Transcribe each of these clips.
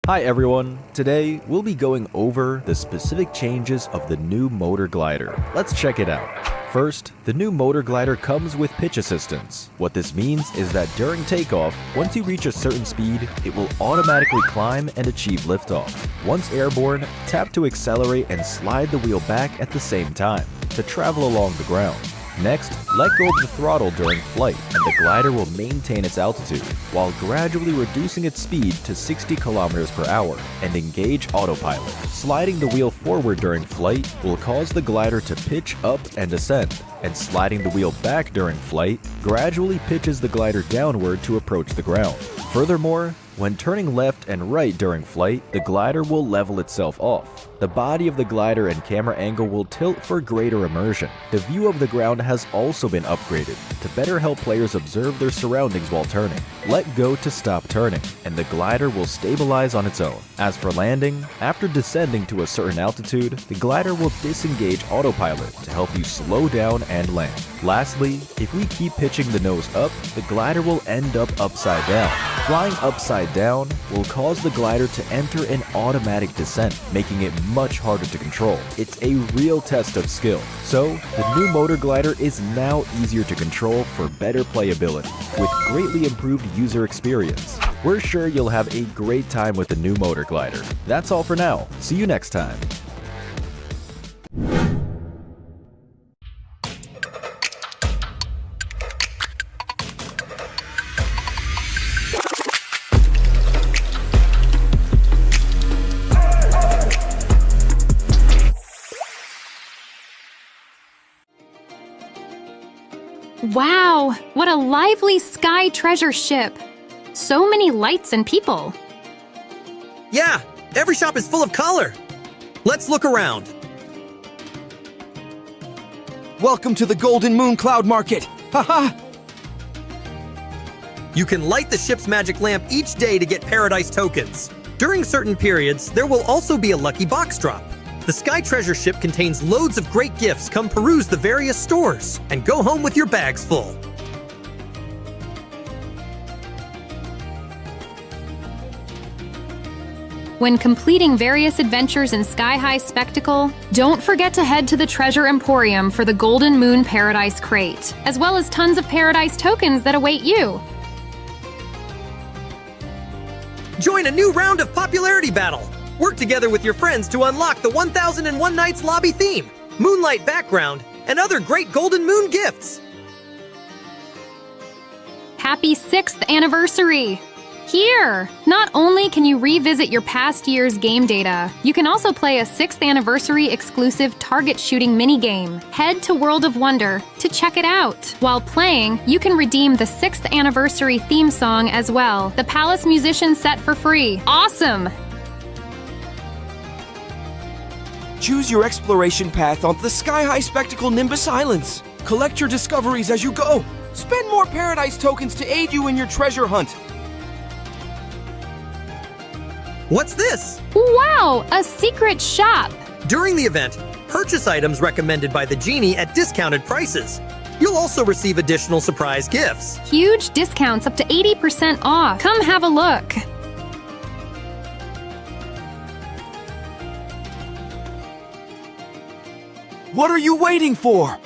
Hi everyone, today we'll be going over the specific changes of the new motor glider. Let's check it out. First, the new motor glider comes with pitch assistance. What this means is that during takeoff, once you reach a certain speed, it will automatically climb and achieve liftoff. Once airborne, tap to accelerate and slide the wheel back at the same time to travel along the ground. Next, let go of the throttle during flight and the glider will maintain its altitude while gradually reducing its speed to 60 km per hour and engage autopilot. Sliding the wheel forward during flight will cause the glider to pitch up and ascend, and sliding the wheel back during flight gradually pitches the glider downward to approach the ground. Furthermore, when turning left and right during flight, the glider will level itself off. The body of the glider and camera angle will tilt for greater immersion. The view of the ground has also been upgraded to better help players observe their surroundings while turning. Let go to stop turning, and the glider will stabilize on its own. As for landing, after descending to a certain altitude, the glider will disengage autopilot to help you slow down and land. Lastly, if we keep pitching the nose up, the glider will end up upside down. Flying upside down will cause the glider to enter an automatic descent, making it much harder to control. It's a real test of skill. So, the new motor glider is now easier to control for better playability, with greatly improved user experience. We're sure you'll have a great time with the new motor glider. That's all for now. See you next time. Wow, what a lively sky treasure ship! So many lights and people. Yeah, every shop is full of color. Let's look around. Welcome to the Golden Moon Cloud Market. Haha! You can light the ship's magic lamp each day to get Paradise tokens. During certain periods, there will also be a lucky box drop. The Sky Treasure Ship contains loads of great gifts. Come peruse the various stores and go home with your bags full. When completing various adventures in Sky High Spectacle, don't forget to head to the Treasure Emporium for the Golden Moon Paradise Crate, as well as tons of Paradise tokens that await you. Join a new round of popularity battle. Work together with your friends to unlock the 1001 Nights lobby theme, moonlight background, and other great Golden Moon gifts. Happy 6th anniversary! Here! Not only can you revisit your past year's game data, you can also play a 6th anniversary exclusive target shooting minigame. Head to World of Wonder to check it out. While playing, you can redeem the 6th anniversary theme song as well, the Palace Musician set for free. Awesome! Choose your exploration path on the Sky High Spectacle Nimbus Islands. Collect your discoveries as you go. Spend more Paradise tokens to aid you in your treasure hunt. What's this? Wow, a secret shop! During the event, purchase items recommended by the genie at discounted prices. You'll also receive additional surprise gifts. Huge discounts up to 80% off. Come have a look. What are you waiting for?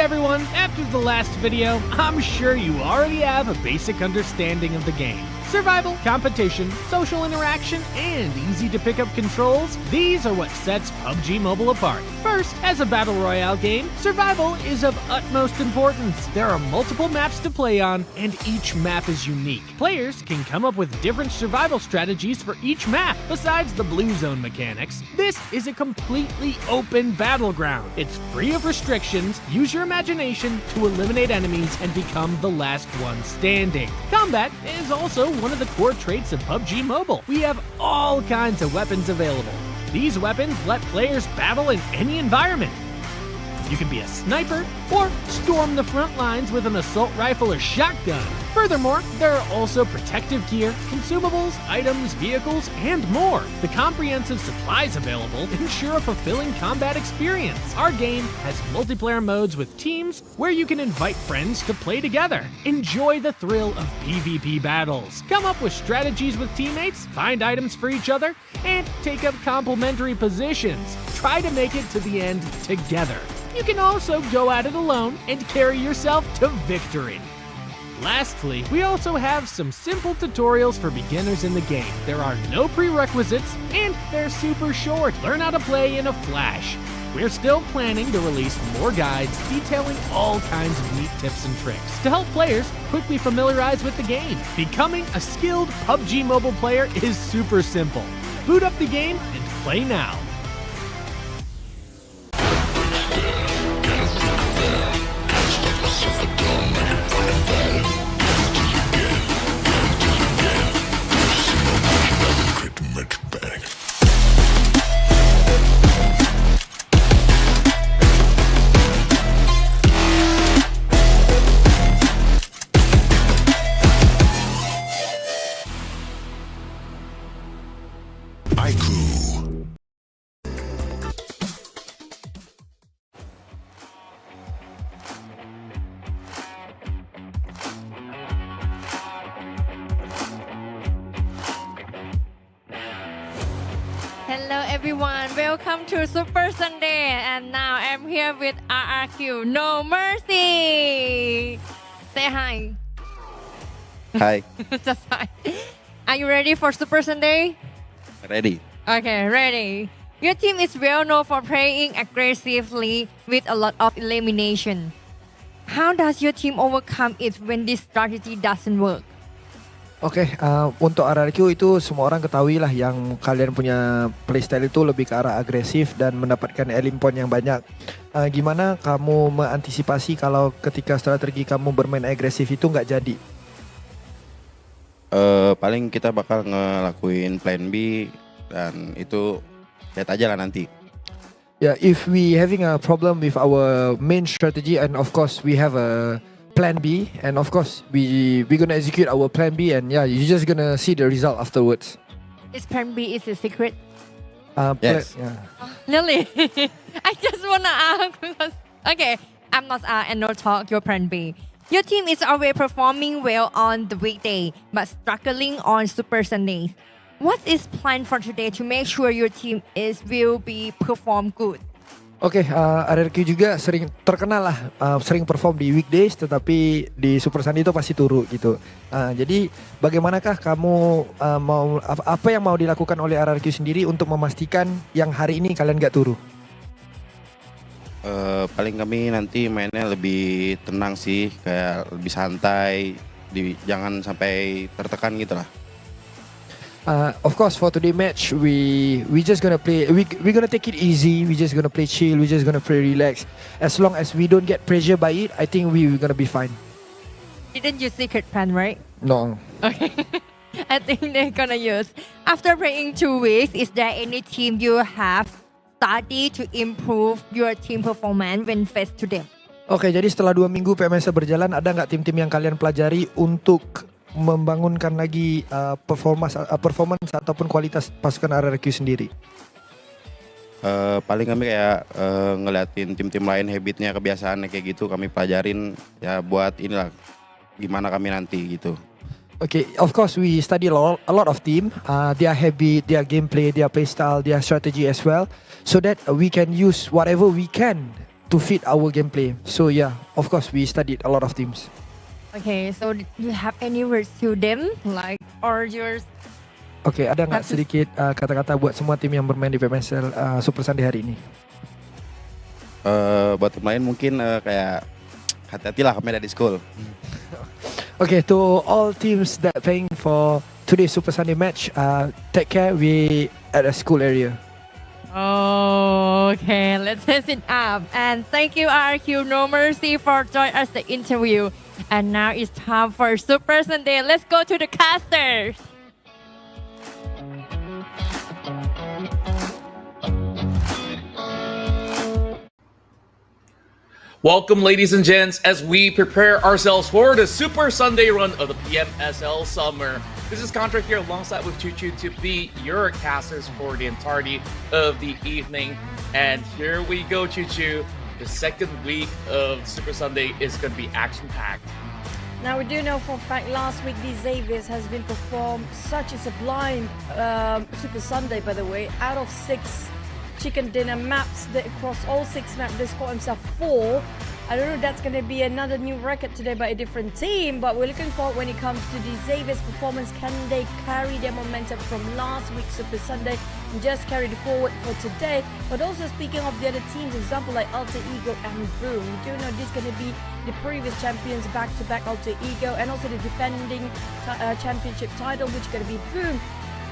everyone! After the last video, I'm sure you already have a basic understanding of the game. Survival, competition, social interaction, and easy-to-pick-up controls, these are what sets PUBG Mobile apart. First, as a battle royale game, survival is of utmost importance. There are multiple maps to play on, and each map is unique. Players can come up with different survival strategies for each map. Besides the blue zone mechanics, this is a completely open battleground. It's free of restrictions. Use your imagination to eliminate enemies and become the last one standing. Combat is also one of the core traits of PUBG Mobile. We have all kinds of weapons available. These weapons let players battle in any environment. You can be a sniper or storm the front lines with an assault rifle or shotgun. Furthermore, there are also protective gear, consumables, items, vehicles, and more. The comprehensive supplies available ensure a fulfilling combat experience. Our game has multiplayer modes with teams where you can invite friends to play together. Enjoy the thrill of PvP battles. Come up with strategies with teammates, find items for each other, and take up complementary positions. Try to make it to the end together. You can also go at it alone and carry yourself to victory. Lastly, we also have some simple tutorials for beginners in the game. There are no prerequisites, and they're super short. Learn how to play in a flash. We're still planning to release more guides detailing all kinds of neat tips and tricks to help players quickly familiarize with the game. Becoming a skilled PUBG Mobile player is super simple. Boot up the game and play now. IQOO. Hello everyone, welcome to Super Sunday, and now I'm here with RRQ No Mercy. Say hi. Hi, Just hi. Are you ready for Super Sunday? ready. Okay, ready. Your team is well known for playing aggressively with a lot of elimination. How does your team overcome it when this strategy doesn't work? Oke, untuk RRQ itu semua orang ketahui lah yang kalian punya playstyle itu lebih ke arah agresif dan mendapatkan elim point yang banyak. Gimana kamu mengantisipasi kalau ketika strategi kamu bermain agresif itu nggak jadi? Paling kita bakal ngelakuin plan B dan itu lihat aja lah nanti. Yeah, if we having a problem with our main strategy and of course we have a plan B and of course we gonna execute our plan B and yeah, you're just gonna see the result afterwards. Is plan B is a secret? Yes. Yeah. Really? I just wanna ask because okay, I'm not and no talk your plan B. Your team is always performing well on the weekday but struggling on Super Sundays. What is planned for today to make sure your team will be perform good? Oke, RRQ juga sering terkenal lah, sering perform di weekdays, tetapi di Super Sunday itu pasti turu gitu. Jadi bagaimanakah kamu apa yang mau dilakukan oleh RRQ sendiri untuk memastikan yang hari ini kalian gak turu? Paling kami nanti mainnya lebih tenang sih, kayak lebih santai, jangan sampai tertekan gitu lah. Of course, for today match, we just gonna play. We gonna take it easy. We just gonna play chill. We just gonna play relax. As long as we don't get pressure by it, I think we gonna be fine. Didn't use secret plan, right? No. Okay. I think they're gonna use. After playing 2 weeks, is there any team you have studied to improve your team performance when faced to them? Oke, jadi setelah 2 minggu PMSL berjalan, ada nggak tim-tim yang kalian pelajari untuk membangunkan lagi performance ataupun kualitas pasukan RRQ sendiri? Paling kami kayak ngeliatin tim-tim lain habitnya, kebiasaannya kayak gitu kami pelajarin ya buat inilah gimana kami nanti gitu. Okay, of course we study a lot of team, their habit, their gameplay, their playstyle, their strategy as well, so that we can use whatever we can to fit our gameplay. So yeah, of course we studied a lot of teams. Okay, so do you have any words to them, like, or yours? Oke, ada nggak sedikit kata-kata buat semua tim yang bermain di PMSL Super Sunday hari ini? Buat pemain mungkin kayak hati-hatilah kami ada di school. Okay, to all teams that playing for today's Super Sunday match, take care. We at a school area. Okay, let's test it up. And thank you, RQ No Mercy, for joining us the interview. And now it's time for Super Sunday. Let's go to the casters. Welcome, ladies and gents, as we prepare ourselves for the Super Sunday run of the PMSL Summer. This is Contract here alongside with Choo Choo to be your casters for the entirety of the evening. And here we go, Choo Choo. The second week of Super Sunday is going to be action-packed. Now we do know for a fact last week the Xavier has been performed such a sublime Super Sunday, by the way. Out of 6 chicken dinner maps across all 6 maps, they scored himself 4. I don't know if that's going to be another new record today by a different team, but we're looking forward when it comes to the Xavier's performance. Can they carry their momentum from last week's Super Sunday and just carry it forward for today? But also speaking of the other teams, example like Alter Ego and Boom, we do know this is going to be the previous champions back-to-back Alter Ego, and also the defending championship title, which is going to be Boom.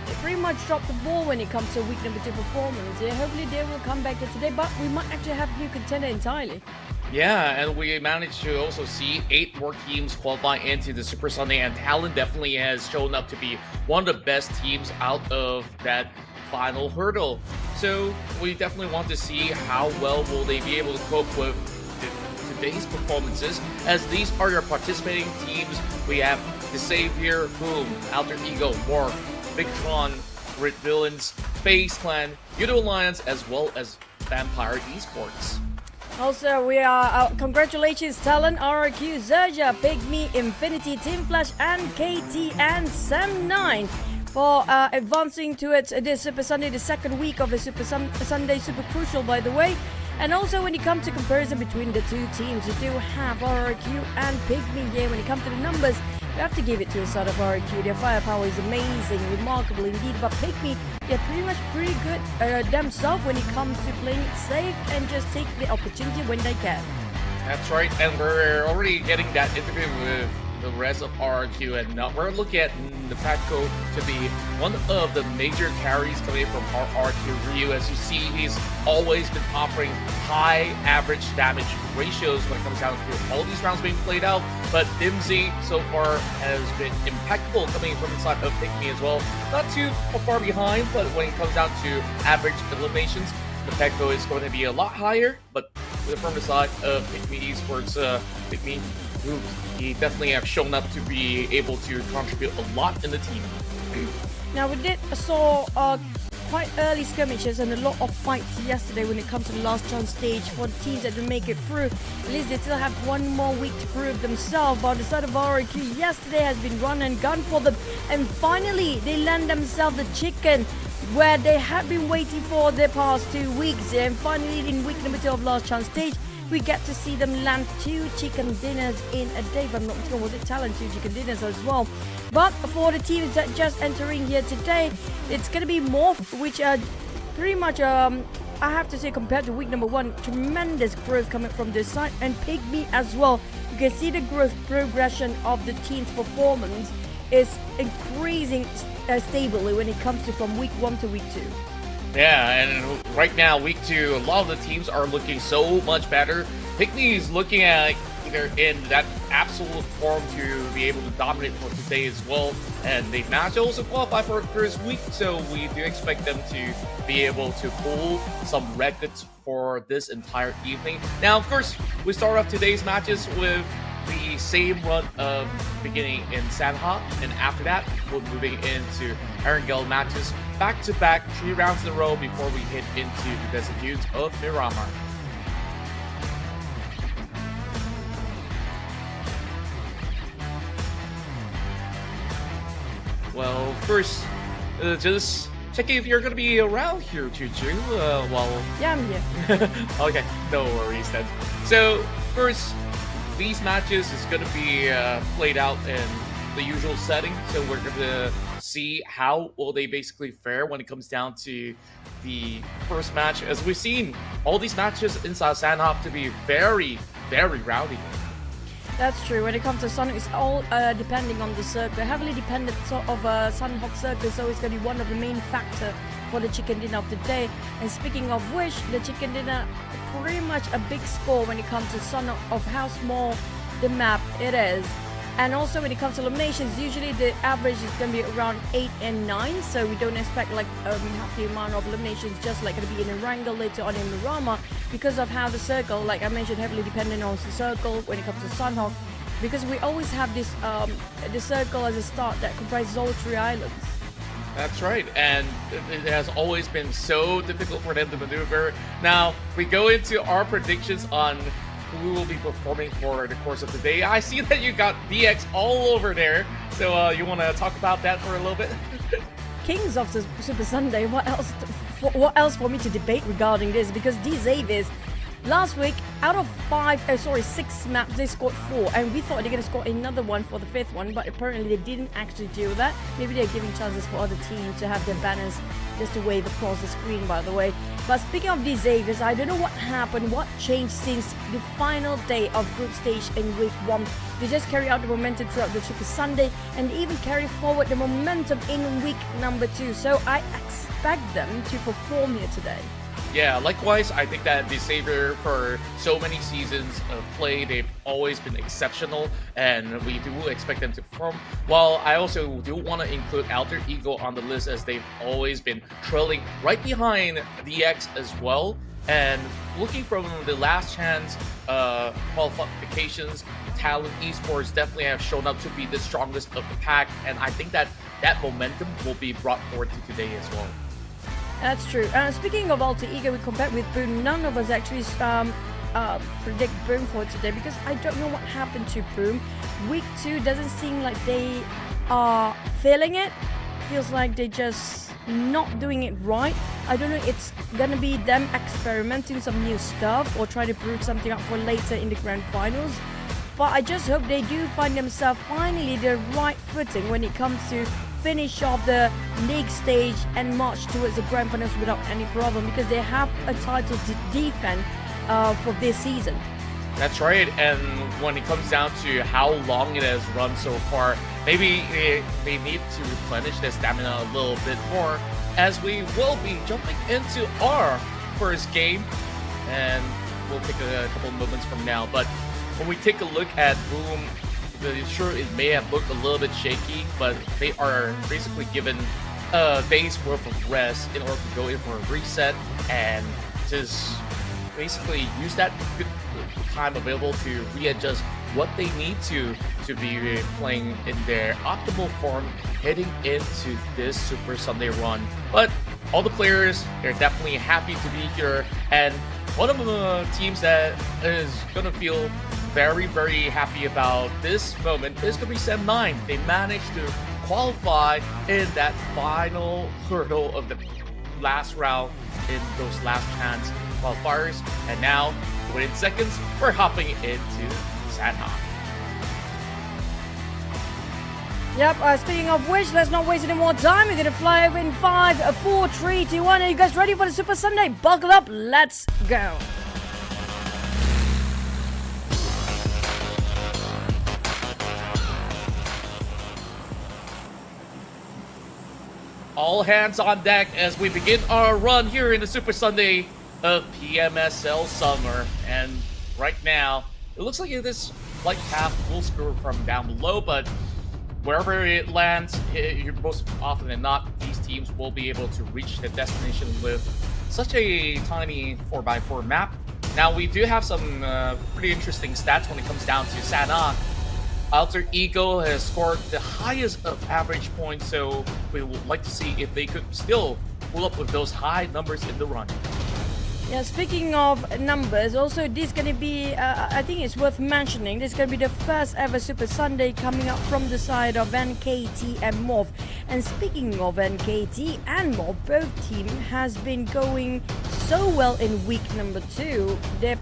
They pretty much dropped the ball when it comes to week number 2 performance. Yeah, hopefully they will come back here today, but we might actually have a new contender entirely. Yeah, and we managed to also see 8 more teams qualify into the Super Sunday, and TALON definitely has shown up to be one of the best teams out of that final hurdle. So we definitely want to see how well will they be able to cope with today's performances, as these are your participating teams. We have the Savior, Boom, Alter Ego, Morph, BIGETRON, Red Villains, FaZe Clan, U2 Alliance, as well as Vampire Esports. Also, we are congratulations TALON, RRQ, XERXIA, PIGMY, Infinity, Team Flash, and KT and Sam9 for advancing to this Super Sunday, the second week of the Super Sunday, super crucial, by the way. And also when it comes to comparison between the two teams, you do have RRQ and PIGMY. Yeah, when it comes to the numbers, we have to give it to the side of RRQ. Their firepower is amazing, remarkable indeed. But PIGMY, they're pretty good themselves when it comes to playing it safe and just take the opportunity when they can. That's right, and we're already getting that interview with the rest of RRQ, and now we're looking at the Patco to be one of the major carries coming from RRQ Ryu. As you see, he's always been offering high average damage ratios when it comes down to all these rounds being played out, but Dimsy so far has been impeccable coming from the side of PIGMY as well. Not too far behind, but when it comes down to average eliminations, the Petco is going to be a lot higher, but from the side of PIGMY Esports, PIGMY Group, he definitely have shown up to be able to contribute a lot in the team. Now we saw quite early skirmishes and a lot of fights yesterday when it comes to the last chance stage for the teams that didn't make it through. At least they still have one more week to prove themselves. But on the side of RRQ, yesterday has been run and gun for them, and finally they land themselves the chicken where they have been waiting for the past 2 weeks. And finally in week number 2 of last chance stage, we get to see them land 2 chicken dinners in a day. If I'm not sure, was it TALON 2 chicken dinners as well? But for the teams that just entering here today, it's going to be Morph, which are pretty much, I have to say, compared to week number 1, tremendous growth coming from this side, and PIGMY as well. You can see the growth progression of the team's performance is increasing stably when it comes to from week 1 to week 2. Yeah, and right now, week 2, a lot of the teams are looking so much better. PIGMY is looking at either in that absolute form to be able to dominate for today as well, and they managed to also qualify for the first week, so we do expect them to be able to pull some records for this entire evening. Now, of course, we start off today's matches with the same run of beginning in Sanha, and after that, we're moving into Erangel matches back-to-back 3 rounds in a row before we hit into the Desert Dunes of Miramar. Well, first, just checking if you're going to be around here, Choo Choo, while... Yeah, I'm here. Okay, no worries then. So, first, these matches is going to be played out in the usual setting. So we're going to see how will they basically fare when it comes down to the first match. As we've seen, all these matches inside Sanhok to be very, very rowdy. That's true. When it comes to Sanhok, it's all depending on the circle. Heavily dependent of Sanhok circle is always going to be one of the main factor for the chicken dinner of the day. And speaking of which, the chicken dinner pretty much a big score when it comes to Sanhok of how small the map it is. And also when it comes to eliminations, usually the average is going to be around 8 and 9. So we don't expect like half the amount of eliminations just like going to be in a Wrangle later on in Murama because of how the circle, like I mentioned, heavily dependent on the circle when it comes to Sanhok. Because we always have this the circle as a start that comprises all 3 islands. That's right, and it has always been so difficult for them to maneuver. Now, we go into our predictions on who will be performing for the course of the day. I see that you got DX all over there, so you want to talk about that for a little bit? Kings of the Super Sunday, what else for me to debate regarding this? Because these Avis, last week, out of 6 maps, they scored 4, and we thought they're going to score another one for the 5th one, but apparently they didn't actually do that. Maybe they're giving chances for other teams to have their banners just to wave across the screen, by the way. But speaking of these Avis, I don't know what happened, what changed since the final day of group stage in week 1. They just carry out the momentum throughout the Super Sunday and even carry forward the momentum in week number 2. So I expect them to perform here today. Yeah, likewise, I think that the Saber for so many seasons of play, they've always been exceptional, and we do expect them to perform. While I also do want to include Alter Ego on the list, as they've always been trailing right behind DX as well. And looking from the last chance qualifications, Infinity Esports definitely have shown up to be the strongest of the pack, and I think that that momentum will be brought forward to today as well. That's true. Speaking of Alter Ego, we compared with Boom. None of us actually predict Boom for today because I don't know what happened to Boom. Week 2 doesn't seem like they are feeling it. Feels like they just not doing it right. I don't know, it's gonna be them experimenting some new stuff or try to prove something up for later in the grand finals. But I just hope they do find themselves finally the right footing when it comes to finish off the league stage and march towards the grand finals without any problem, because they have a title to defend for this season. That's right, and when it comes down to how long it has run so far, maybe they need to replenish their stamina a little bit more, as we will be jumping into our first game, and we'll take a couple of moments from now. But when we take a look at Boom, sure, it may have looked a little bit shaky, but they are basically given a day's worth of rest in order to go in for a reset and just basically use that good time available to readjust what they need to be playing in their optimal form heading into this Super Sunday run. But all the players, they're definitely happy to be here, and one of the teams that is gonna feel very, very happy about this moment is going to be Sem 9. They managed to qualify in that final hurdle of the last round in those last chance qualifiers. And now, within seconds, we're hopping into Sanhok. Yep, speaking of which, let's not waste any more time. We're going to fly over in 5, 4, 3, 2, 1. Are you guys ready for the Super Sunday? Buckle up, let's go. All hands on deck as we begin our run here in the Super Sunday of PMSL Summer. And right now, it looks like this flight path will screw from down below, but wherever it lands, most often than not, these teams will be able to reach the destination with such a tiny 4x4 map. Now, we do have some pretty interesting stats when it comes down to Sanhok. Alter Ego has scored the highest of average points, so we would like to see if they could still pull up with those high numbers in the run. Yeah, speaking of numbers, also this is going to be, I think it's worth mentioning, this is going to be the first ever Super Sunday coming up from the side of NKT and Morph. And speaking of NKT and Morph, both teams has been going so well in week number 2. They're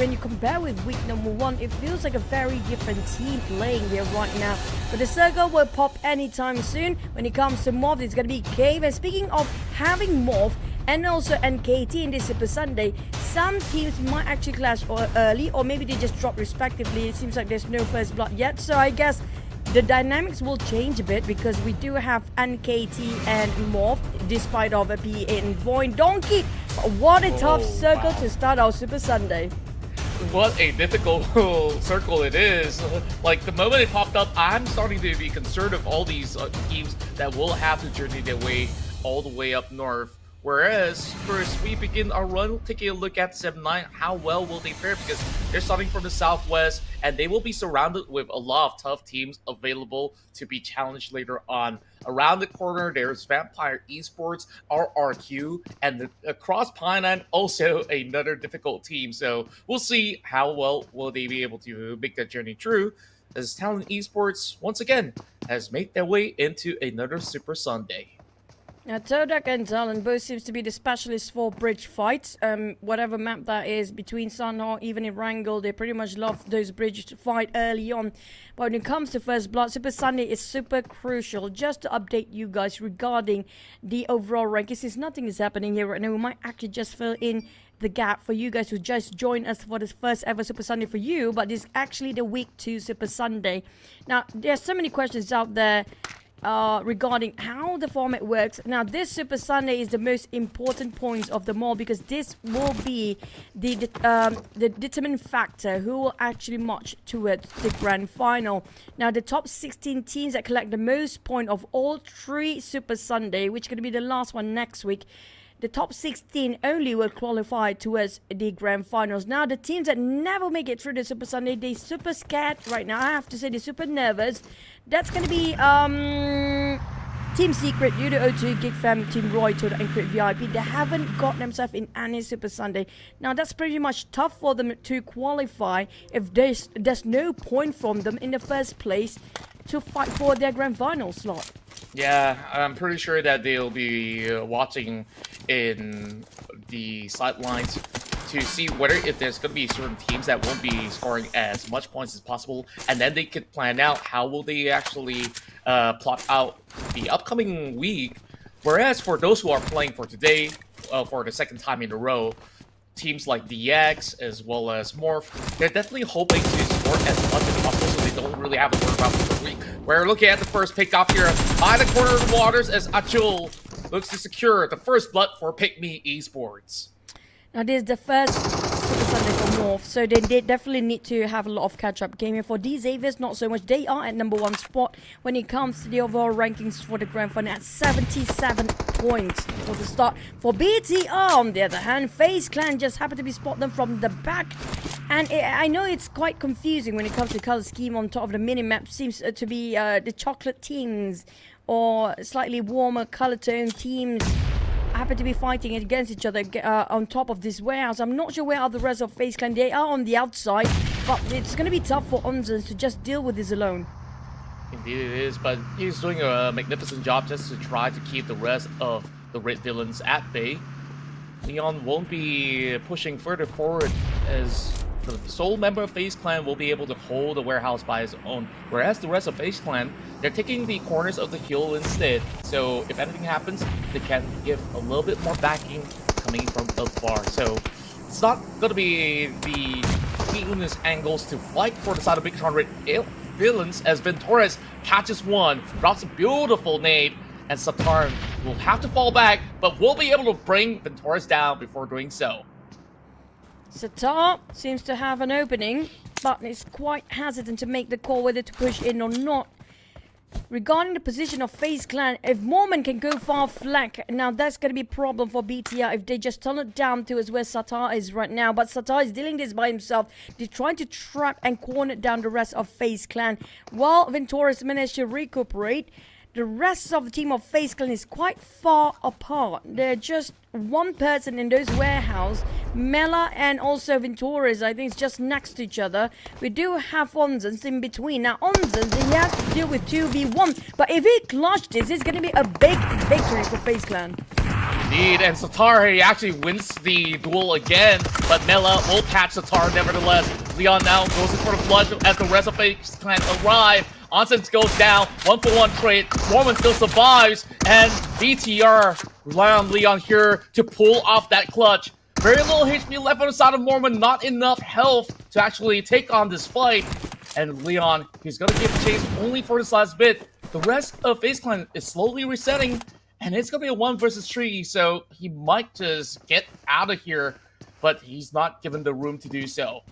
when you compare with week number 1, it feels like a very different team playing here right now. But the circle will pop anytime soon. When it comes to Morph, it's going to be Cave. And speaking of having Morph and also NKT in this Super Sunday, some teams might actually clash early, or maybe they just drop respectively. It seems like there's no first blood yet, so I guess the dynamics will change a bit because we do have NKT and Morph, despite of a PA and VOIN Donkey. But what a tough circle to start our Super Sunday. What a difficult circle it is. Like, the moment it popped up, I'm starting to be concerned of all these teams that will have to journey their way all the way up north. Whereas, first we begin our run, taking a look at 7-9, how well will they fare, because they're starting from the southwest, and they will be surrounded with a lot of tough teams available to be challenged later on. Around the corner, there's Vampire Esports, RRQ, and across Thailand, also another difficult team. So we'll see how well will they be able to make that journey through, as TALON Esports, once again, has made their way into another Super Sunday. Now, Todak and TALON both seems to be the specialists for bridge fights. Whatever map that is, between Sanhok, even in Wrangell, they pretty much love those bridge fight early on. But when it comes to First Blood, Super Sunday is super crucial. Just to update you guys regarding the overall ranking, since nothing is happening here right now, we might actually just fill in the gap for you guys who just joined us for the first ever Super Sunday for you. But this is actually the week 2 Super Sunday. Now, there's so many questions out there regarding how the format works. Now, this Super Sunday is the most important points of them all, because this will be the determining factor who will actually march towards the grand final. Now, the top 16 teams that collect the most points of all 3 Super Sunday, which is going to be the last one next week, the top 16 only will qualify towards the grand finals. Now, the teams that never make it through the Super Sunday, they're super scared right now. I have to say, they're super nervous. That's going to be Team Secret, U2O2, GigFam, Team Roy, Total, and Crit VIP. They haven't got themselves in any Super Sunday. Now, that's pretty much tough for them to qualify if there's no point from them in the first place to fight for their grand final slot. Yeah, I'm pretty sure that they'll be watching in the sidelines to see whether if there's going to be certain teams that won't be scoring as much points as possible, and then they could plan out how will they actually plot out the upcoming week. Whereas for those who are playing for today, for the second time in a row, teams like DX as well as Morph, they're definitely hoping to score as much as possible so they don't really have to worry about the week. We're looking at the first pick off here by the corner of the waters as Achul looks to secure the first blood for PIGMY Esports. Now, this is the first Super Sunday for Morph, so they definitely need to have a lot of catch-up gaming. For these Xaviers, not so much. They are at number 1 spot when it comes to the overall rankings for the grand final at 77 points for the start. For BTR, on the other hand, FaZe Clan just happened to be spotting them from the back. And I know it's quite confusing when it comes to color scheme on top of the mini-map. Seems to be the chocolate teams or slightly warmer color tone teams happen to be fighting against each other on top of this warehouse. I'm not sure where are the rest of FaZe Clan. They are on the outside, but it's going to be tough for Onzens to just deal with this alone. Indeed it is, but he's doing a magnificent job just to try to keep the rest of the Red Villains at bay. Leon won't be pushing further forward as the sole member of FaZe Clan will be able to hold the warehouse by his own, whereas the rest of FaZe Clan, they're taking the corners of the hill instead. So if anything happens, they can give a little bit more backing coming from afar. So it's not going to be the cleanest angles to fight for the side of BIGETRON Red Villains, as Ventorez catches one, drops a beautiful nade, and Satar will have to fall back, but will be able to bring Ventorez down before doing so. Satar seems to have an opening, but is quite hesitant to make the call whether to push in or not. Regarding the position of FaZe Clan, if Mormon can go far flank, now that's going to be a problem for BTR if they just turn it down to where Satar is right now. But Satar is dealing this by himself. They're trying to trap and corner down the rest of FaZe Clan. While Ventorez managed to recuperate, the rest of the team of FaZe Clan is quite far apart. They're just one person in those warehouse. Mela and also Ventorez, I think, is just next to each other. We do have Onzens in between. Now, Onzens, he has to deal with 2v1. But if he clutches this, it's going to be a big victory for FaZe Clan. Indeed, and Satar, he actually wins the duel again, but Mela will catch Satar nevertheless. Leon now goes in for the flush as the rest of FaZe Clan arrive. Onsens goes down, 1-for-1 trade. Mormon still survives, and BTR rely on Leon here to pull off that clutch. Very little HP left on the side of Mormon, not enough health to actually take on this fight. And Leon, he's gonna give chase only for this last bit. The rest of FaZe Clan is slowly resetting, and it's gonna be a 1 versus 3, so he might just get out of here, but he's not given the room to do so.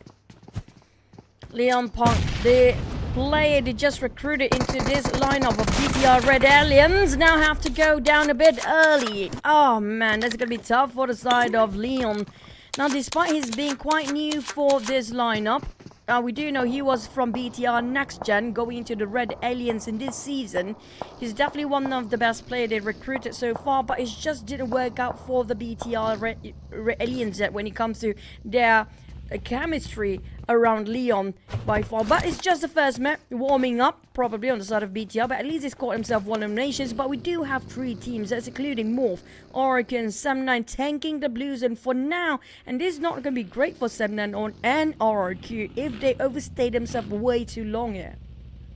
Leon Punk, the player they just recruited into this lineup of BTR Red Aliens, now have to go down a bit early. Oh man, that's gonna be tough for the side of Leon. Now, despite his being quite new for this lineup, we do know he was from BTR Next Gen, going into the Red Aliens in this season. He's definitely one of the best players they recruited so far, but it just didn't work out for the BTR Red Aliens yet when it comes to their chemistry around Leon by far. But it's just the first map, warming up probably on the side of BTR, but at least he's caught himself 1 eliminations. But we do have 3 teams, that's including Morph, Oracle and Sam9 tanking the Blues, and for now, and this is not going to be great for Sam9 and RRQ if they overstay themselves way too long here.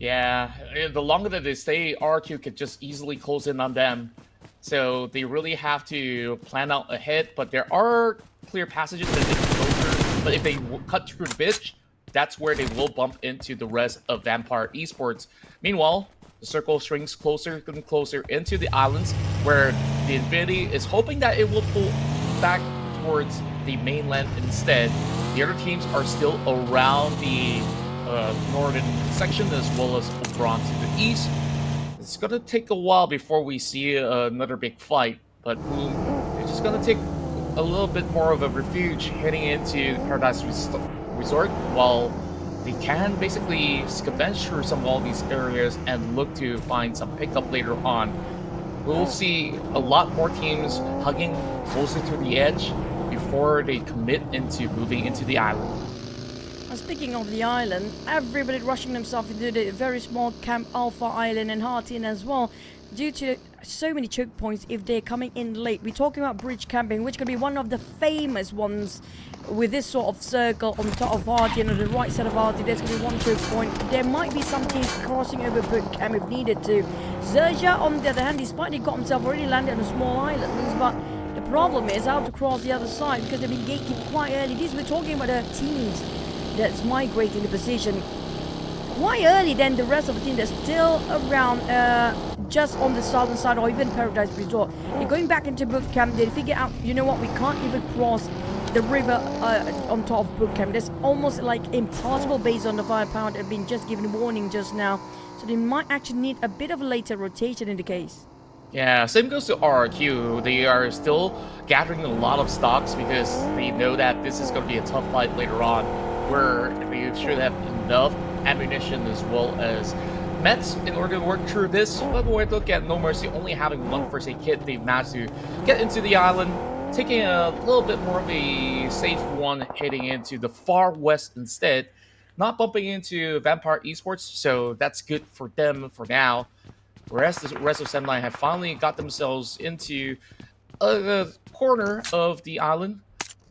Yeah, the longer that they stay, RRQ could just easily close in on them. So they really have to plan out ahead, but there are clear passages that they can go through. But if they cut through the bitch, that's where they will bump into the rest of Vampire Esports. Meanwhile, the circle shrinks closer and closer into the islands, where the Infinity is hoping that it will pull back towards the mainland instead. The other teams are still around the northern section, as well as over on to the east. It's gonna take a while before we see another big fight, but boom, it's just gonna take a little bit more of a refuge heading into Paradise Resort, while they can basically scavenge through some of all these areas and look to find some pickup later on. We'll see a lot more teams hugging closer to the edge before they commit into moving into the island. Speaking of the island, everybody rushing themselves into the very small Camp Alpha Island and Hartin as well, due to so many choke points if they're coming in late. We're talking about bridge camping, which could be one of the famous ones with this sort of circle on top of Hartin, on the right side of Hartin. There's going to be 1 choke point. There might be some teams crossing over boot camp if needed to. XERXIA, on the other hand, despite he got himself already landed on a small island, but the problem is how to cross the other side, because they've been gatekeeped quite early. These we're talking about the teams that's migrating the position quite early than the rest of the team that's still around just on the southern side or even Paradise Resort. They're going back into boot camp. They figure out, you know what, we can't even cross the river on top of boot camp. That's almost like impossible based on the firepower. They've been just given warning just now, so they might actually need a bit of a later rotation in the case. Yeah, same goes to RRQ. They are still gathering a lot of stocks because they know that this is going to be a tough fight later on, where they should have enough ammunition as well as meds in order to work through this. But when we look at No Mercy only having 1 first aid kit, they've managed to get into the island, taking a little bit more of a safe one, heading into the far west instead, not bumping into Vampire Esports, so that's good for them for now. Whereas the rest of Sam9 have finally got themselves into a corner of the island,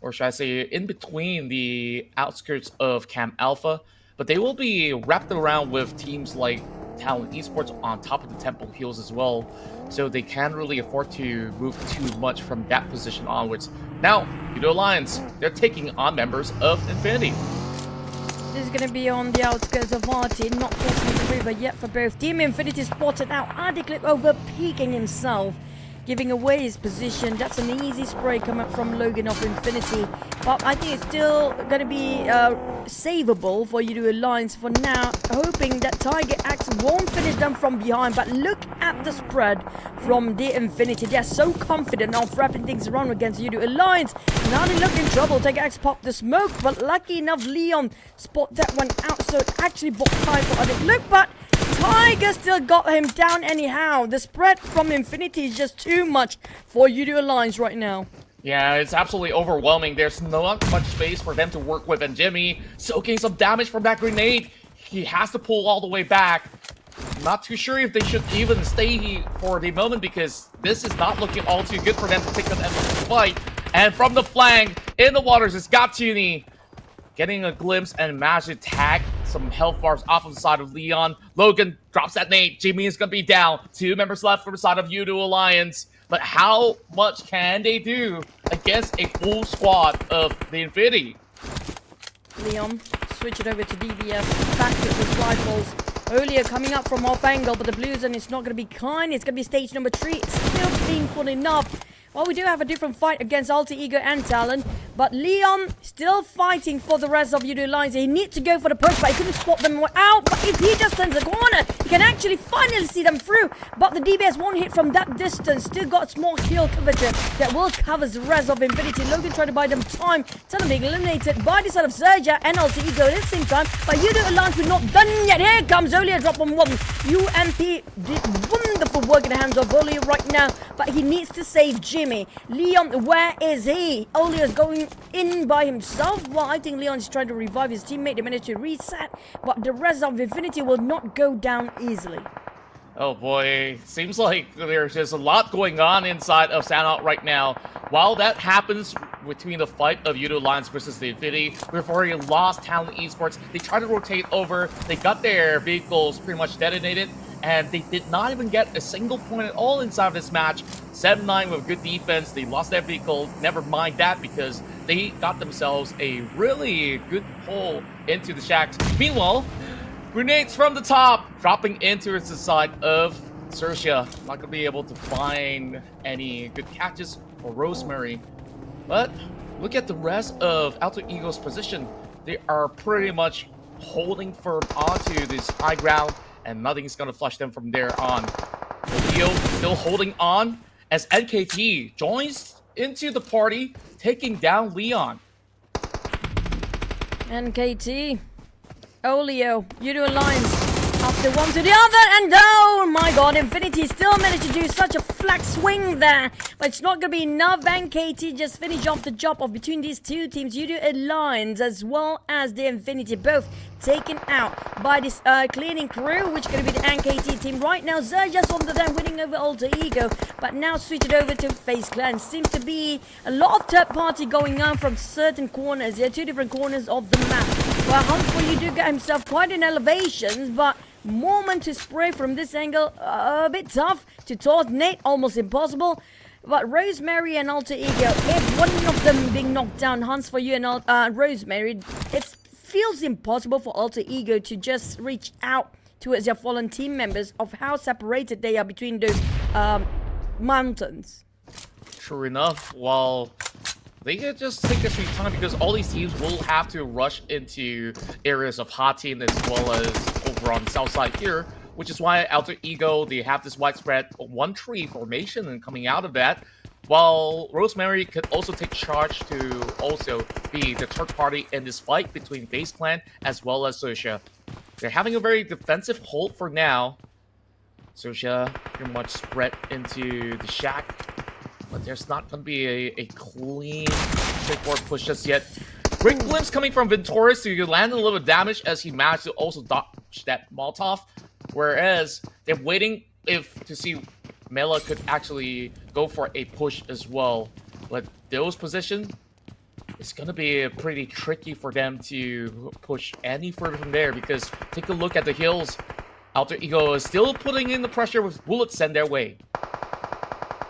or should I say in between the outskirts of Camp Alpha, but they will be wrapped around with teams like TALON Esports on top of the Temple Hills as well, so they can't really afford to move too much from that position onwards. Now, U2 Alliance, they're taking on members of Infinity. This is going to be on the outskirts of Martin, not crossing the river yet for both. Team Infinity spotted out Adiclip over peeking himself, giving away his position. That's an easy spray coming from Logan of Infinity, but I think it's still going to be savable for U2 Alliance for now, hoping that Tiger Axe won't finish them from behind. But look at the spread from the Infinity. They're so confident of wrapping things around against U2 Alliance. Now they look in trouble. Tiger Axe popped the smoke, but lucky enough Leon spot that one out, so it actually bought time for Adiclip, but Tiger still got him down anyhow. The spread from Infinity is just too much for U2 Alliance right now. Yeah, it's absolutely overwhelming. There's not much space for them to work with, and Jimmy soaking some damage from that grenade. He has to pull all the way back, Not too sure if they should even stay for the moment because this is not looking all too good for them to take them end of the fight. And from the flank, in the waters, it's Gatuni getting a glimpse and managed to tag some health bars off of the side of Leon. Logan drops that nade. Jimmy is going to be down. 2 members left from the side of U2 Alliance. But how much can they do against a full squad of the Infinity? Leon, switch it over to DBS. Back with his rifles. Olio coming up from off angle, but the blue zone is not going to be kind. It's going to be stage number 3. It's still painful enough. Well, we do have a different fight against Alter Ego and Talon, but Leon still fighting for the rest of U2 Alliance. He needs to go for the push, but he couldn't spot them out. But if he just turns the corner, he can actually finally see them through. But the DBS won't hit from that distance. Still got small kill coverage that will cover the rest of Infinity. Logan trying to buy them time. Talon being eliminated by the side of XERXIA and Alter Ego at the same time. But U2 Alliance, we're not done yet. Here comes Olio, drop on 1. UMP did wonderful work in the hands of Olio right now, but he needs to save Jimmy. Leon, where is he? Olio is going in by himself. Well, I think Leon is trying to revive his teammate. They managed to reset, but the rest of Infinity will not go down easily. Oh boy, seems like there's just a lot going on inside of Sanout right now. While that happens between the fight of U2 Alliance versus the Infinity, we've already lost Talon Esports. They tried to rotate over, they got their vehicles pretty much detonated, and they did not even get a single point at all inside of this match. 7-9 with good defense, they lost their vehicle, never mind that because they got themselves a really good pull into the shacks. Meanwhile, grenades from the top, dropping into the side of XERXIA. Not going to be able to find any good catches for Rosemary. But look at the rest of Alter Ego's position. They are pretty much holding firm onto this high ground, and nothing's going to flush them from there on. Leo still holding on as NKT joins into the party, taking down Leon. NKT. Olio, U2 Alliance, after one to the other, and oh my god, Infinity still managed to do such a flat swing there, but it's not going to be enough. NKT just finish off the job of between these two teams, U2 Alliance as well as the Infinity, both taken out by this cleaning crew, which is going to be the NKT team. Right now, XERXIA's on the down, winning over Alter Ego, but now switch it over to FaZe Clan. Seems to be a lot of third party going on from certain corners. There are 2 different corners of the map. Well, Humphrey, you do get himself quite in elevations, but moment to spray from this angle, a bit tough to toss. Nate, almost impossible. But Rosemary and Alter Ego, if one of them being knocked down, Hans for you and Rosemary, it feels impossible for Alter Ego to just reach out towards their fallen team members of how separated they are between those mountains. True enough, while they could just take their sweet time because all these teams will have to rush into areas of hot team as well as over on the south side here, which is why Alter Ego, they have this widespread 1-tree formation and coming out of that, while Rosemary could also take charge to also be the third party in this fight between FaZe Clan as well as XERXIA. They're having a very defensive hold for now. XERXIA pretty much spread into the shack, but there's not going to be a clean, straightforward push just yet. Great glimpse coming from Ventoris to land a little bit of damage as he managed to also dodge that Molotov. Whereas they're waiting to see Mela could actually go for a push as well. But those positions, it's going to be pretty tricky for them to push any further from there because take a look at the hills. Alter Ego is still putting in the pressure with bullets sent their way.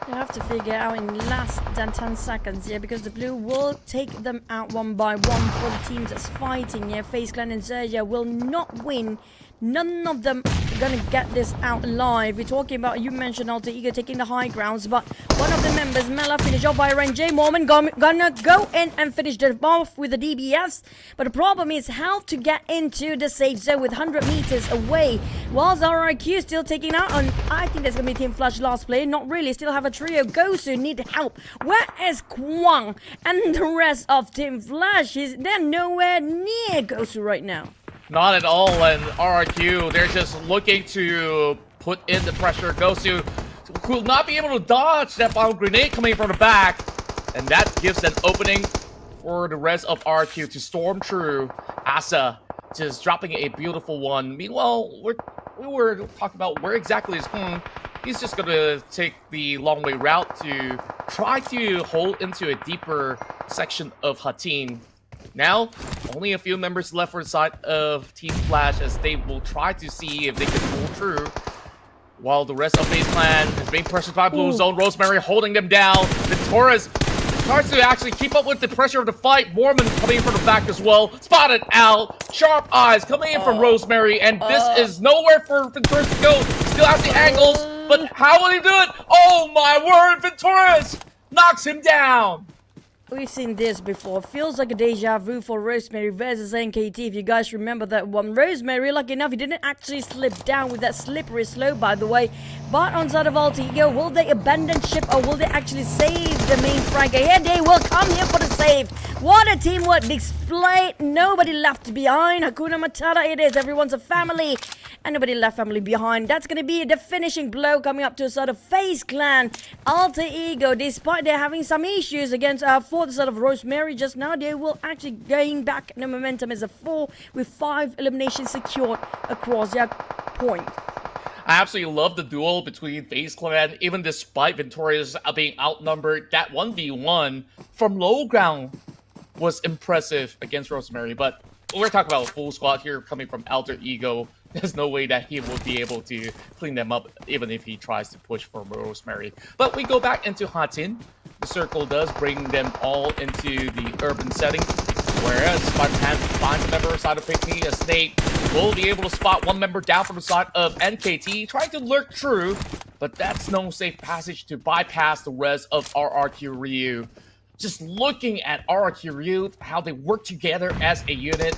You have to figure out in less than 10 seconds here because the blue will take them out one by one for the teams that's fighting here. FaZe Clan and XERXIA will not win. None of them are going to get this out alive. We're talking about, you mentioned Alter Ego taking the high grounds, but one of the members, Mela, finished off by RNJ. Mormon gonna go in and finish them off with the DBS. But the problem is how to get into the safe zone with 100 meters away. Whilst RIQOO still taking out on, I think there's going to be Team Flash last play. Not really, still have a trio. Gosu need help. Where is Kwang and the rest of Team Flash? They're nowhere near Gosu right now. Not at all, and RIQOO, they're just looking to put in the pressure. Gosu will not be able to dodge that bomb grenade coming from the back, and that gives an opening for the rest of RIQOO to storm through. Asa just dropping a beautiful one. Meanwhile, we're we were talking about where exactly is going, he's just going to take the long way route to try to hold into a deeper section of Hatin. Now, only a few members left for the side of Team Flash as they will try to see if they can pull through. While the rest of FaZe Clan is being pressured by Blue Zone, Rosemary holding them down. Victorious tries to actually keep up with the pressure of the fight. Mormon coming in from the back as well. Spotted out. Sharp eyes coming in from Rosemary. And this is nowhere for Victorious to go. Still has the angles. But how will he do it? Oh my word, Victorious knocks him down. We've seen this before. Feels like a deja vu for Rosemary versus NKT. If you guys remember that one. Rosemary, lucky enough, he didn't actually slip down with that slippery slope, by the way. But on side of Altigo, will they abandon ship or will they actually save the main frag? Here they will come here for the save. What a teamwork display. Nobody left behind. Hakuna Matata it is. Everyone's a family. And nobody left family behind. That's going to be the finishing blow coming up to a sort of FaZe Clan. Alter Ego, despite they're having some issues against for the sort of Rosemary just now, they will actually gain back the momentum as a 4 with 5 eliminations secured across their point. I absolutely love the duel between FaZe Clan, even despite Victorious being outnumbered. That 1v1 from low ground was impressive against Rosemary, but we're talking about a full squad here coming from Alter Ego. There's no way that he will be able to clean them up, even if he tries to push for Rosemary. But we go back into Hatin. The circle does bring them all into the urban setting, whereas Spider-Man finds a member side of PIGMY, as Nate will be able to spot one member down from the side of NKT, trying to lurk through, but that's no safe passage to bypass the rest of RRQ Ryu. Just looking at RRQ Ryu, how they work together as a unit,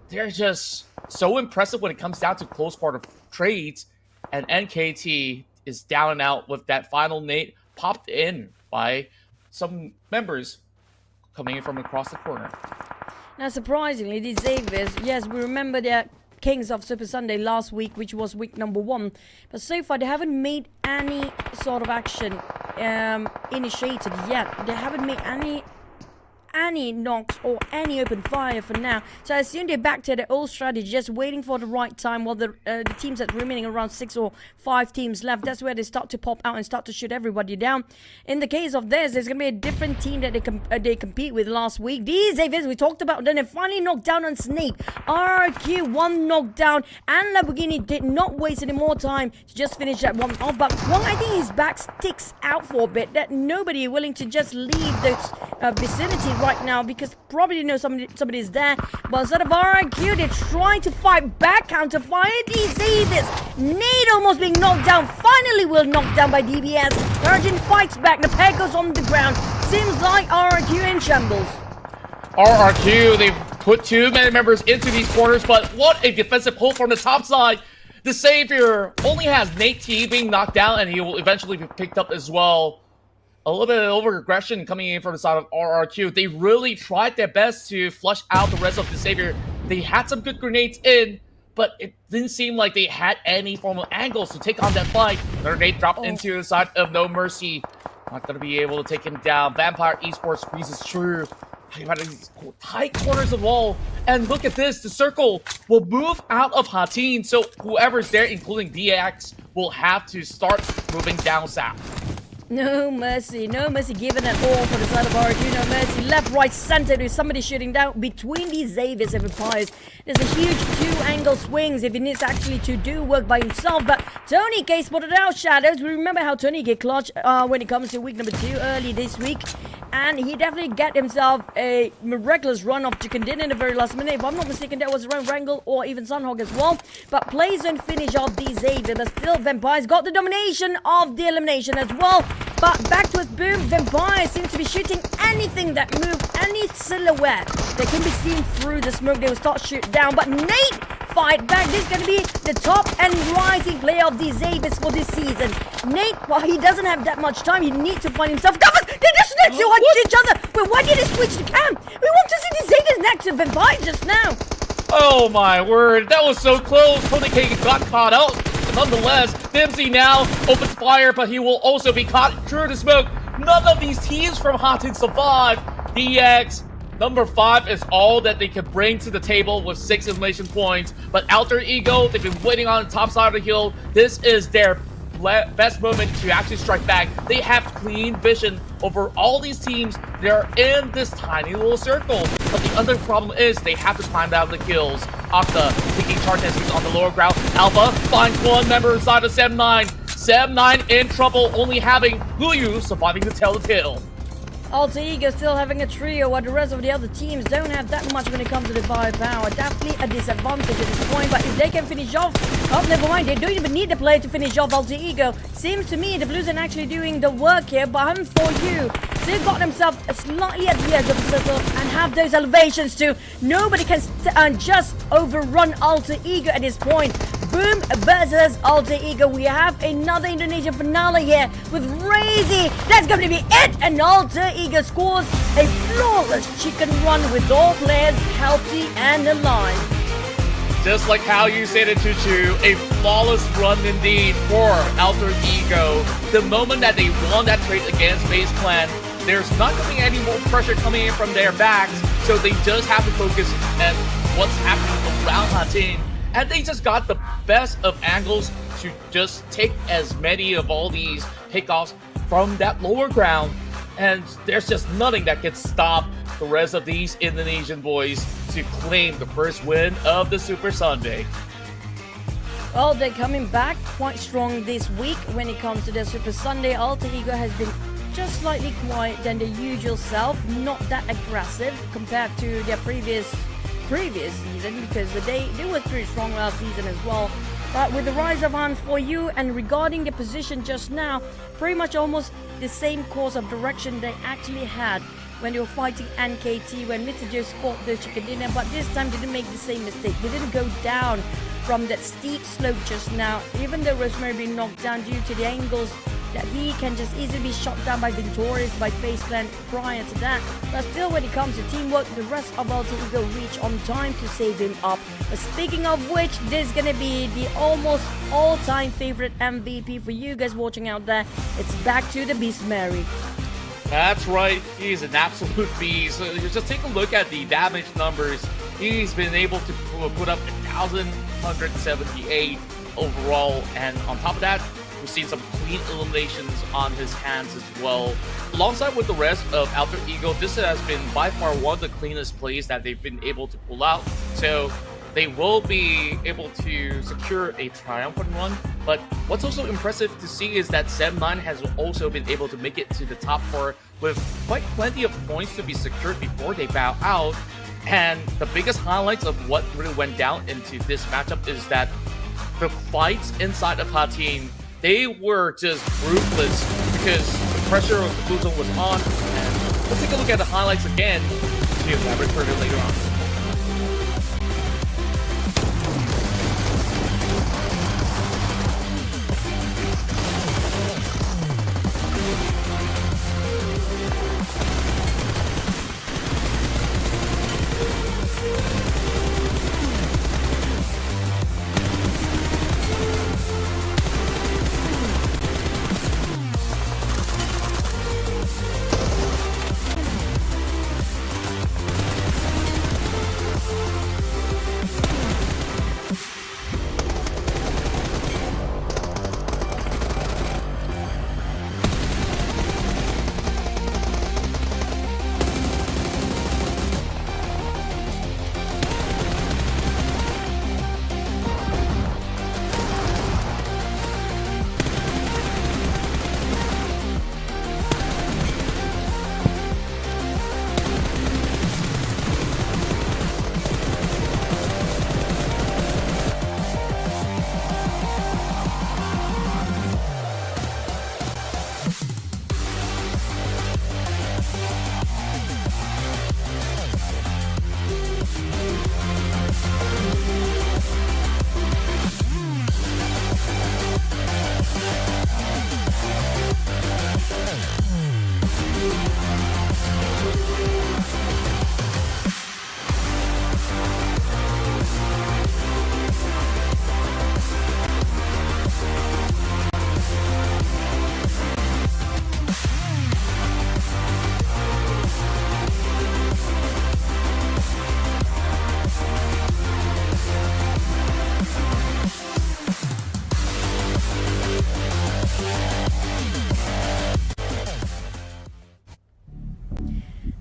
they're just so impressive when it comes down to close quarter trades, and NKT is down and out with that final nade popped in by some members coming in from across the corner. Now, surprisingly, these Xaviers, yes, we remember they're Kings of Super Sunday last week, which was week number 1, but so far they haven't made any sort of action initiated yet. They haven't made any knocks or any open fire for now, so I assume they're back to their old strategy, just waiting for the right time while the teams that remaining around 6 or 5 teams left, that's where they start to pop out and start to shoot everybody down. In the case of this, there's gonna be a different team that they compete with last week. These Xaviers we talked about, then they finally knocked down on Snake. RQ 1 knockdown, and Lamborghini did not waste any more time to just finish that one off, but Wong, I think his back sticks out for a bit, that nobody willing to just leave this vicinity right now, because probably know somebody's there. But instead of RIQ, they're trying to fight back, counter fire. These Xaviers, Nate almost being knocked down, finally will knock down by DBS. Urgent fights back, the pair goes on the ground. Seems like RRQ in shambles. RRQ, they've put 2 members into these corners, but what a defensive pull from the top side. The Savior only has Nate T being knocked down, and he will eventually be picked up as well. A little bit of over-aggression coming in from the side of RRQ. They really tried their best to flush out the rest of the Savior. They had some good grenades in, but it didn't seem like they had any form of angles to take on that fight. Their grenade dropped into the side of No Mercy. Not going to be able to take him down. Vampire Esports squeezes through. These tight corners of the wall. And look at this. The circle will move out of Hatin. So whoever's there, including DX, will have to start moving down south. No mercy given at all for the side of RRQ. No mercy, left, right, center. There's somebody shooting down between these Xaviers and Vampires. There's a huge 2-angle swings if he needs actually to do work by himself. But Tony K spotted out Shadows. We remember how Tony K clutch when it comes to week number 2 early this week. And he definitely got himself a miraculous run of Chicken Dinner in the very last minute. If I'm not mistaken, that was around Wrangle or even Sunhawk as well. But plays and finish off these Xaviers. But still, Vampires got the domination of the elimination as well. But back to his boom, Vampire seems to be shooting anything that moves, any silhouette that can be seen through the smoke. They will start shoot down. But Nate fight back. This is going to be the top and rising player of the Xaviers for this season. Nate, well, he doesn't have that much time. He needs to find himself covers. They just next to each other. Wait, why did he switch the cam? We want to see the Xaviers next to Vampire just now. Oh my word, that was so close. Tony K got caught out. Nonetheless, Dempsey now opens fire, but he will also be caught through the smoke. None of these teams from Hatin survive. DX Number 5 is all that they can bring to the table with 6 elimination points. But Alter Ego, they've been waiting on the top side of the hill. This is their best moment to actually strike back. They have clean vision over all these teams. They're in this tiny little circle. But the other problem is they have to climb down the kills. Octa taking charge as he's on the lower ground. Alpha finds one member inside of 7-9. 7-9 in trouble, only having Huyu surviving to tell the tale. Alter Ego still having a trio while the rest of the other teams don't have that much when it comes to the firepower. Definitely a disadvantage at this point, but if they can finish off, oh, never mind, they don't even need the player to finish off Alter Ego. Seems to me the Blues are actually doing the work here, but for you, still got themselves slightly at the edge of the circle and have those elevations too. Nobody can just overrun Alter Ego at this point. Boom versus Alter Ego. We have another Indonesian finale here with Razy. That's going to be it. And Alter Ego scores a flawless chicken run with all players healthy and alive. Just like how you said it, Chuchu, a flawless run indeed for Alter Ego. The moment that they won that trade against FaZe Clan, there's not going to be any more pressure coming in from their backs, so they just have to focus on what's happening around our team. And they just got the best of angles to just take as many of all these pickoffs from that lower ground. And there's just nothing that can stop the rest of these Indonesian boys to claim the first win of the Super Sunday. Well, they're coming back quite strong this week when it comes to the Super Sunday. Alter Ego has been just slightly quiet than the usual self, not that aggressive compared to their previous season, because they were pretty strong last season as well. But with the rise of For You and regarding the position just now, pretty much almost the same course of direction they actually had when they were fighting NKT when Mr. Joe scored the chicken dinner, but this time they didn't make the same mistake. They didn't go down from that steep slope just now, even though Rosemary being knocked down due to the angles that he can just easily be shot down by Victorious, by FaZe Clan prior to that. But still, when it comes to teamwork, the rest of Alter Ego reach on time to save him up. But speaking of which, this is gonna be the almost all-time favorite MVP for you guys watching out there. It's back to the Beast Mary. That's right, he's an absolute beast. So just take a look at the damage numbers. He's been able to put up 1,178 overall, and on top of that, we've seen some clean eliminations on his hands as well. Alongside with the rest of Alter Ego, this has been by far one of the cleanest plays that they've been able to pull out. So they will be able to secure a triumphant run. But what's also impressive to see is that 7-9 has also been able to make it to the top 4 with quite plenty of points to be secured before they bow out. And the biggest highlights of what really went down into this matchup is that the fights inside of her team, they were just ruthless because the pressure of the blue zone was on. And let's take a look at the highlights again to elaborate further later on.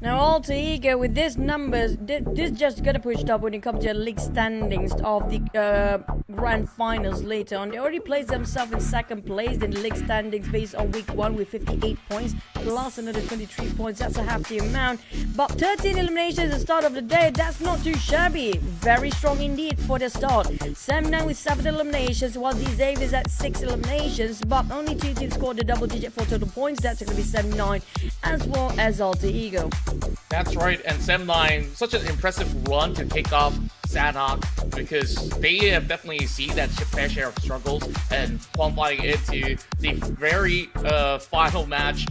Now, Alter Ego, with these numbers, this just gonna push up when it comes to the league standings of the grand finals later on. They already placed themselves in second place in the league standings based on week 1 with 58 points, plus another 23 points. That's a half the amount. But 13 eliminations at the start of the day, that's not too shabby. Very strong indeed for the start. Sam9 with 7 eliminations, while the Xavier is at 6 eliminations, but only 2 teams scored a double digit for total points. That's going to be Sam9 as well as Alter Ego. That's right, and Sam9, such an impressive run to kick off Sanhok, because they have definitely seen that fair share of struggles and qualifying into the very final match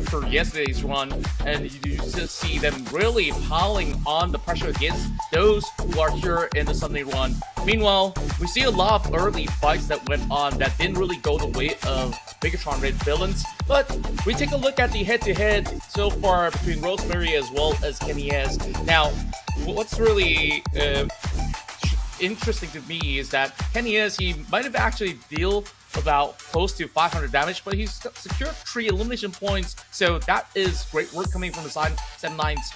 for yesterday's run, and you just see them really piling on the pressure against those who are here in the Sunday run. Meanwhile, we see a lot of early fights that went on that didn't really go the way of BIGETRON Red Villains, but we take a look at the head-to-head so far between Rosemary as well as Kenny S. Now, what's really interesting to me is that Kenny S, he might have actually dealt about close to 500 damage, but he's secured 3 elimination points, so that is great work coming from the side Sam9's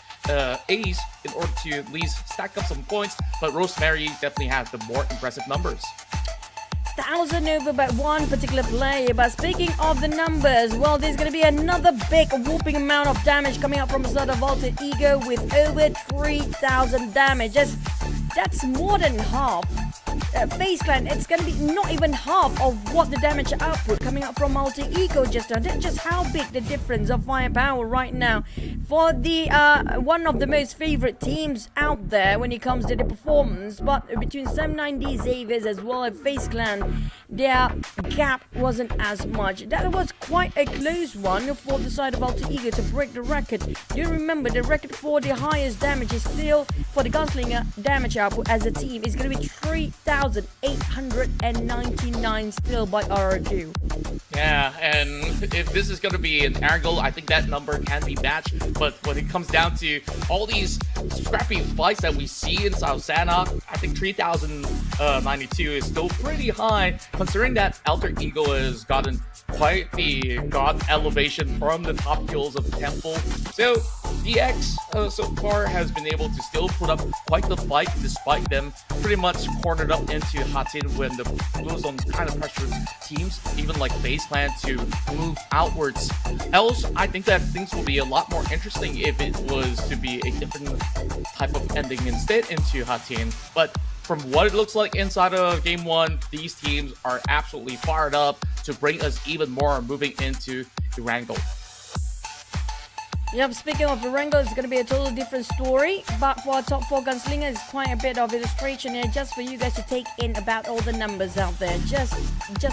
ace in order to at least stack up some points, but Rosemary definitely has the more impressive numbers. 1,000 over by one particular player. But speaking of the numbers, well, there's going to be another big whooping amount of damage coming up from the side of Alter Ego with over 3,000 damage. That's more than half. FaZe Clan, it's going to be not even half of what the damage output coming up from Alter Ego just now. That's just how big the difference of firepower right now for the one of the most favorite teams out there when it comes to the performance. But between Sam9D Xaviers as well as FaZe Clan, their gap wasn't as much. That was quite a close one for the side of Alter Ego to break the record. Do you remember the record for the highest damage is still for the Gunslinger damage output as a team is going to be 3,899 still by RRQ. Yeah, and if this is going to be an angle, I think that number can be matched. But when it comes down to all these scrappy fights that we see in South Sanhok, I think 3,092 is still pretty high, considering that Alter Ego has gotten quite the god elevation from the top kills of the temple. So DX so far has been able to still put up quite the fight despite them pretty much cornered up into Hatin when the Blue Zone kind of pressures teams, even like FaZe Clan, to move outwards. Else, I think that things will be a lot more interesting if it was to be a different type of ending instead into Hatin. But from what it looks like inside of Game 1, these teams are absolutely fired up to bring us even more moving into the Wrangle. Yep, speaking of Wrangle, it's going to be a totally different story. But for our top 4 gunslingers, it's quite a bit of illustration here just for you guys to take in about all the numbers out there. Just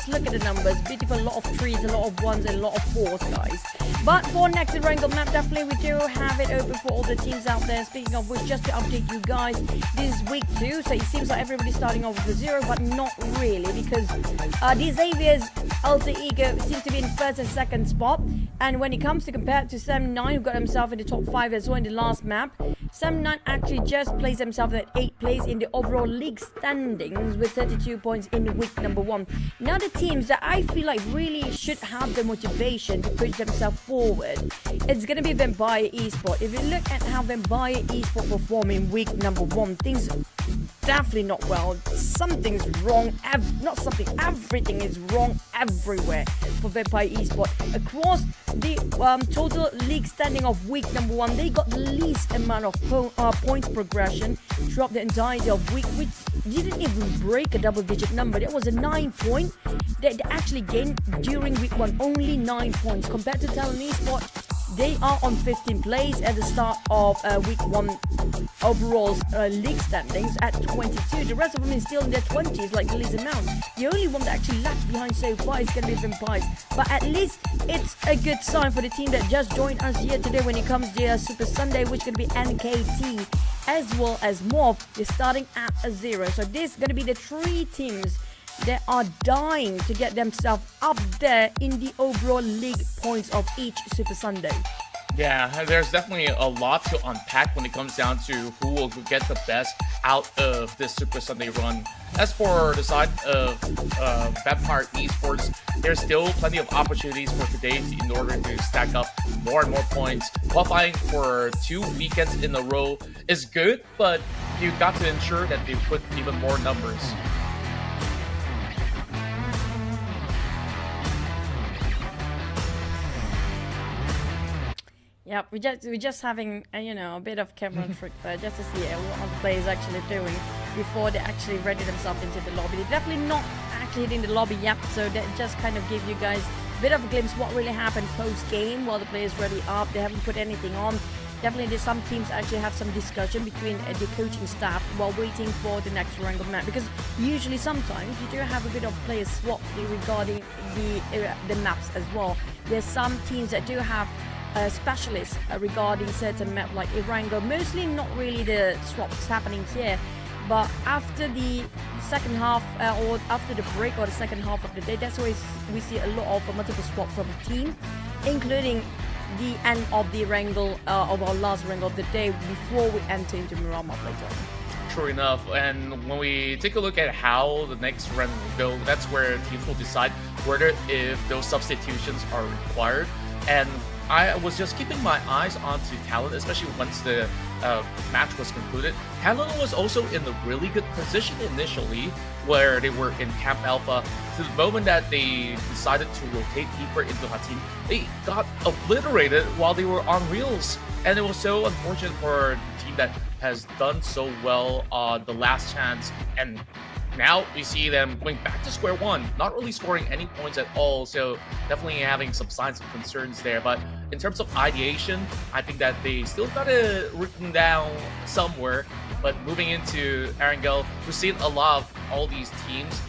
look at the numbers. Beautiful, a lot of 3s, a lot of 1s, and a lot of 4s, guys. But for next Wrangle map, definitely we do have it open for all the teams out there. Speaking of which, just to update you guys, this is week 2, so it seems like everybody's starting off with a 0, but not really, because the Xavier's Alter Ego seems to be in first and second spot. And when it comes to compare to Sam9, who got himself in the top 5 as well in the last map, Sam9 actually just placed himself at 8th place in the overall league standings with 32 points in week number 1. Now the teams that I feel like really should have the motivation to push themselves forward, it's going to be Vampire Esports. If you look at how Vampire Esports perform in week number 1, things definitely not well. Something's wrong. Everything is wrong everywhere for Vampire Esports. Across the total league standing of week number 1, they got the least amount of points progression throughout the entirety of week, which didn't even break a double-digit number. That was a 9 point that they actually gained during week 1. Only 9 points compared to TALON Esports. They are on 15th place at the start of week 1 overall league standings at 22. The rest of them is still in their 20s, like the least amount. The only one that actually lagged behind so far is going to be Vampires. But at least it's a good sign for the team that just joined us here today when it comes to Super Sunday, which is going to be NKT as well as Morph. They're starting at a 0. So this is going to be the 3 teams that are dying to get themselves up there in the overall league points of each Super Sunday. Yeah, there's definitely a lot to unpack when it comes down to who will get the best out of this Super Sunday run. As for the side of Vampire Esports, there's still plenty of opportunities for today in order to stack up more and more points. Qualifying for 2 weekends in a row is good, but you got to ensure that they put even more numbers. Yep, we're just having a bit of camera trick there just to see what the players actually doing before they actually ready themselves into the lobby. They're definitely not actually hitting the lobby yet, so that just kind of give you guys a bit of a glimpse what really happened post game while the players ready up. They haven't put anything on. Definitely, there's some teams actually have some discussion between the coaching staff while waiting for the next round of match, because usually sometimes you do have a bit of player swap regarding the maps as well. There's some teams that do have specialists regarding certain map like Irango. Mostly not really the swaps happening here, but after the second half or after the break or the second half of the day, that's where we see a lot of multiple swaps from the team, including the end of the wrangle of our last wrangle of the day before we enter into Miramar later. True enough, and when we take a look at how the next run will go, that's where teams will decide whether if those substitutions are required. And I was just keeping my eyes onto TALON, especially once the match was concluded. TALON was also in a really good position initially, where they were in Camp Alpha. To the moment that they decided to rotate deeper into Hatim, they got obliterated while they were on reels. And it was so unfortunate for the team that has done so well on the last chance, and now we see them going back to square one, not really scoring any points at all, so definitely having some signs of concerns there. But in terms of ideation, I think that they still got it written down somewhere. But moving into Erangel, we've seen a lot of all these teams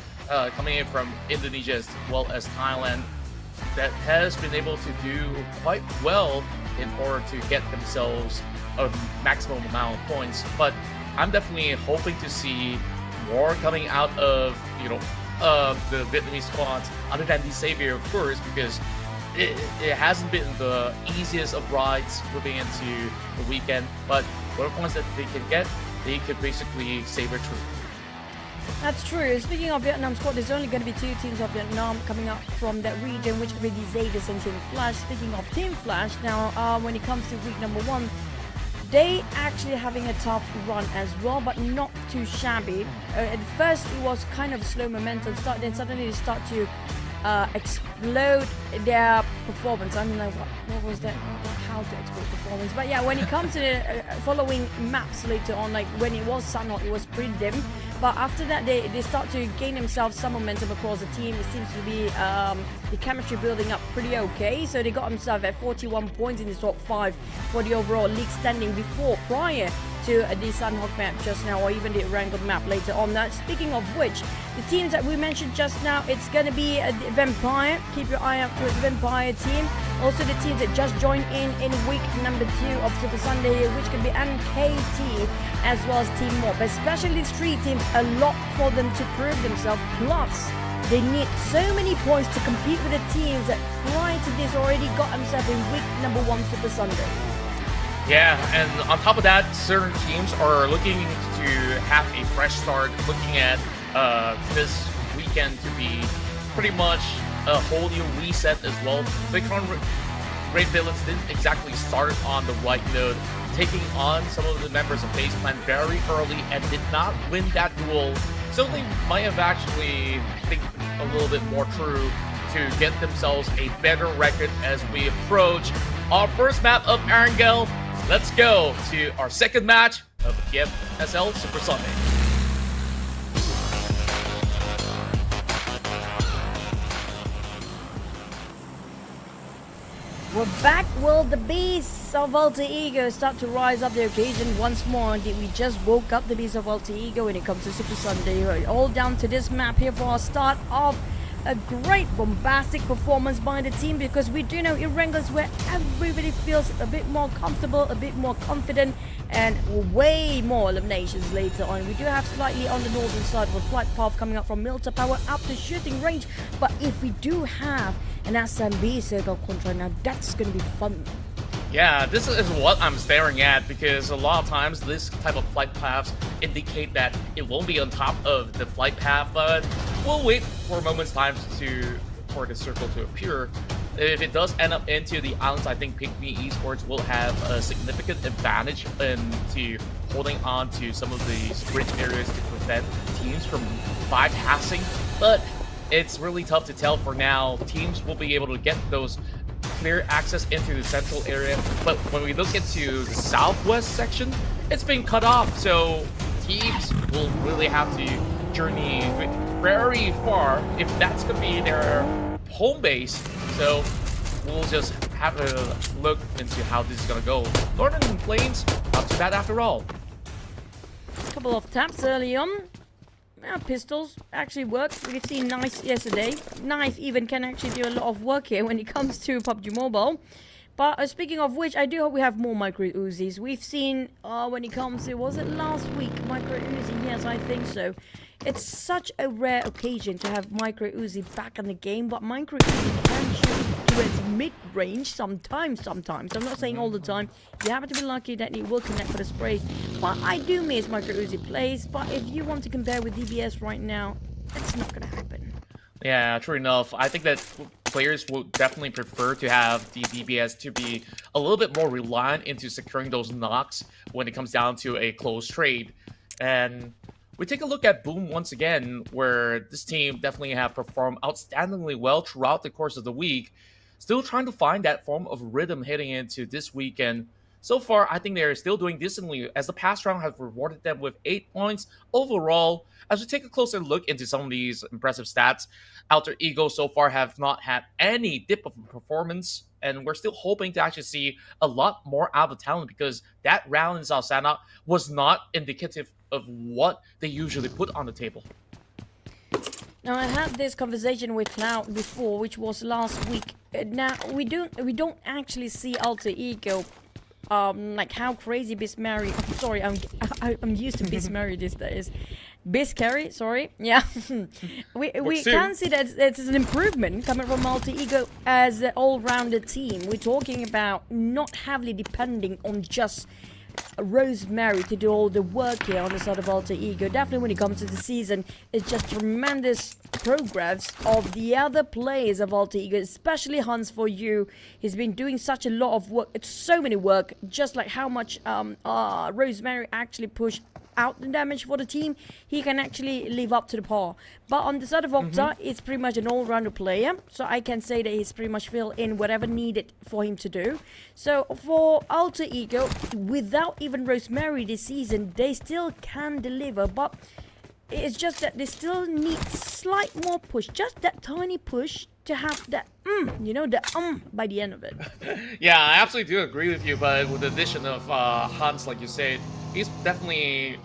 coming in from Indonesia as well as Thailand that has been able to do quite well in order to get themselves a maximum amount of points. But I'm definitely hoping to see more coming out of the Vietnamese squads, other than the Savior, of course, because it hasn't been the easiest of rides moving into the weekend. But whatever points that they can get, they could basically saber through. That's true. Speaking of Vietnam squad, there's only going to be 2 teams of Vietnam coming up from that region, which could be the Xaviers and Team Flash. Speaking of Team Flash, now when it comes to week number 1, they actually having a tough run as well, but not too shabby. At first, it was kind of slow momentum start, then suddenly they start to explode their performance. I mean, like, what was that? How to explode performance? But yeah, when it comes to the following maps later on, like when it was Sunhawk, it was pretty dim. But after that, they start to gain themselves some momentum across the team. It seems to be the chemistry building up pretty okay. So they got themselves at 41 points in the top 5 for the overall league standing prior to the Sunhawk map just now, or even the Wrangled map later on. Now, speaking of which, the teams that we mentioned just now, it's going to be Vampire. Keep your eye out for the Vampire team. Also, the teams that just joined in week number 2 of Super Sunday, which could be NKT as well as Team Morph. Especially these 3 teams, a lot for them to prove themselves. Plus, they need so many points to compete with the teams that prior to this already got themselves in week number 1 Super Sunday. Yeah, and on top of that, certain teams are looking to have a fresh start, looking at this weekend to be pretty much a whole new reset as well. BIGETRON Great Villains didn't exactly start on the right note, taking on some of the members of FaZe Clan very early and did not win that duel. So they might have actually think a little bit more true to get themselves a better record as we approach our first map of Erangel. Let's go to our second match of the PMSL Super Sunday. We're back. Will the beasts of Alter Ego start to rise up the occasion once more? Did we just woke up the beasts of Alter Ego when it comes to Super Sunday? All down to this map here for our start of a great bombastic performance by the team, because we do know Erangel is where everybody feels a bit more comfortable, a bit more confident, and way more eliminations later on. We do have slightly on the northern side of a flight path coming up from Milta Power up to shooting range, but if we do have an SMB circle control, now that's going to be fun. Yeah, this is what I'm staring at because a lot of times this type of flight paths indicate that it won't be on top of the flight path, but we'll wait for a moment's time for the circle to appear. If it does end up into the islands, I think PIGMY Esports will have a significant advantage into holding on to some of the bridge areas to prevent teams from bypassing, but it's really tough to tell for now. Teams will be able to get those clear access into the central area, but when we look into the southwest section, it's been cut off, so teams will really have to journey very far if that's going to be their home base. So we'll just have a look into how this is going to go. Northern Plains, not too bad after all. Couple of taps early on. Pistols actually works. We've seen Knife yesterday. Knife even can actually do a lot of work here when it comes to PUBG Mobile. But speaking of which, I do hope we have more micro Uzis. We've seen when it comes to, was it last week, micro Uzi? Yes, I think so. It's such a rare occasion to have micro Uzi back in the game, but micro Uzi can shoot towards mid-range sometimes. I'm not saying all the time. You happen to be lucky that it will connect for the sprays. But I do miss micro Uzi plays, but if you want to compare with DBS right now, it's not going to happen. Yeah, true enough. I think that players would definitely prefer to have the DBS to be a little bit more reliant into securing those knocks when it comes down to a close trade. And we take a look at Boom once again, where this team definitely have performed outstandingly well throughout the course of the week. Still trying to find that form of rhythm heading into this weekend. So far, I think they're still doing decently, as the past round have rewarded them with 8 points overall. As we take a closer look into some of these impressive stats, Alter Ego so far have not had any dip of performance, and we're still hoping to actually see a lot more out of Talon, because that round in South Sana was not indicative of what they usually put on the table. Now, I had this conversation with Cloud before, which was last week. Now we don't actually see Alter Ego like how crazy Bismary. I'm sorry, I'm used to Bismary these days. Biscarry, sorry, yeah. we can see that it's an improvement coming from Alter Ego as an all-rounded team. We're talking about not heavily depending on just Rosemary to do all the work here on the side of Alter Ego. Definitely when it comes to the season, it's just tremendous progress of the other players of Alter Ego, especially Hans for you. He's been doing such a lot of work. It's so many work, just like how much Rosemary actually pushed out the damage for the team. He can actually live up to the par. But on the side of Octa, it's pretty much an all-rounder player, so I can say that he's pretty much fill in whatever needed for him to do. So for Alter Ego, without even Rosemary this season, they still can deliver, but it's just that they still need slight more push, just that tiny push to have that by the end of it. Yeah, I absolutely do agree with you, but with the addition of Hans, like you said, he's definitely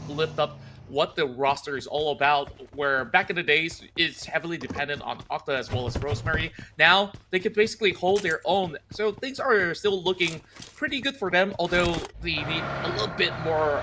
lift up what the roster is all about, where back in the days it's heavily dependent on Octa as well as Rosemary. Now they can basically hold their own, so things are still looking pretty good for them, although they need a little bit more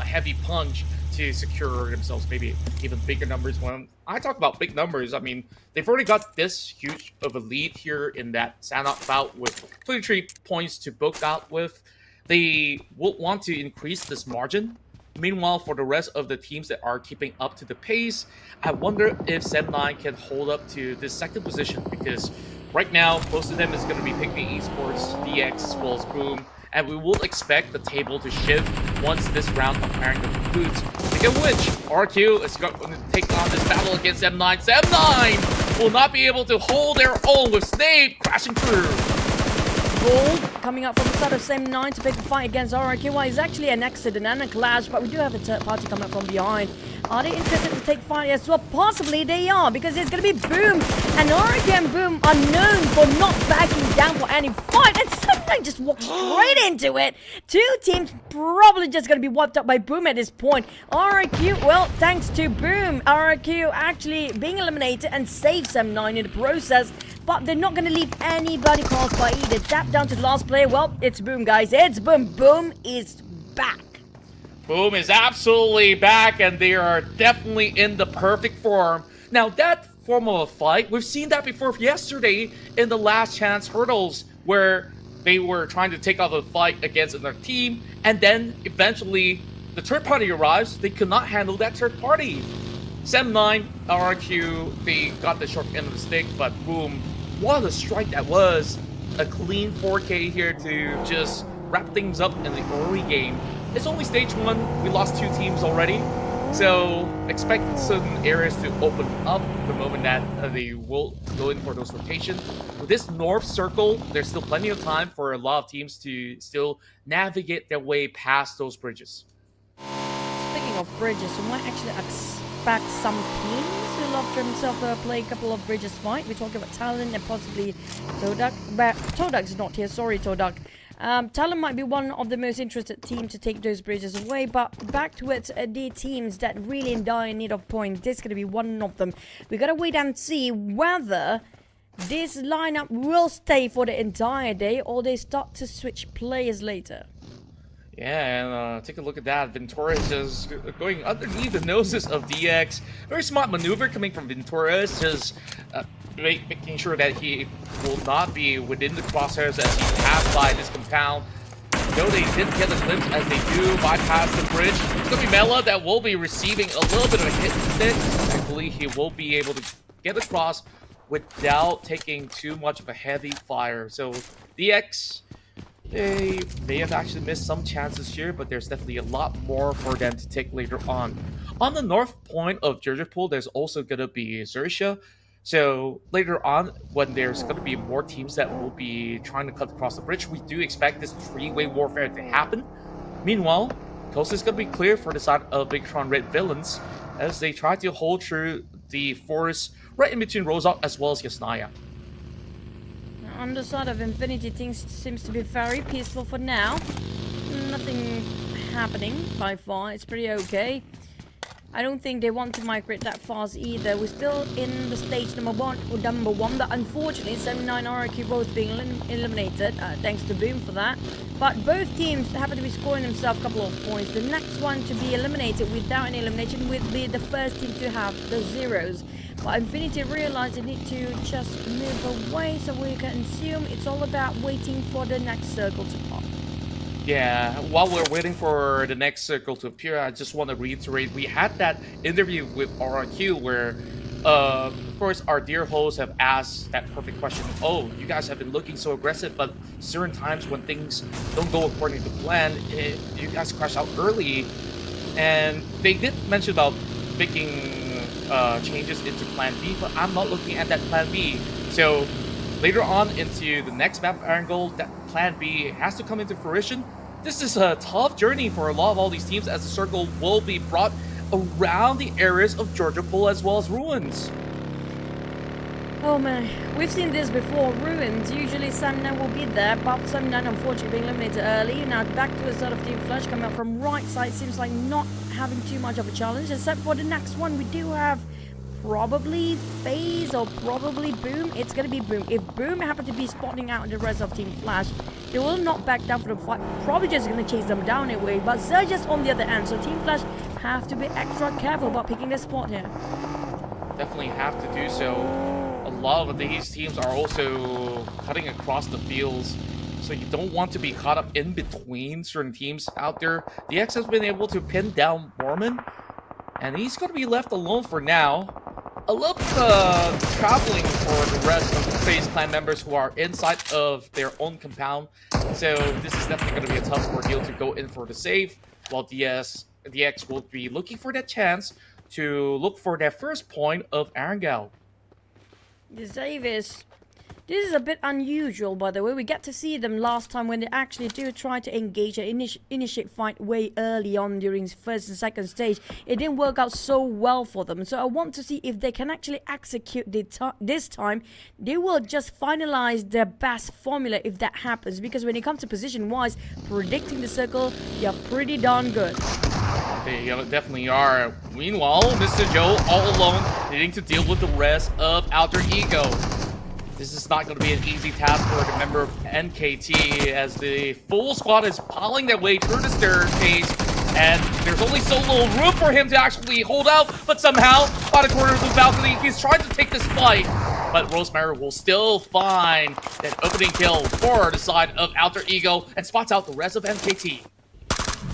heavy punch to secure themselves maybe even bigger numbers. When I talk about big numbers, I mean they've already got this huge of a lead here in that Sanok bout with 23 points to book out with. They will want to increase this margin. Meanwhile, for the rest of the teams that are keeping up to the pace, I wonder if Sem9 can hold up to this second position, because right now, most of them is going to be PIGMY Esports, DX, as well as Boom, and we will expect the table to shift once this round of pairing concludes. Speaking of which, RQ is going to take on this battle against Sem9. Sem9 will not be able to hold their own with Snape crashing through. Gold coming up from the side of Sem9 to pick a fight against RQ. It's actually an accident and a clash, but we do have a third party coming up from behind. Are they interested to take fight as well? Possibly they are, because it's going to be Boom. And RQ and Boom are known for not backing down for any fight. And Sem9 just walked straight into it. Two teams probably just going to be wiped up by Boom at this point. RQ, well, thanks to Boom, RQ actually being eliminated and saved Sem9 in the process. But they're not going to leave anybody crossed by either. Tap down to the last player. Well, it's Boom, guys. It's Boom. Boom is back. Boom is absolutely back, and they are definitely in the perfect form. Now, that form of a fight, we've seen that before yesterday in the last chance hurdles, where they were trying to take out the fight against another team, and then eventually the third party arrives. They could not handle that third party. 7-9 RRQ, they got the short end of the stick, but boom, what a strike that was. A clean 4K here to just wrap things up in the early game. It's only stage 1, we lost 2 teams already, so expect certain areas to open up the moment that they will go in for those rotations. With this north circle, there's still plenty of time for a lot of teams to still navigate their way past those bridges. Speaking of bridges, we might actually expect some teams who love to themselves play a couple of bridges fight. We're talking about TALON and possibly Todak. But Todak's not here, sorry Todak. TALON might be one of the most interested teams to take those bridges away, but back towards the teams that really in dire need of points, this is going to be one of them. We got to wait and see whether this lineup will stay for the entire day or they start to switch players later. Yeah, and take a look at that. Ventura is just going underneath the noses of DX. Very smart maneuver coming from Ventura, just making sure that he will not be within the crosshairs as he passed by this compound. Though they didn't get a glimpse as they do bypass the bridge. It's going to be Mela that will be receiving a little bit of a hit stick. Thankfully, he will be able to get across without taking too much of a heavy fire. So DX, they may have actually missed some chances here, but there's definitely a lot more for them to take later on. On the north point of Jersey-Pool, there's also going to be XERXIA. So later on, when there's going to be more teams that will be trying to cut across the bridge, we do expect this three-way warfare to happen. Meanwhile, coast is going to be clear for the side of BIGETRON Red Villains as they try to hold through the forest right in between Rozok as well as Yasnaya. On the side of Infinity, things seems to be very peaceful for now. Nothing happening by far. It's pretty okay. I don't think they want to migrate that fast either. We're still in the stage number one, but unfortunately 79 RRQ both being eliminated. Thanks to Boom for that. But both teams happen to be scoring themselves a couple of points. The next one to be eliminated without an elimination will be the first team to have the zeros. But Infinity realized they need to just move away, so we can assume it's all about waiting for the next circle to pop. Yeah, while we're waiting for the next circle to appear, I just want to reiterate, we had that interview with RRQ where, of course, our dear hosts have asked that perfect question. Oh, you guys have been looking so aggressive, but certain times when things don't go according to plan, you guys crash out early. And they did mention about making changes into plan B, but I'm not looking at that plan B. So later on into the next map angle, that plan B has to come into fruition. This is a tough journey for a lot of all these teams as the circle will be brought around the areas of Jersey-Pool as well as Ruins. Oh man, we've seen this before. Ruins, usually Sundown will be there, but Sundown unfortunately being eliminated early. Now back to the start of Team Flash coming up from right side, seems like not having too much of a challenge, except for the next one. We do have probably FaZe or probably Boom. It's gonna be Boom. If Boom happen to be spotting out the rest of Team Flash, they will not back down for the fight. Probably just gonna chase them down anyway. But XERXIA's on the other end, so Team Flash have to be extra careful about picking their spot here. Definitely have to do so. A lot of these teams are also cutting across the fields, so you don't want to be caught up in between certain teams out there. The X has been able to pin down Mormon, and he's going to be left alone for now. A little bit traveling for the rest of the FaZe Clan members who are inside of their own compound. So this is definitely going to be a tough ordeal to go in for the save, while DX will be looking for that chance to look for their first point of Arangel. The save is... This is a bit unusual, by the way. We get to see them last time when they actually do try to engage and initiate fight way early on during first and second stage. It didn't work out so well for them. So I want to see if they can actually execute this time. They will just finalize their best formula if that happens. Because when it comes to position-wise, predicting the circle, you're pretty darn good. They definitely are. Meanwhile, Mr. Joe all alone, needing to deal with the rest of Alter Ego. This is not going to be an easy task for a member of NKT as the full squad is piling their way through the staircase, and there's only so little room for him to actually hold out, but somehow, by the corner of the balcony, he's trying to take this fight. but Rosemary will still find that opening kill for the side of Alter Ego and spots out the rest of NKT.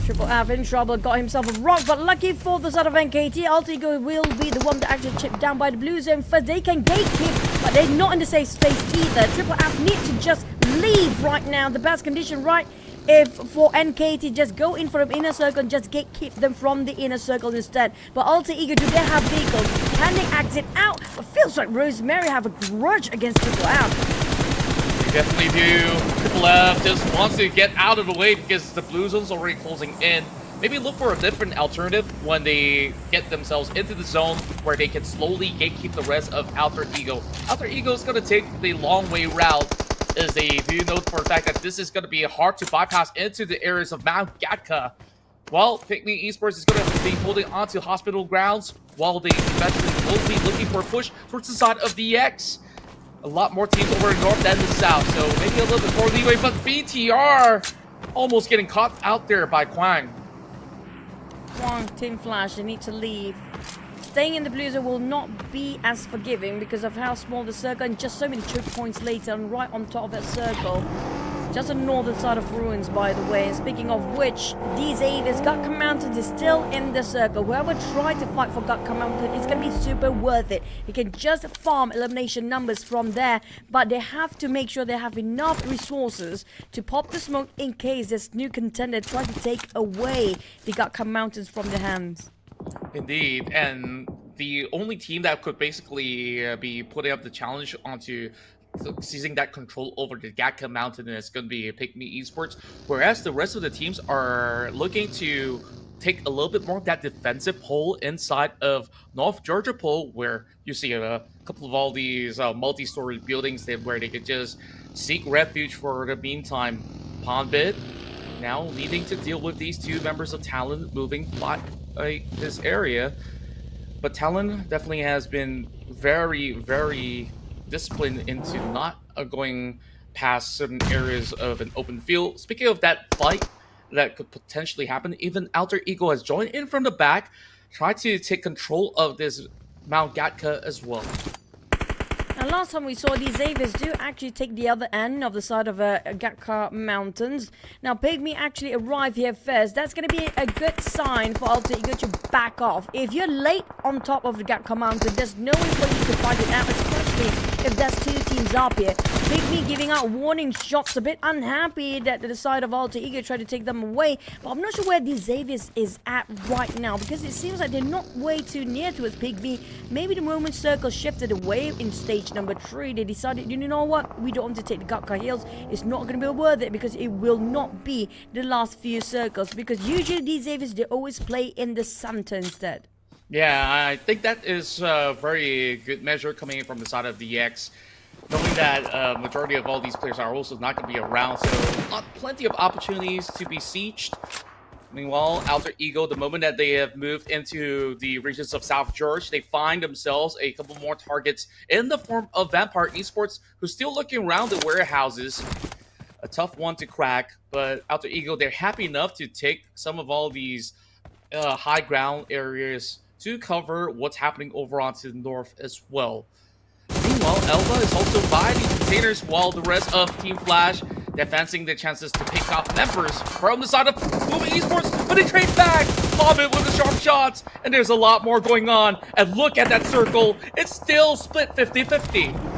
Triple F in trouble, got himself a rock, but lucky for the side of NKT, Alter Ego will be the one that actually chipped down by the blue zone first. They can gatekeep, but they're not in the safe space either. Triple F need to just leave right now. The best condition, right? If for NKT, just go in for an inner circle and just gatekeep them from the inner circle instead. But Alter Ego, do they have vehicles? Can they exit out? It feels like Rosemary have a grudge against Triple F. They definitely do. Triple F just wants to get out of the way because the blue zone's already closing in. Maybe look for a different alternative when they get themselves into the zone where they can slowly gatekeep the rest of Alter Ego. Alter Ego is going to take the long way route, as they do note for the fact that this is going to be hard to bypass into the areas of Mount Gatka. Well, PIGMY Esports is going to be holding on to hospital grounds while they eventually will be looking for a push towards the side of the X. A lot more teams over in north than the south, so maybe a little bit more leeway, but BTR almost getting caught out there by Kwang. Kwang, Team Flash, they need to leave. Staying in the blue zone will not be as forgiving because of how small the circle and just so many choke points later and right on top of that circle. Just on the northern side of Ruins, by the way. Speaking of which, these Avis, Gatka Mountain is still in the circle. Whoever tried to fight for Gatka Mountain, it's going to be super worth it. You can just farm elimination numbers from there, but they have to make sure they have enough resources to pop the smoke in case this new contender tries to take away the Gatka Mountains from their hands. Indeed, and the only team that could basically be putting up the challenge onto seizing that control over the Gatka Mountain is going to be PIGMY Esports, whereas the rest of the teams are looking to take a little bit more of that defensive pole inside of North Georgia Pole, where you see a couple of all these multi-story buildings where they could just seek refuge for the meantime. Pondbit now needing to deal with these two members of Talon moving by this area, but Talon definitely has been very disciplined into not going past certain areas of an open field. Speaking of that fight that could potentially happen, even Alter Ego has joined in from the back, tried to take control of this Mount Gatka as well. And last time we saw these Avis do actually take the other end of the side of Gatka Mountains. Now PIGMY actually arrived here first. That's going to be a good sign for Alter Ego to back off. If you're late on top of the Gatka Mountain, there's no way for you to fight it out, especially if there's two teams up here. PIGMY giving out warning shots, a bit unhappy that the side of Alter Ego tried to take them away. But I'm not sure where these Avis is at right now, because it seems like they're not way too near towards PIGMY. Maybe the moment circle shifted away in stage number 3. They decided, you know what, we don't want to take the Gatka Hills. It's not going to be worth it because it will not be the last few circles, because usually these Avis, they always play in the center instead. Yeah, I think that is a very good measure coming in from the side of the X, knowing that majority of all these players are also not going to be around, so plenty of opportunities to be sieged. Meanwhile, Alter Ego, the moment that they have moved into the regions of South George, they find themselves a couple more targets in the form of Vampire Esports, who's still looking around the warehouses. A tough one to crack, but Alter Ego, they're happy enough to take some of all these high ground areas to cover what's happening over onto the north as well. Meanwhile, Elva is also by these containers while the rest of Team Flash advancing their chances to pick off members from the side of PIGMY Esports, but they trade back. Hobbit with the sharp shots, and there's a lot more going on. And look at that circle, it's still split 50-50.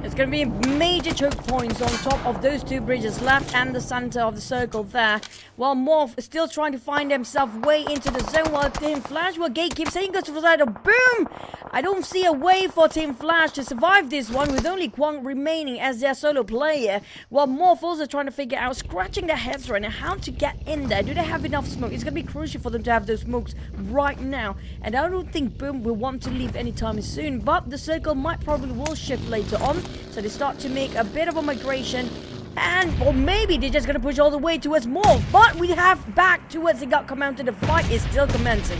It's going to be major choke points on top of those two bridges, left and the center of the circle there. While Morph is still trying to find himself way into the zone, while Team Flash will gatekeep, saying goes to the side of boom! I don't see a way for Team Flash to survive this one with only Kwang remaining as their solo player. While Morph also trying to figure out, scratching their heads right now, how to get in there. Do they have enough smoke? It's going to be crucial for them to have those smokes right now. And I don't think Boom will want to leave anytime soon, but the circle might probably will shift later on. So they start to make a bit of a migration, or maybe they're just going to push all the way towards Morph. But we have back towards the Gatka Mountain. The fight is still commencing.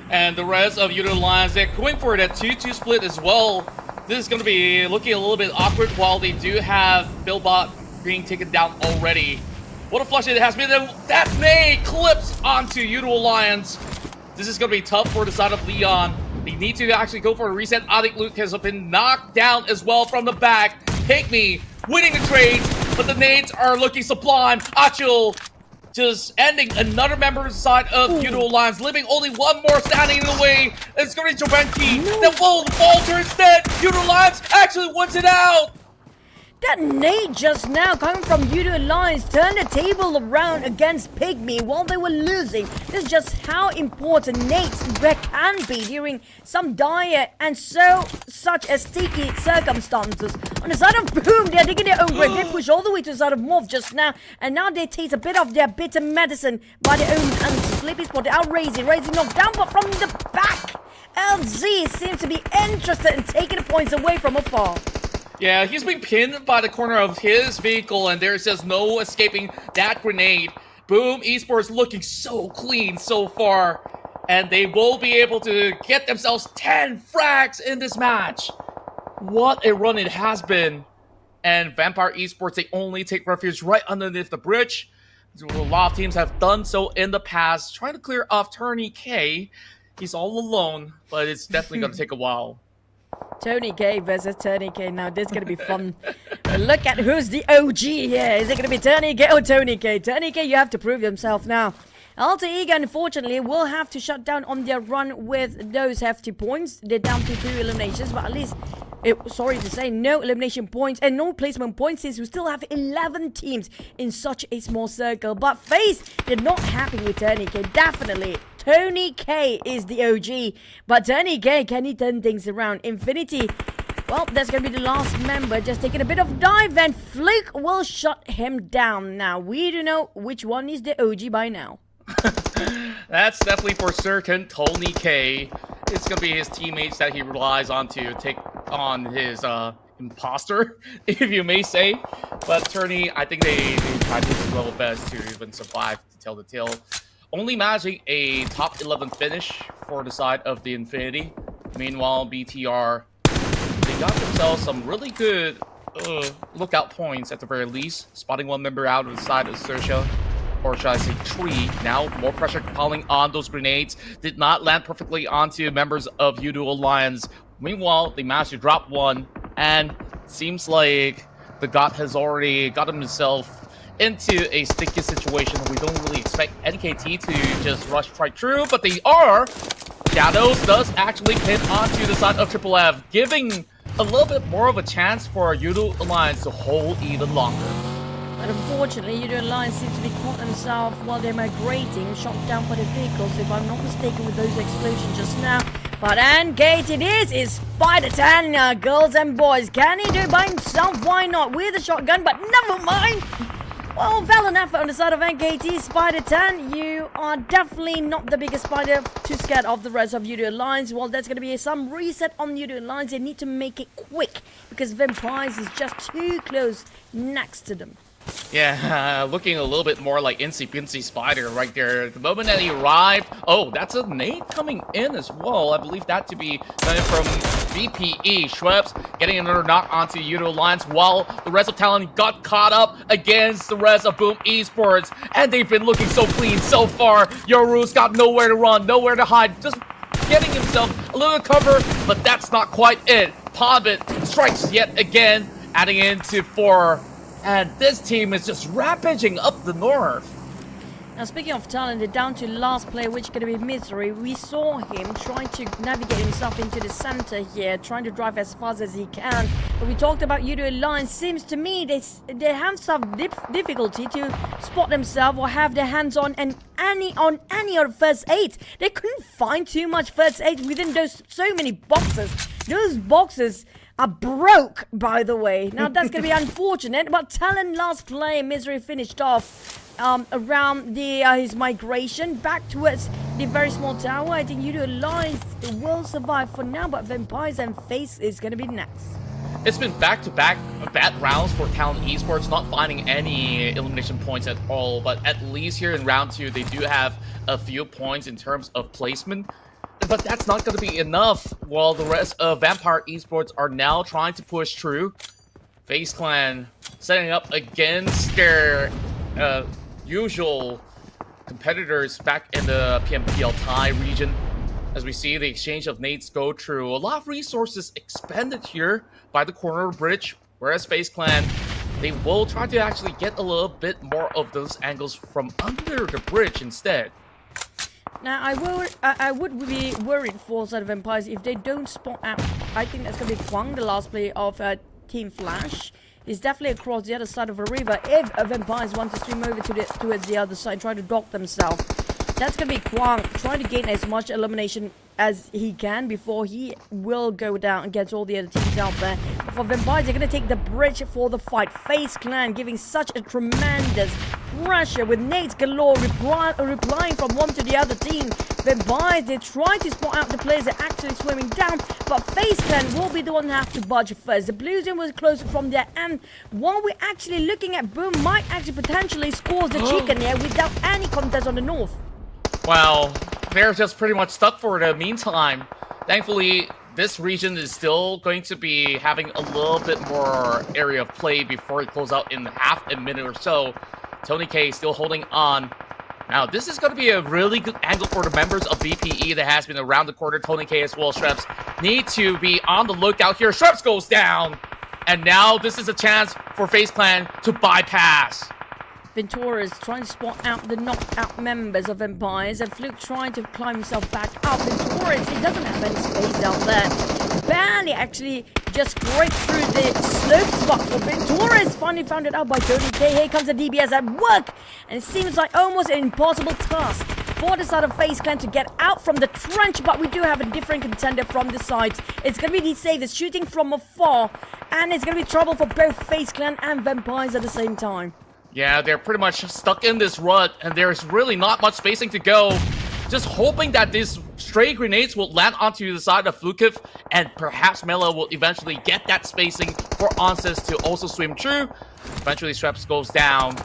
And the rest of Unit Alliance, they're going for that 2-2 split as well. This is going to be looking a little bit awkward while they do have Billbot being taken down already. What a flush it has been. That may clips onto Unit Alliance. This is going to be tough for the side of Leon. They need to actually go for a reset. I think Luke has been knocked down as well from the back. PIGMY winning the trades, but the nades are looking sublime. IQOO just ending another member's side of Judo Alliance, leaving only one more standing in the way. It's going to be Jovenki that will falter instead. Judo Alliance actually wins it out. That nade just now coming from Judo Alliance turned the table around against PIGMY while they were losing. This is just how important nades can be during some dire and such as sticky circumstances. On the side of Boom, they're digging their own grave. They push all the way to the side of Morph just now, and now they taste a bit of their bitter medicine by their own hands. Flippy spot out Razy knocked down, but from the back, LZ seems to be interested in taking the points away from afar. Yeah, he's being pinned by the corner of his vehicle, and there's just no escaping that grenade. Boom Esports looking so clean so far, and they will be able to get themselves 10 frags in this match. What a run it has been. And Vampire Esports, they only take refuge right underneath the bridge. A lot of teams have done so in the past, trying to clear off Tony K. He's all alone, but it's definitely going to take a while. Tony K versus Tony K. Now this is going to be fun. Look at who's the OG here. Is it going to be Tony K or Tony K? Tony K, you have to prove yourself now. Alter Ego, unfortunately, will have to shut down on their run with those hefty points. They're down to 2 eliminations, but at least, sorry to say, no elimination points and no placement points since we still have 11 teams in such a small circle. But FaZe, they're not happy with Tony K, definitely. Tony K is the OG, but Tony K, can he turn things around? Infinity, well, that's going to be the last member, just taking a bit of dive, and Fluke will shut him down. Now, we do know which one is the OG by now. That's definitely for certain Tony K. It's going to be his teammates that he relies on to take on his imposter, if you may say. But Tony, I think they tried his level best to even survive to tell the tale. Only managing a top 11 finish for the side of the Infinity. Meanwhile, BTR, they got themselves some really good lookout points at the very least. Spotting one member out of the side of XERXIA, or should I say tree. Now, more pressure calling on those grenades. Did not land perfectly onto members of Judo Alliance. Meanwhile, they managed to drop one, and seems like the God has already got himself into a sticky situation. We don't really expect NKT to just rush right through, but they are. Shadows does actually pin onto the side of Triple F, giving a little bit more of a chance for Judo Alliance to hold even longer. But unfortunately, Judo Alliance seems to be caught themselves while they're migrating, shot down for the vehicles, if I'm not mistaken, with those explosions just now. But Engage it is Spider Tan, girls and boys. Can he do it by himself? Why not? With a shotgun, but never mind. Well, valiant effort on the side of NKT. Spider Tan, you are definitely not the biggest spider, too scared of the rest of Judo Alliance. Well, there's going to be some reset on Judo Alliance. They need to make it quick because Vampires is just too close next to them. Yeah, looking a little bit more like Incy Pinsy Spider right there. The moment that he arrived, oh, that's a nade coming in as well. I believe that to be coming from BPE. Schweppes getting another knock onto Judo Alliance while the rest of TALON got caught up against the rest of Boom Esports. And they've been looking so clean so far. Yoru's got nowhere to run, nowhere to hide. Just getting himself a little cover, but that's not quite it. Pobbit strikes yet again, adding into 4. And this team is just rampaging up the north. Now, speaking of talent, they're down to last player, which is going to be Misery. We saw him trying to navigate himself into the center here, trying to drive as fast as he can. But we talked about Judo Alliance. Seems to me they have some difficulty to spot themselves or have their hands on any of first aid. They couldn't find too much first aid within those so many boxes. Those boxes are broke, by the way. Now, that's going to be unfortunate, but TALON last play, Misery finished off around his migration back towards the very small tower. I think Judo Alliance will survive for now, but Vampires and FaZe is going to be next. It's been back-to-back bad rounds for TALON Esports, not finding any elimination points at all, but at least here in round 2, they do have a few points in terms of placement. But that's not going to be enough while the rest of Vampire Esports are now trying to push through. FaZe Clan setting up against their usual competitors back in the PMPL Thai region. As we see the exchange of nades go through, a lot of resources expended here by the corner bridge, whereas FaZe Clan, they will try to actually get a little bit more of those angles from under the bridge instead. Now, I would be worried for sort of Empires if they don't spot out. I think that's going to be Kwang, the last player of Team Flash. He's definitely across the other side of the river. If Vampires want to swim over towards the other side, try to dock themselves, that's going to be Kwang trying to gain as much elimination as he can before he will go down against all the other teams out there. But for Vampires, they're going to take the bridge for the fight. FaZe Clan giving such a tremendous pressure with nades galore replying from one to the other team. Vampires, they try to spot out the players that are actually swimming down, but FaZe Clan will be the one who have to budge first. The blue zone was closer from there, and while we're actually looking at Boom might actually potentially score the chicken here without any contest on the north. Well, they're just pretty much stuck for the meantime. Thankfully, this region is still going to be having a little bit more area of play before it closes out in half a minute or so. Tony K still holding on. Now, this is going to be a really good angle for the members of VPE that has been around the corner. Tony K as well, Shreps need to be on the lookout here. Shreps goes down. And now this is a chance for FaZe Clan to bypass. Ventura is trying to spot out the knocked out members of Empires, and Fluke trying to climb himself back up. Ventura, he doesn't have any space out there. Barely actually just scraped through the slope spot for Ventura. Finally found it out by Tony K. Here comes the DBS at work, and it seems like almost an impossible task for the side of FaZe Clan to get out from the trench, but we do have a different contender from the sides. It's going to be D-Save shooting from afar, and it's going to be trouble for both FaZe Clan and Vampires at the same time. Yeah, they're pretty much stuck in this rut, and there's really not much spacing to go. Just hoping that these stray grenades will land onto the side of Flukif, and perhaps Mela will eventually get that spacing for Onses to also swim through. Eventually, Shreps goes down.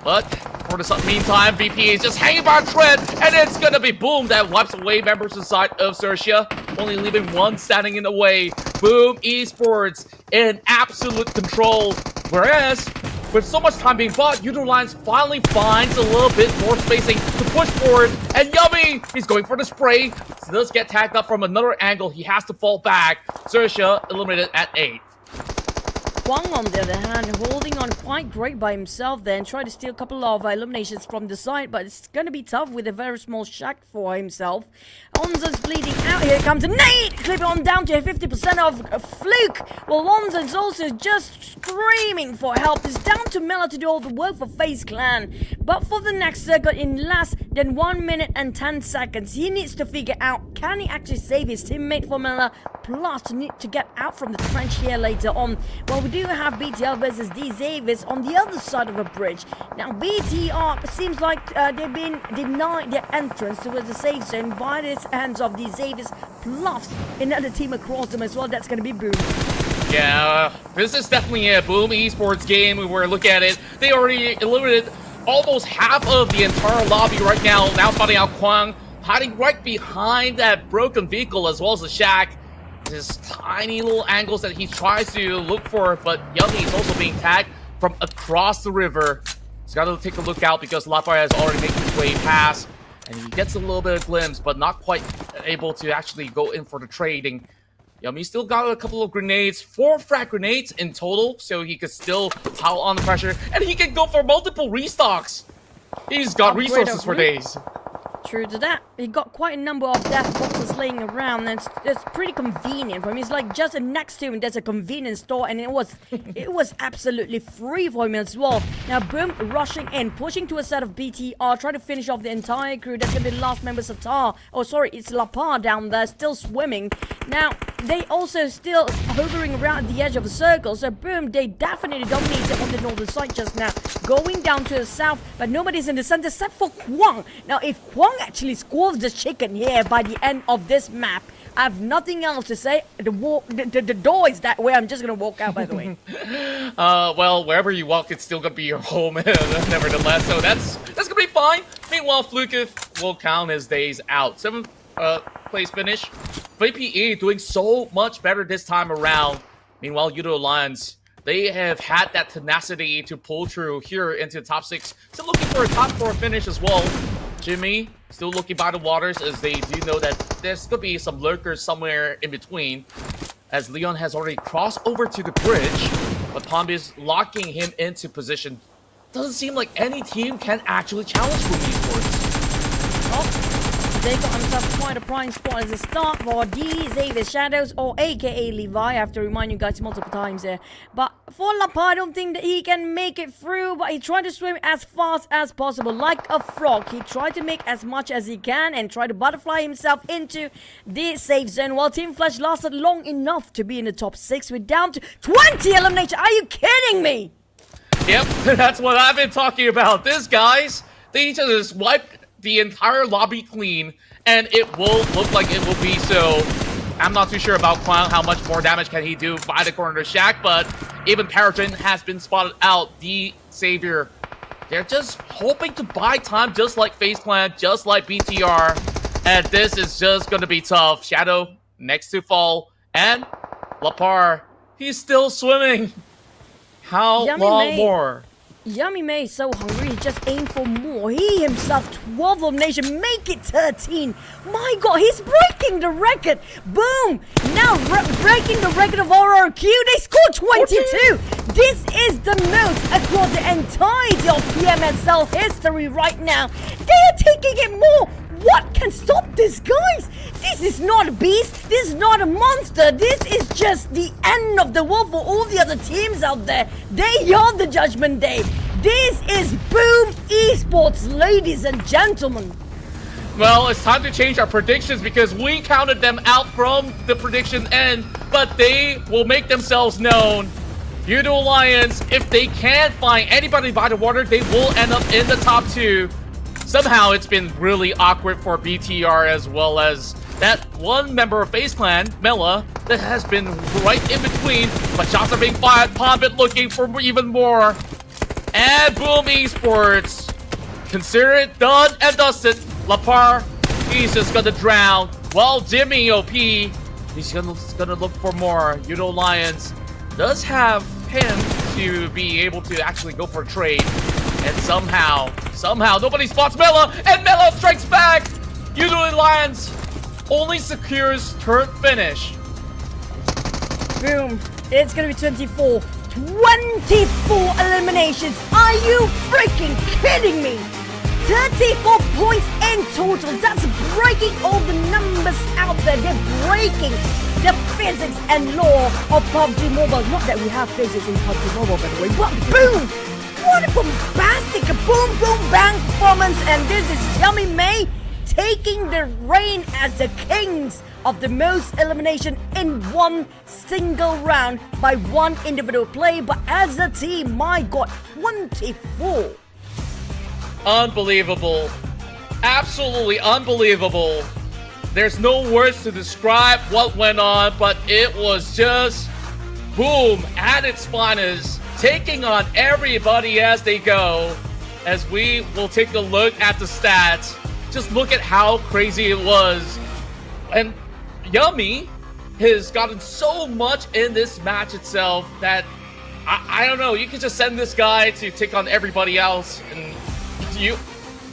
But for the meantime, VP is just hanging by a thread, and it's gonna be Boom that wipes away members inside of XERXIA, only leaving one standing in the way. Boom Esports in absolute control, whereas with so much time being bought, Utilize finally finds a little bit more spacing to push forward. And Yummy, he's going for the spray. He does get tagged up from another angle. He has to fall back. XERXIA eliminated at 8. Kwang, on the other hand, holding on quite great by himself there and trying to steal a couple of eliminations from the side, but it's going to be tough with a very small shack for himself. Onzen's bleeding out. Here comes a nade! Clip on down to 50% of Fluke. Well, Onzen's also just screaming for help. It's down to Mela to do all the work for FaZe Clan. But for the next circle, in less than 1 minute and 10 seconds, he needs to figure out, can he actually save his teammate for Mela? Plus, need to get out from the trench here later on. Well, we do have BTL versus D-Zavis on the other side of a bridge. Now, BTR seems like they've been denied their entrance towards the safe zone by the hands of D-Zavis, plus another team across them as well. That's going to be Boom. Yeah, this is definitely a Boom Esports game. We were looking at it. They already eliminated almost half of the entire lobby right now. Now spotting out Kwang, hiding right behind that broken vehicle as well as the shack. His tiny little angles that he tries to look for, but Yummy is also being tagged from across the river. He's got to take a look out because Lafayette has already made his way past, and he gets a little bit of glimpse, but not quite able to actually go in for the trading. Yummy still got a couple of grenades, 4 frag grenades in total, so he could still pile on the pressure, and he can go for multiple restocks. He's got resources for days. True to that. He got quite a number of death boxes laying around, and it's pretty convenient for him. It's like just next to him there's a convenience store, and it was absolutely free for him as well. Now Boom rushing in, pushing to a set of BTR, trying to finish off the entire crew. That's gonna be the last member, Satar. Oh sorry, it's Lapar down there, still swimming. Now they also still hovering around the edge of the circle, so Boom, they definitely dominated on the northern side just now, going down to the south, but nobody's in the center except for Kwang. Now if Kwang actually scores the chicken here by the end of this map, I have nothing else to say. The door is that way. I'm just gonna walk out, by the way. Well, wherever you walk, it's still gonna be your home, nevertheless. So that's gonna be fine. Meanwhile, Flukif will count his days out. 7th place finish. VPE doing so much better this time around. Meanwhile, Udo Alliance, they have had that tenacity to pull through here into the top 6. Still looking for a top 4 finish as well. Jimmy still looking by the waters as they do know that there's gonna be some lurkers somewhere in between. As Leon has already crossed over to the bridge, but Pomb is locking him into position. Doesn't seem like any team can actually challenge VOIN Esports. Oh, they got themselves quite a prime spot as a start for Xavier Shadows, or aka Levi. I have to remind you guys multiple times there. But for Lapa, I don't think that he can make it through, but he tried to swim as fast as possible, like a frog. He tried to make as much as he can and try to butterfly himself into the safe zone, while Team Flash lasted long enough to be in the top 6. We're down to 20 elimination. Are you kidding me? Yep, that's what I've been talking about. These guys, they need to just wipe the entire lobby clean, and it will look like it will be so. I'm not too sure about Clown, how much more damage can he do by the corner of Shack, but even Paragen has been spotted out. The Savior, they're just hoping to buy time, just like FaZe Clan, just like BTR, and this is just going to be tough. Shadow next to fall, and Lapar, he's still swimming. How long more? Yummy May is so hungry, he just aimed for more. He himself, 12 elimination, make it 13. My god, he's breaking the record. Boom! Now breaking the record of RRQ, they scored 22. This is the most across the entirety of PMSL history right now. They are taking it more. What can stop this, guys? This is not a beast. This is not a monster. This is just the end of the world for all the other teams out there. They are the Judgment Day. This is Boom Esports, ladies and gentlemen. Well, it's time to change our predictions because we counted them out from the prediction end, but they will make themselves known. Feudal Alliance, if they can't find anybody by the water, they will end up in the top 2. Somehow it's been really awkward for BTR as well as that one member of FaZe Clan, Mela, that has been right in between, but shots are being fired. Pombit looking for even more. And Boom Esports, consider it done and dusted. Lapar, he's just gonna drown. While Jimmy OP, he's gonna look for more. Feudal Alliance does have him to be able to actually go for a trade. And somehow, nobody spots Mela, and Mela strikes back! Feudal Alliance only secures third finish. Boom. It's gonna be 24. 24 eliminations. Are you freaking kidding me? 34 points in total. That's breaking all the numbers out there. They're breaking the physics and law of PUBG Mobile. Not that we have physics in PUBG Mobile, by the way, but boom! What a bombastic boom boom bang performance, and this is Yummy May taking the reign as the kings of the most elimination in one single round by one individual play, but as a team, my god, 24. Unbelievable. Absolutely unbelievable. There's no words to describe what went on, but it was just boom at its finest, taking on everybody as they go. As we will take a look at the stats, just look at how crazy it was. And Yummy has gotten so much in this match itself that I don't know, you can just send this guy to take on everybody else, and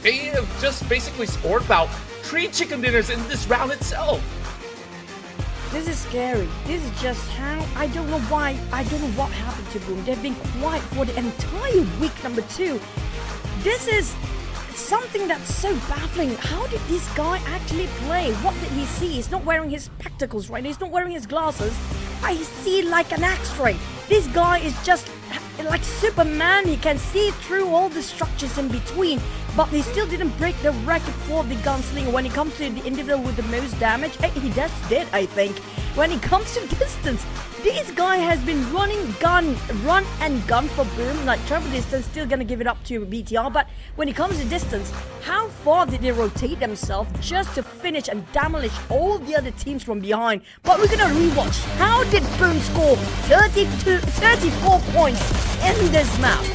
they have just basically scored about 3 chicken dinners in this round itself. This is scary. This is just how, I don't know why, I don't know what happened to Boom. They've been quiet for the entire week number 2. This is something that's so baffling. How did this guy actually play? What did he see? He's not wearing his spectacles right now. He's not wearing his glasses. I see like an X-ray. This guy is just like Superman. He can see through all the structures in between, but he still didn't break the record for the gunslinger when it comes to the individual with the most damage. He just did, I think. When it comes to distance, this guy has been run and gun for Boom. Like travel distance, still gonna give it up to BTR, but when it comes to distance, how far did they rotate themselves just to finish and demolish all the other teams from behind? But we're gonna rewatch. How did Boom score 34 points in this map?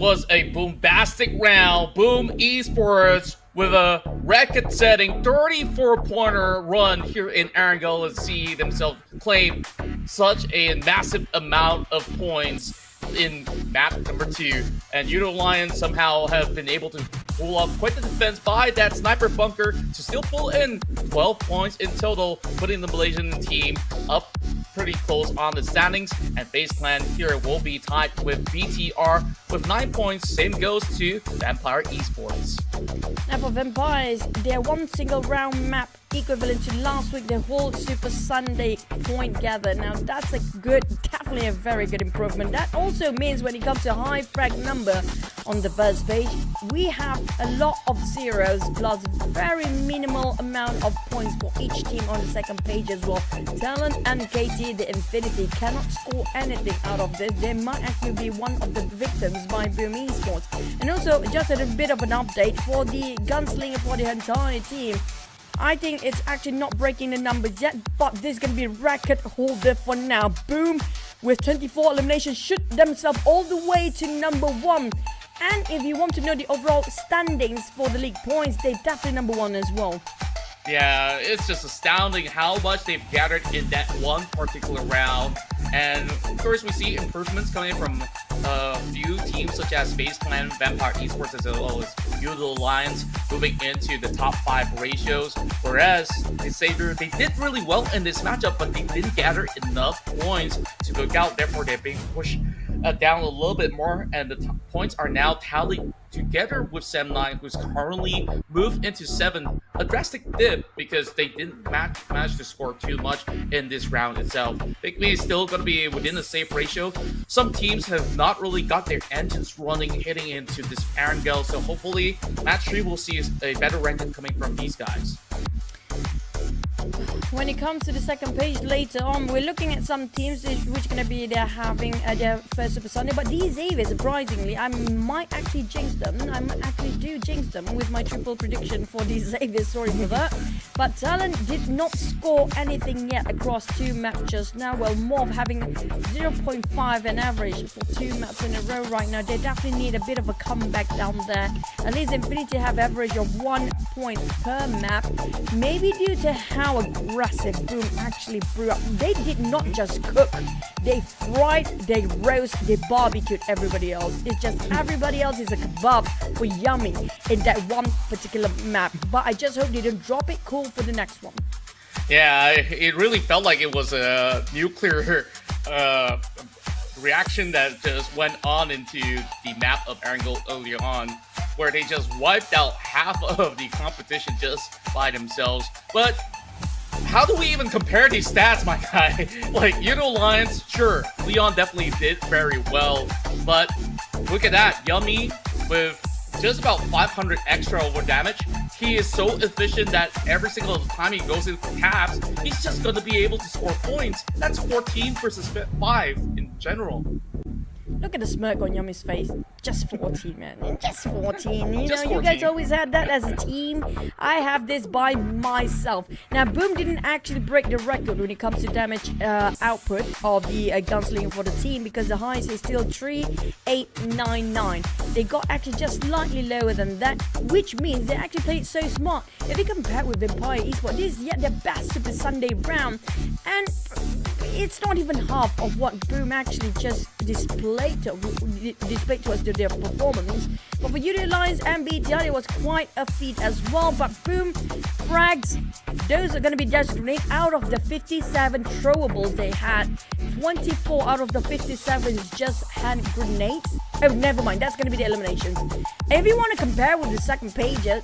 was a bombastic round. Boom Esports with a record-setting 34-pointer run here in Erangel and see themselves claim such a massive amount of points in map number 2. And Udo Lions somehow have been able to pull off quite the defense by that sniper bunker to still pull in 12 points in total, putting the Malaysian team up pretty close on the standings. And FaZe Clan here will be tied with BTR with 9 points. Same goes to Vampire Esports. Now for Vampires, their one single round map equivalent to last week, the whole Super Sunday point gather. Now that's definitely a very good improvement. That also means when it comes to high frag number on the first page, we have a lot of zeros plus very minimal amount of points for each team on the second page as well. Talon and KT, the Infinity, cannot score anything out of this. They might actually be one of the victims by Boom Esports. And also, just a bit of an update for the gunslinger for the entire team. I think it's actually not breaking the numbers yet, but this is going to be a record holder for now. Boom, with 24 eliminations, shoot themselves all the way to number 1. And if you want to know the overall standings for the league points, they're definitely number 1 as well. Yeah, it's just astounding how much they've gathered in that one particular round. And of course, we see improvements coming from a few teams such as FaZe Clan, Vampire Esports, as well as Udo Lions moving into the top 5 ratios. Whereas they say they did really well in this matchup, but they didn't gather enough points to book out. Therefore, they're being pushed down a little bit more, and the points are now tallied together with Sem9, who's currently moved into 7. A drastic dip because they didn't manage to score too much in this round itself. PIGMY is still going to be within a safe ratio. Some teams have not really got their engines running heading into this Erangel, so hopefully match 3 will see a better ranking coming from these guys. When it comes to the second page later on, we're looking at some teams which are going to be there having their first Super Sunday. But these Xavier, surprisingly, I might actually jinx them. I might actually do jinx them with my triple prediction for these Xavier. Sorry for that. But Talon did not score anything yet across 2 matches. Now, well, Morph having 0.5 an average for 2 maps in a row right now. They definitely need a bit of a comeback down there. At least Infinity have average of 1 point per map. Maybe due to how aggressive Boom actually brew up. They did not just cook. They fried, they roast, they barbecued everybody else. It's just everybody else is a kebab for yummy in that one particular map. But I just hope they don't drop it cool for the next one. Yeah, it really felt like it was a nuclear reaction that just went on into the map of Erangel earlier on, where they just wiped out half of the competition just by themselves. But how do we even compare these stats, my guy? Like, Udo Lions, sure, Leon definitely did very well, but look at that, Yummy with just about 500 extra over damage. He is so efficient that every single time he goes in for caps, he's just going to be able to score points. That's 14 versus 5 in general. Look at the smirk on Yummy's face. Just 14, man. Just 14. You Just know, 14. you guys always had that as a team. I have this by myself. Now, Boom didn't actually break the record when it comes to damage output of the gunslinger for the team, because the highest is still 3899. They got actually just slightly lower than that, which means they actually played so smart. If you compare it with Vampire Esports, this is yet their best Super Sunday round, and it's not even half of what Boom actually just displayed to us to their performance. But for Udo Lions and BTR, it was quite a feat as well. But Boom, frags, those are going to be just grenades. Out of the 57 throwables they had, 24 out of the 57 just hand grenades. Oh, never mind, that's going to be the eliminations. If you want to compare with the second page, it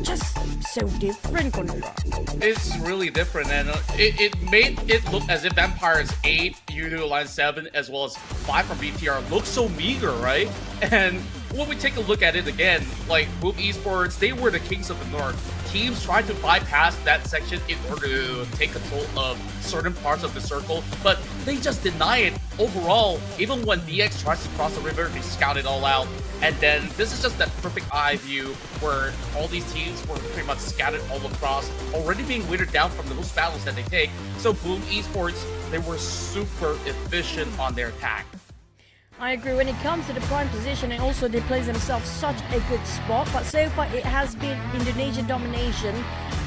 just so different, Contra. It's really different, and it made it look as if Vampire's 8, Udo Lions 7, as well as 5 from BTR look so meager, right? And when we take a look at it again, like Boom Esports, they were the kings of the north. Teams tried to bypass that section in order to take control of certain parts of the circle, but they just deny it overall. Even when DX tries to cross the river, they scout it all out. And then this is just that perfect eye view where all these teams were pretty much scattered all across, already being weighted down from those battles that they take. So Boom Esports, they were super efficient on their attack. I agree. When it comes to the prime position, and also they place themselves such a good spot. But so far, it has been Indonesian domination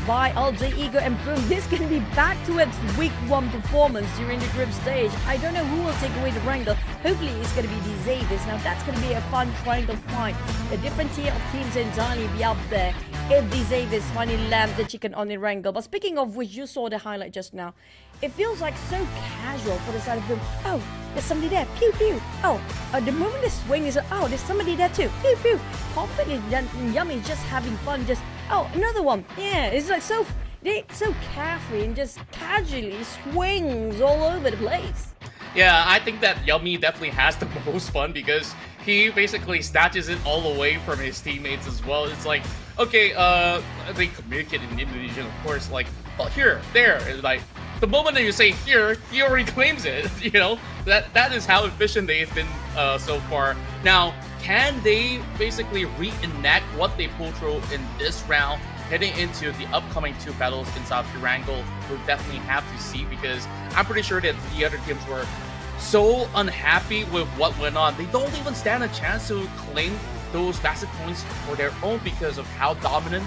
by Alter Ego and Boom. This can be back to its week 1 performance during the group stage. I don't know who will take away the wrangle. Hopefully, it's going to be the Xaviers. Now, that's going to be a fun triangle fight. A different tier of teams entirely be up there if the Xaviers finally land the chicken on the wrangle. But speaking of which, you saw the highlight just now. It feels like so casual for the side of Boom. Oh, there's somebody there. Pew, pew. Oh, the moment the swing is, oh, there's somebody there too. Pew, pew. Completely Yummy, just having fun. Just, oh, another one. Yeah, it's like so carefree and just casually swings all over the place. Yeah, I think that Yummy definitely has the most fun because he basically snatches it all away from his teammates as well. It's like, okay, they communicate in Indonesian, of course, like, oh, here, there. It's like, the moment that you say here, he already claims it, you know? That is how efficient they've been so far. Now, can they basically reenact what they pulled through in this round heading into the upcoming 2 battles inside the wrangle? We'll definitely have to see, because I'm pretty sure that the other teams were so unhappy with what went on. They don't even stand a chance to claim those facet points for their own because of how dominant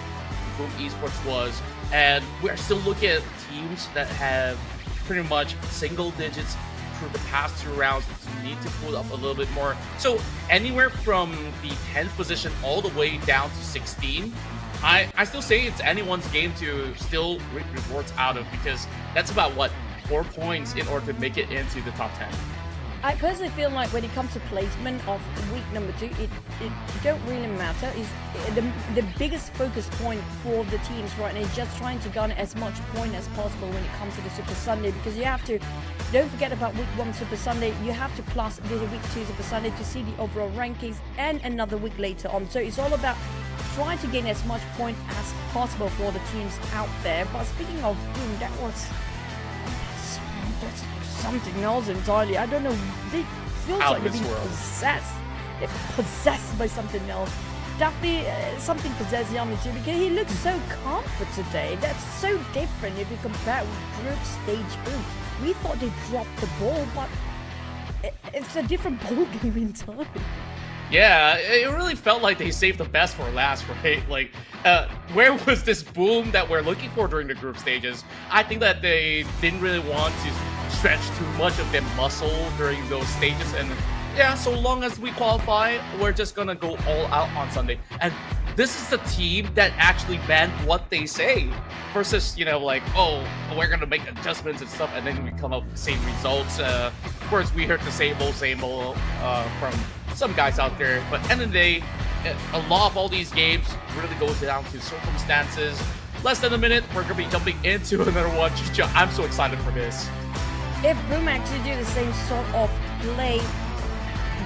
Boom Esports was. And we're still looking at teams that have pretty much single digits through the past 2 rounds that need to pull up a little bit more. So anywhere from the 10th position all the way down to 16, I still say it's anyone's game to still reap rewards out of, because that's about, what, 4 points in order to make it into the top 10. I personally feel like when it comes to placement of week number 2, it don't really matter. Is the biggest focus point for the teams right now is just trying to garner as much point as possible when it comes to the Super Sunday, because you have to, don't forget about week 1 Super Sunday, you have to plus the week 2 Super Sunday to see the overall rankings and another week later on. So it's all about trying to gain as much point as possible for the teams out there. But speaking of Boom, that's something else entirely. I don't know. It feels like they're being possessed. They're possessed by something else. Definitely something possessed Yummy too, because he looks so calm for today. That's so different if you compare with group stage Boom. We thought they dropped the ball, but it's a different ball game entirely. Yeah, it really felt like they saved the best for last, right? Like, where was this Boom that we're looking for during the group stages? I think that they didn't really want to stretch too much of their muscle during those stages, and yeah, so long as we qualify, we're just gonna go all out on Sunday. And this is the team that actually meant what they say, versus, you know, like, oh, we're gonna make adjustments and stuff, and then we come up with the same results. Of course, we heard the same old from some guys out there, but end of the day, a lot of all these games really goes down to circumstances. Less than a minute, we're gonna be jumping into another one. I'm so excited for this. If Boom actually do the same sort of play,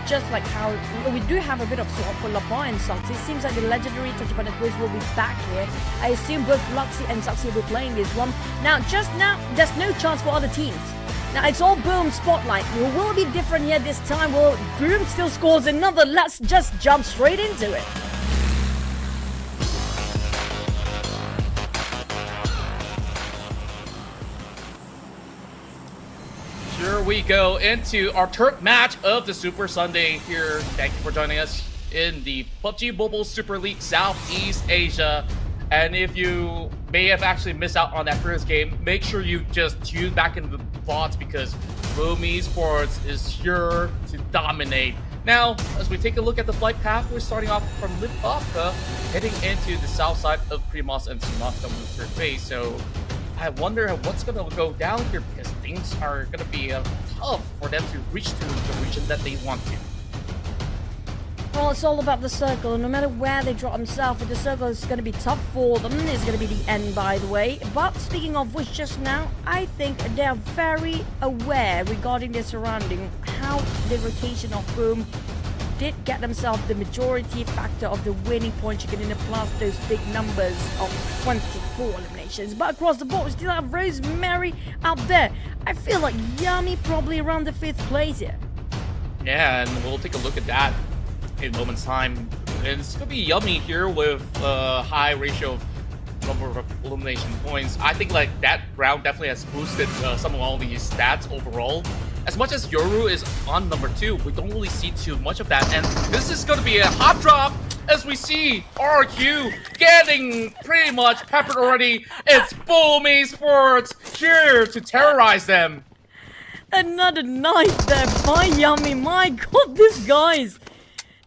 just like how we do have a bit of support for LeBron and Suxy, it seems like the legendary Tachibana Quiz will be back here. I assume both Luxy and Suxy will be playing this one. Now, just now, there's no chance for other teams. Now, it's all Boom spotlight. It will be different here this time. Will Boom still scores another? Let's just jump straight into it. Here we go into our third match of the Super Sunday here. Thank you for joining us in the PUBG Mobile Super League Southeast Asia. And if you may have actually missed out on that first game, make sure you just tune back into the VODs, because Boom Esports is here to dominate. Now, as we take a look at the flight path, we're starting off from Limbaka, heading into the south side of Primos and Sumatra with their base. So I wonder what's going to go down here, because things are going to be tough for them to reach to the region that they want to. Well, it's all about the circle. No matter where they drop themselves, the circle is going to be tough for them. It's going to be the end, by the way. But speaking of which, just now, I think they're very aware regarding their surrounding, how the rotation of Boom did get themselves the majority factor of the winning point chicken in the plus those big numbers of 24 eliminations. But across the board, we still have Rosemary out there. I feel like Yummy probably around the 5th place here. Yeah, and we'll take a look at that in a moment's time. And it's gonna be Yummy here with a high ratio of number of elimination points. I think like that round definitely has boosted some of all these stats overall. as much as Yoru is on number 2, we don't really see too much of that. And this is going to be a hot drop as we see RRQ getting pretty much peppered already. It's Boom Esports here to terrorize them. Another knife there by Yummy. My god, these guys,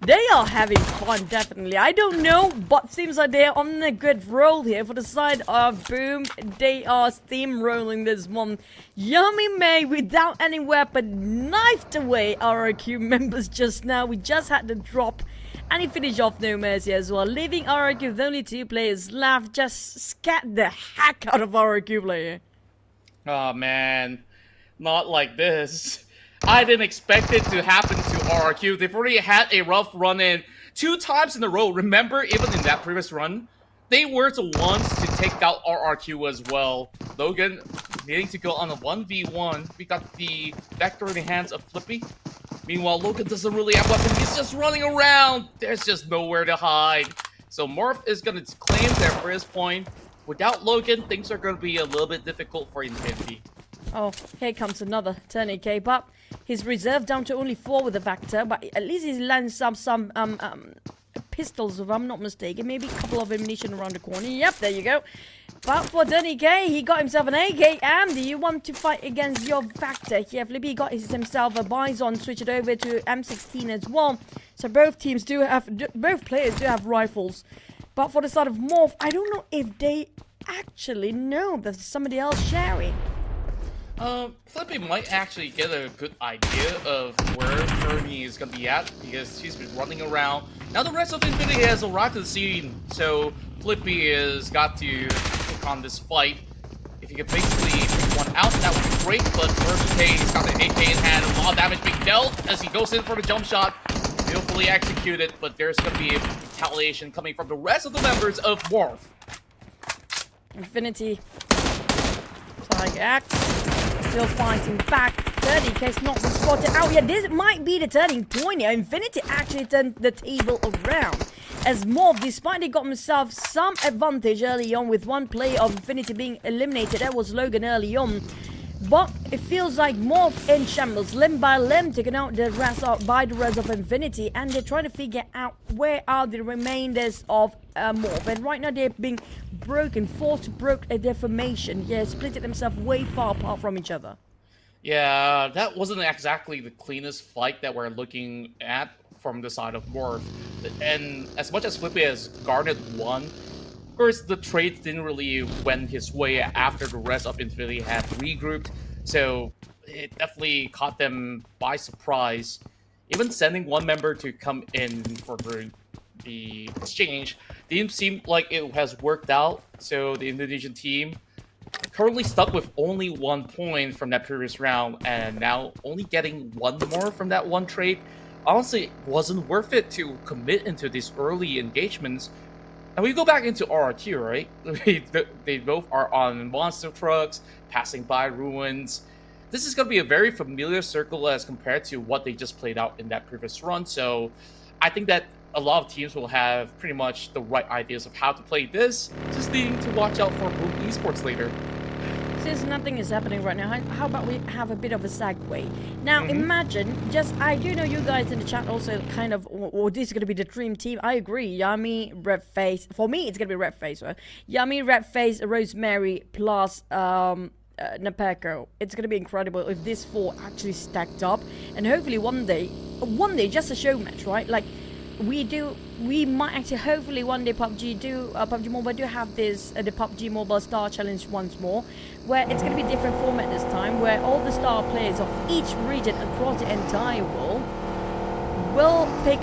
they are having fun, definitely. I don't know, but seems like they're on a good roll here for the side of Boom. They are steamrolling this one. Yummy May, without any weapon, knifed away RRQ members just now. We just had the drop, and he finished off No Mercy as well, leaving RRQ with only 2 players left. Just scat the heck out of RRQ player. Oh man, not like this. I didn't expect it to happen to RRQ. They've already had a rough run in 2 times in a row. Remember, even in that previous run, they were the ones to take out RRQ as well. Logan needing to go on a 1v1. We got the vector in the hands of Flippy. Meanwhile, Logan doesn't really have weapons. He's just running around. There's just nowhere to hide. So Morph is going to claim their first point. Without Logan, things are going to be a little bit difficult for Infinity. Oh, here comes another tourniquet, but he's reserved down to only 4 with the Vector, but at least he's landed some pistols, if I'm not mistaken. Maybe a couple of ammunition around the corner. Yep, there you go. But for tourniquet, he got himself an AK. And do you want to fight against your Vector? Here, Flippy got himself a Bison, switch it over to M16 as well. So both players do have rifles. But for the side of Morph, I don't know if they actually know that somebody else sharing. Flippy might actually get a good idea of where Fermi is going to be at because he's been running around. Now the rest of Infinity has arrived to the scene, so Flippy has got to take on this fight. If he could basically pick one out, that would be great, but he's got an AK in hand, a lot of damage being dealt as he goes in for the jump shot. Beautifully executed, but there's going to be a retaliation coming from the rest of the members of Morph. Infinity. Tiger Act. Still fighting back. 30k's not been spotted out yet. This might be the turning point here. Infinity actually turned the table around. As Morph, despite he got himself some advantage early on with 1 player of Infinity being eliminated, that was Logan early on. But it feels like Morph in shambles, limb by limb, taken out the rest of Infinity, and they're trying to figure out where are the remainders of Morph. And right now they're being broken, forced to break their formation. Yeah, splitting themselves way far apart from each other. Yeah, that wasn't exactly the cleanest fight that we're looking at from the side of Morph. And as much as Flippy has garnered 1, of course, the trade didn't really went his way after the rest of Infinity had regrouped, so it definitely caught them by surprise. Even sending 1 member to come in for the exchange didn't seem like it has worked out, so the Indonesian team currently stuck with only 1 point from that previous round, and now only getting 1 more from that 1 trade. Honestly, it wasn't worth it to commit into these early engagements. And we go back into RRQ, right? They both are on monster trucks, passing by ruins. This is going to be a very familiar circle as compared to what they just played out in that previous run. So I think that a lot of teams will have pretty much the right ideas of how to play this. Just needing to watch out for Boom Esports later. Since nothing is happening right now, how about we have a bit of a segue? Now, imagine, I do know you guys in the chat also kind of, this is going to be the dream team. I agree. Yummy, Red Face. For me, it's going to be Red Face, right? Yummy, Red Face, Rosemary, plus Napeko. It's going to be incredible if this 4 actually stacked up. And hopefully one day, just a show match, right? Like, we might actually hopefully one day PUBG Mobile do have this the PUBG Mobile Star Challenge once more, where it's going to be different format this time, where all the star players of each region across the entire world will pick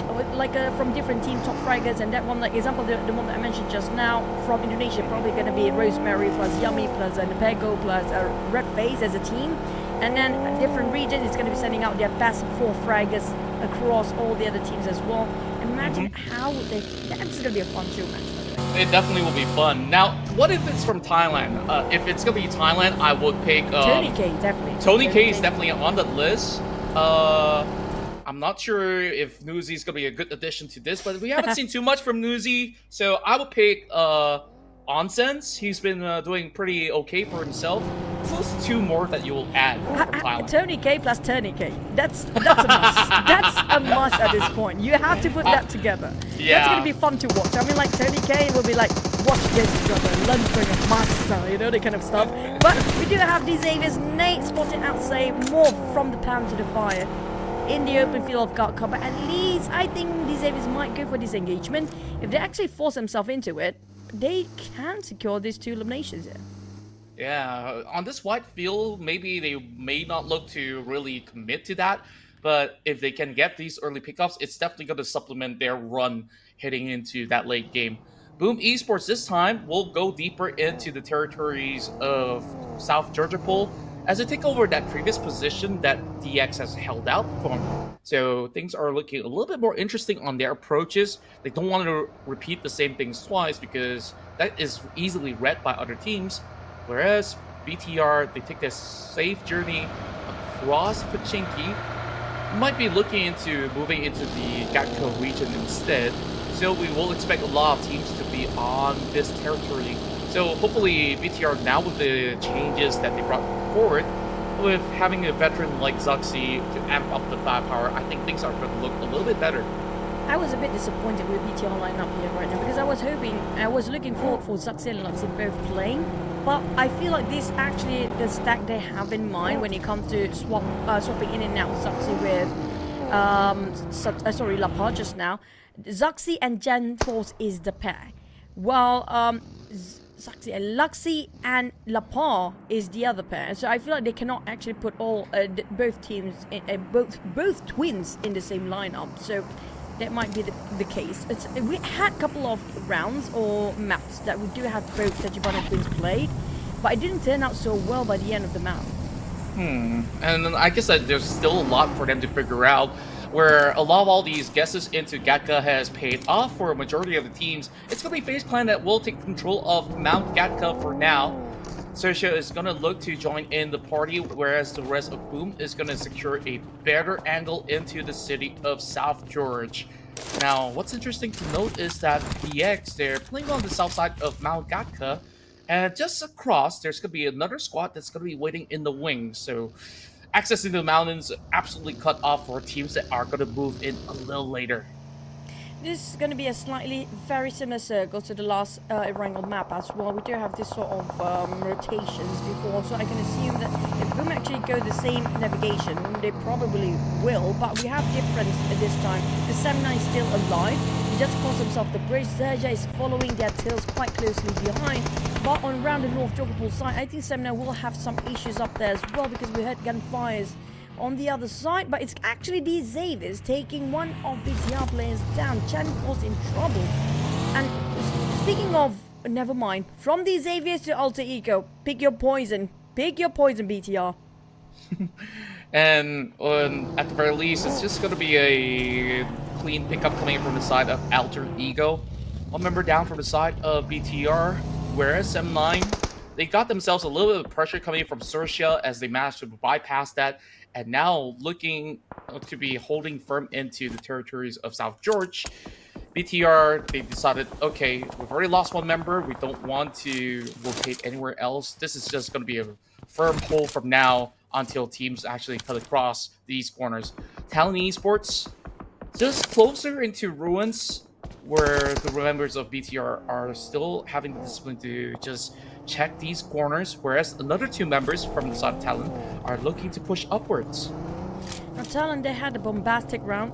from different team top fraggers. And that one, like example, the one that I mentioned just now from Indonesia, probably going to be Rosemary plus Yummy plus Napeko plus Red Face as a team. And then a different region is going to be sending out their best 4 fraggers across all the other teams as well. Imagine how that's going to be a fun show match. It definitely will be fun. Now, what if it's from Thailand? If it's going to be Thailand, I would pick... Tony K, definitely. Tony K is definitely on the list. I'm not sure if Nuzi is going to be a good addition to this, but we haven't seen too much from Nuzi. So I would pick... Onsense, he's been doing pretty okay for himself. Who's two more that you will add from Thailand? Tony K plus Tony K. That's a must. That's a must at this point. You have to put that together. Yeah. That's gonna be fun to watch. I mean, like Tony K will be like, watch this, brother, lunch bringer master, you know, that kind of stuff. But we do have these Xavier's. Nate spotted out, say, more from the pound to the fire in the open field of guard combat. At least I think these Xavier's might go for this engagement. If they actually force themselves into it, they can secure these 2 eliminations here. Yeah, on this wide field, maybe they may not look to really commit to that, but if they can get these early pickups, it's definitely going to supplement their run heading into that late game. Boom Esports this time will go deeper into the territories of South Georgia Pool as they take over that previous position that DX has held out from. So things are looking a little bit more interesting on their approaches. They don't want to repeat the same things twice because that is easily read by other teams. Whereas BTR, they take this safe journey across Pachinki, might be looking into moving into the Gatko region instead. So we will expect a lot of teams to be on this territory. So hopefully BTR now with the changes that they brought forward, with having a veteran like Zuxi to amp up the firepower, I think things are going to look a little bit better. I was a bit disappointed with BTR lineup here right now because I was looking forward for Zuxi and Luxi both playing, but I feel like this actually the stack they have in mind when it comes to swapping in and out Zuxi with Lapar just now. Zuxi and Gen Force is the pair, while Zuxi and Luxi and Lapar is the other pair. So I feel like they cannot actually put all both teams, both twins in the same lineup. So that might be the case. We had a couple of rounds or maps that we do have both Tachibana twins played, but it didn't turn out so well by the end of the map. And I guess that there's still a lot for them to figure out, where a lot of all these guesses into Gatka has paid off for a majority of the teams. It's going to be FaZe Clan that will take control of Mount Gatka for now. XERXIA is going to look to join in the party, whereas the rest of Boom is going to secure a better angle into the city of South George. Now, what's interesting to note is that DX, they're playing on the south side of Mount Gatka, and just across, there's going to be another squad that's going to be waiting in the wings. So access to the mountains absolutely cut off for teams that are going to move in a little later. This is going to be a very similar circle to the last Erangel map as well. We do have this sort of rotations before, so I can assume that if Boom actually go the same navigation, they probably will, but we have difference at this time. The 7-9 is still alive. He just crossed himself the bridge. XERXIA is following their tails quite closely behind, but on around the North Jogapol side, I think 7-9 will have some issues up there as well because we heard gunfires on the other side, but it's actually these Xaviers taking one of the BTR players down. Chen was in trouble. And speaking of, never mind, from these Xaviers to Alter Ego, pick your poison. Pick your poison, BTR. And at the very least, it's just going to be a clean pickup coming from the side of Alter Ego. One member down from the side of BTR, whereas M9, they got themselves a little bit of pressure coming from XERXIA as they managed to bypass that, and now looking to be holding firm into the territories of South George. BTR, they decided, okay, we've already lost one member. We don't want to rotate anywhere else. This is just going to be a firm hold from now until teams actually cut across these corners. TALON Esports, just closer into ruins, where the members of BTR are still having the discipline to just check these corners, whereas another 2 members from the side of TALON are looking to push upwards. Now TALON, they had a bombastic round.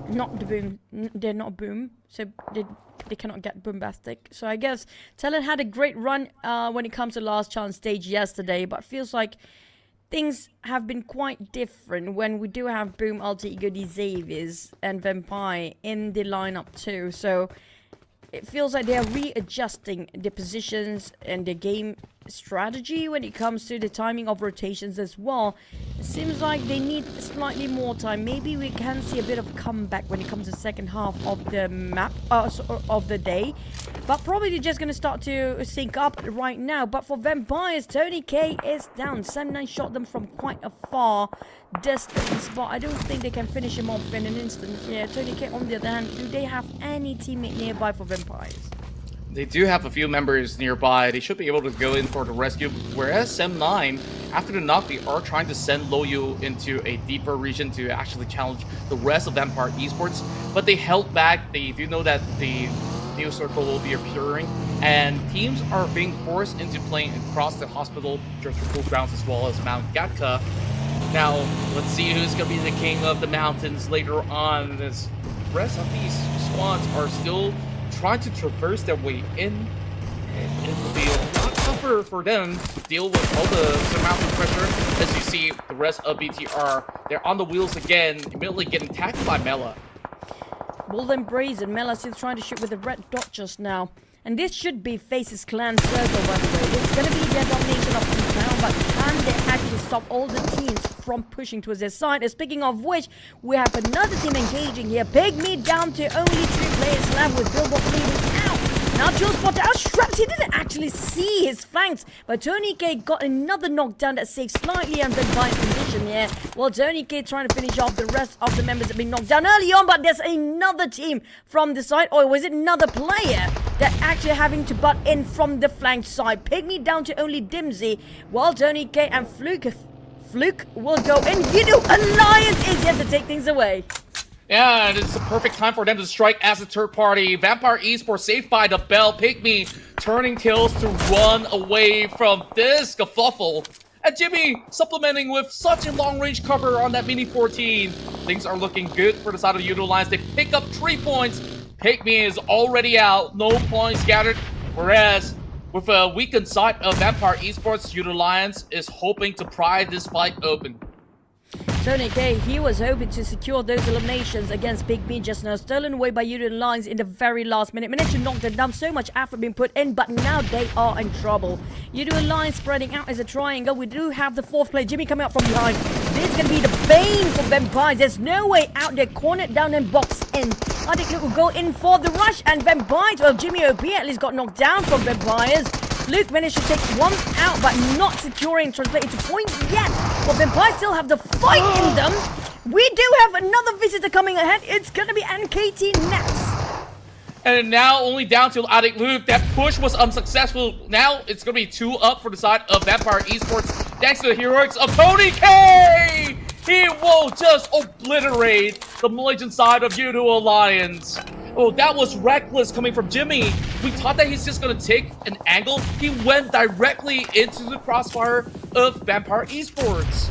Not the Boom. They're not Boom, so they cannot get bombastic. So I guess TALON had a great run when it comes to last chance stage yesterday, but feels like things have been quite different when we do have Boom, Alter Ego, the Xaviers, and Vampire in the lineup too. So it feels like they are readjusting the positions and the game strategy when it comes to the timing of rotations as well. It seems like they need slightly more time. Maybe we can see a bit of comeback when it comes to the second half of the map of the day, but probably they're just going to start to sync up right now. But for Vampires, Tony K is down. 7-9 shot them from quite a far distance, but I don't think they can finish him off in an instant. Yeah, Tony K on the other hand, do they have any teammate nearby for Vampires? They do have a few members nearby. They should be able to go in for the rescue. Whereas Sem9, after the knock, they are trying to send Loyu into a deeper region to actually challenge the rest of Vampire Esports. But they held back. They do know that the new circle will be appearing, and teams are being forced into playing across the hospital, Geographical grounds, as well as Mount Gatka. Now, let's see who's going to be the king of the mountains later on. As the rest of these squads are still trying to traverse their way in, and it will be a lot tougher for them to deal with all the surmounting pressure. As you see, the rest of BTR, they're on the wheels again, immediately getting tackled by Mela. Bull Embrace and Mela still trying to shoot with the red dot just now. And this should be FaZe Clan circle, by the way. It's going to be their domination of the town, but can they actually stop all the teams from pushing towards their side? And speaking of which, we have another team engaging here. PIGMY down to only 3 players left with Billboard leading out. Now Joe spotted out Shreps. He didn't actually see his flanks, but Tony K got another knockdown that saved slightly and then by condition here. Well, Tony K trying to finish off the rest of the members that have been knocked down early on, but there's another team from the side, or was it another player that actually having to butt in from the flank side? PIGMY down to only Dimsy, while Tony K and Fluke will go in. Alliance is yet to take things away. Yeah, and it's the perfect time for them to strike as a third party. Vampire Esports saved by the bell. PIGMY turning tails to run away from this kerfuffle. And Jimmy supplementing with such a long-range cover on that Mini 14. Things are looking good for the side of the Udo Lions. They pick up 3 points. PIGMY is already out. No points gathered. Whereas, with a weakened side of Vampire Esports, Udo Lions is hoping to pry this fight open. Tony K, he was hoping to secure those eliminations against PIGMY just now. Stolen away by Udo Lions in the very last minute. Managed to knock them down. So much effort being put in, but now they are in trouble. Udo Lions spreading out as a triangle. We do have the 4th player, Jimmy, coming out from behind. This is going to be the bane for Vampires. There's no way out. They're cornered down and boxed in. I think Luke will go in for the rush, and Vampires, well, Jimmy OP at least got knocked down from Vampires. Luke managed to take one out, but not securing translated to point yet. Well, Vampires still have the fight in them. We do have another visitor coming ahead. It's going to be NKT next. And now only down to Adik Luke. That push was unsuccessful. Now it's going to be 2 up for the side of Vampire Esports. Thanks to the heroics of Tony K! He will just obliterate the Malaysian side of Udo Alliance. Oh, that was reckless coming from Jimmy. We thought that he's just going to take an angle. He went directly into the crossfire of Vampire Esports.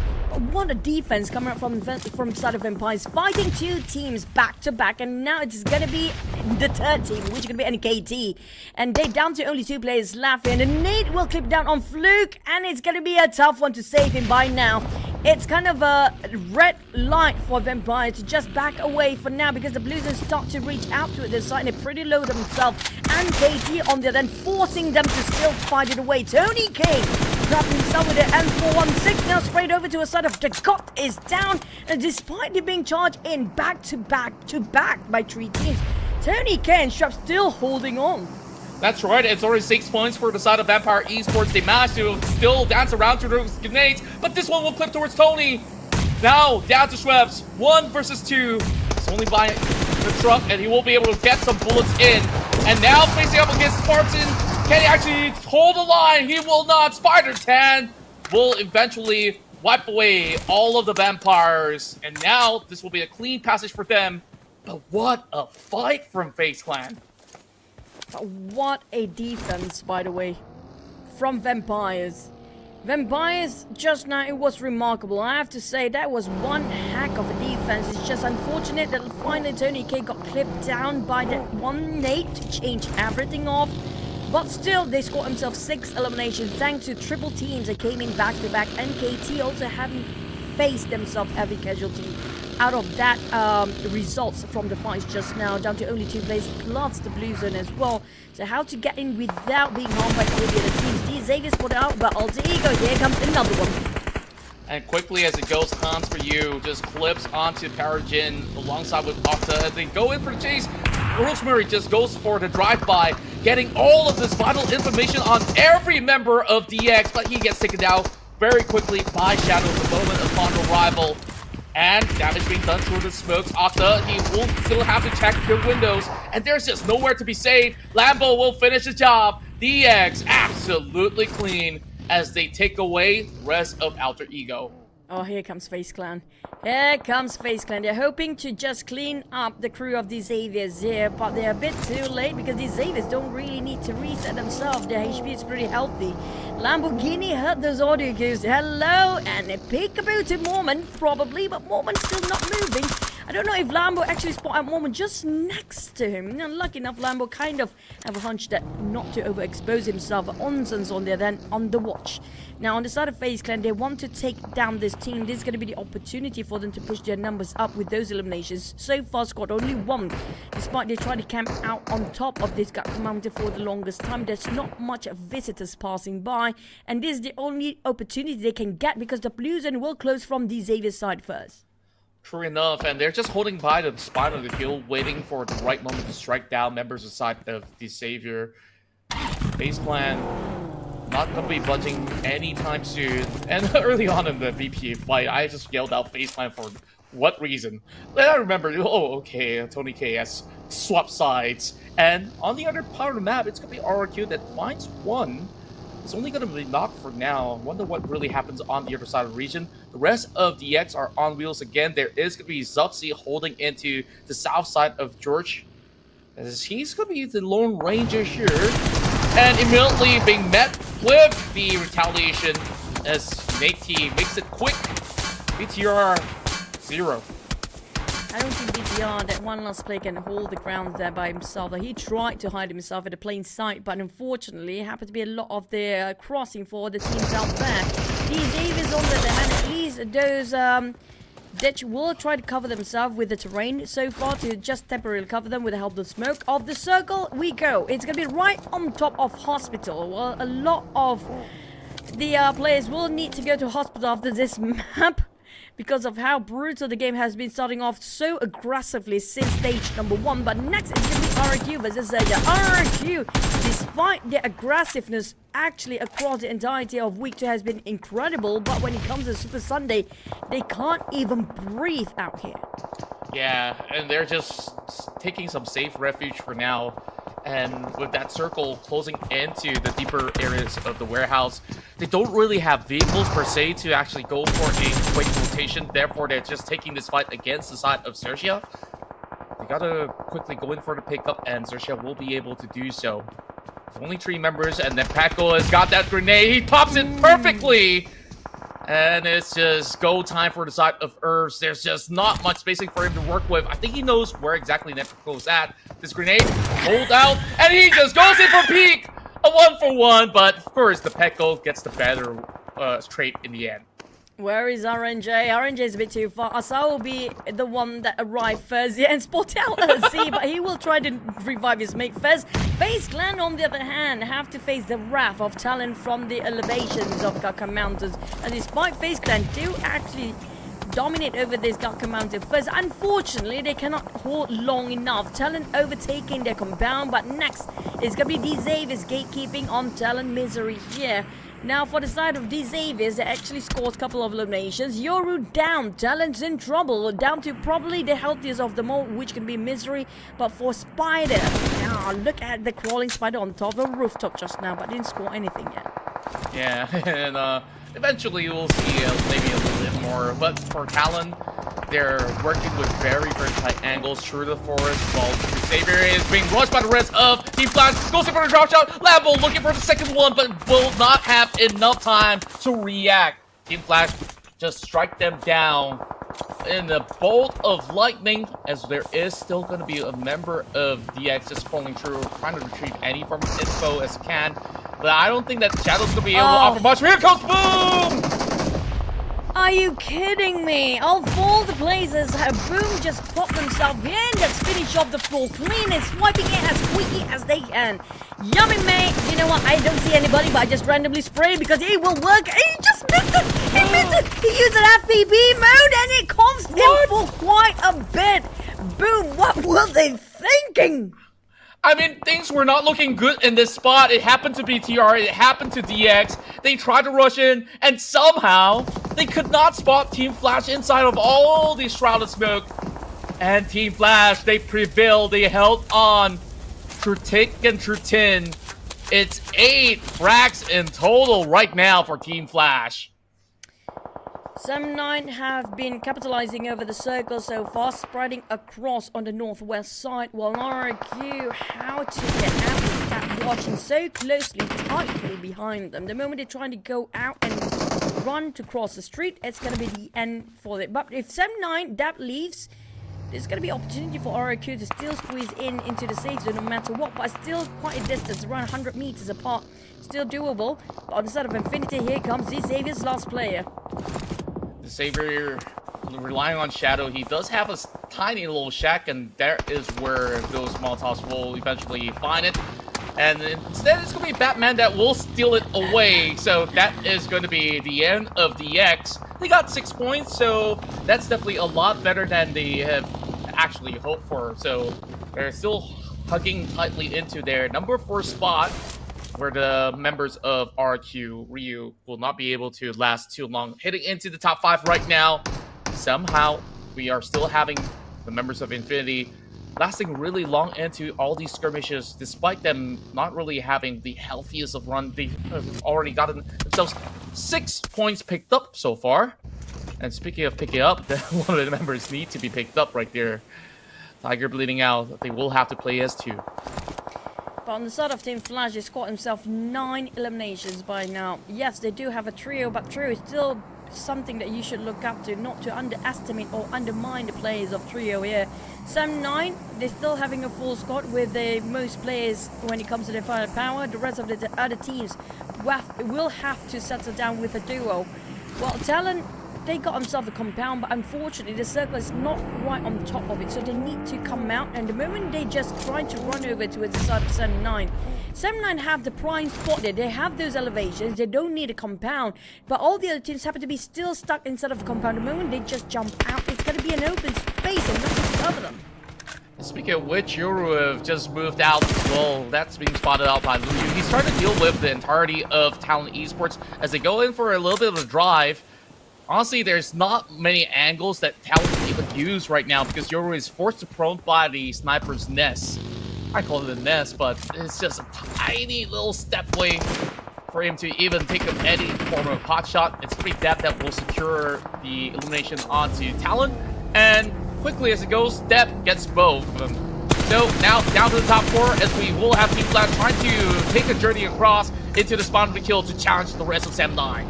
What a defense coming up from the side of Vampires, fighting 2 teams back to back, and now it's gonna be the 3rd team, which is gonna be NKT, and they down to only 2 players left, and the nade will clip down on Fluke, and it's gonna be a tough one to save him by now. It's kind of a red light for Vampire to just back away for now, because the Blues start to reach out to their side, and they're pretty low themselves, and KT on the other end, forcing them to still fight it away. Tony K grabbed himself with an M416, now sprayed over to a side of Degot is down, and despite it being charged in back to back by 3 teams, Tony K and Shrub still holding on. That's right, it's already 6 points for the side of Vampire Esports. They managed to still dance around through those grenades, but this one will clip towards Tony. Now, down to Schweppes, 1 versus 2. It's only by the truck, and he will be able to get some bullets in. And now facing up against Spartan. Can he actually hold the line? He will not. Spider-Tan will eventually wipe away all of the vampires. And now this will be a clean passage for them. But what a fight from FaZe Clan. What a defense, by the way, from Vampires. Vampires, just now, it was remarkable. I have to say, that was one heck of a defense. It's just unfortunate that finally Tony K got clipped down by that one nade to change everything off. But still, they scored themselves 6 eliminations thanks to triple teams that came in back-to-back. NKT also haven't faced themselves heavy casualty out of that results from the fights just now, down to only 2 players plus the blue zone as well. So how to get in without being harmed by all the other teams. D Xavier's put out, but Alter Ego, here comes another one. And quickly as it goes, Hans for you just clips onto Parajin alongside with Octa. They go in for the chase. Rosemary just goes for the drive-by, getting all of this vital information on every member of DX, but he gets taken down very quickly by Shadow the moment upon arrival. And damage being done through the smokes. Octa, he will still have to check the windows. And there's just nowhere to be safe. Lambo will finish the job. DX absolutely clean as they take away the rest of Alter Ego. Oh, here comes FaZe Clan. Here comes FaZe Clan. They're hoping to just clean up the crew of the Xaviers here, but they're a bit too late because the Xaviers don't really need to reset themselves. Their HP is pretty healthy. Lamborghini heard those audio cues. Hello, and a peekaboo to Mormon, probably, but Mormon's still not moving. I don't know if Lambo actually spotted Mormon just next to him. And lucky enough, Lambo kind of have a hunch that not to overexpose himself. Onson's on there then on the watch. Now on the side of FaZe Clan, they want to take down this team. This is going to be the opportunity for them to push their numbers up with those eliminations. So far scored only one. Despite they try to camp out on top of this gut mountain for the longest time, there's not much visitors passing by. And this is the only opportunity they can get because the Blue Zone will close from the Xavier side first. True enough, and they're just holding by the spine of the hill, waiting for the right moment to strike down members inside of the Savior. FaZe Clan not going to be budging anytime soon. And early on in the VPA fight, I just yelled out FaZe Clan for what reason? Then I remember, oh, okay, Tony KS swap sides. And on the other part of the map, it's going to be RRQ that finds one. It's only going to be knocked for now. Wonder what really happens on the other side of the region. The rest of DX are on wheels again. There is going to be Zuxi holding into the south side of George, as he's going to be the Lone Ranger here. And immediately being met with the retaliation as Nate T makes it quick. BTR 0. I don't think BTR, that one last play, can hold the ground there by himself. He tried to hide himself at a plain sight, but unfortunately, it happened to be a lot of the crossing for the teams out there. These Avis on the other hand, at least those Ditch will try to cover themselves with the terrain so far to just temporarily cover them with the help of the smoke. Of the circle, we go. It's going to be right on top of hospital. Well, a lot of the players will need to go to hospital after this map, because of how brutal the game has been, starting off so aggressively since stage number 1. But next is going to be RRQ versus Zeta. RRQ, despite their aggressiveness actually across the entirety of week 2 has been incredible, but when it comes to Super Sunday, they can't even breathe out here. Yeah, and they're just taking some safe refuge for now. And with that circle closing into the deeper areas of the warehouse, they don't really have vehicles per se to actually go for a quick rotation. Therefore, they're just taking this fight against the side of XERXIA. They gotta quickly go in for the pickup, and XERXIA will be able to do so. With only 3 members, and then Paco has got that grenade. He pops it perfectly! And it's just go time for the side of Earths. There's just not much spacing for him to work with. I think he knows where exactly Nepaco is at. This grenade, hold out, and he just goes in for peek! A 1-for-1, but of course the Peko gets the better trait in the end. Where is RNJ? RNJ is a bit too far. Asa will be the one that arrived first, yeah, and spot out LC, but he will try to revive his mate first. FaZe Clan, on the other hand, have to face the wrath of talent from the elevations of Gakka Mountains. And despite FaZe Clan do actually dominate over this Gakka Mountain first, unfortunately, they cannot hold long enough. Talent overtaking their compound, but next is going to be D-Xaviers gatekeeping on Talent Misery here. Now, for the side of D-Xaviers, they actually scored a couple of eliminations. Yoru down, Talent's in trouble, down to probably the healthiest of them all, which can be Misery. But for Spider, now look at the crawling Spider on top of the rooftop just now, but didn't score anything yet. Yeah, and eventually we'll see maybe a little bit more. But for Talon, they're working with very, very tight angles through the forest while the Savior is being rushed by the rest of Team Flash. Goes in for the drop shot. Lambo looking for the second one, but will not have enough time to react. Team Flash just strike them down in a bolt of lightning, as there is still going to be a member of DX just falling through, trying to retrieve any form of info as can. But I don't think that Shadow's going to be able to offer much. Here comes Boom! Are you kidding me? Of all the places, Boom just popped themselves in. Let's finish off the floor clean and swiping it as quickly as they can. Yummy, mate. You know what? I don't see anybody, but I just randomly spray because it will work. He just missed it. He missed it. He used an FPP mode and it cost him for quite a bit. Boom, what were they thinking? I mean, things were not looking good in this spot. It happened to be TR, it happened to DX. They tried to rush in, and somehow they could not spot Team Flash inside of all the shrouded smoke. And Team Flash, they prevailed. They held on through thick and through thin. It's 8 frags in total right now for Team Flash. Sam9 have been capitalizing over the circle so far, spreading across on the northwest side, while RQ how to get out of that, watching so closely, tightly behind them. The moment they're trying to go out and run to cross the street, it's going to be the end for it. But if Sam9 that leaves, there's going to be opportunity for RQ to still squeeze into the safe zone no matter what, but still quite a distance, around 100 meters apart. Still doable, but on the side of Infinity, here comes the Xavier's last player. The Savior relying on Shadow. He does have a tiny little shack, and there is where those Molotovs will eventually find it. And instead, it's going to be Batman that will steal it away. So that is going to be the end of DX. They got 6 points, so that's definitely a lot better than they have actually hoped for. So they're still hugging tightly into their number 4 spot, where the members of RQ Ryu will not be able to last too long. Hitting into the top 5 right now. Somehow, we are still having the members of Infinity lasting really long into all these skirmishes, despite them not really having the healthiest of run. They have already gotten themselves 6 points picked up so far. And speaking of picking up, one of the members need to be picked up right there. Tiger bleeding out. They will have to play S2. But on the side of Team Flash, they scored himself 9 eliminations by now. Yes, they do have a trio, but trio is still something that you should look up to, not to underestimate or undermine the players of trio here. Sam9, they're still having a full squad with the most players when it comes to their firepower. The rest of the other teams will have to settle down with a duo. Well, TALON, they got themselves a compound, but unfortunately the circle is not right on top of it, so they need to come out, and the moment they just try to run over to the side of Sam9. Sam9 have the prime spot there, they have those elevations, they don't need a compound, but all the other teams happen to be still stuck inside of a compound. The moment they just jump out, it's going to be an open space and nothing to cover them. Speaking of which, Yoru have just moved out. Well, that's being spotted out by Luyu. He's trying to deal with the entirety of Talon Esports as they go in for a little bit of a drive. Honestly, there's not many angles that Talon can even use right now because Yoru is forced to prone by the sniper's nest. I call it a nest, but it's just a tiny little step away for him to even take any form of pot shot. It's pretty Deb that will secure the elimination onto Talon. And quickly as it goes, Deb gets both of them. So now down to the top 4 as we will have Team Flash trying to take a journey across into the spawn of the kill to challenge the rest of Sam9.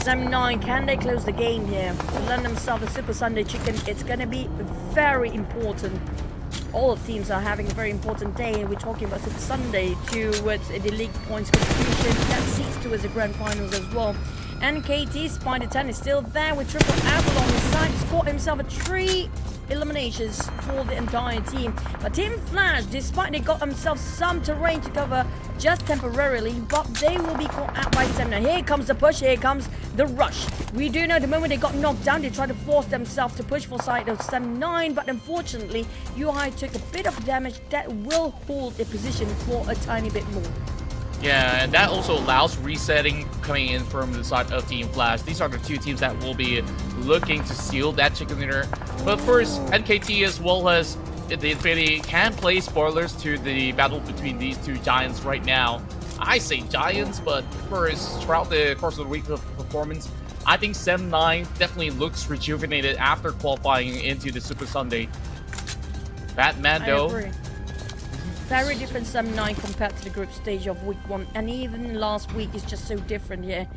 Sam9, can they close the game here to land themselves a Super Sunday Chicken? It's going to be very important. All teams are having a very important day, and we're talking about Super Sunday towards the league points contribution. That seats towards the grand finals as well. And KT Spider 10 is still there with Triple Apple on his side. Scored himself a 3 eliminations for the entire team. But Team Flash, despite they got themselves some terrain to cover just temporarily, but they will be caught out by Semna. Here comes the push, here comes the rush. We do know the moment they got knocked down, they tried to force themselves to push for side of Sam9, but unfortunately, UI took a bit of damage that will hold the position for a tiny bit more. Yeah, and that also allows resetting coming in from the side of Team Flash. These are the 2 teams that will be looking to steal that chicken dinner. But first, NKT as well as the Infinity can play spoilers to the battle between these 2 giants right now. I say giants, but first, throughout the course of the week of performance, I think Sam9 definitely looks rejuvenated after qualifying into the Super Sunday. Batman, though. I agree. Very different Sam9 compared to the group stage of week 1, and even last week is just so different here.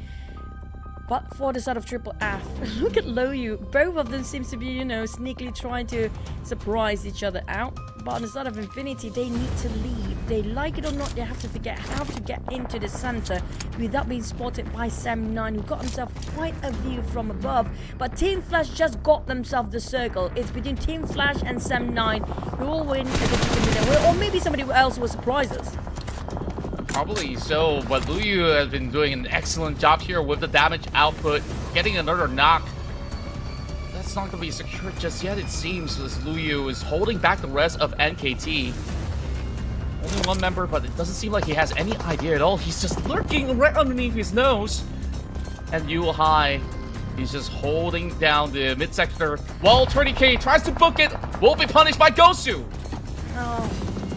But for the side of Triple F, look at Loyu. Both of them seems to be, you know, sneakily trying to surprise each other out. But on the side of Infinity, they need to leave. They like it or not, they have to figure out how to get into the center without being spotted by Sam9, who got himself quite a view from above. But Team Flash just got themselves the circle. It's between Team Flash and Sam9 who will win or maybe somebody else will surprise us. Probably so, but Luyu has been doing an excellent job here with the damage output, getting another knock. That's not going to be secured just yet, it seems, as Luyu is holding back the rest of NKT. only one member, but it doesn't seem like he has any idea at all. He's just lurking right underneath his nose. And Yu Hai, he's just holding down the mid sector while 20K tries to book it, will be punished by Gosu. Oh,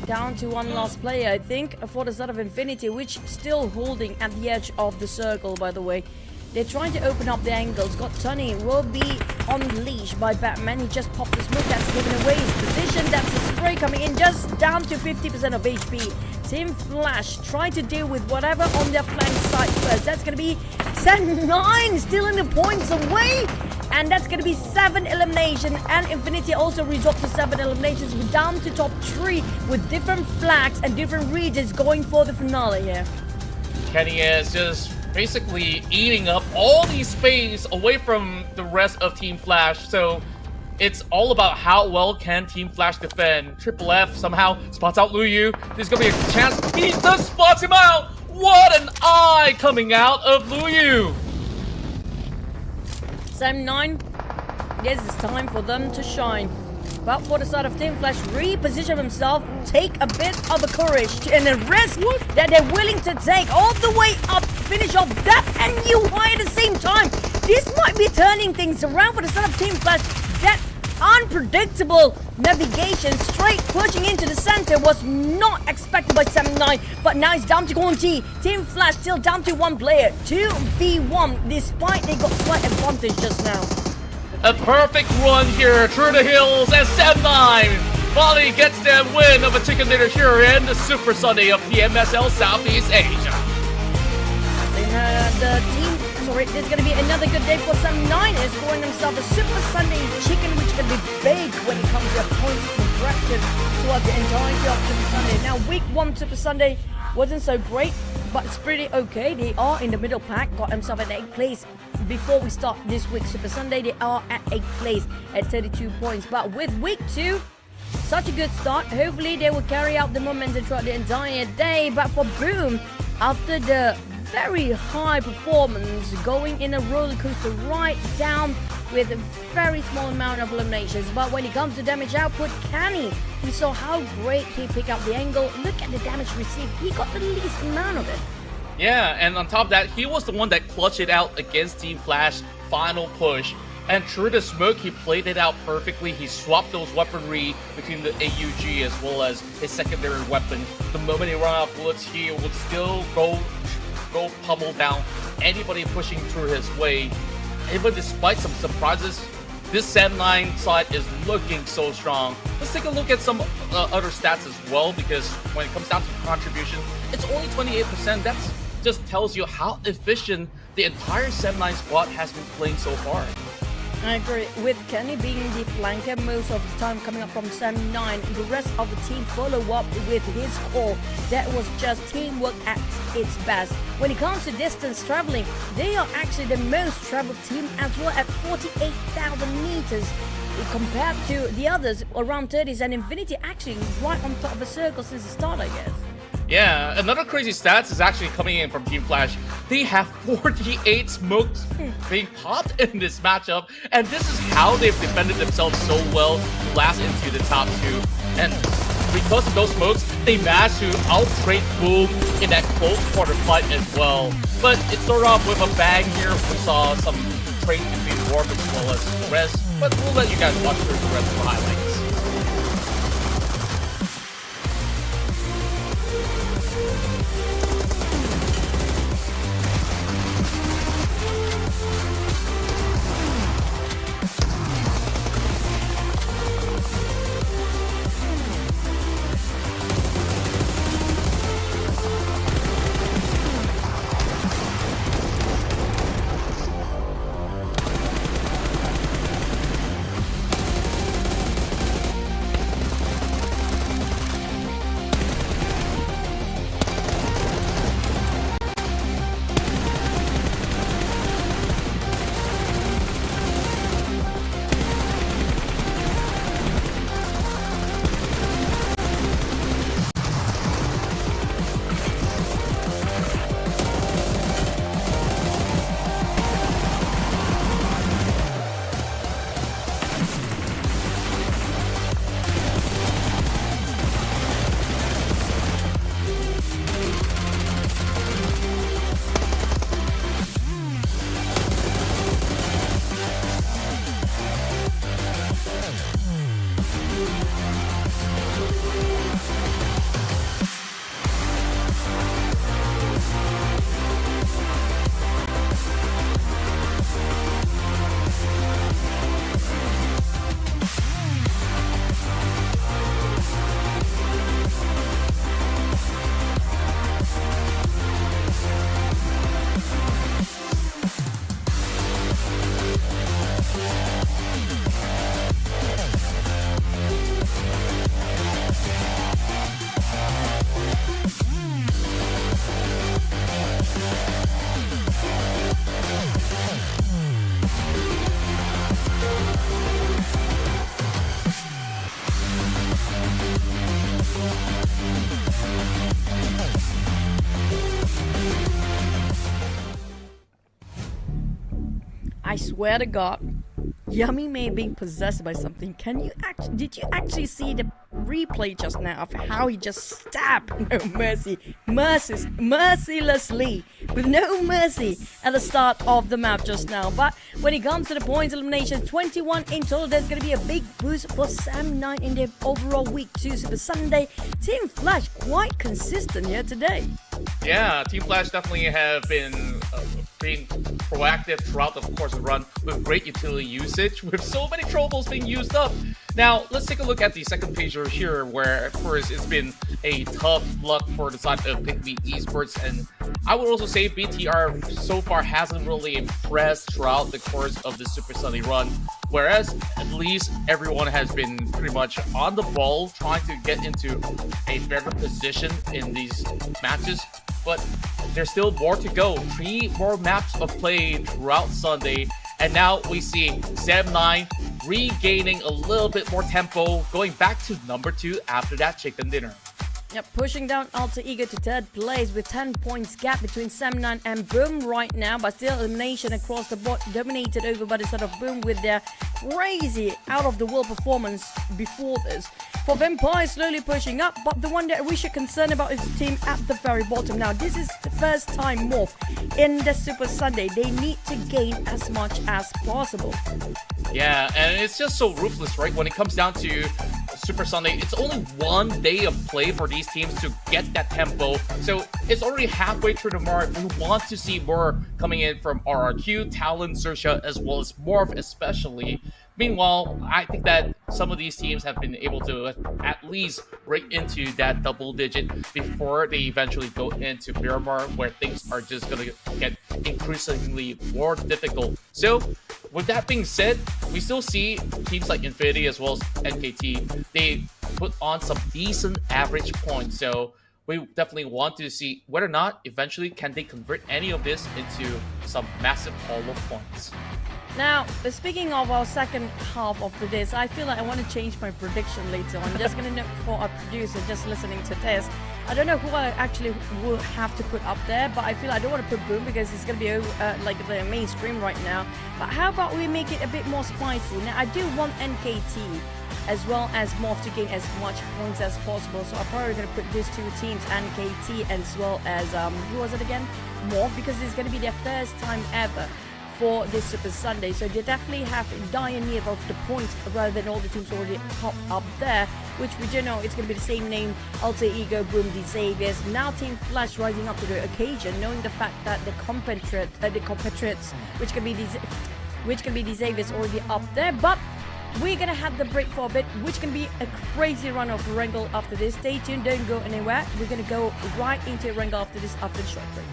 down to one last player, I think, for the side of Infinity, which still holding at the edge of the circle, by the way. They're trying to open up the angles. Got Tunny will be unleashed by Batman. He just popped the smoke. That's given away his position. That's a spray coming in just down to 50% of HP. Team Flash try to deal with whatever on their flank side first. That's going to be 9 still in the points away. And that's going to be 7 elimination. And Infinity also resolved to 7 eliminations. We're down to top 3 with different flags and different regions going for the finale here. Kenny is just basically eating up all these space away from the rest of Team Flash. So it's all about how well can Team Flash defend. Triple F somehow spots out Luyu. There's going to be a chance. He does spots him out. What an eye coming out of Luyu. Sam 9, this is time for them to shine. But for the side of Team Flash, reposition himself, take a bit of a courage and a risk that they're willing to take all the way up, finish off that and Yu Hai at the same time. This might be turning things around for the side of Team Flash. That unpredictable navigation straight pushing into the center was not expected by 7-9, but now it's down to Gonji. Team Flash still down to 1 player, 2v1, despite they got slight advantage just now. A perfect run here through the hills as 7-9 finally gets their win of a chicken dinner here in the Super Sunday of PMSL Southeast Asia. There's going to be another good day for some Niners scoring themselves a Super Sunday chicken, which is going to be big when it comes to points progression throughout the entirety of Super Sunday. Now, week 1 Super Sunday wasn't so great, but it's pretty okay. They are in the middle pack, got themselves at 8th place. Before we start this week's Super Sunday, they are at 8th place at 32 points. But with week 2, such a good start. Hopefully, they will carry out the momentum throughout the entire day. But for Boom, after the very high performance, going in a roller coaster right down with a very small amount of eliminations. But when it comes to damage output, Kenny, we saw how great he picked up the angle. Look at the damage received. He got the least amount of it. Yeah, and on top of that, he was the one that clutched it out against Team Flash final push. And through the smoke, he played it out perfectly. He swapped those weaponry between the AUG as well as his secondary weapon. The moment he ran out of bullets, he would still go pummel down anybody pushing through his way. Even despite some surprises, this 7-9 side is looking so strong. Let's take a look at some other stats as well, because when it comes down to contribution, it's only 28%. That just tells you how efficient the entire 7-9 squad has been playing so far. I agree. With Kenny being the flanker most of the time coming up from 7-9, the rest of the team follow up with his call. That was just teamwork at its best. When it comes to distance traveling, they are actually the most traveled team as well at 48,000 meters. Compared to the others around 30s, and Infinity actually right on top of the circle since the start, I guess. Yeah, another crazy stats is actually coming in from Team Flash. They have 48 smokes being popped in this matchup, and this is how they've defended themselves so well to last into the top 2. And because of those smokes, they managed to out-trade Boom in that close quarter fight as well. But it started off with a bang here. We saw some trade between Warp as well as Rez, but we'll let you guys watch through the rest of the highlights. swear to God, Yummy May being possessed by something. Did you actually see the replay just now of how he just stabbed No Mercy, mercilessly, with no mercy at the start of the map just now? But when it comes to the points elimination, 21 in total, there's going to be a big boost for Sam9 in their overall week 2 Super Sunday. Team Flash quite consistent here today. Yeah, Team Flash definitely have been being proactive throughout, of course, the run with great utility usage, with so many troubles being used up. Now, let's take a look at the second page here, where, of course, it's been a tough luck for the side of PIGMY Esports, and I would also say BTR so far hasn't really impressed throughout the course of the Super Sunday run, whereas at least everyone has been pretty much on the ball, trying to get into a better position in these matches. But there's still more to go. 3 more maps of play throughout Sunday. And now we see Sam9 regaining a little bit more tempo, going back to number 2 after that chicken dinner. Yep, pushing down Alter Ego to 3rd place with 10 points gap between Sam9 and Boom right now, but still elimination across the board, dominated over by the side of Boom with their crazy out-of-the-world performance before this. For Vampire slowly pushing up, but the one that we should concern about is the team at the very bottom. Now, this is the first time Morph in the Super Sunday. They need to gain as much as possible. Yeah, and it's just so ruthless, right? When it comes down to Super Sunday, it's only 1 day of play for these teams to get that tempo. So it's already halfway through the mark. We want to see more coming in from RRQ, TALON, XERXIA, as well as Morph especially. Meanwhile, I think that some of these teams have been able to at least break into that double digit before they eventually go into Miramar, where things are just going to get increasingly more difficult. So, with that being said, we still see teams like Infinity as well as NKT, they put on some decent average points. So, we definitely want to see whether or not eventually can they convert any of this into some massive haul of points. Now, speaking of our second half of the days, I feel like I want to change my prediction later on. Just going to note for our producer just listening to this. I don't know who I actually will have to put up there, but I feel I don't want to put Boom because it's going to be like the mainstream right now. But how about we make it a bit more spicy? Now, I do want NKT as well as Morph to gain as much points as possible. So I'm probably going to put these two teams, NKT as well as, who was it again? Morph, because it's going to be their first time ever for this Super Sunday, so they definitely have dire need of the points rather than all the teams already top up there, which we do know it's going to be the same name: Alter Ego, Boom, the Xaviers. Now Team Flash rising up to the occasion, knowing the fact that the compatriots, which can be the Xaviers, already up there. But we're gonna have the break for a bit, which can be a crazy run of Wrangle after this. Stay tuned, don't go anywhere. We're gonna go right into Wrangle after this, after the short break.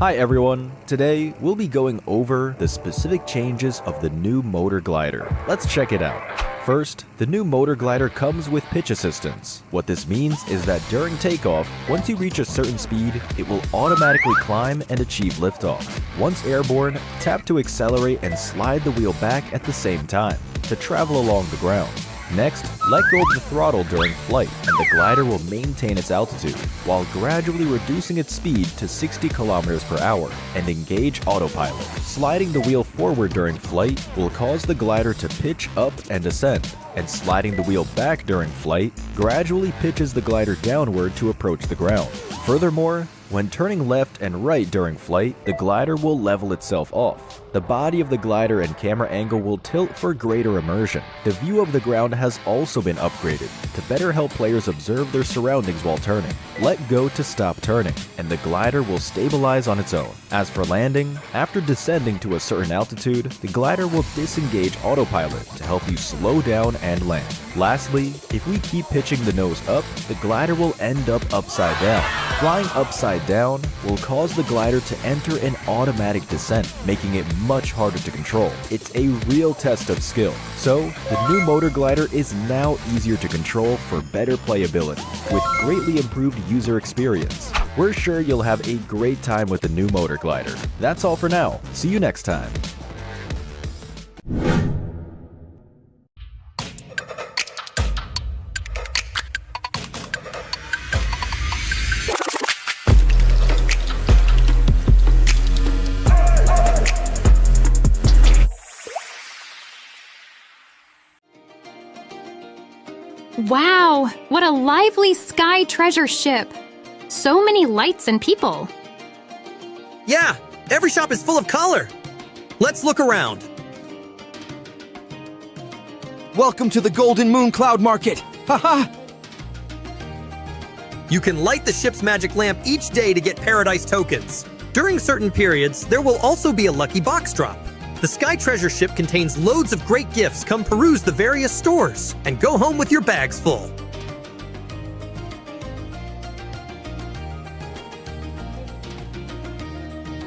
Hi everyone, today we'll be going over the specific changes of the new motor glider. Let's check it out. First, the new motor glider comes with pitch assistance. What this means is that during takeoff, once you reach a certain speed, it will automatically climb and achieve liftoff. Once airborne, tap to accelerate and slide the wheel back at the same time to travel along the ground. Next, let go of the throttle during flight and the glider will maintain its altitude while gradually reducing its speed to 60 km per hour and engage autopilot. Sliding the wheel forward during flight will cause the glider to pitch up and ascend, and sliding the wheel back during flight gradually pitches the glider downward to approach the ground. Furthermore, when turning left and right during flight, the glider will level itself off. The body of the glider and camera angle will tilt for greater immersion. The view of the ground has also been upgraded to better help players observe their surroundings while turning. Let go to stop turning, and the glider will stabilize on its own. As for landing, after descending to a certain altitude, the glider will disengage autopilot to help you slow down and land. Lastly, if we keep pitching the nose up, the glider will end up upside down. Flying upside down will cause the glider to enter an automatic descent, making it much harder to control. It's a real test of skill. So, the new motor glider is now easier to control for better playability, with greatly improved user experience. We're sure you'll have a great time with the new motor glider. That's all for now. See you next time. Wow, what a lively sky treasure ship! So many lights and people. Yeah, every shop is full of color. Let's look around. Welcome to the Golden Moon Cloud Market. Haha! You can light the ship's magic lamp each day to get Paradise tokens. During certain periods, there will also be a lucky box drop. The Sky Treasure Ship contains loads of great gifts. Come peruse the various stores and go home with your bags full.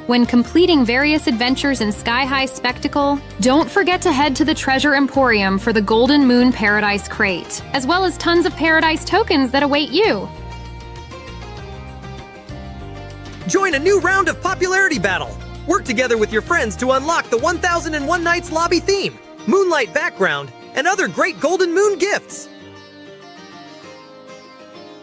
When completing various adventures in Sky High Spectacle, don't forget to head to the Treasure Emporium for the Golden Moon Paradise Crate, as well as tons of Paradise tokens that await you. Join a new round of popularity battle. Work together with your friends to unlock the 1001 Nights lobby theme, moonlight background, and other great Golden Moon gifts.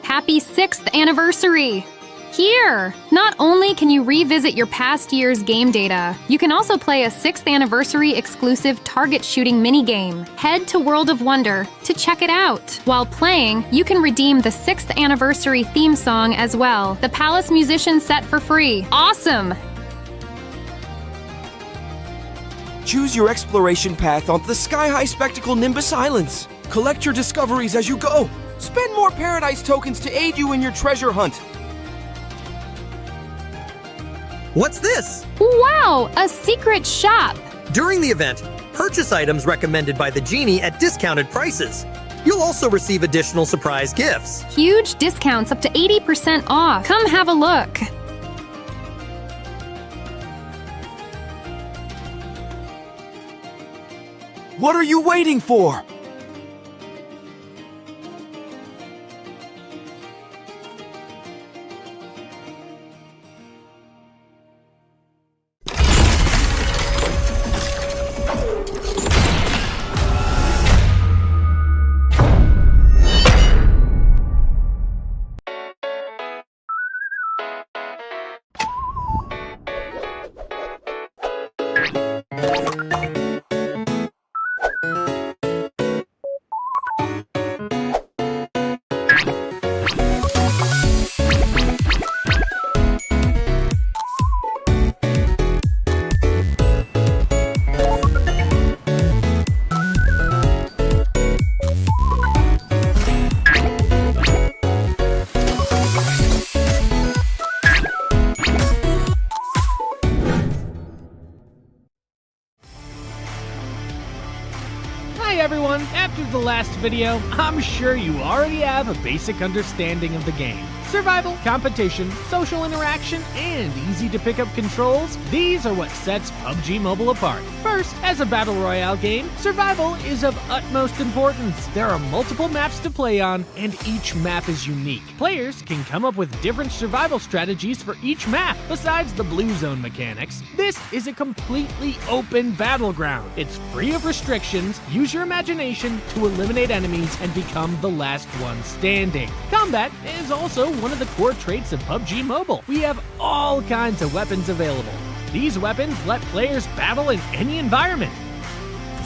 Happy 6th anniversary! Here! Not only can you revisit your past year's game data, you can also play a 6th anniversary exclusive target shooting minigame. Head to World of Wonder to check it out. While playing, you can redeem the 6th anniversary theme song as well, the Palace Musician set for free. Awesome! Choose your exploration path onto the sky-high spectacle Nimbus Islands. Collect your discoveries as you go. Spend more Paradise tokens to aid you in your treasure hunt. What's this? Wow! A secret shop! During the event, purchase items recommended by the genie at discounted prices. You'll also receive additional surprise gifts. Huge discounts up to 80% off. Come have a look. What are you waiting for? Hi everyone! After the last video, I'm sure you already have a basic understanding of the game. Survival, competition, social interaction, and easy to pick up controls, these are what sets PUBG Mobile apart. First, as a battle royale game, survival is of utmost importance. There are multiple maps to play on, and each map is unique. Players can come up with different survival strategies for each map. Besides the blue zone mechanics, this is a completely open battleground. It's free of restrictions. Use your imagination to eliminate enemies and become the last one standing. Combat is also one of the core traits of PUBG Mobile. We have all kinds of weapons available. These weapons let players battle in any environment.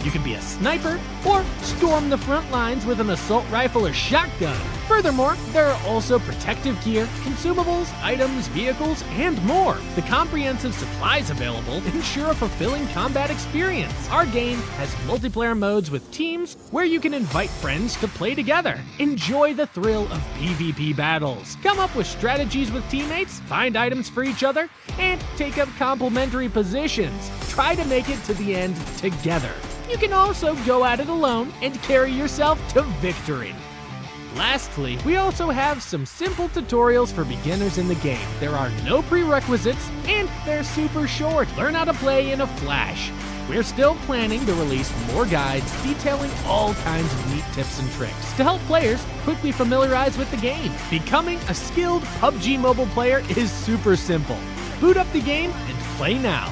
You can be a sniper or storm the front lines with an assault rifle or shotgun. Furthermore, there are also protective gear, consumables, items, vehicles, and more. The comprehensive supplies available ensure a fulfilling combat experience. Our game has multiplayer modes with teams where you can invite friends to play together. Enjoy the thrill of PvP battles. Come up with strategies with teammates, find items for each other, and take up complementary positions. Try to make it to the end together. You can also go at it alone and carry yourself to victory. Lastly, we also have some simple tutorials for beginners in the game. There are no prerequisites, and they're super short. Learn how to play in a flash. We're still planning to release more guides detailing all kinds of neat tips and tricks to help players quickly familiarize with the game. Becoming a skilled PUBG Mobile player is super simple. Boot up the game and play now.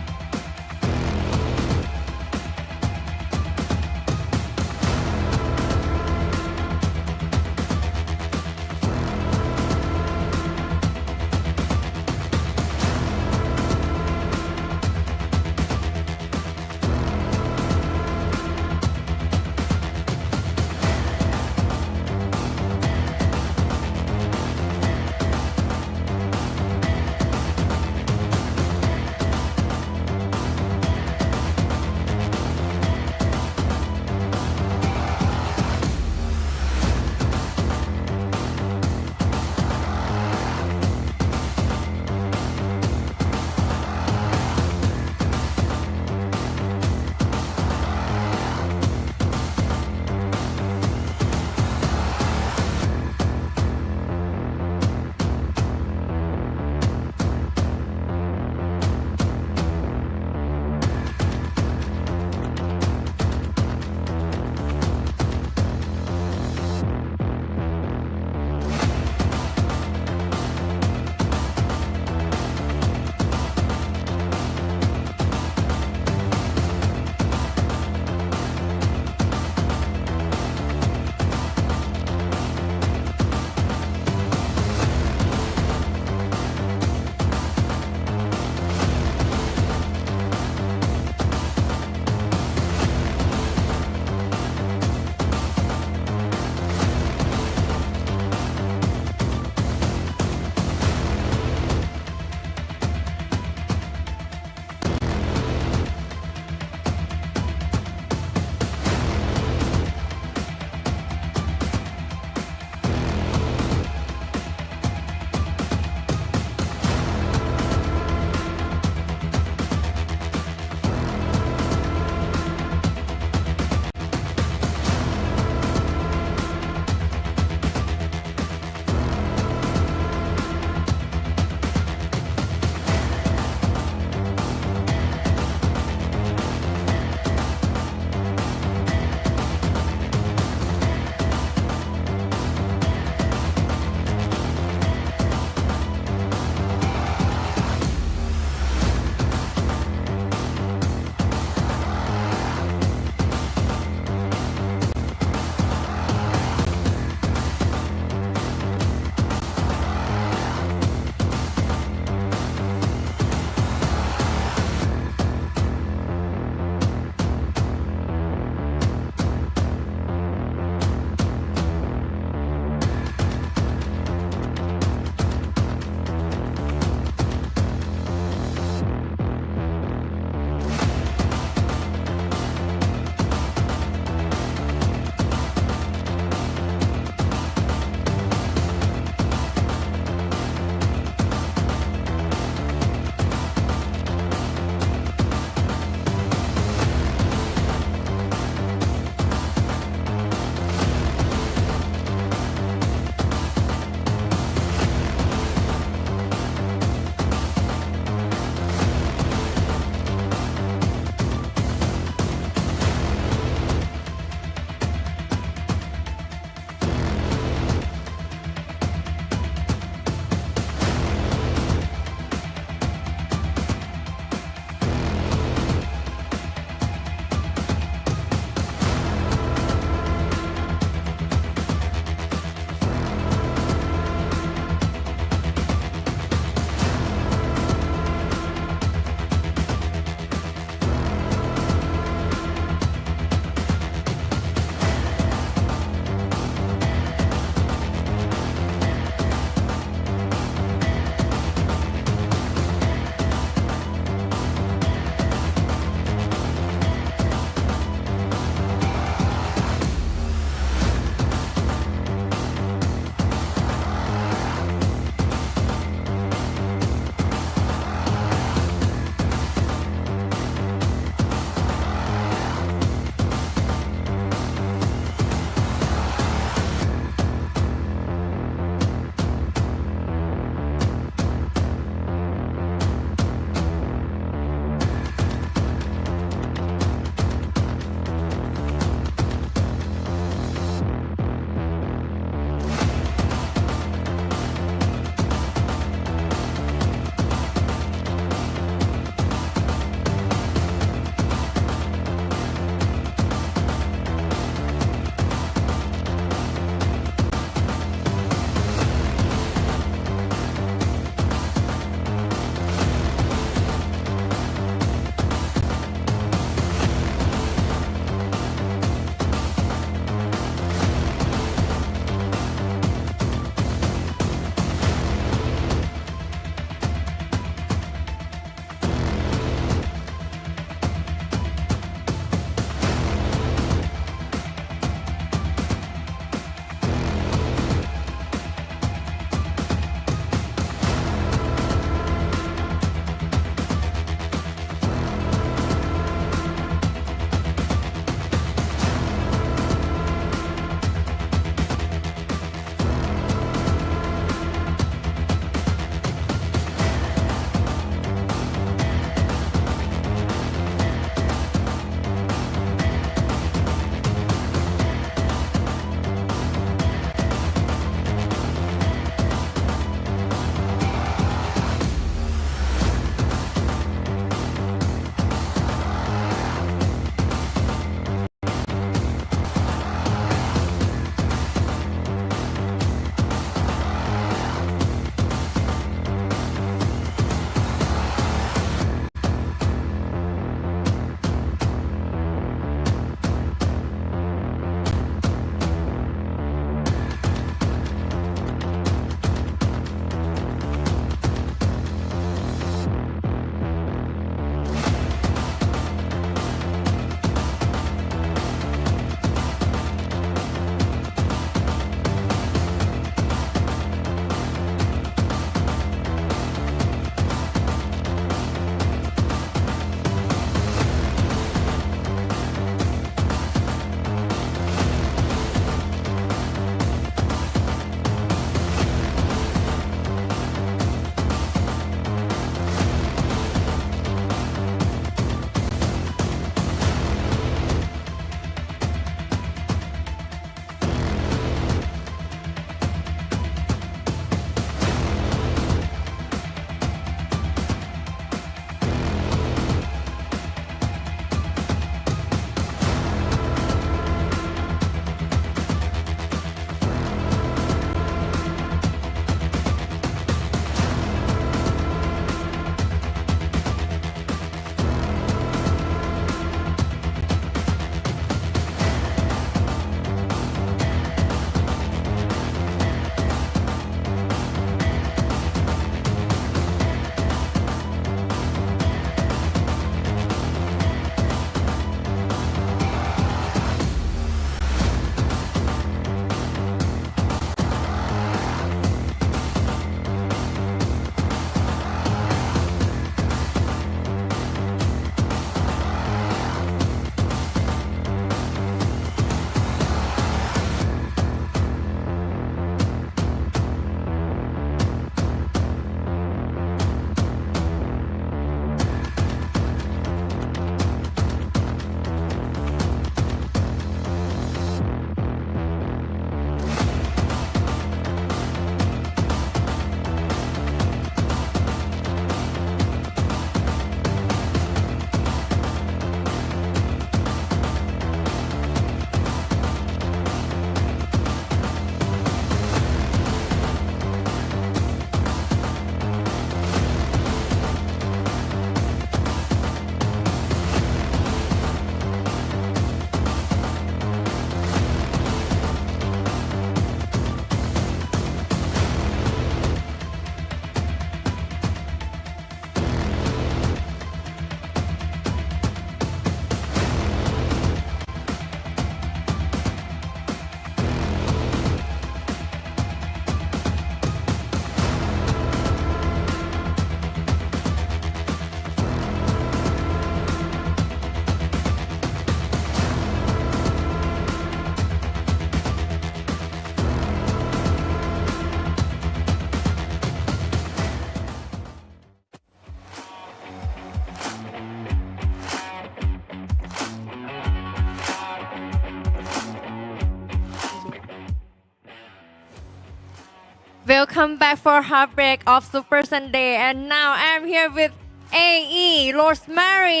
Welcome back for Heartbreak of Super Sunday. And now I'm here with AE Rosemary.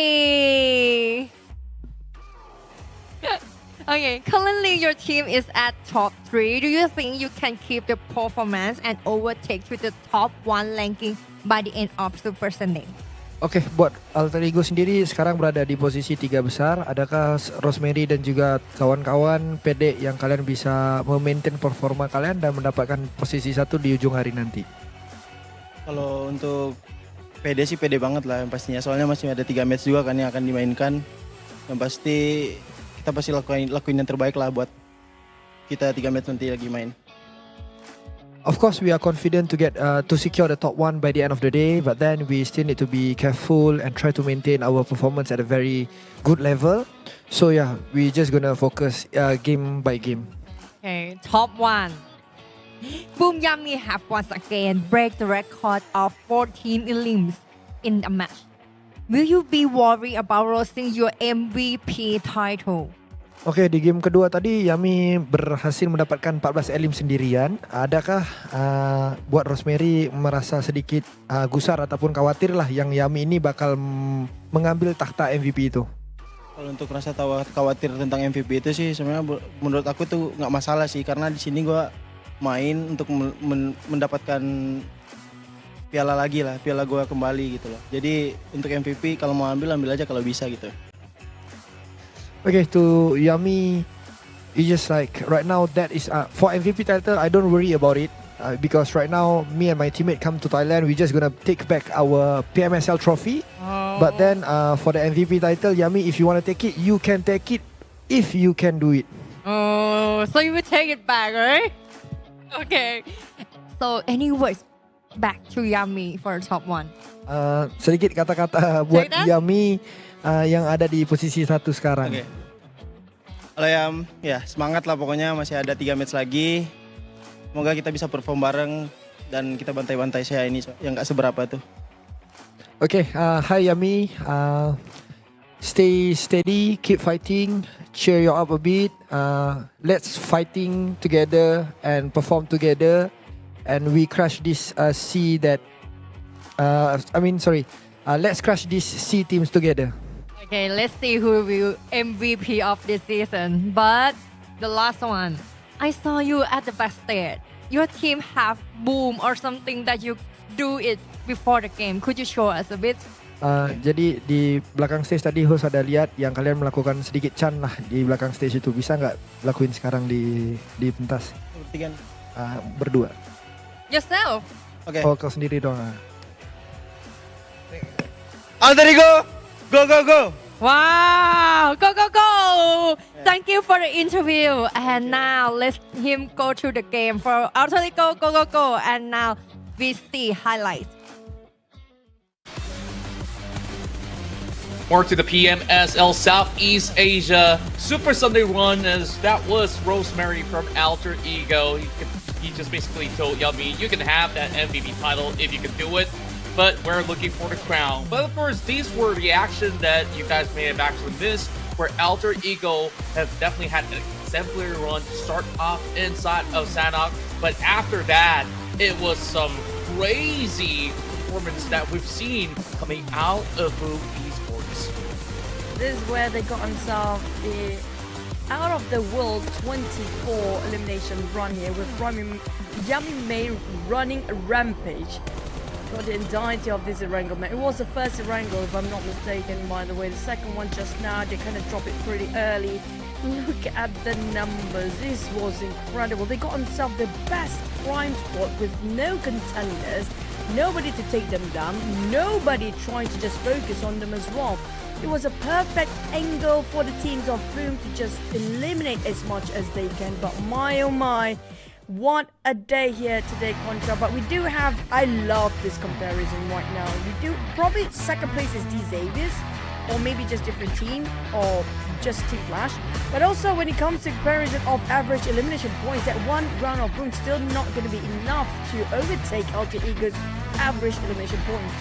Okay, currently your team is at top 3. Do you think you can keep the performance and overtake to the top 1 ranking by the end of Super Sunday? Oke, buat Alter Ego sendiri sekarang berada di posisi 3 besar. Adakah Rosemary dan juga kawan-kawan PD yang kalian bisa memaintain performa kalian dan mendapatkan posisi 1 di ujung hari nanti? Kalau untuk PD sih PD banget lah yang pastinya. Soalnya masih ada 3 match juga kan yang akan dimainkan. Yang pasti kita pasti lakuin yang terbaik lah buat kita 3 match nanti lagi main. Of course, we are confident to get to secure the top 1 by the end of the day, but then we still need to be careful and try to maintain our performance at a very good level. So yeah, we just gonna focus game by game. Okay, top 1. Boom Yummy have once again break the record of 14 elims in a match. Will you be worried about losing your MVP title? Oke, di game kedua tadi Yami berhasil mendapatkan 14 elim sendirian. Adakah buat Rosemary merasa sedikit gusar ataupun khawatir lah yang Yami ini bakal mengambil takhta MVP itu? Kalau untuk rasa khawatir tentang MVP itu sih sebenarnya menurut aku tuh nggak masalah sih, karena di sini gue main untuk mendapatkan piala lagi lah, piala gue kembali gitu loh. Jadi untuk MVP kalau mau ambil aja kalau bisa gitu. Okay, to Yami, it's just like right now that is for MVP title. I don't worry about it because right now me and my teammate come to Thailand. We just gonna take back our PMSL trophy. But then for the MVP title, Yami, if you wanna take it, you can take it if you can do it. Oh, so you will take it back, right? Okay. So any words back to Yami for top 1? Sedikit kata-kata buat Yami yang ada di posisi 1 sekarang. Oke. Kalau ya semangat lah pokoknya, masih ada 3 match lagi. Semoga kita bisa perform bareng dan kita bantai-bantai saya ini yang gak seberapa tuh. Oke, hi Yami. Stay steady, keep fighting, cheer you up a bit. Let's fighting together and perform together, and we crush this C that. Let's crush these C teams together. Okay, let's see who will MVP of this season. But the last one, I saw you at the backstage. Your team have boom or something that you do it before the game. Could you show us a bit? Jadi di belakang stage tadi host ada lihat yang kalian melakukan sedikit chan lah di belakang stage itu. Bisa nggak lakuin sekarang di pentas? Berdua. Yourself. Oke. Oh, kau sendiri dong. Alter Ego, go go go! Wow, go go go! Thank you for the interview. And now let him go to the game for Alter Ego, go go go. And now we see highlights. More to the PMSL Southeast Asia Super Sunday run, as that was Rosemary from Alter Ego. He just basically told Yummy, you can have that MVP title if you can do it, but we're looking for the crown. But of course, these were reactions that you guys may have actually missed, where Alter Ego have definitely had an exemplary run to start off inside of Sanok, but after that, it was some crazy performance that we've seen coming out of VOIN Esports. This is where they got themselves the out of the world 24 elimination run here with Yummy May running a rampage for the entirety of this Erangel. It was the first Erangel, if I'm not mistaken, by the way. The second one just now, they kind of dropped it pretty early. Look at the numbers. This was incredible. They got themselves the best prime spot with no contenders, nobody to take them down, nobody trying to just focus on them as well. It was a perfect angle for the teams of VOIN to just eliminate as much as they can. But my oh my, what a day here today, Contra. But we do have, I love this comparison right now. We do, probably second place is D Xaviers, or maybe just different team, or just Team Flash. But also when it comes to comparison of average elimination points, that one round of VOIN still not going to be enough to overtake Alter Ego's average elimination points.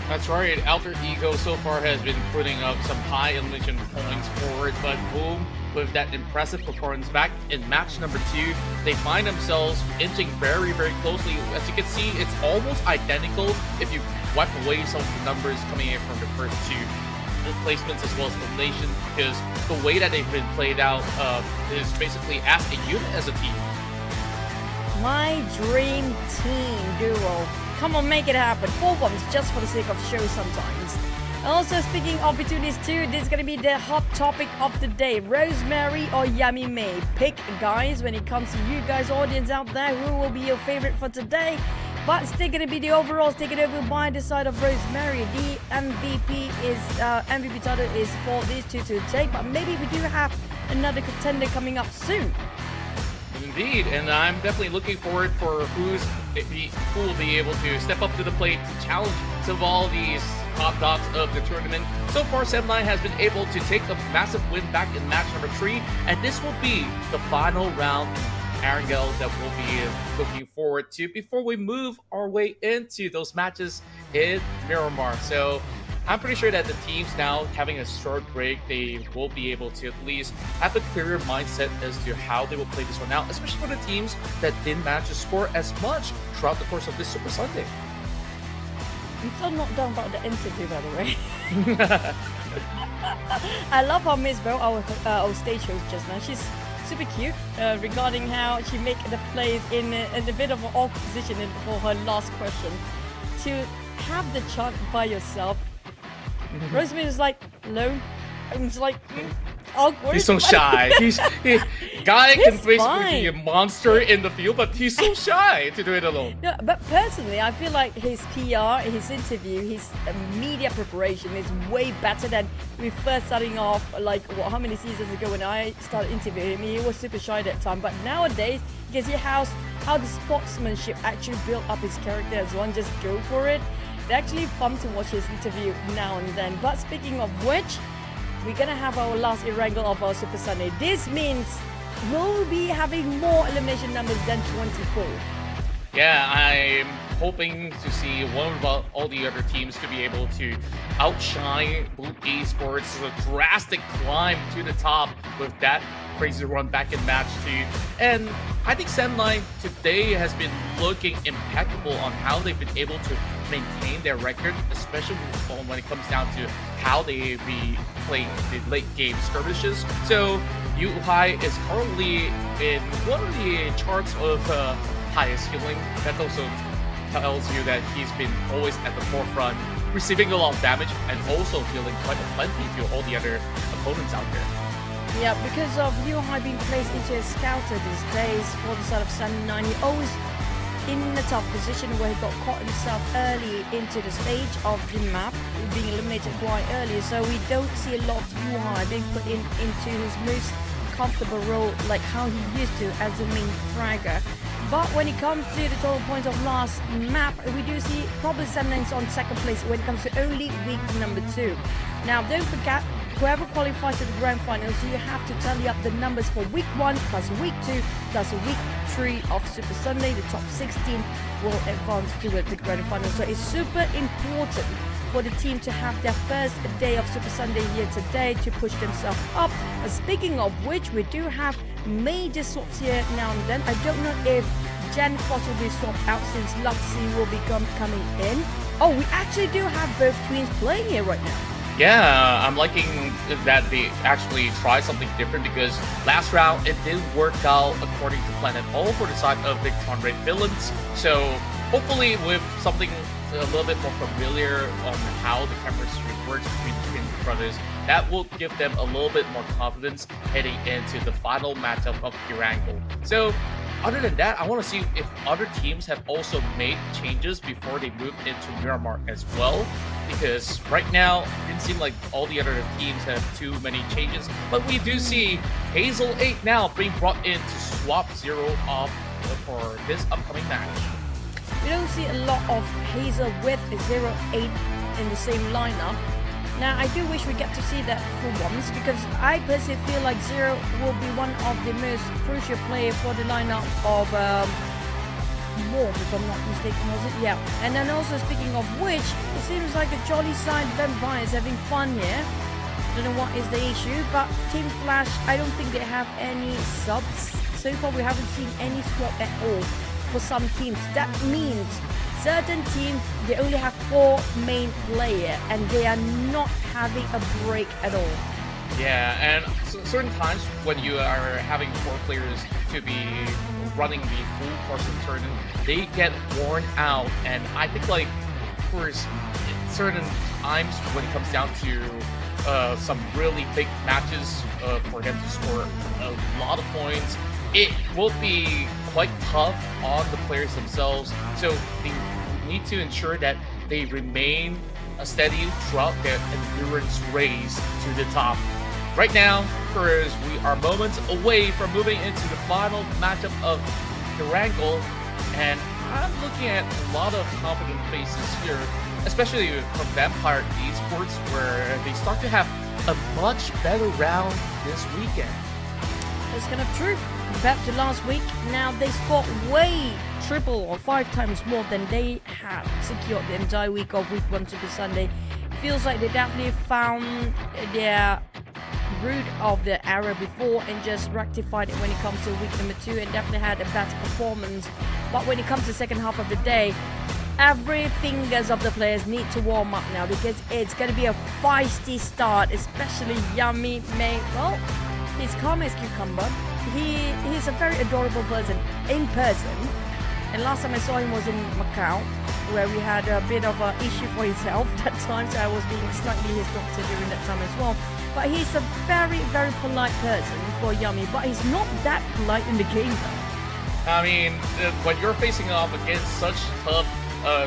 That's right, Alter Ego so far has been putting up some high elimination points for it, but VOIN with that impressive performance back in match number 2, they find themselves inching very, very closely. As you can see, it's almost identical if you wipe away some of the numbers coming in from the first 2 placements as well as elimination, because the way that they've been played out is basically as a unit, as a team. My dream team duo. Come on, make it happen. 4 bombs just for the sake of show sometimes. Also, speaking of between these two, this is going to be the hot topic of the day. Rosemary or Yummy May? Pick, guys, when it comes to you guys, audience out there, who will be your favorite for today? But still going to be the overalls taken over by the side of Rosemary. The MVP title is for these two to take, but maybe we do have another contender coming up soon. Indeed, and I'm definitely looking forward for who will be able to step up to the plate to challenge some of all these top dogs of the tournament. So far, Semline has been able to take a massive win back in match number 3, and this will be the final round in Arangel that we'll be looking forward to before we move our way into those matches in Miramar. So I'm pretty sure that the teams now having a short break, they will be able to at least have a clearer mindset as to how they will play this one out, especially for the teams that didn't manage to score as much throughout the course of this Super Sunday. I'm still not done about the interview, by the way. I love how Miss Bo, our stage host just now, she's super cute regarding how she make the plays in a bit of an awkward position for her last question. To have the chant by yourself, Rosemary is like, hello. I'm just like, awkward. He's so shy. Guy can basically fine. be a monster in the field, but he's so shy to do it alone. No, but personally, I feel like his PR, his interview, his media preparation is way better than we first starting off, like, how many seasons ago when I started interviewing him. He was super shy at that time, but nowadays, you can see how the sportsmanship actually built up his character as one, just go for it. It's actually fun to watch his interview now and then. But speaking of which, we're gonna have our last wrangle of our Super Sunday. This means we'll be having more elimination numbers than 24. Yeah, I'm hoping to see one of all the other teams to be able to outshine Blue Esports. A drastic climb to the top with that crazy run back in match 2. And I think Semline today has been looking impeccable on how they've been able to maintain their record, especially when it comes down to how they be playing the late game skirmishes. So Yu-Hai is currently in one of the charts of highest healing. That also tells you that he's been always at the forefront, receiving a lot of damage and also healing quite a plenty to all the other opponents out there. Yeah, because of Yu-Hai being placed into a scouter these days for the side of 79, he always in a tough position where he got caught himself early into the stage of the map, being eliminated quite early. So we don't see a lot of Yu-Hai being put into his most comfortable role like how he used to as the main fragger. But when it comes to the total points of last map, we do see probably 79's on second place when it comes to only week number 2. Now, don't forget, whoever qualifies to the grand finals, you have to tally up the numbers for week 1 plus week 2 plus week 3 of Super Sunday. The top 16 will advance to the grand finals. So it's super important for the team to have their first day of Super Sunday here today to push themselves up. Speaking of which, we do have major swaps here now and then. I don't know if Gen Foss will be swapped out since Luxie will be coming in. Oh, we actually do have both twins playing here right now. Yeah, I'm liking that they actually try something different, because last round it did work out according to plan at all for the side of BIGETRON Red Villains. So hopefully with something a little bit more familiar on how the chemistry works between the twin brothers, that will give them a little bit more confidence heading into the final matchup of Erangel. So other than that, I want to see if other teams have also made changes before they move into Miramar as well, because right now it didn't seem like all the other teams have too many changes, but we do see Hazel 8 now being brought in to swap 0 off for this upcoming match. We don't see a lot of Hazel with 0-8 in the same lineup. Now, I do wish we get to see that for once, because I personally feel like Zero will be one of the most crucial players for the lineup of Morph, if I'm not mistaken, was it? Yeah. And then also, speaking of which, it seems like a jolly side Vampire is having fun here. don't know what is the issue, but Team Flash, I don't think they have any subs. So far, we haven't seen any swap at all for some teams. That means certain teams, they only have 4 main players and they are not having a break at all. Yeah, and certain times when you are having 4 players to be running the full course of the tournament, they get worn out. And I think, like, of course, certain times when it comes down to some really big matches for them to score a lot of points, it will be quite tough on the players themselves. So they need to ensure that they remain steady throughout their endurance race to the top. Right now, because we are moments away from moving into the final matchup of the Wrangle, and I'm looking at a lot of confident faces here, especially from Vampire Esports, where they start to have a much better round this weekend. That's kind of true. Compared to last week, now they scored way triple or 5 times more than they had secured the entire week of week 1 Super Sunday. Feels like they definitely found their root of the error before and just rectified it when it comes to week number 2 and definitely had a better performance. But when it comes to the second half of the day, every fingers of the players need to warm up now because it's going to be a feisty start, especially Yummy May. Well, he's calm as cucumber. He's a very adorable person in person. And last time I saw him was in Macau, where we had a bit of an issue for his health that time, so I was being slightly his doctor during that time as well. But he's a very, very polite person for Yummy, but he's not that polite in the game though. I mean, when you're facing off against such tough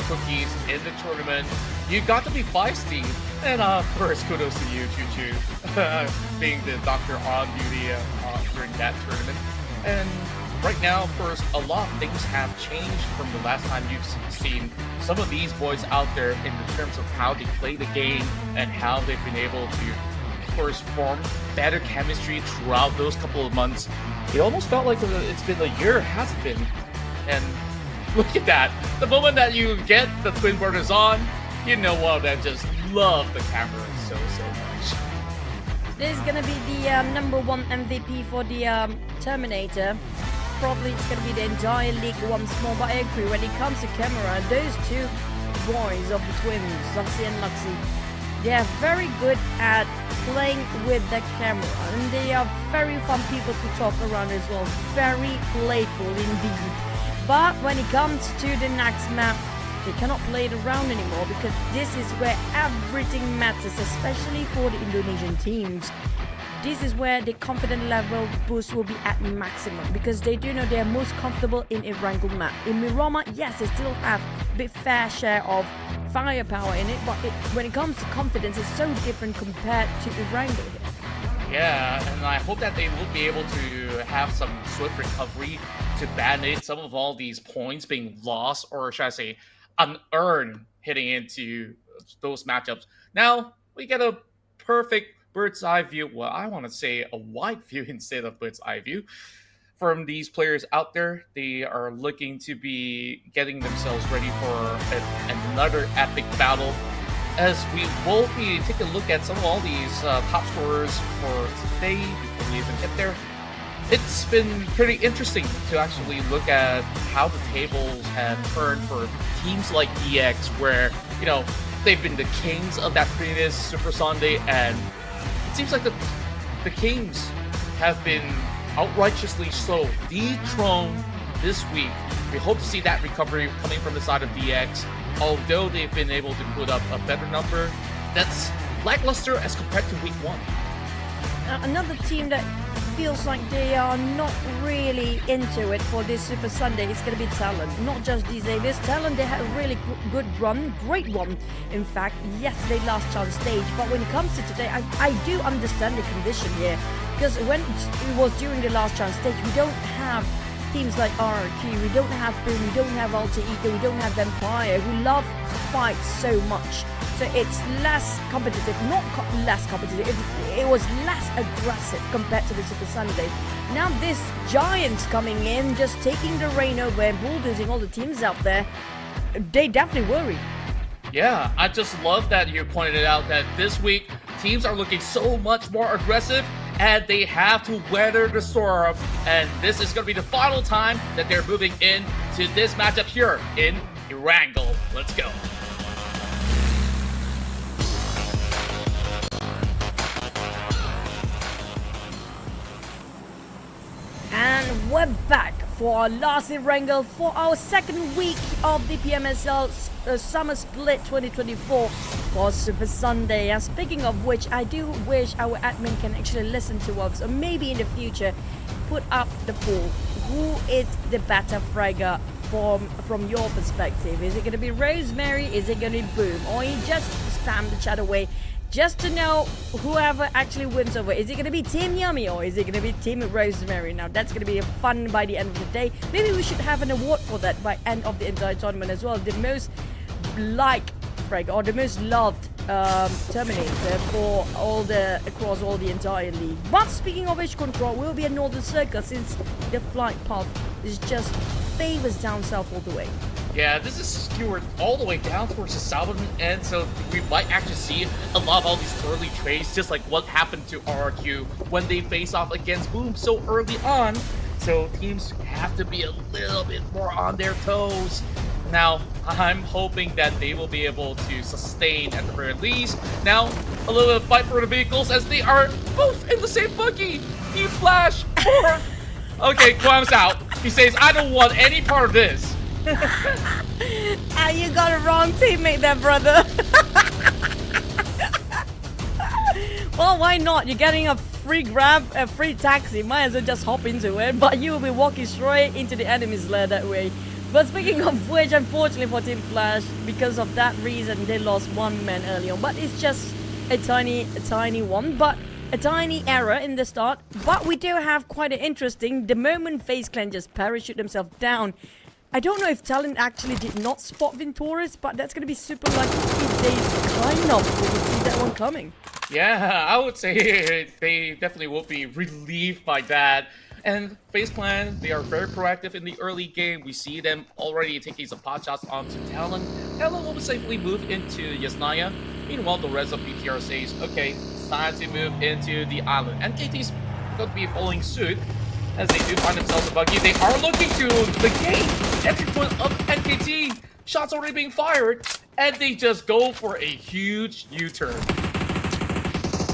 cookies in the tournament, you got to be feisty. And of course, kudos to you, Choo Choo, being the doctor on duty during that tournament. And right now, of course, a lot of things have changed from the last time you've seen some of these boys out there in terms of how they play the game and how they've been able to, of course, form better chemistry throughout those couple of months. It almost felt like it's been a year, has it been? And look at that. The moment that you get the Twin Brothers on, you know what, I just love the camera so much. This is gonna be the number 1 MVP for the Terminator. Probably it's gonna be the entire league once more, but I agree, when it comes to camera, those 2 boys of the twins, Luxy and Luxy, they are very good at playing with the camera, and they are very fun people to talk around as well, very playful indeed. But when it comes to the next map, they cannot play it around anymore because this is where everything matters, especially for the Indonesian teams. This is where the confidence level boost will be at maximum because they do know they are most comfortable in a Wrangle map. In Miramar, yes, they still have a bit fair share of firepower in it, but when it comes to confidence, it's so different compared to the Wrangle here. Yeah, and I hope that they will be able to have some swift recovery to band-aid some of all these points being lost, or should I say, unearned heading into those matchups. Now, we get a perfect bird's eye view. Well, I want to say a wide view instead of bird's eye view from these players out there. They are looking to be getting themselves ready for another epic battle, as we will be taking a look at some of all these top scorers for today before we even get there. It's been pretty interesting to actually look at how the tables have turned for teams like EX, where, you know, they've been the kings of that previous Super Sunday, and it seems like the kings have been outrightiously so dethroned this week. We hope to see that recovery coming from the side of DX, although they've been able to put up a better number that's lackluster as compared to week 1. Another team that feels like they are not really into it for this Super Sunday is going to be TALON. Not just these days. TALON, they had a really good run, great one, in fact, yesterday last chance stage. But when it comes to today, I do understand the condition here, because when it was during the last chance stage, we don't have teams like RRQ, we don't have Boom, we don't have Alter Ego, we don't have Vampire, who love fight so much. So it's less competitive, not less competitive, it was less aggressive compared to the Super Sunday. Now this Giants coming in, just taking the reign over and bulldozing all the teams out there, they definitely worry. Yeah, I just love that you pointed out that this week teams are looking so much more aggressive, and they have to weather the storm. And this is going to be the final time that they're moving in to this matchup here in Erangel. Let's go. And we're back for our last Erangel for our second week of the PMSL Summer Split 2024 for Super Sunday. And speaking of which, I do wish our admin can actually listen to us, or maybe in the future put up the poll. Who is the better fragger from your perspective? Is it going to be Rosemary? Is it going to be Boom? Or you just spam the chat away just to know whoever actually wins over. Is it going to be Team Yummy or is it going to be Team Rosemary? Now that's going to be fun by the end of the day. Maybe we should have an award for that by end of the entire tournament as well. The most liked frag or the most loved Terminator for across all the entire league. But speaking of which, Control will be a Northern Circle since the flight path is just favors down south all the way. Yeah, this is skewered all the way down towards the southern end, so we might actually see a lot of all these early trades, just like what happened to RRQ when they face off against Boom so early on. So teams have to be a little bit more on their toes. Now, I'm hoping that they will be able to sustain at the very least. Now, a little bit of fight for the vehicles as they are both in the same buggy. You flash or... Okay, Kwam's out. He says, I don't want any part of this. You got a wrong teammate there, brother. Well, why not? You're getting a free grab, a free taxi. Might as well just hop into it. But you will be walking straight into the enemy's lair that way. But speaking of which, unfortunately for Team Flash, because of that reason, they lost one man early on. But it's just a tiny one. But a tiny error in the start. But we do have quite an interesting. The moment FaZe Clan just parachute themselves down. I don't know if TALON actually did not spot Venturis, but that's going to be super lucky if they kind of will see that one coming. Yeah, I would say they definitely will be relieved by that. And FaZe Clan, they are very proactive in the early game. We see them already taking some pot shots onto TALON. TALON will safely move into Yasnaya. Meanwhile, the rest of BTR says, okay, it's time to move into the island. NKT's going to be following suit. As they do find themselves a buggy, they are looking to the gate. Entry point of NKT. Shots already being fired, and they just go for a huge U-turn.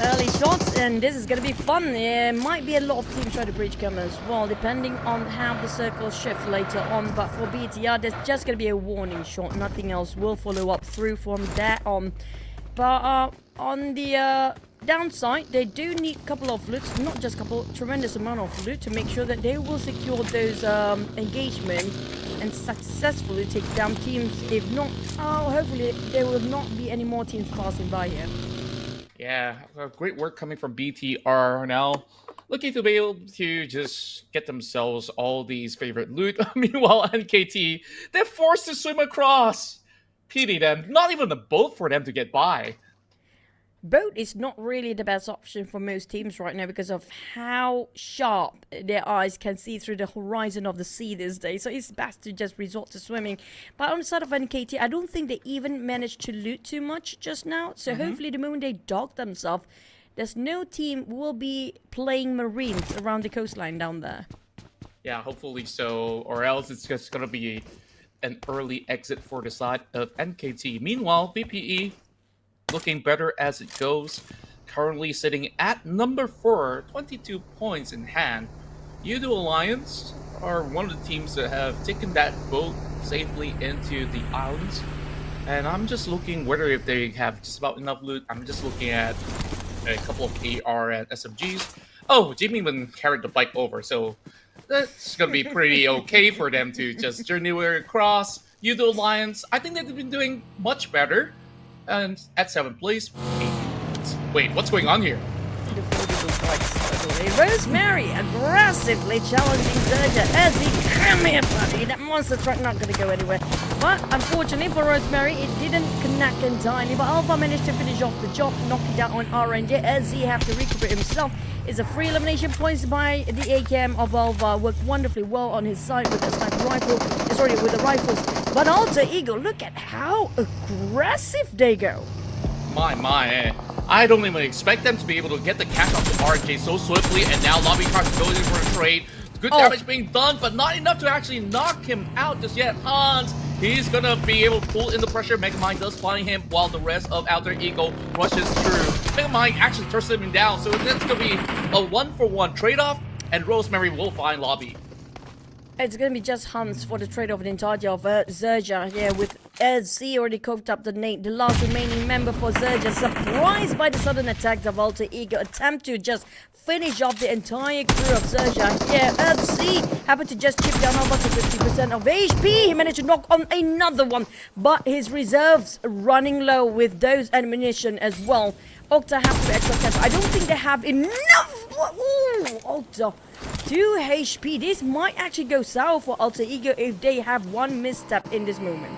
Early shots, and this is going to be fun. There might be a lot of teams trying to breach come as well, depending on how the circle shifts later on. But for BTR, there's just going to be a warning shot. Nothing else will follow up through from there on. But on the downside, they do need a couple of loots, not just a couple, tremendous amount of loot to make sure that they will secure those engagement and successfully take down teams. If not, hopefully there will not be any more teams passing by here. Yeah, great work coming from BTR now. Looking to be able to just get themselves all these favorite loot. Meanwhile, NKT, they're forced to swim across. Pity them. Not even a boat for them to get by. Boat is not really the best option for most teams right now because of how sharp their eyes can see through the horizon of the sea this day. So it's best to just resort to swimming. But on the side of NKT, I don't think they even managed to loot too much just now. So hopefully the moment they dock themselves, there's no team will be playing Marines around the coastline down there. Yeah, hopefully so. Or else it's just going to be an early exit for the side of NKT. Meanwhile, VPE looking better as it goes. Currently sitting at number 4, 22 points in hand. U2 Alliance are one of the teams that have taken that boat safely into the islands. And I'm just looking whether if they have just about enough loot. I'm just looking at a couple of AR and SMGs. Oh, Jimmy Win carried the bike over, so that's going to be pretty okay for them to just journey across. U2 Alliance, I think they've been doing much better. And at 7th place, wait, what's going on here? Rosemary aggressively challenging XERXIA as he come here, buddy. That monster truck not going to go anywhere. But unfortunately for Rosemary, it didn't connect entirely. But Alpha managed to finish off the job, knocking down on RNJ as he have to recuperate himself. It's a free elimination points by the AKM of Alpha. Worked wonderfully well on his side with the sniper rifle. Sorry, with the rifles. But Alter Ego, look at how aggressive they go. My. I don't even expect them to be able to get the catch off the RJ so swiftly, and now Lobby tries to go in for a trade. Good damage being done, but not enough to actually knock him out just yet. Hans, he's gonna be able to pull in the pressure. Megamind does find him while the rest of Alter Ego rushes through. Megamind actually turns him down, so that's gonna be a 1-for-1 trade-off, and Rosemary will find Lobby. It's going to be just Hans for the trade of the entirety of XERXIA here with Z already cooked up the nade. The last remaining member for XERXIA, surprised by the sudden attack of Alter Ego, attempt to just finish off the entire crew of XERXIA here. Z happened to just chip down almost to 50% of HP. He managed to knock on another one, but his reserves running low with those ammunition as well. Octa have to extra careful. I don't think they have enough. Ooh, Octa. 2 HP. This might actually go sour for Alter Ego if they have one misstep in this moment.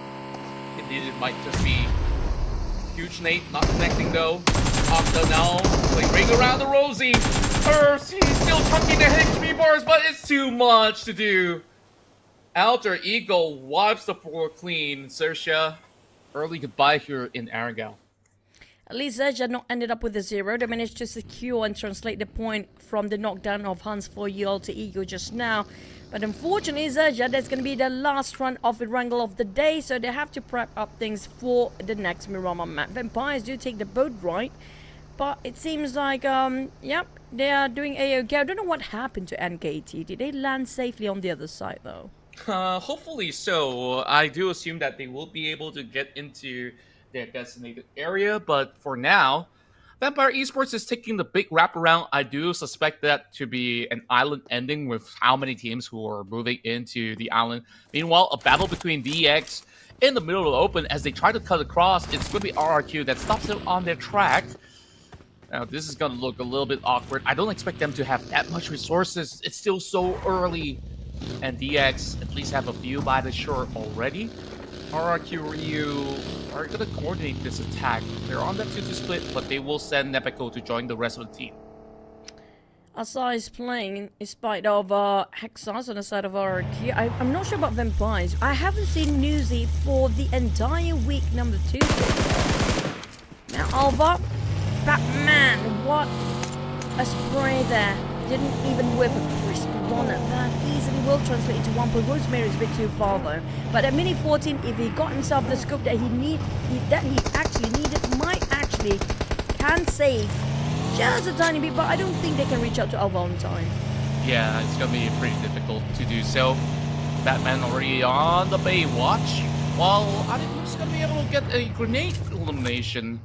Indeed, it might just be huge Nate not connecting though. Octa now playing ring around the Rosie. He's still tucking the HP bars, but it's too much to do. Alter Ego wipes the floor clean. XERXIA, early goodbye here in Arangao. At least XERXIA not ended up with a 0. They managed to secure and translate the point from the knockdown of Hans for Alter Ego just now. But unfortunately, XERXIA, that's going to be the last run of the wrangle of the day, so they have to prep up things for the next Miramar map. Vampires do take the boat right, but it seems like, yep, they are doing A-OK. I don't know what happened to NKT. Did they land safely on the other side, though? Hopefully so. I do assume that they will be able to get into their designated area, but for now, Vampire Esports is taking the big wraparound. I do suspect that to be an island ending with how many teams who are moving into the island. Meanwhile, a battle between DX in the middle of the open as they try to cut across. It's going to be RRQ that stops them on their track. Now, this is going to look a little bit awkward. I don't expect them to have that much resources. It's still so early. And DX at least have a few by the shore already. RRQ Ryu are going to coordinate this attack. They're on that 2-2 split, but they will send Nepeko to join the rest of the team. Asa is playing in spite of Hexas on the side of RRQ. I'm not sure about Vampires. I haven't seen Newsy for the entire week number 2. Now Alva, Batman, what a spray there. Didn't even whip a crisp one at that. Easily will translate into 1 point. Rosemary is a bit too far though. But at mini 14, if he got himself the scope that he actually needed, might actually can save just a tiny bit. But I don't think they can reach out to Alva on time. Yeah, it's gonna be pretty difficult to do so. Batman already on the Bay watch, while I think he's gonna be able to get a grenade elimination.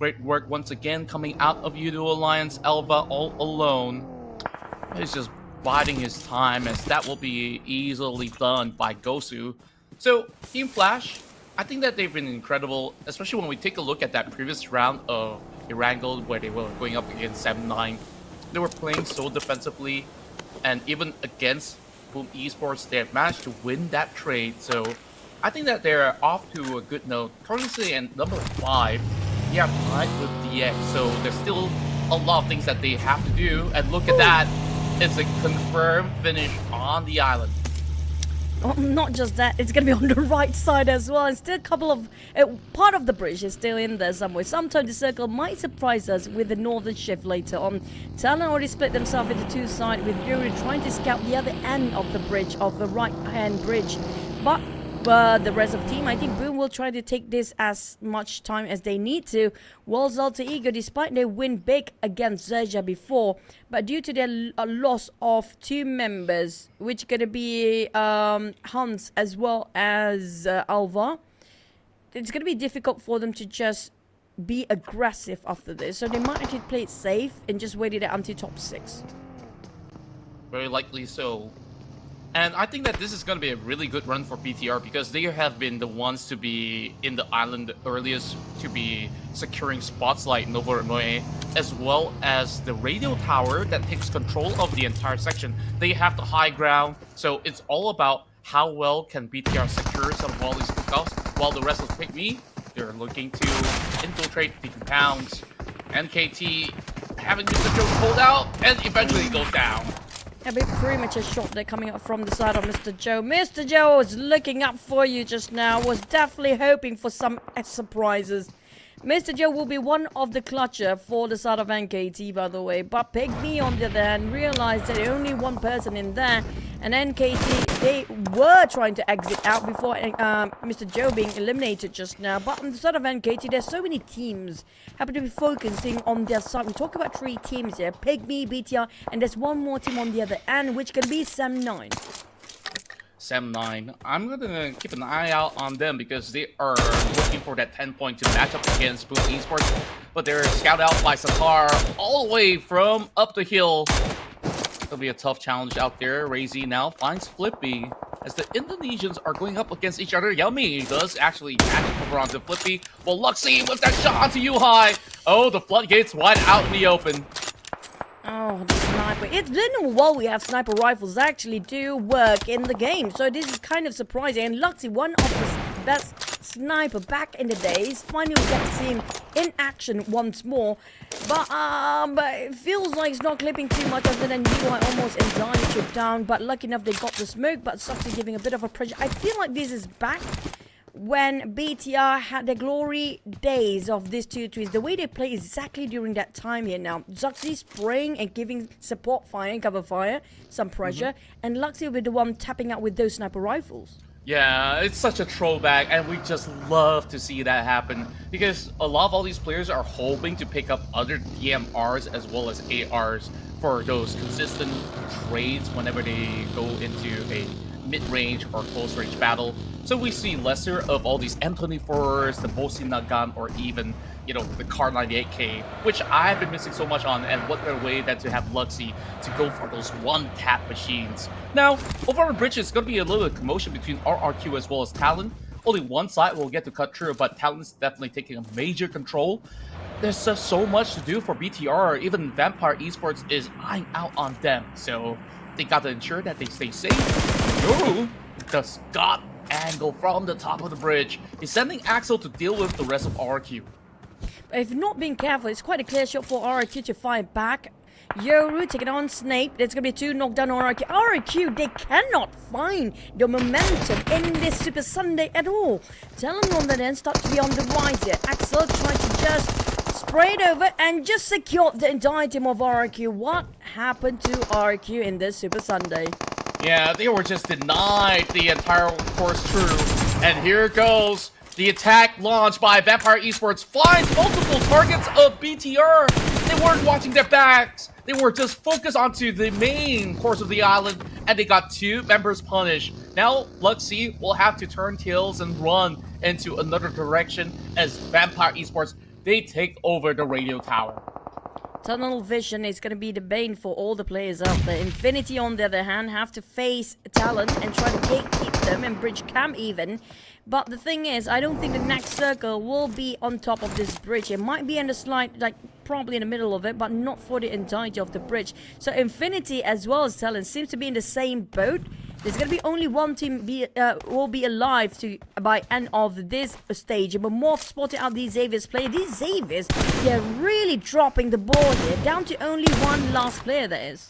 Great work once again coming out of U2 Alliance. Alva all alone. He's just biding his time, as that will be easily done by Gosu. So, Team Flash, I think that they've been incredible, especially when we take a look at that previous round of Erangel where they were going up against 7-9. They were playing so defensively, and even against PUBG Esports, they have managed to win that trade. So, I think that they're off to a good note. Currently at number 5, they are tied with DX, so there's still a lot of things that they have to do, and look at that. It's a confirmed finish on the island. Oh, not just that, it's going to be on the right side as well. And still a couple of... part of the bridge is still in there somewhere. Sometimes the circle might surprise us with the northern shift later on. Talon already split themselves into 2 sides, with Yuri trying to scout the other end of the bridge, of the right-hand bridge. But the rest of the team, I think Boom will try to take this as much time as they need to. Whilst Alter Ego, despite their win big against XERXIA before, but due to their loss of 2 members, which going to be Hans as well as Alva, it's going to be difficult for them to just be aggressive after this. So they might actually play it safe and just wait it until top 6. Very likely so. And I think that this is going to be a really good run for PTR, because they have been the ones to be in the island the earliest to be securing spots like Novo Renoe, as well as the radio tower that takes control of the entire section. They have the high ground, so it's all about how well can PTR secure some of all these cookouts, while the rest of PIGMY, they're looking to infiltrate the compounds. NKT having Mr. Joe pulled out, and eventually goes down. A bit premature shot there coming up from the side of Mr. Joe. Mr. Joe was looking up for you just now. Was definitely hoping for some surprises. Mr. Joe will be one of the clutcher for the side of NKT, by the way. But PIGMY, on the other hand, realized that only one person in there. And NKT, they were trying to exit out before Mr. Joe being eliminated just now. But on the side of NKT, there's so many teams happen to be focusing on their side. We talk about 3 teams here. PIGMY, BTR, and there's one more team on the other end, which can be Sam9. Sam9, I'm gonna keep an eye out on them because they are looking for that 10 point to match up against Boom Esports, but they're scouted out by Satar all the way from up the hill. It'll be a tough challenge out there. Razy now finds Flippy as the Indonesians are going up against each other. Yummy does actually catch over onto Flippy. Well, Luxy with that shot onto Yuhai. Oh, the floodgates wide out in the open. Oh, the sniper. It's been a while we have sniper rifles actually do work in the game. So this is kind of surprising. And Luxy, one of the best sniper back in the days. Finally we get to see him in action once more. But it feels like it's not clipping too much other than UI almost entirely chipped down. But lucky enough they got the smoke. But Luxy giving a bit of a pressure. I feel like this is back when BTR had the glory days of these two teams. The way they play exactly during that time here now. Zuxi spraying and giving support fire and cover fire, some pressure, and Luxy will be the one tapping out with those sniper rifles. Yeah, it's such a throwback, and we just love to see that happen because a lot of all these players are hoping to pick up other DMRs as well as ARs for those consistent trades whenever they go into a mid-range or close-range battle. So we see lesser of all these M24s, the Bosi Nagant, or even, you know, the Kar 98K, which I've been missing so much on, and what better way than to have Luxy to go for those one-tap machines. Now, over on the bridge, it's going to be a little bit of commotion between RRQ as well as TALON. Only one side will get to cut through, but TALON's definitely taking a major control. There's just so much to do for BTR. Even Vampire Esports is eyeing out on them, so they got to ensure that they stay safe. Yoru, the Scott angle from the top of the bridge, is sending Axel to deal with the rest of RRQ. If not being careful, it's quite a clear shot for RRQ to fight back. Yoru taking on Snape. There's going to be 2 knockdown on RRQ. RRQ, they cannot find the momentum in this Super Sunday at all. Talon on the end start to be on the rise here. Axel trying to just spray it over and just secure the entire team of RRQ. What happened to RRQ in this Super Sunday? Yeah, they were just denied the entire course through. And here goes the attack launched by Vampire Esports. Finds multiple targets of BTR. They weren't watching their backs. They were just focused onto the main course of the island. And they got 2 members punished. Now, Luxy will have to turn tails and run into another direction as Vampire Esports, they take over the radio tower. Tunnel vision is going to be the bane for all the players out there. Infinity, on the other hand, have to face Talon and try to gatekeep them and bridge cam even. But the thing is, I don't think the next circle will be on top of this bridge. It might be in the slide, like probably in the middle of it, but not for the entirety of the bridge. So Infinity as well as Talon seems to be in the same boat. There's going to be only one team will be alive by end of this stage. But Morph spotted out these Xavier's players. These Xavier's, they're really dropping the ball here. Down to only one last player there is.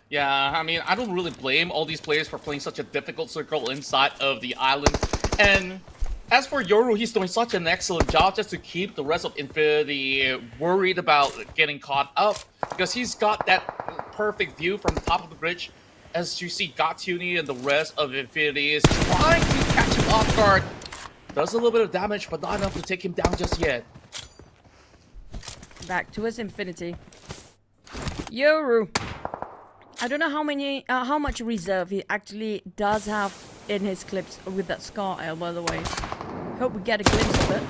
Yeah, I mean, I don't really blame all these players for playing such a difficult circle inside of the island. And as for Yoru, he's doing such an excellent job just to keep the rest of Infinity worried about getting caught up. Because he's got that perfect view from the top of the bridge. As you see, Gotuni and the rest of Infinity is trying to catch him off guard. Does a little bit of damage, but not enough to take him down just yet. Back to his Infinity. Yoru. I don't know how much reserve he actually does have in his clips with that Scar L, by the way. Hope we get a glimpse of it.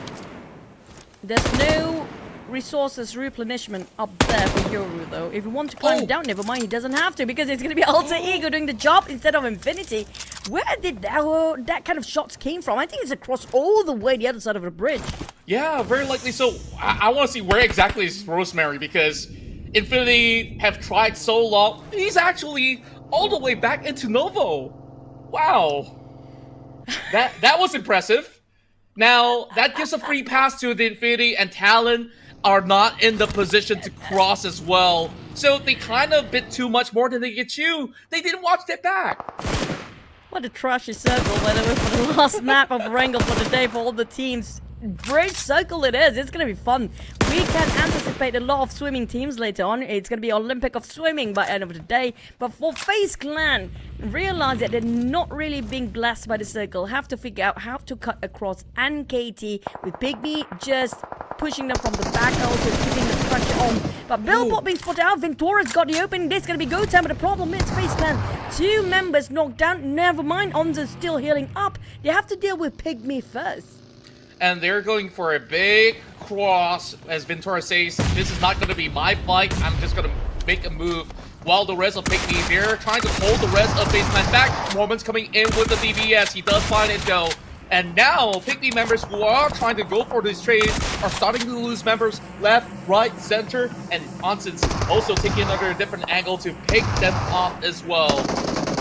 There's no resources replenishment up there for Yoru though. If you want to climb down, never mind, he doesn't have to because it's going to be Alter Ego doing the job instead of Infinity. Where did that kind of shots came from? I think it's across all the way the other side of the bridge. Yeah, very likely. So I want to see where exactly is Rosemary because Infinity have tried so long. He's actually all the way back into Novo. Wow. That was impressive. Now, that gives a free pass to the Infinity, and Talon are not in the position to cross as well. So they kind of bit too much more than they get you. They didn't watch their back. What a trashy circle, by the way, for the last map of Wrangle for the day for all the teams Bridge circle it is. It's going to be fun. We can anticipate a lot of swimming teams later on. It's going to be Olympic of swimming by end of the day. But for FaZe Clan, realize that they're not really being blessed by the circle. Have to figure out how to cut across NKT with PIGMY just pushing them from the back, also keeping the pressure on. But Billboard being spotted out. Ventora's got the opening. This is going to be go time. But the problem is FaZe Clan, 2 members knocked down. Never mind, Onza's still healing up. They have to deal with PIGMY first. And they're going for a big cross. As Ventura says, this is not going to be my fight. I'm just going to make a move. While the rest of PIGMY, they're trying to hold the rest of FaZe Clan back. Mormon's coming in with the DBS. He does find it though. And now, PIGMY members who are trying to go for this trade are starting to lose members left, right, center, and Onson's also taking another different angle to pick them off as well.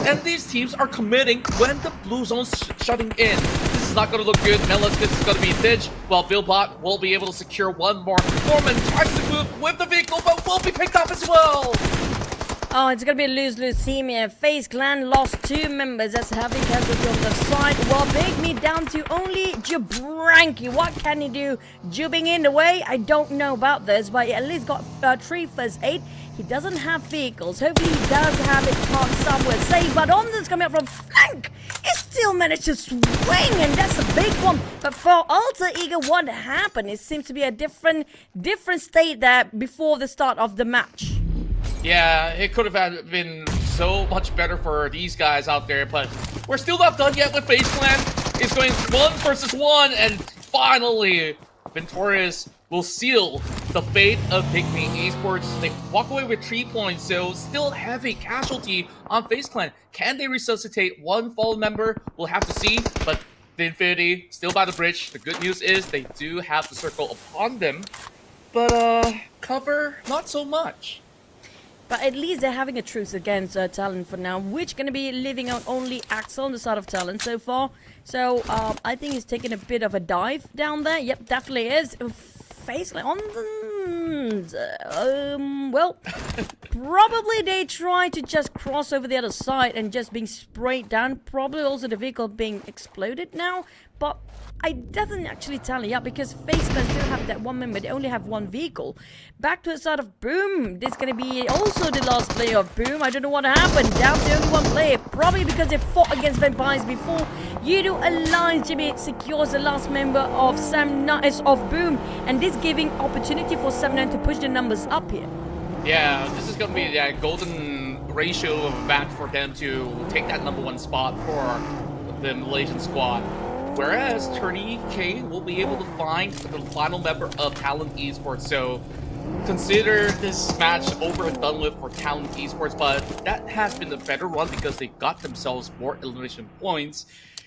And these teams are committing when the blue zone's shutting in. This is not going to look good. Melis is going to be ditched, while Billbot will be able to secure one more. Mormon tries to move with the vehicle, but will be picked up as well. Oh, it's going to be a lose-lose team here. FaZe Clan lost 2 members. That's having casualty on the side. Well, PIGMY down to only Jabranki. What can he do? Jubbing in the way? I don't know about this, but he at least got 3 first aid. He doesn't have vehicles. Hopefully he does have it parked somewhere safe. But Onza's coming up from flank. He still managed to swing, and that's a big one. But for Alter Ego, what happened? It seems to be a different state there before the start of the match. Yeah, it could have been so much better for these guys out there, but we're still not done yet with FaZe Clan. It's going 1 versus 1, and finally, Ventorious will seal the fate of PIGMY Esports. They walk away with 3 points, so still heavy casualty on FaZe Clan. Can they resuscitate 1 fallen member? We'll have to see, but the Infinity still by the bridge. The good news is they do have the circle upon them, but cover, not so much. But at least they're having a truce against Talon for now, which going to be leaving out only Axel on the side of Talon so far. So I think he's taking a bit of a dive down there. Yep, definitely is. FaZe Clan on the... well, probably they try to just cross over the other side and just being sprayed down. Probably also the vehicle being exploded now. But I doesn't actually tally up because FaZe Clan still have that 1 member. They only have 1 vehicle. Back to the side of Boom. This is going to be also the last player of Boom. I don't know what happened. Down to only 1 player. Probably because they fought against vampires before. U2 Alliance Jimmy secures the last member of of Boom. And this giving opportunity for 7-9 to push the numbers up here. Yeah, this is going to be that golden ratio of match for them to take that #1 spot for the Malaysian squad. Whereas Turney K will be able to find the final member of Talon Esports. So consider this match over and done with for Talon Esports, but that has been a better run because they got themselves more elimination points.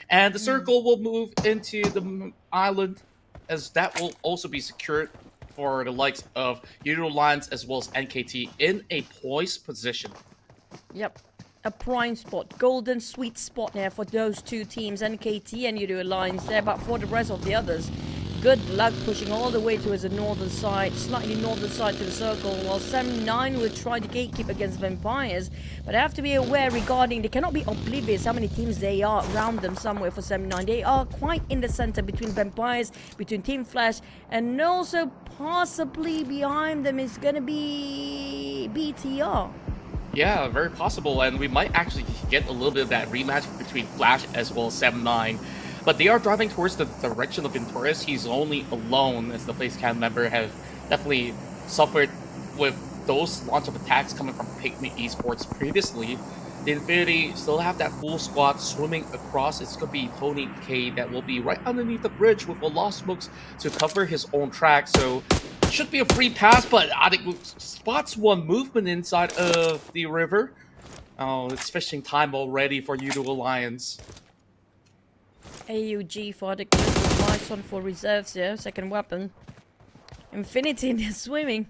And the circle will move into the island, as that will also be secured for the likes of U2 Alliance as well as NKT in a poised position. Yep. A prime spot, golden sweet spot there for those 2 teams, NKT and U2 Alliance there, but for the rest of the others, good luck pushing all the way towards the northern side, slightly northern side to the circle, while 7-9 will try to gatekeep against vampires, but I have to be aware regarding, they cannot be oblivious how many teams they are around them somewhere for 7-9. They are quite in the center between vampires, between Team Flash, and also possibly behind them is gonna be BTR. Yeah, very possible, and we might actually get a little bit of that rematch between Flash as well as 7-9. But they are driving towards the direction of Ventorious. He's only alone, as the FaZe Clan member have definitely suffered with those launch of attacks coming from PIGMY Esports previously. The Infinity still have that full squad swimming across. It's going to be Tony K that will be right underneath the bridge with a Lost Smokes to cover his own track. So should be a free pass, but I think spots 1 movement inside of the river. Oh, it's fishing time already for U2 Alliance. AUG for the nice one for reserves here, second weapon. Infinity in the swimming.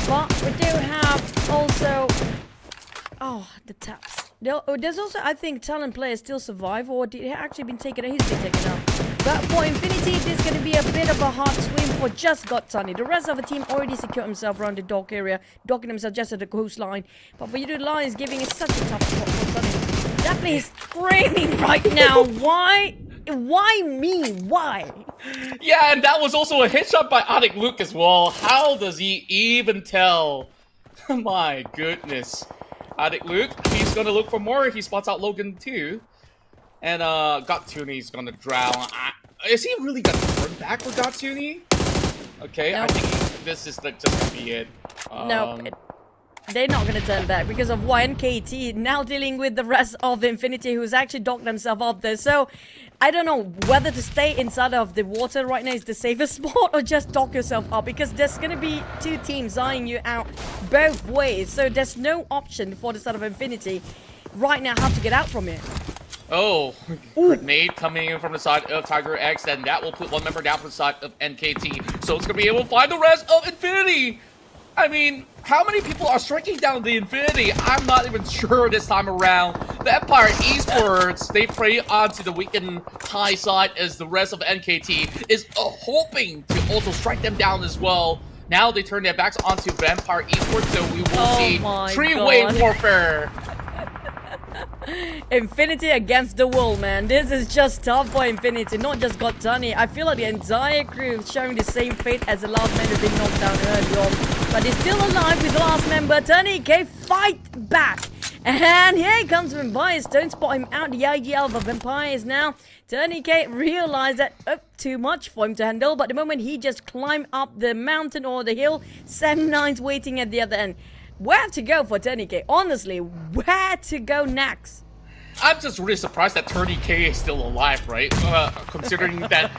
But we do have also... oh, the taps. There's also, I think, Talon players still survive, or did he actually been taken out? He's been taken out. But for Infinity, this is going to be a bit of a hard swim for just Got Sunny. The rest of the team already secured himself around the dock area, docking himself just at the coastline. But for U2 Alliance, giving it such a tough spot for Sunny. Definitely he's screaming right now. Why Why me? Why? Yeah, and that was also a headshot by Addict Luke as well. How does he even tell? My goodness. Addict Luke, he's gonna look for more. He spots out Logan too. And GotTooney's gonna drown. Is he really gonna turn back for GotTooney? Okay, No. I think this is just gonna be it. No, they're not going to turn back because of VOIN KT now dealing with the rest of Infinity, who's actually docked themselves up there. So I don't know whether to stay inside of the water right now is the safest spot or just dock yourself up, because there's going to be two teams eyeing you out both ways. So there's no option for the side of Infinity right now how to get out from it. Oh, grenade coming in from the side of Tiger X, and that will put one member down from the side of NKT. So it's going to be able to find the rest of Infinity. I mean, how many people are striking down the Infinity? I'm not even sure this time around. The Empire Esports, they prey onto the weakened high side as the rest of NKT is hoping to also strike them down as well. Now they turn their backs onto Vampire Esports, so we will see three-way warfare. Infinity against the world, man. This is just tough for Infinity, not just GotTooney. I feel like the entire crew is sharing the same fate as the last member being knocked down early on. But he's still alive with the last member. TonyK fight back. And here comes Vampires. Don't spot him out. The IGL of Vampires now. TonyK realized that too much for him to handle. But the moment he just climbed up the mountain or the hill, Sam9's waiting at the other end. Where to go for TonyK? Honestly, where to go next? I'm just really surprised that TonyK is still alive, right? Considering that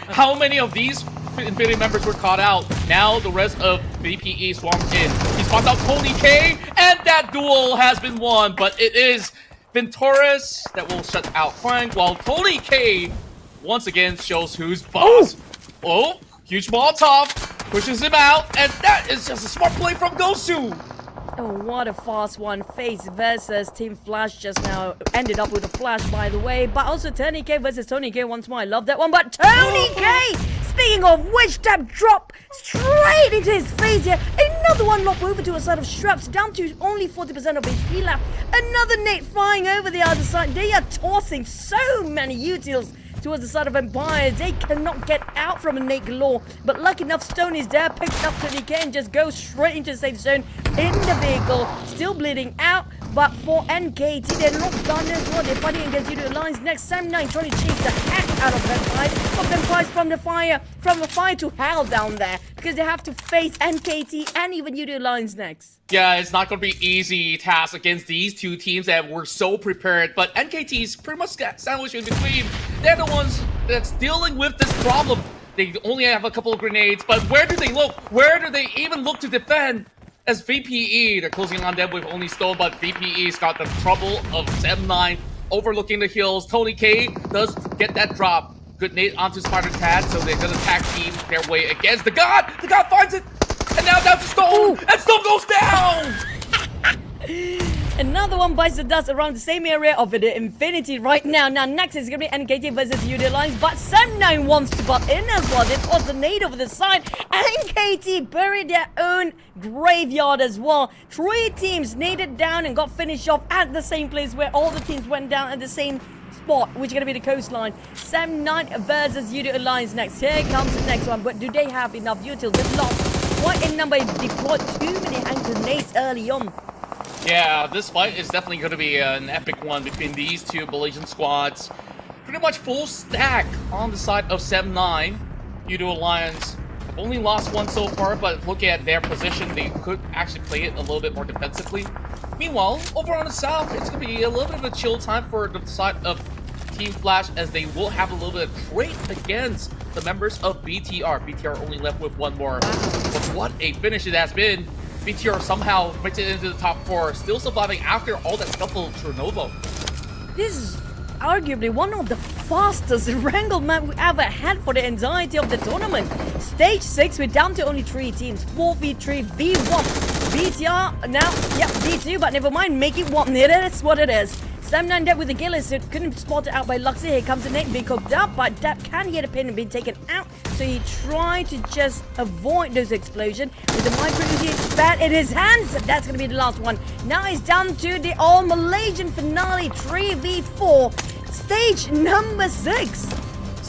how many of these Infinity members were caught out. Now the rest of BPE swarmed in. He spots out TonyK, and that duel has been won, but it is Venturus that will shut out Frank, while TonyK once again shows who's boss. Oh, huge Molotov pushes him out, and that is just a smart play from Gosu. Oh, what a fast one. FaZe versus Team Flash just now ended up with a flash, by the way. But also TonyK versus TonyK once more. I love that one. But TonyK, speaking of which, that drop straight into his face here. Another one knocked over to a side of Straps, down to only 40% of HP left. Another nade flying over the other side. They are tossing so many utils towards the side of Empire. They cannot get out from a nade galore. But lucky enough, Stone is there, picks up TonyK and just goes straight into the safe zone in the vehicle. Still bleeding out. But for NKT, they're locked down as well. They're fighting against U2 Alliance. Next, Sam9 trying to chase the heck out of Vampires. But Vampires from the fire to hell down there. Because they have to face NKT and even U2 Alliance next. Yeah, it's not going to be easy task against these two teams that were so prepared. But NKT's pretty much sandwiched in between. They're the ones that's dealing with this problem. They only have a couple of grenades. But where do they look? Where do they even look to defend? As VPE, they're closing on them with only Stone, but VPE's got the trouble of Sam9 overlooking the hills. TonyK does get that drop. Good nade onto Spider Tad, so they're gonna tag team their way against the God! The God finds it! And now down to Stone! And Stone goes down! Another one bites the dust around the same area of the Infinity right now. Now next is going to be NKT versus U2 Alliance, but Sam9 wants to butt in as well. They toss a nade over the side. NKT buried their own graveyard as well. 3 teams naded down and got finished off at the same place where all the teams went down at the same spot, which is going to be the coastline. Sam9 versus U2 Alliance next. Here comes the next one, but do they have enough util? They've lost quite a number. They deployed too many hand grenades early on. Yeah, this fight is definitely going to be an epic one between these two Malaysian squads. Pretty much full stack on the side of Sam9. U2 Alliance have only lost one so far, but looking at their position, they could actually play it a little bit more defensively. Meanwhile, over on the south, it's going to be a little bit of a chill time for the side of Team Flash, as they will have a little bit of trade against the members of BTR. BTR only left with one more. But what a finish it has been. BTR somehow makes it into the top 4, still surviving after all that scuffle to Chernobyl. This is arguably one of the fastest wrangled map we ever had for the entirety of the tournament. Stage 6, we're down to only 3 teams. 4v3 v1. BTR now, yeah, v2, but never mind, make it 1. It is what it is. Sam9 dead with the Gillis, it couldn't spot it out by Luxy. Here comes the Nate being cooked up, but Depp can hear the pin and be taken out. So he tried to just avoid those explosions with the micro bat in his hands. That's going to be the last one. Now he's down to the all Malaysian finale 3v4, stage number 6.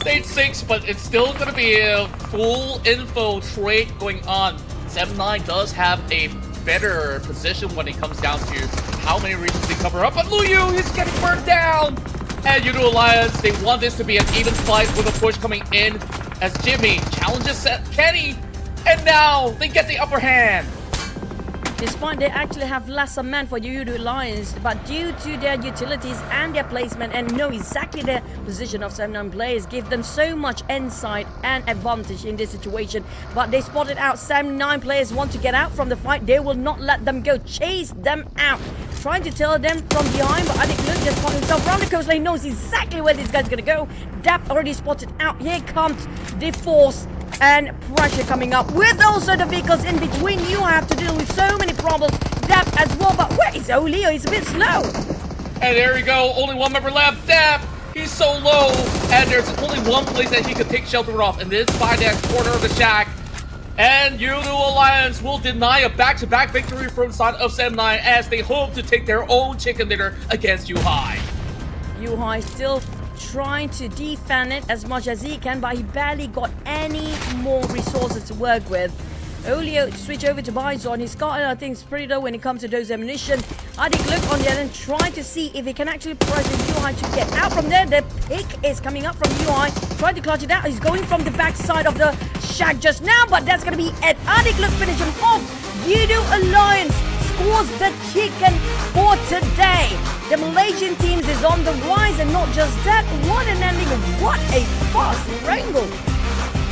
stage 6, but it's still going to be a full info trade going on. 7-9 does have a better position when it comes down to how many regions they cover up, but Luyu is getting burned down! And U2 Alliance, they want this to be an even fight with a push coming in as Jimmy challenges Kenny, and now they get the upper hand. Despite they actually have lesser men for U2 Alliance, but due to their utilities and their placement and know exactly the position of 7-9 players, give them so much insight and advantage in this situation. But they spotted out 7-9 players want to get out from the fight. They will not let them go. Chase them out. Trying to tail them from behind, but IQOO just caught himself around the coastline. Knows exactly where this guy's gonna go. Dap already spotted out. Here comes the force and pressure coming up with also the vehicles in between. You have to deal with so many problems. Dap as well, but where is Oleo? He's a bit slow. And there we go, only one member left. Dap, he's so low, and there's only one place that he could take shelter off, and this by that corner of the shack. And U2 Alliance will deny a back-to-back victory from side of 7-9 as they hope to take their own chicken dinner against U-High. U-High still trying to defend it as much as he can, but he barely got any more resources to work with. Oleo switch over to Bison. His got, I think, it's pretty low when it comes to those ammunition. IQOO on the other end, trying to see if he can actually pressure U-High to get out from there. The pick is coming up from U-High, trying to clutch it out. He's going from the back side of the shack just now, but that's going to be it. IQOO finish him off. U2 Alliance scores the chicken for today. The Malaysian teams is on the rise, and not just that, what an ending, what a fast wrangle.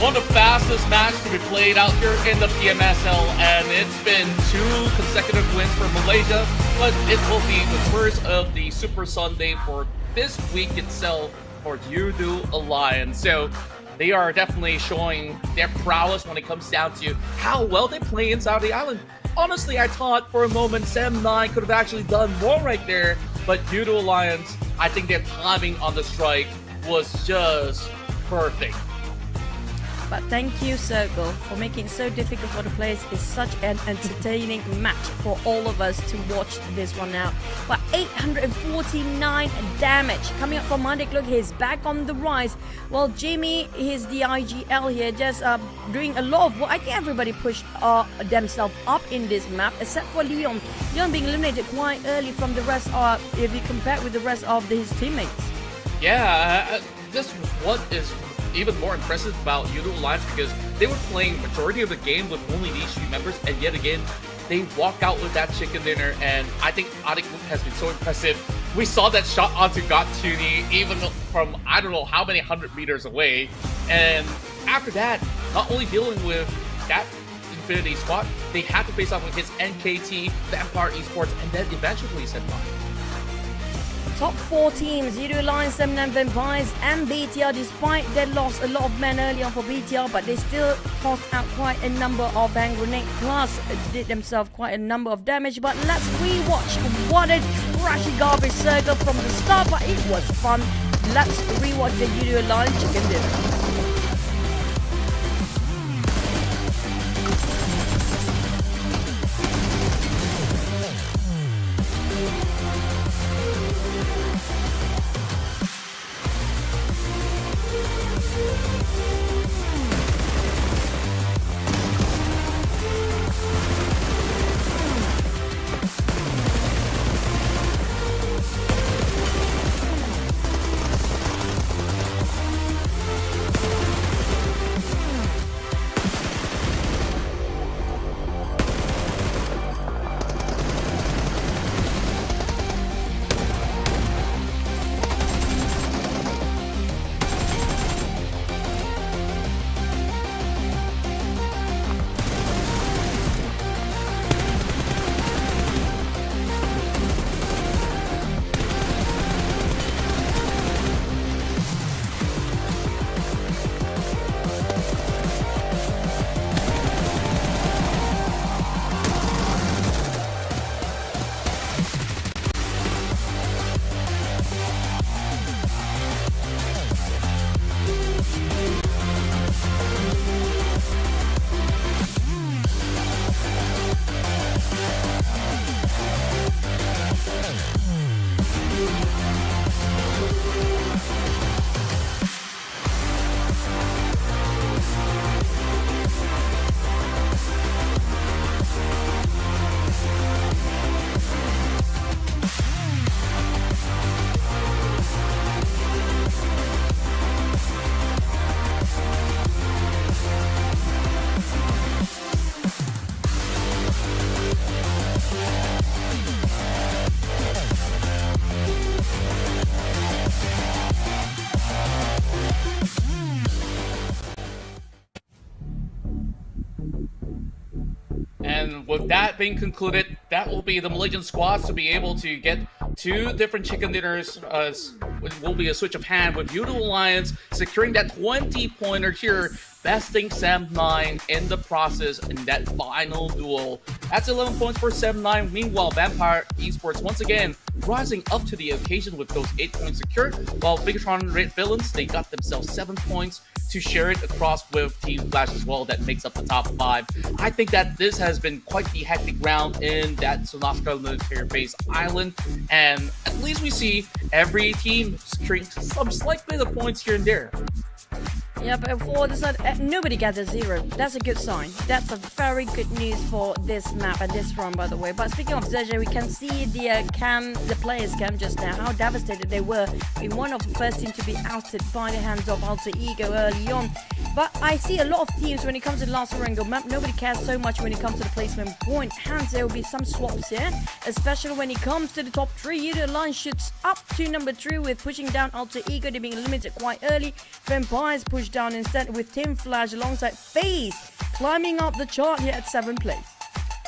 One of the fastest matches to be played out here in the PMSL, and it's been 2 consecutive wins for Malaysia, but it will be the first of the Super Sunday for this week itself for U2 Alliance. So they are definitely showing their prowess when it comes down to how well they play inside the island. Honestly, I thought for a moment 7-9 could have actually done more right there, but U2 Alliance, I think their timing on the strike was just perfect. But thank you, Circle, for making it so difficult for the players. It's such an entertaining match for all of us to watch this one now. But 849 damage coming up from IQOO. He's back on the rise. Well, Jimmy, he's the IGL here, just doing a lot of work. I think everybody pushed themselves up in this map, except for Leon. Leon being eliminated quite early from the rest, if you compare with the rest of his teammates. Yeah, this is what is even more impressive about U2 Alliance, because they were playing majority of the game with only these 3 members, and yet again they walk out with that chicken dinner. And I think IQOO has been so impressive. We saw that shot onto GotTuny even from I don't know how many 100 meters away, and after that, not only dealing with that Infinity squad, they had to face off with his NKT, Vampire Esports, and then eventually said bye. Top 4 teams, U2 Alliance, 7-9 Vampires and BTR. Despite they lost a lot of men early on for BTR, but they still tossed out quite a number of hand grenades, plus did themselves quite a number of damage. But let's rewatch. What a trashy garbage circle from the start, but it was fun. Let's rewatch the U2 Alliance chicken dinner. And with that being concluded, that will be the Malaysian squads to be able to get 2 different chicken dinners. It will be a switch of hand with U2 Alliance securing that 20-pointer here, besting Sam9 in the process in that final duel. That's 11 points for Sam9. Meanwhile, Vampire Esports once again rising up to the occasion with those 8 points secured, while BIGETRON Red Villains, they got themselves 7 points to share it across with Team Flash as well. That makes up the top 5. I think that this has been quite the hectic round in that Sonaska military base island, and at least we see every team securing some slight bit of points here and there. Yeah, but for this side, nobody gathered 0. That's a good sign. That's a very good news for this map and this run, by the way. But speaking of XERXIA, we can see the players' cam just now, how devastated they were being one of the first team to be ousted by the hands of Alter Ego early on. But I see a lot of teams when it comes to the last Orango map, nobody cares so much when it comes to the placement point. Hence, there will be some swaps here, especially when it comes to the top 3. The line shoots up to number 3 with pushing down Alter Ego. They're being limited quite early. Vampires push down instead with Team Flash alongside FaZe climbing up the chart here at 7th place.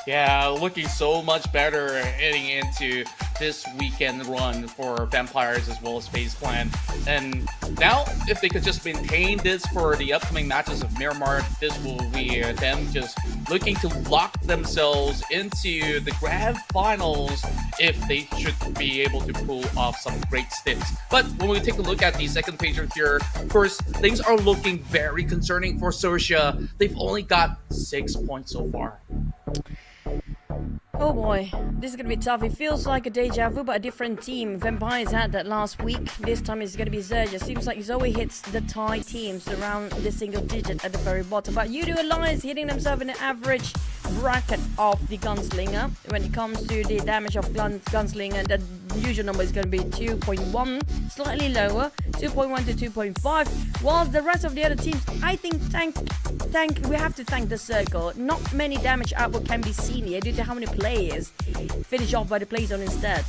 Yeah, looking so much better heading into this weekend run for Vampires as well as FaZe Clan. And now, if they could just maintain this for the upcoming matches of Miramar, this will be them just looking to lock themselves into the grand finals if they should be able to pull off some great sticks. But when we take a look at the second page here, of course, things are looking very concerning for XERXIA. They've only got 6 points so far. Oh boy, this is going to be tough. It feels like a deja vu, but a different team. Vampires had that last week. This time it's going to be XERXIA. Seems like Zoe hits the Thai teams around the single digit at the very bottom. But U2 Alliance hitting themselves in the average bracket of the Gunslinger. When it comes to the damage of Gunslinger, the usual number is going to be 2.1, slightly lower, 2.1 to 2.5. While the rest of the other teams, I think we have to thank the circle. Not many damage output can be seen here due to how many players finish off by the play zone instead.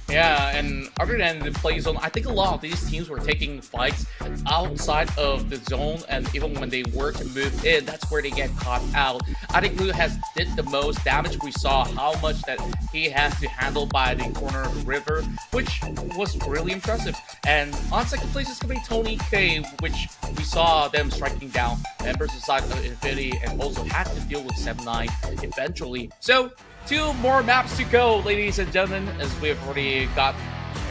Yeah, and other than the play zone, I think a lot of these teams were taking fights outside of the zone, and even when they were to move in, that's where they get caught out. I think Blue has did the most damage. We saw how much that he has to handle by the corner of the river, which was really impressive. And on second place is going to be Tony K, which we saw them striking down members inside of Infinity and also had to deal with 7-9 eventually. So 2 more maps to go, ladies and gentlemen, as we've already got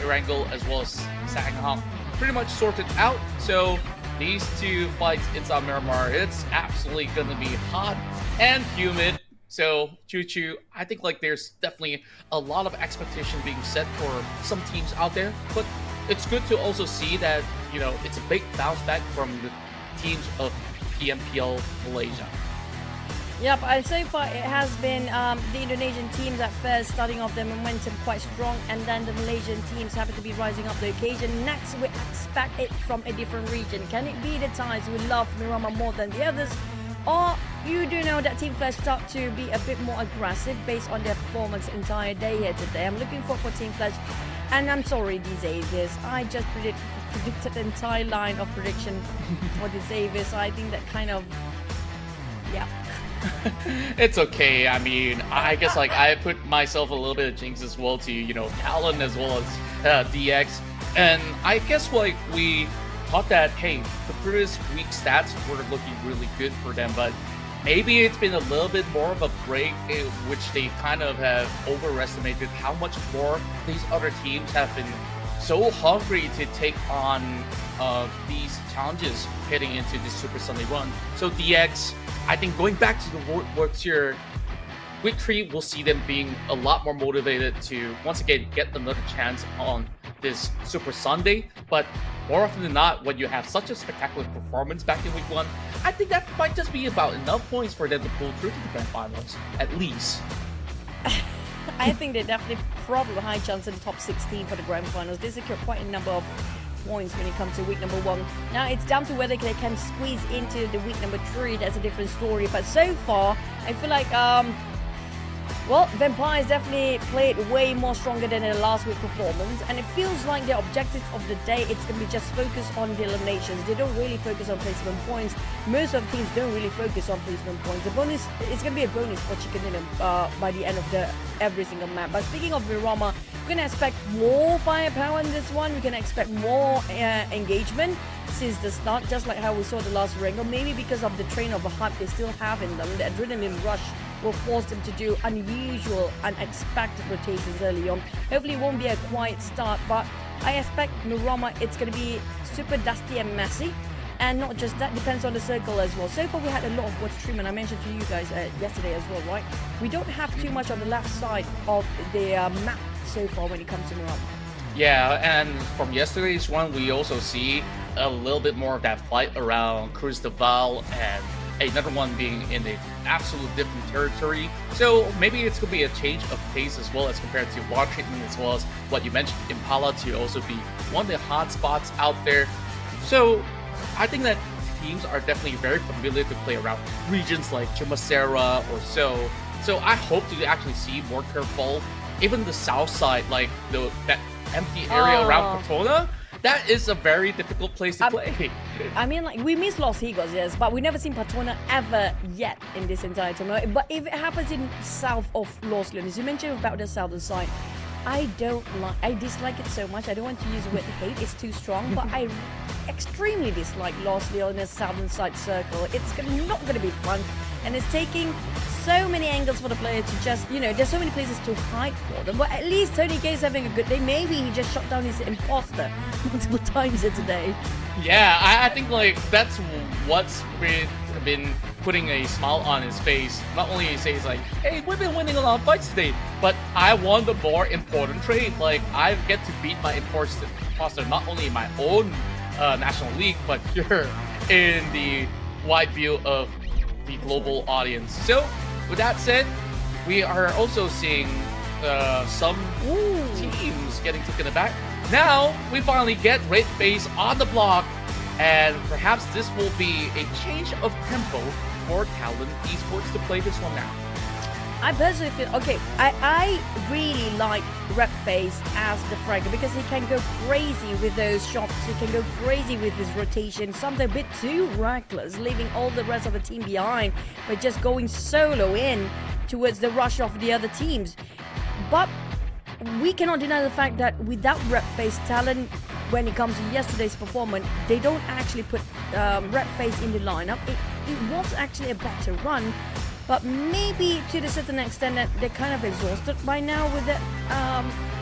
Erangel as well as Sangham pretty much sorted out. So these 2 fights inside Miramar, it's absolutely going to be hot and humid. So Choo, I think like there's definitely a lot of expectation being set for some teams out there, but it's good to also see that, you know, it's a big bounce back from the teams of PMPL Malaysia. Yep, so far it has been the Indonesian teams at first starting off their momentum quite strong, and then the Malaysian teams happen to be rising up the occasion. Next, we expect it from a different region. Can it be the Thais who love Miramar more than the others? Or you do know that Team Flash start to be a bit more aggressive based on their performance entire day here today. I'm looking forward for Team Flash, and I'm sorry, these Avies. I just predicted the entire line of prediction for the Avies. I think that kind of, yeah. It's okay. I mean, I guess like I put myself a little bit of jinx as well to, you know, TALON as well as DX. And I guess like we thought that, hey, the previous week stats were looking really good for them, but maybe it's been a little bit more of a break, which they kind of have overestimated how much more these other teams have been so hungry to take on these challenges heading into this Super Sunday run. So DX, I think going back to the works here, week 3, we'll see them being a lot more motivated to once again get another chance on this Super Sunday. But more often than not, when you have such a spectacular performance back in week 1, I think that might just be about enough points for them to pull through to the grand finals, at least. I think they definitely probably a high chance in the top 16 for the grand finals. They secure quite a number of points when it comes to week number 1. Now it's down to whether they can squeeze into the week number 3. That's a different story. But so far, I feel like Well, Vampires definitely played way more stronger than their last week performance, and it feels like their objective of the day, it's going to be just focused on the eliminations. They don't really focus on placement points. Most of the teams don't really focus on placement points. The bonus, it's going to be a bonus for Chicken Dinner by the end of every single map. But speaking of Miramar, we're going to expect more firepower in this one. We can expect more engagement since the start, just like how we saw the last wrangle. Maybe because of the train of a hype they still have in them, the adrenaline rush will force them to do unusual, unexpected rotations early on. Hopefully it won't be a quiet start, but I expect Miramar, it's going to be super dusty and messy. And not just that, depends on the circle as well. So far we had a lot of water treatment. I mentioned to you guys yesterday as well, right? We don't have too much on the left side of the map so far when it comes to Miramar. Yeah, and from yesterday's one, we also see a little bit more of that fight around Cruz de Val and another one being in an absolute different territory. So maybe it's going to be a change of pace as well as compared to water treatment, as well as what you mentioned, Impala to also be one of the hot spots out there. So I think that teams are definitely very familiar to play around regions like Chimasera or so. So I hope to actually see more curveball. Even the south side, like that empty area around Patona, that is a very difficult place to play. I mean, like, we miss Los Higos, yes, but we never seen Patona ever yet in this entire tournament. But if it happens in south of Los Leones, you mentioned about the southern side, I dislike it so much. I don't want to use the word hate, it's too strong, but I extremely dislike Los Leones southern side circle. It's not going to be fun, and it's taking so many angles for the player to just, there's so many places to hide for them. But at least Tony K is having a good day. Maybe he just shot down his imposter multiple times today. Yeah, I think like that's what's been putting a smile on his face. Not only he says like, hey, we've been winning a lot of fights today, but I won the more important trade. Like, I get to beat my imposter not only in my own national league, but here in the wide view of the global audience. So with that said, we are also seeing some teams getting taken aback. Now we finally get Red FaZe on the block, and perhaps this will be a change of tempo for TALON Esports to play this one now. I personally feel, I really like Red FaZe as the fragger because he can go crazy with those shots, he can go crazy with his rotation, something a bit too reckless, leaving all the rest of the team behind, but just going solo in towards the rush of the other teams. But we cannot deny the fact that without Red FaZe, TALON, when it comes to yesterday's performance, they don't actually put Red FaZe in the lineup. It was actually a better run, but maybe to a certain extent that they're kind of exhausted by now with that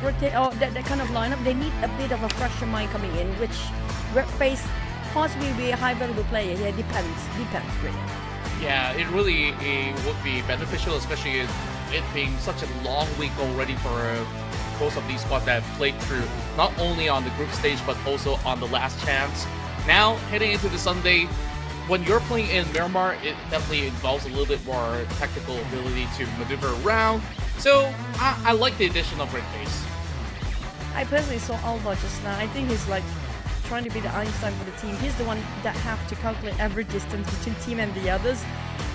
that kind of lineup. They need a bit of a fresher mind coming in, which Red FaZe possibly be a high valuable player. Yeah, depends really. Yeah, it really would be beneficial, especially it being such a long week already for most of these squads that have played through, not only on the group stage, but also on the last chance. Now, heading into the Sunday, when you're playing in Miramar, it definitely involves a little bit more technical ability to maneuver around. So, I like the addition of Red FaZe. I personally saw Alva just now. I think he's like trying to be the Einstein for the team. He's the one that have to calculate every distance between team and the others.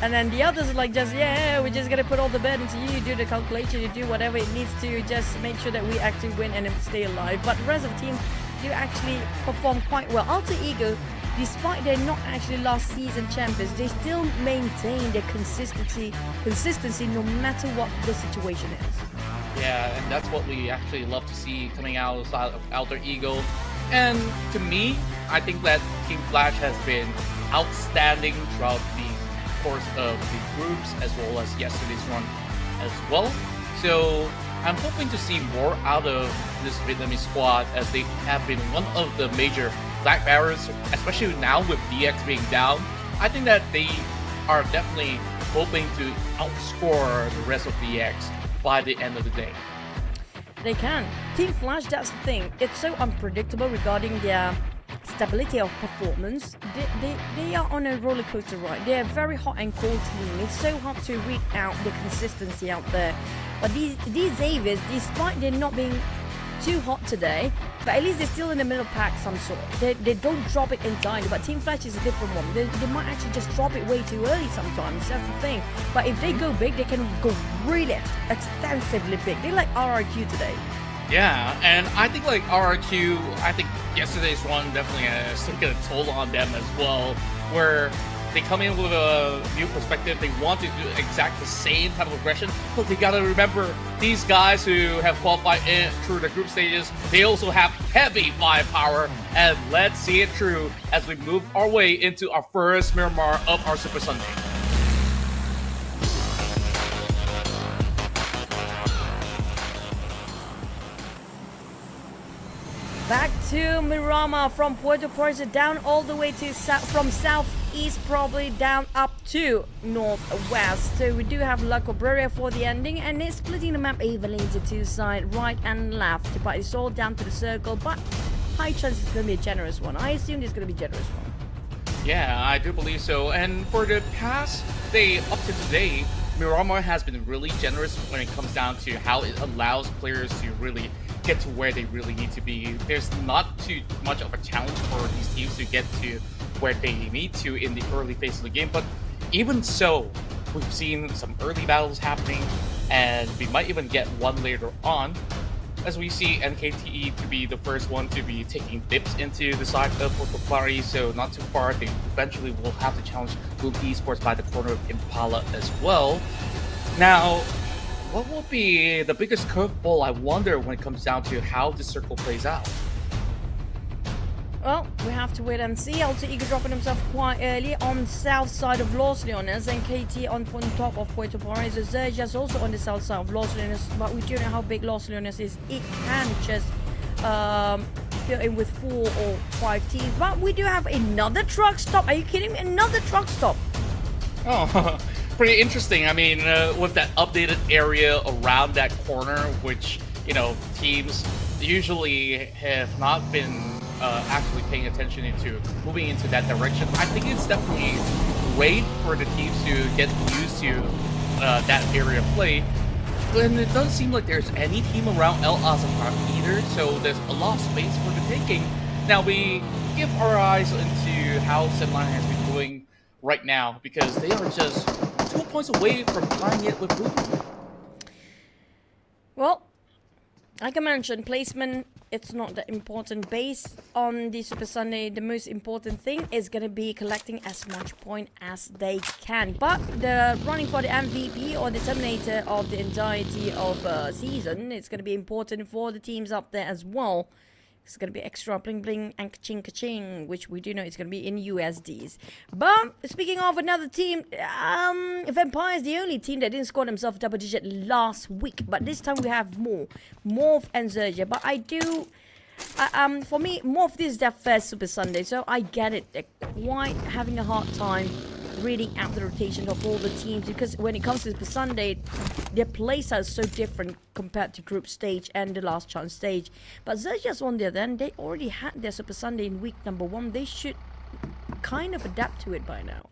And then the others are like, just, we're just going to put all the burden to you. You do the calculation, you do whatever it needs to, just make sure that we actually win and stay alive. But the rest of the team do actually perform quite well. Alter Ego, despite they're not actually last season champions, they still maintain their consistency no matter what the situation is. Yeah, and that's what we actually love to see coming out of Alter Ego. And to me, I think that Team Flash has been outstanding throughout the course of the groups as well as yesterday's run as well. So I'm hoping to see more out of this Vietnamese squad, as they have been one of the major flag bearers, especially now with DX being down. I think that they are definitely hoping to outscore the rest of DX by the end of the day. They can. Team Flash, that's the thing. It's so unpredictable regarding their stability of performance. They are on a roller coaster ride. They're a very hot and cold team. It's so hard to read out the consistency out there. But these Xaviers, despite them not being too hot today, but at least they're still in the middle pack some sort. They don't drop it entirely, but Team Flash is a different one. They might actually just drop it way too early sometimes, that's the thing. But if they go big, they can go really extensively big. They're like RRQ today. Yeah, and I think like RRQ, I think yesterday's one definitely has taken a toll on them as well, where they come in with a new perspective. They want to do exact the same type of aggression, but they gotta remember these guys who have qualified in through the group stages, they also have heavy firepower, and let's see it through as we move our way into our first Miramar of our Super Sunday. Back to Miramar from Puerto Princesa down all the way to from southeast probably down up to northwest. So we do have La Cabrera for the ending, and it's splitting the map evenly into two sides, right and left. But it's all down to the circle, but high chance it's going to be a generous one. I assume it's going to be a generous one. Yeah, I do believe so. And for the past day up to today, Miramar has been really generous when it comes down to how it allows players to really get to where they really need to be. There's not too much of a challenge for these teams to get to where they need to in the early phase of the game, but even so, we've seen some early battles happening, and we might even get one later on, as we see NKTE to be the first one to be taking dips into the side of Porto, so not too far, they eventually will have to challenge IQOO Esports by the corner of Impala as well. Now, what will be the biggest curveball, I wonder, when it comes down to how the circle plays out? Well, we have to wait and see. Also, Eagle dropping himself quite early on south side of Los Leones, and KT on top of Puerto Princesa. Zergia's also on the south side of Los Leones, but we do know how big Los Leones is. It can just fill in with 4 or 5 teams. But we do have another truck stop. Are you kidding me? Another truck stop. Oh, pretty interesting. I mean, with that updated area around that corner, which, you know, teams usually have not been actually paying attention into moving into that direction. I think it's definitely great for the teams to get used to that area of play. And it doesn't seem like there's any team around El Azahar either, so there's a lot of space for the taking. Now we give our eyes into how Zenline has been doing right now, because they are just 2 points away from tying it with Boom. Well, like I mentioned, placement, it's not that important. Based on the Super Sunday, the most important thing is going to be collecting as much point as they can. But the running for the MVP or the Terminator of the entirety of season, it's going to be important for the teams up there as well. It's going to be extra bling bling and ka-ching ka-ching, which we do know it's going to be in USDs. But speaking of another team, Vampire is the only team that didn't score themselves double digit last week. But this time we have Morph and Zergia. But I do, for me, Morph, this is their first Super Sunday, so I get it. They're quite having a hard time reading out the rotation of all the teams, because when it comes to Super Sunday, their plays are so different compared to group stage and the last chance stage. But Zergia's on the other end, they already had their Super Sunday in week number 1. They should kind of adapt to it by now.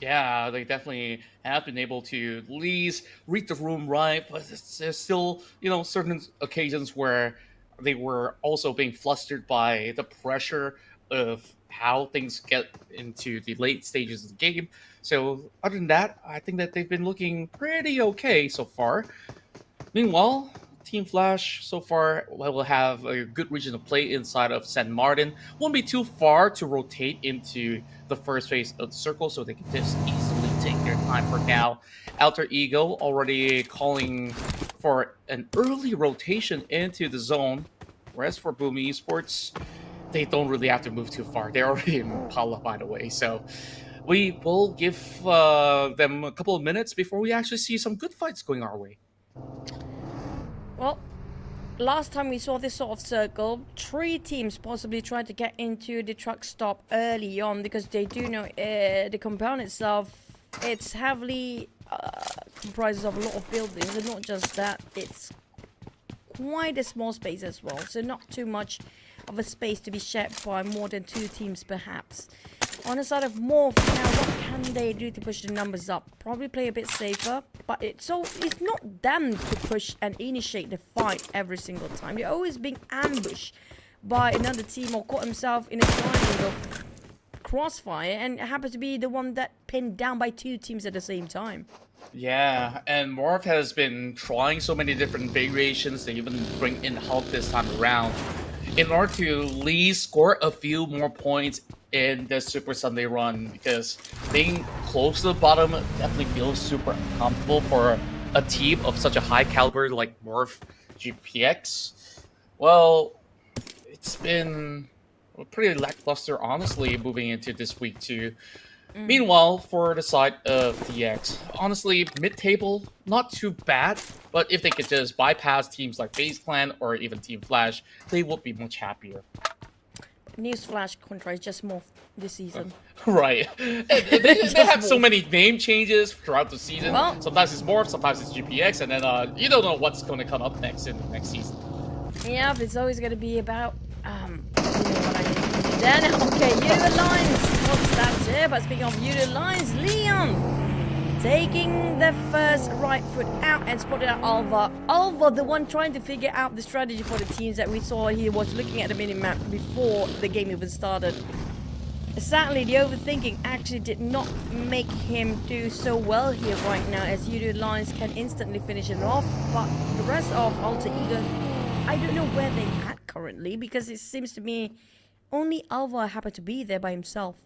Yeah, they definitely have been able to at least read the room right, but there's still, you know, certain occasions where they were also being flustered by the pressure of how things get into the late stages of the game. So other than that, I think that they've been looking pretty okay so far. Meanwhile, Team Flash so far will have a good region of play inside of San Martin. Won't be too far to rotate into the first phase of the circle, so they can just easily take their time for now. Alter Ego already calling for an early rotation into the zone, whereas for Boom Esports, they don't really have to move too far. They're already in Pala, by the way. So we will give them a couple of minutes before we actually see some good fights going our way. Well, last time we saw this sort of circle, 3 teams possibly tried to get into the truck stop early on, because they do know the compound itself, it's heavily comprises of a lot of buildings, and not just that, it's quite a small space as well, so not too much of a space to be shared by more than 2 teams perhaps. On the side of Morph, now what can they do to push the numbers up? Probably play a bit safer, but it's not them to push and initiate the fight every single time. They're always being ambushed by another team or caught himself in a triangle of crossfire and happens to be the one that pinned down by 2 teams at the same time. Yeah, and Morph has been trying so many different variations to even bring in help this time around in order to at least score a few more points in the Super Sunday run, because being close to the bottom definitely feels super uncomfortable for a team of such a high caliber like Morph GPX. Well, it's been pretty lackluster, honestly, moving into this week too. Meanwhile, for the side of DX, honestly, mid-table, not too bad, but if they could just bypass teams like FaZe Clan or even Team Flash, they would be much happier. Newsflash Contra is just Morph this season. Right. They have so many name changes throughout the season. Well, sometimes it's Morph, sometimes it's GPX, and then you don't know what's going to come up next in the next season. Yeah, but it's always going to be about, you know what I mean. Then, okay, Udo Lines. What's that here? But speaking of Udo Lines, Leon taking the first right foot out and spotted out Alva. Alva, the one trying to figure out the strategy for the teams that we saw. He was looking at the minimap before the game even started. Sadly, the overthinking actually did not make him do so well here right now, as Udo Lines can instantly finish it off. But the rest of Alter Ego, I don't know where they're at currently, because it seems to me only Alva happened to be there by himself.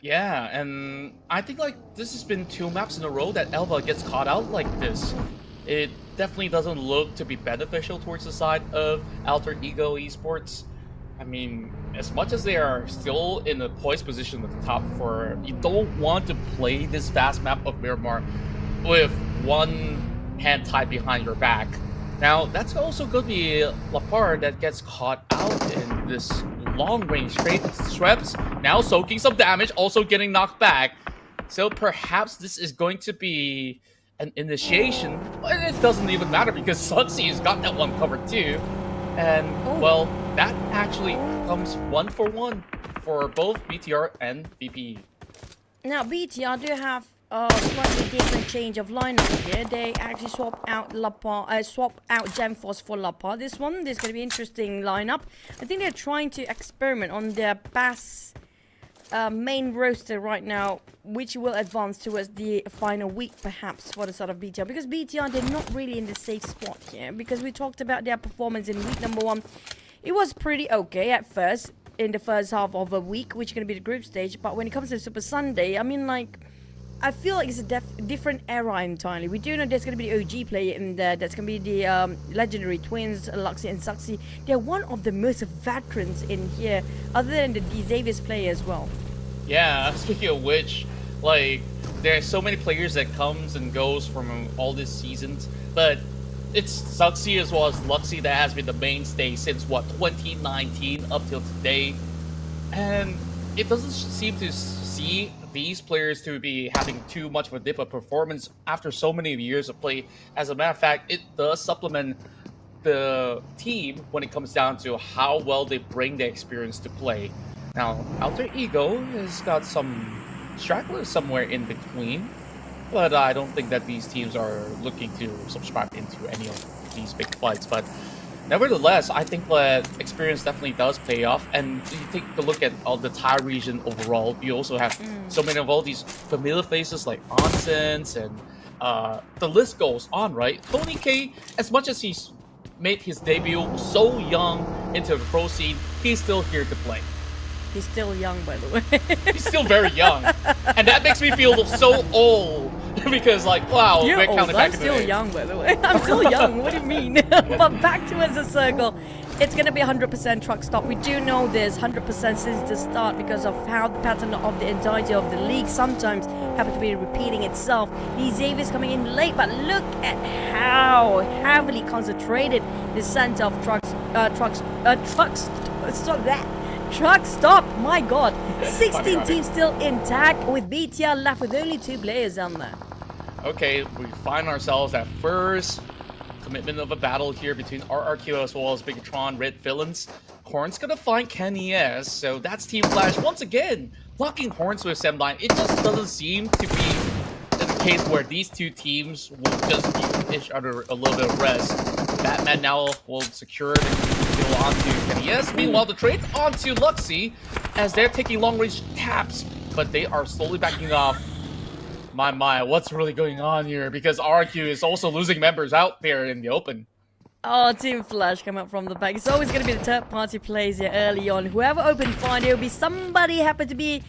Yeah, and I think like this has been 2 maps in a row that Alva gets caught out like this. It definitely doesn't look to be beneficial towards the side of Alter Ego Esports. I mean, as much as they are still in the poised position at the top for, you don't want to play this fast map of Miramar with one hand tied behind your back. Now, that's also going to be Lapar that gets caught out in this long-range trade. Srebs now soaking some damage, also getting knocked back. So perhaps this is going to be an initiation. But it doesn't even matter because Sunsy has got that one covered too. And, well, that actually comes 1-for-1 for both BTR and VPE. Now, BTR do have a slightly different change of lineup here. They actually swap out Gemforce for Lapar. This going to be interesting lineup. I think they're trying to experiment on their Bass main roster right now, which will advance towards the final week perhaps for the side of BTR, because BTR, they're not really in the safe spot here, because we talked about their performance in week number 1. It was pretty okay at first in the first half of a week, which is going to be the group stage, but when it comes to Super Sunday, I mean, like, I feel like it's a different era entirely. We do know there's going to be the OG player in there. That's going to be the legendary twins, Luxy and Suxy. They're one of the most veterans in here, other than the Xavier's player as well. Yeah, speaking of which, like, there's so many players that comes and goes from all these seasons, but it's Suxy as well as Luxy that has been the mainstay since, what, 2019 up till today. And it doesn't seem to see these players to be having too much of a dip of performance after so many years of play. As a matter of fact, it does supplement the team when it comes down to how well they bring the experience to play. Now, Alter Ego has got some stragglers somewhere in between, but I don't think that these teams are looking to subscribe into any of these big fights. But nevertheless, I think that experience definitely does pay off. And you take a look at all the Thai region overall, you also have so many of all these familiar faces like Onsens, and the list goes on, right? Tony K, as much as he's made his debut so young into the pro scene, he's still here to play. He's still young, by the way. He's still very young. And that makes me feel so old. Because, like, wow, you're we're old. counting back. I'm still young, by the way. I'm still young. What do you mean? But back towards the circle, it's going to be 100% truck stop. We do know this 100% since the start because of how the pattern of the entirety of the league sometimes happens to be repeating itself. The Xavier's coming in late, but look at how heavily concentrated the center of truck stop, my god. 16 teams still intact with BTR left with only 2 players on there. Okay, we find ourselves at first commitment of a battle here between RRQ as well as BIGETRON, Red Villains. Corn's gonna find Kenny S, so that's Team Flash once again locking horns with Semline, it just doesn't seem to be the case where these two teams will just give each other a little bit of rest. Batman now will secure the kill onto KDS. Meanwhile, the trade onto Luxy as they're taking long-range taps, but they are slowly backing off. My, what's really going on here? Because RQ is also losing members out there in the open. Oh, Team Flash come up from the back. It's always going to be the third-party players here early on. Whoever opened fire, there will be somebody happen to be...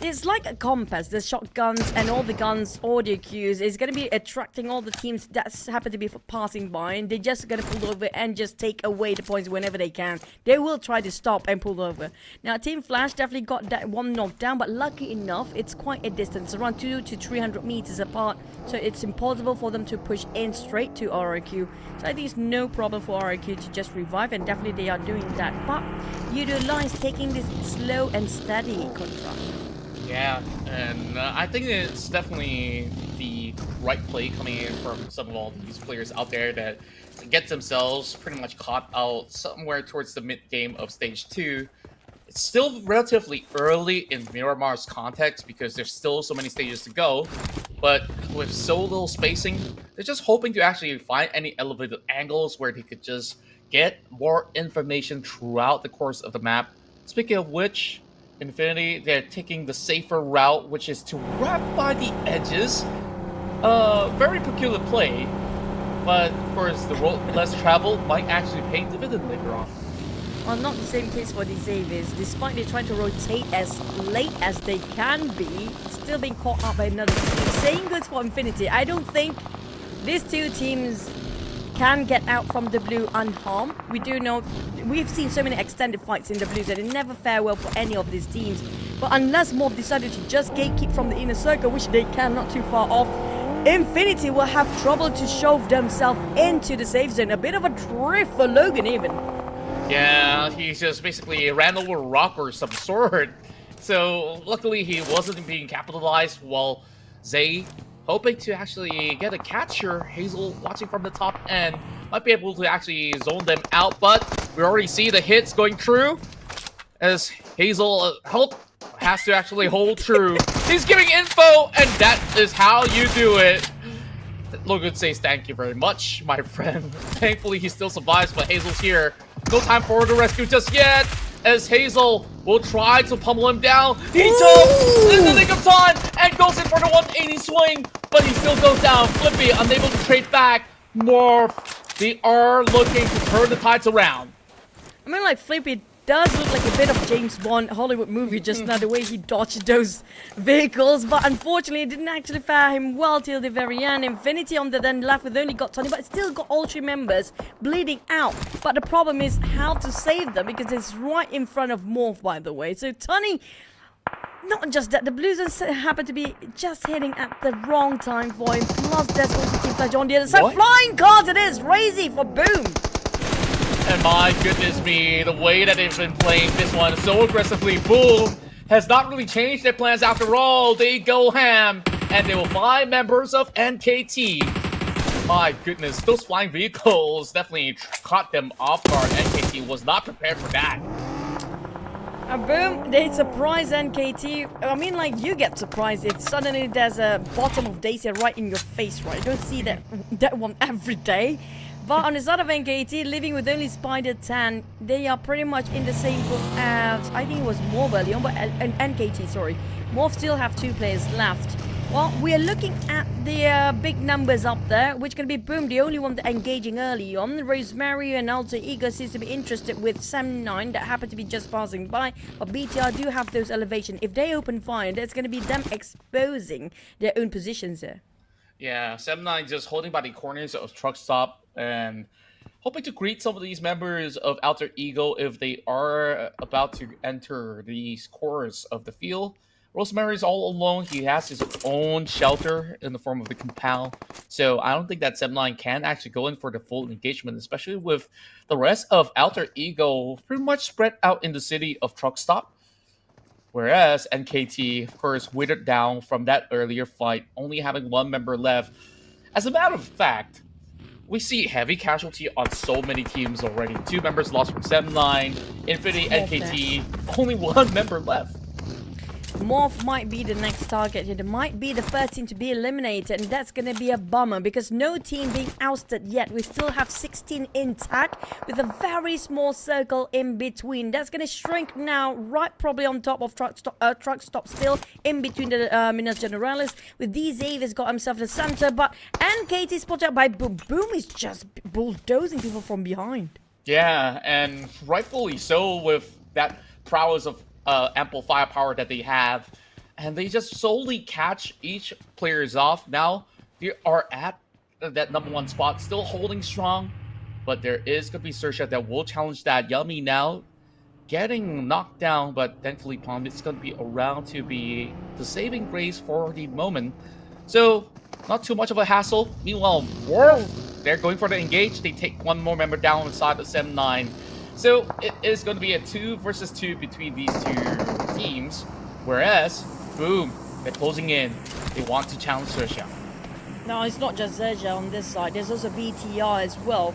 it's like a compass. The shotguns and all the guns, audio cues, is going to be attracting all the teams that happen to be passing by. And they're just going to pull over and just take away the points whenever they can. They will try to stop and pull over. Now, Team Flash definitely got that one knocked down. But lucky enough, it's quite a distance. Around 200 to 300 meters apart. So it's impossible for them to push in straight to RQ. So I think it's no problem for RQ to just revive, and definitely they are doing that. But U2 is taking this slow and steady control. Yeah, and I think it's definitely the right play coming in from some of all these players out there that get themselves pretty much caught out somewhere towards the mid-game of Stage 2. It's still relatively early in Miramar's context because there's still so many stages to go, but with so little spacing, they're just hoping to actually find any elevated angles where they could just get more information throughout the course of the map. Speaking of which, Infinity, they're taking the safer route, which is to wrap by the edges. Very peculiar play, but of course the road less traveled might actually pay dividend later on. Well, not the same case for the Xaviers. Despite they trying to rotate as late as they can be, still being caught up by another team. Same goes for Infinity. I don't think these two teams can get out from the blue unharmed. We do know, we've seen so many extended fights in the blue that it never fare well for any of these teams. But unless Morph decided to just gatekeep from the inner circle, which they can not too far off, Infinity will have trouble to shove themselves into the safe zone. A bit of a drift for Logan even. Yeah, he just basically ran over a rock or some sort. So luckily he wasn't being capitalized, while Zay, hoping to actually get a catcher, Hazel watching from the top end, might be able to actually zone them out, but we already see the hits going through as Hazel has to actually hold true. He's giving info, and that is how you do it. Logan says thank you very much, my friend. Thankfully he still survives, but Hazel's here. No time for the rescue just yet, as Hazel will try to pummel him down. He jumps in the nick of time and goes in for the 180 swing, but he still goes down. Flippy unable to trade back. Morph, they are looking to turn the tides around. I mean, like, Flippy does look like a bit of James Bond Hollywood movie just now, the way he dodged those vehicles, but unfortunately it didn't actually fare him well till the very end. Infinity on the then left with only got Tony, but still got all three members bleeding out. But the problem is how to save them, because it's right in front of Morph, by the way. So Tony, not just that, the Blues happen to be just hitting at the wrong time for him, plus there's also Team Flash on the other side. Flying cards it is, Razy for Boom. And my goodness me, the way that they've been playing this one so aggressively, Boom has not really changed their plans after all. They go ham, and they will find members of NKT. My goodness, those flying vehicles definitely caught them off guard. NKT was not prepared for that. Boom, they surprise NKT. I mean, like, you get surprised if suddenly there's a bottom of Daisy right in your face, right? You don't see that one every day. But on the side of NKT, living with only Spider 10, they are pretty much in the same boat as, I think it was Morph early on, but NKT, sorry. Morph still have two players left. Well, we are looking at the big numbers up there, which can be Boom, the only one that engaging early on. Rosemary and Alter Ego seems to be interested with Sam 9 that happen to be just passing by. But BTR do have those elevation. If they open fire, that's going to be them exposing their own positions there. Yeah, Sam 9 just holding by the corners of Truck Stop and hoping to greet some of these members of Alter Ego if they are about to enter these cores of the field. Rosemary's all alone. He has his own shelter in the form of the compound. So I don't think that Sem9 can actually go in for the full engagement, especially with the rest of Alter Ego pretty much spread out in the city of Truck Stop. Whereas NKT, of course, withered down from that earlier fight, only having one member left. As a matter of fact, we see heavy casualty on so many teams already. 2 members lost from Sem9, Infinity, NKT, only 1 member left. Morph might be the next target here. They might be the first team to be eliminated, and that's going to be a bummer because no team being ousted yet. We still have 16 intact with a very small circle in between. That's going to shrink now, right probably on top of Truck Stop still in between the Minas Generalis. With these Avis got himself the center, but NKT spotted out by Boom. Boom is just bulldozing people from behind. Yeah, and rightfully so with that prowess of ample firepower that they have, and they just solely catch each players off. Now they are at that #1 spot, still holding strong, but there is going to be XERXIA that will challenge that. Yummy now getting knocked down, but thankfully Palm is going to be around to be the saving grace for the moment. So not too much of a hassle. Meanwhile, Morph, they're going for the engage. They take one more member down inside the 7-9. So it is going to be a 2 versus 2 between these two teams. Whereas, Boom, they're closing in. They want to challenge XERXIA. No, it's not just XERXIA on this side. There's also BTR as well.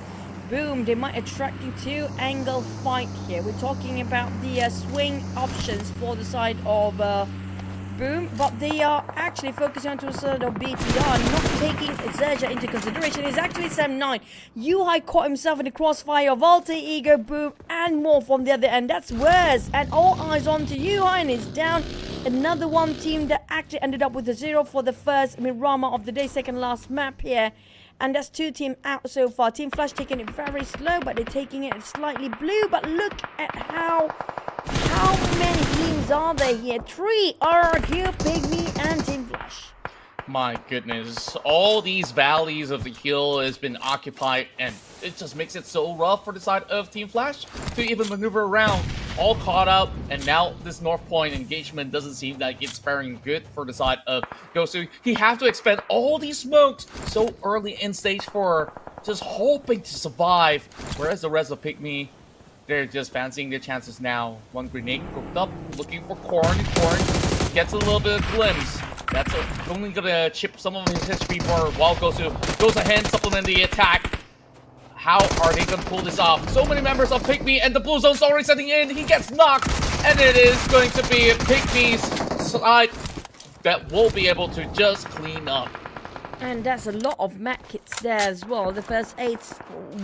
Boom, they might attract you to angle fight here. We're talking about the swing options for the side of Boom, but they are actually focusing on to the side of BTR, not taking XERXIA into consideration. It's actually 7-9. Yuhai caught himself in the crossfire of Alter Ego, Boom, and Morph on the other end. That's worse. And all eyes on to Yuhai, and he's down. Another one team that actually ended up with a 0 for the first Mirama of the day, second last map here. And that's 2 teams out so far. Team Flash taking it very slow, but they're taking it slightly blue. But look at how many teams are there here? 3 IQOO, PIGMY, and Team Flash. My goodness, all these valleys of the hill has been occupied, and it just makes it so rough for the side of Team Flash to even maneuver around. All caught up, and now this North Point engagement doesn't seem like it's faring good for the side of Gosu. He have to expend all these smokes so early in stage 4, just hoping to survive. Whereas the rest of PIGMY, they're just fancying their chances now. One grenade cooked up, looking for Corn. Corn gets a little bit of glimpse. That's only gonna chip some of his HP for while Gosu goes ahead, supplement the attack. How are they gonna pull this off? So many members of PIGMY, and the blue zone's already setting in. He gets knocked, and it is going to be PIGMY's side that will be able to just clean up. And that's a lot of mat kits there as well. The first 8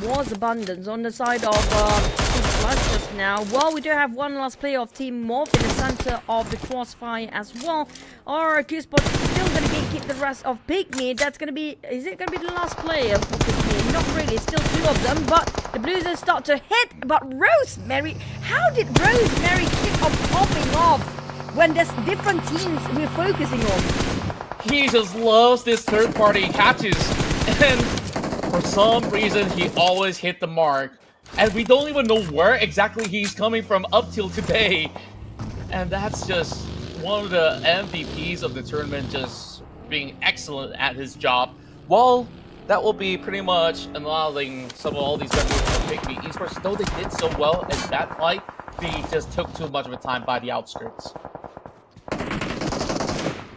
was abundance on the side of Team Flash just now. Well, we do have one last player of Team Morph in the center of the crossfire as well. IQOO Spot is still going to keep the rest of PIGMY. That's going to be... Is it going to be the last player for PIGMY? Not really. Still 2 of them, but the Blues start to hit. But Rosemary... How did Rosemary keep on popping off when there's different teams we're focusing on? He just loves this third-party catches, and for some reason, he always hit the mark. And we don't even know where exactly he's coming from up till today. And that's just one of the MVPs of the tournament, just being excellent at his job. Well, that will be pretty much allowing some of all these members of PIGMY Esports, though they did so well in that fight, they just took too much of a time by the outskirts.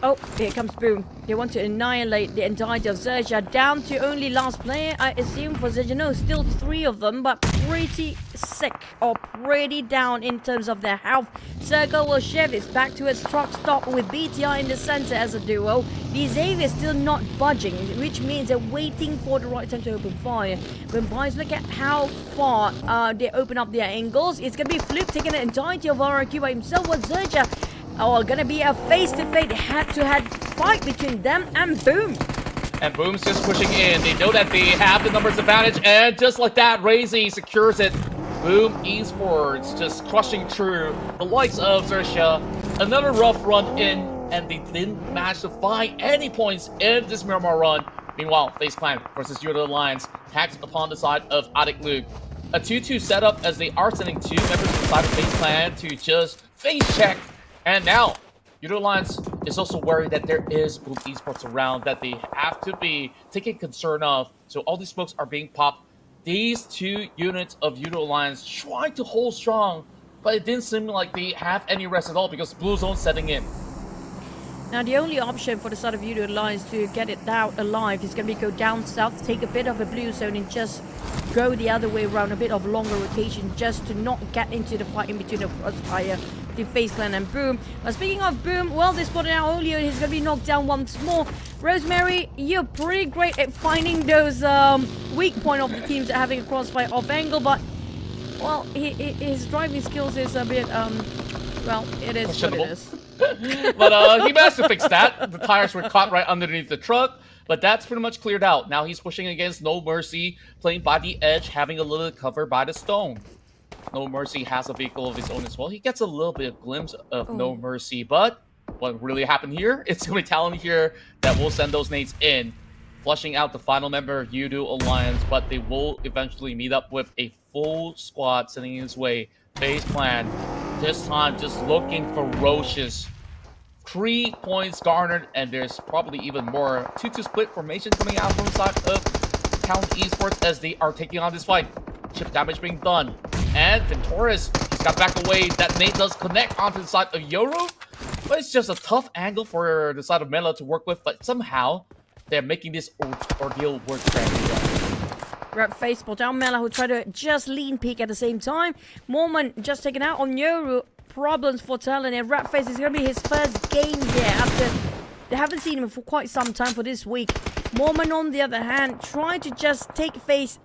Oh, here comes Boom. They want to annihilate the entirety of XERXIA, down to only last player, I assume, for XERXIA. No, still 3 of them, but pretty sick or pretty down in terms of their health. Circle will shift. It's back to its Truck Stop with BTR in the center as a duo. The Xavier still not budging, which means they're waiting for the right time to open fire. When boys look at how far they open up their angles, it's going to be Fluke taking the entirety of IQOO by himself with XERXIA. Oh, gonna be a face-to-face head-to-head fight between them and Boom. And Boom's just pushing in. They know that they have the numbers advantage, and just like that, Razy secures it. Boom Esports just crushing through the likes of XERXIA. Another rough run in, and they didn't manage to find any points in this Miramar run. Meanwhile, FaZe Clan versus Yudo Alliance tags upon the side of Adik Luke. A 2-2 setup as they are sending 2 members to the side of FaZe Clan to just face check. And now, Yudo Alliance is also worried that there is Boom Esports around that they have to be taking concern of. So all these smokes are being popped. These 2 units of Yudo Alliance trying to hold strong, but it didn't seem like they have any rest at all because Blue Zone setting in. Now, the only option for the side of Yudo Alliance to get it out alive is going to be go down south, take a bit of a blue zone, and just go the other way around, a bit of longer rotation, just to not get into the fight in between the crossfire the FaZe Clan and Boom. But speaking of Boom, well, they spotted out earlier. He's going to be knocked down once more. Rosemary, you're pretty great at finding those weak point of the teams that are having a crossfire off angle, but well, his driving skills is a bit well, it is what it is. But he managed to fix that. The tires were caught right underneath the truck, but that's pretty much cleared out. Now he's pushing against No Mercy, playing by the edge, having a little cover by the stone. No Mercy has a vehicle of his own as well. He gets a little bit of glimpse of No Mercy, but what really happened here? It's going to be TALON here that will send those nades in, flushing out the final member of IQOO Alliance, but they will eventually meet up with a full squad sending his way. FaZe Clan, this time just looking ferocious. 3 points garnered, and there's probably even more. 2-2 split formation coming out from the side of TALON Esports as they are taking on this fight. Chip damage being done. And Ventoris, he's got back away. That nade does connect onto the side of Yoru, but it's just a tough angle for the side of Melo to work with, but somehow they're making this ordeal work very well. FaZe spot down Mela, who tried to just lean peek at the same time. Moment just taken out on Yoru. Problems for TALON, and FaZe is going to be his first game here after they haven't seen him for quite some time for this week. Mormon, on the other hand, trying to just take FaZe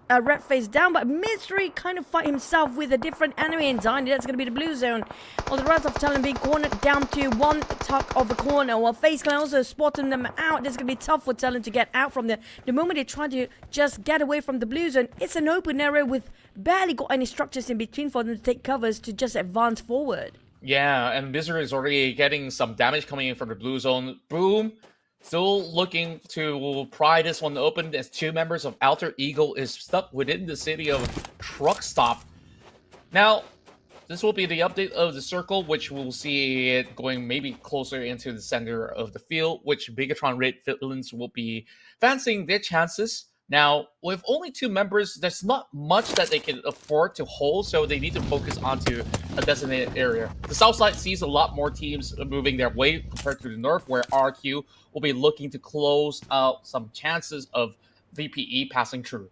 down, but Mystery kind of fight himself with a different enemy in Tiny. That's going to be the blue zone. While the rest of TALON being cornered down to one tuck of the corner, while FaZe Clan also spotting them out. It's going to be tough for TALON to get out from there. The moment they try to just get away from the blue zone, it's an open area with barely got any structures in between for them to take covers to just advance forward. Yeah, and Misery is already getting some damage coming in from the blue zone. Boom, still looking to pry this one open as 2 members of Alter Ego is stuck within the city of Truck Stop. Now, this will be the update of the circle, which we'll see it going maybe closer into the center of the field, which BIGETRON Red Villains will be fancying their chances. Now, with only 2 members, there's not much that they can afford to hold, so they need to focus onto a designated area. The south side sees a lot more teams moving their way compared to the north, where RQ will be looking to close out some chances of VPE passing through.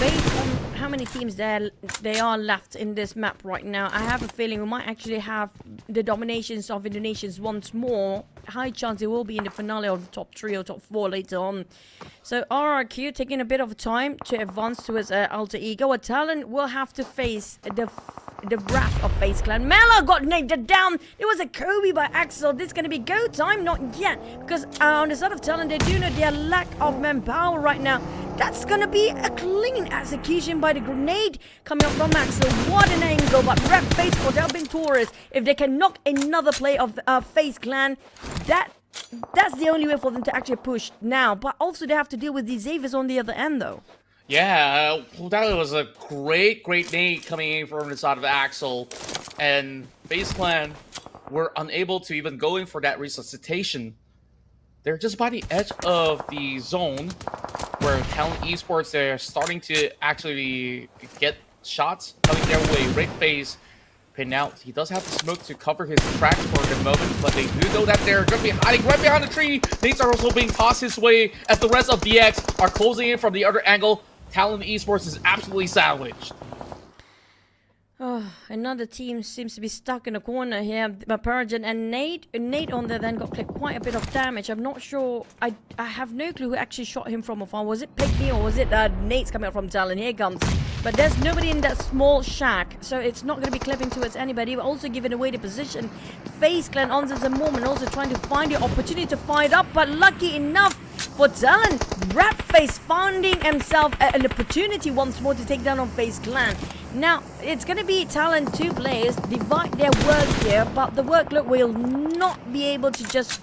Based on how many teams there are left in this map right now, I have a feeling we might actually have the dominations of Indonesians once more. High chance it will be in the finale of the top 3 or top 4 later on. So RRQ taking a bit of time to advance towards Alter Ego. A TALON will have to face the wrath of FaZe Clan. Mela got naded down. There was a Kobe by Axel. This is going to be go time, not yet, because on the side of TALON, they do know their lack of manpower right now. That's going to be a clean execution by the grenade coming up from Axel. What an angle, but FaZe for Delvin Torres. If they can knock another play of FaZe Clan, that's the only way for them to actually push now. But also they have to deal with the Xaviers on the other end, though. Yeah, that was a great nade coming in from the side of Axel. And FaZe Clan were unable to even go in for that resuscitation. They're just by the edge of the zone where TALON Esports, they're starting to actually get shots coming their way. Red FaZe pinned out. He does have the smoke to cover his tracks for the moment, but they do know that they're going to be hiding right behind the tree. Nades are also being tossed his way as the rest of DX are closing in from the other angle. TALON Esports is absolutely sandwiched. Oh, another team seems to be stuck in a corner here. Paragon and Nate on there then got quite a bit of damage. I'm not sure. I have no clue who actually shot him from afar. Was it PIGMY or was it Nate's coming out from TALON? Here comes. But there's nobody in that small shack, so it's not going to be clipping towards anybody. But also giving away the position. FaZe Clan on the moment also trying to find the opportunity to fight up, but lucky enough for TALON, FaZe finding himself an opportunity once more to take down on FaZe Clan. Now, it's going to be TALON 2 players divide their work here, but the workload will not be able to just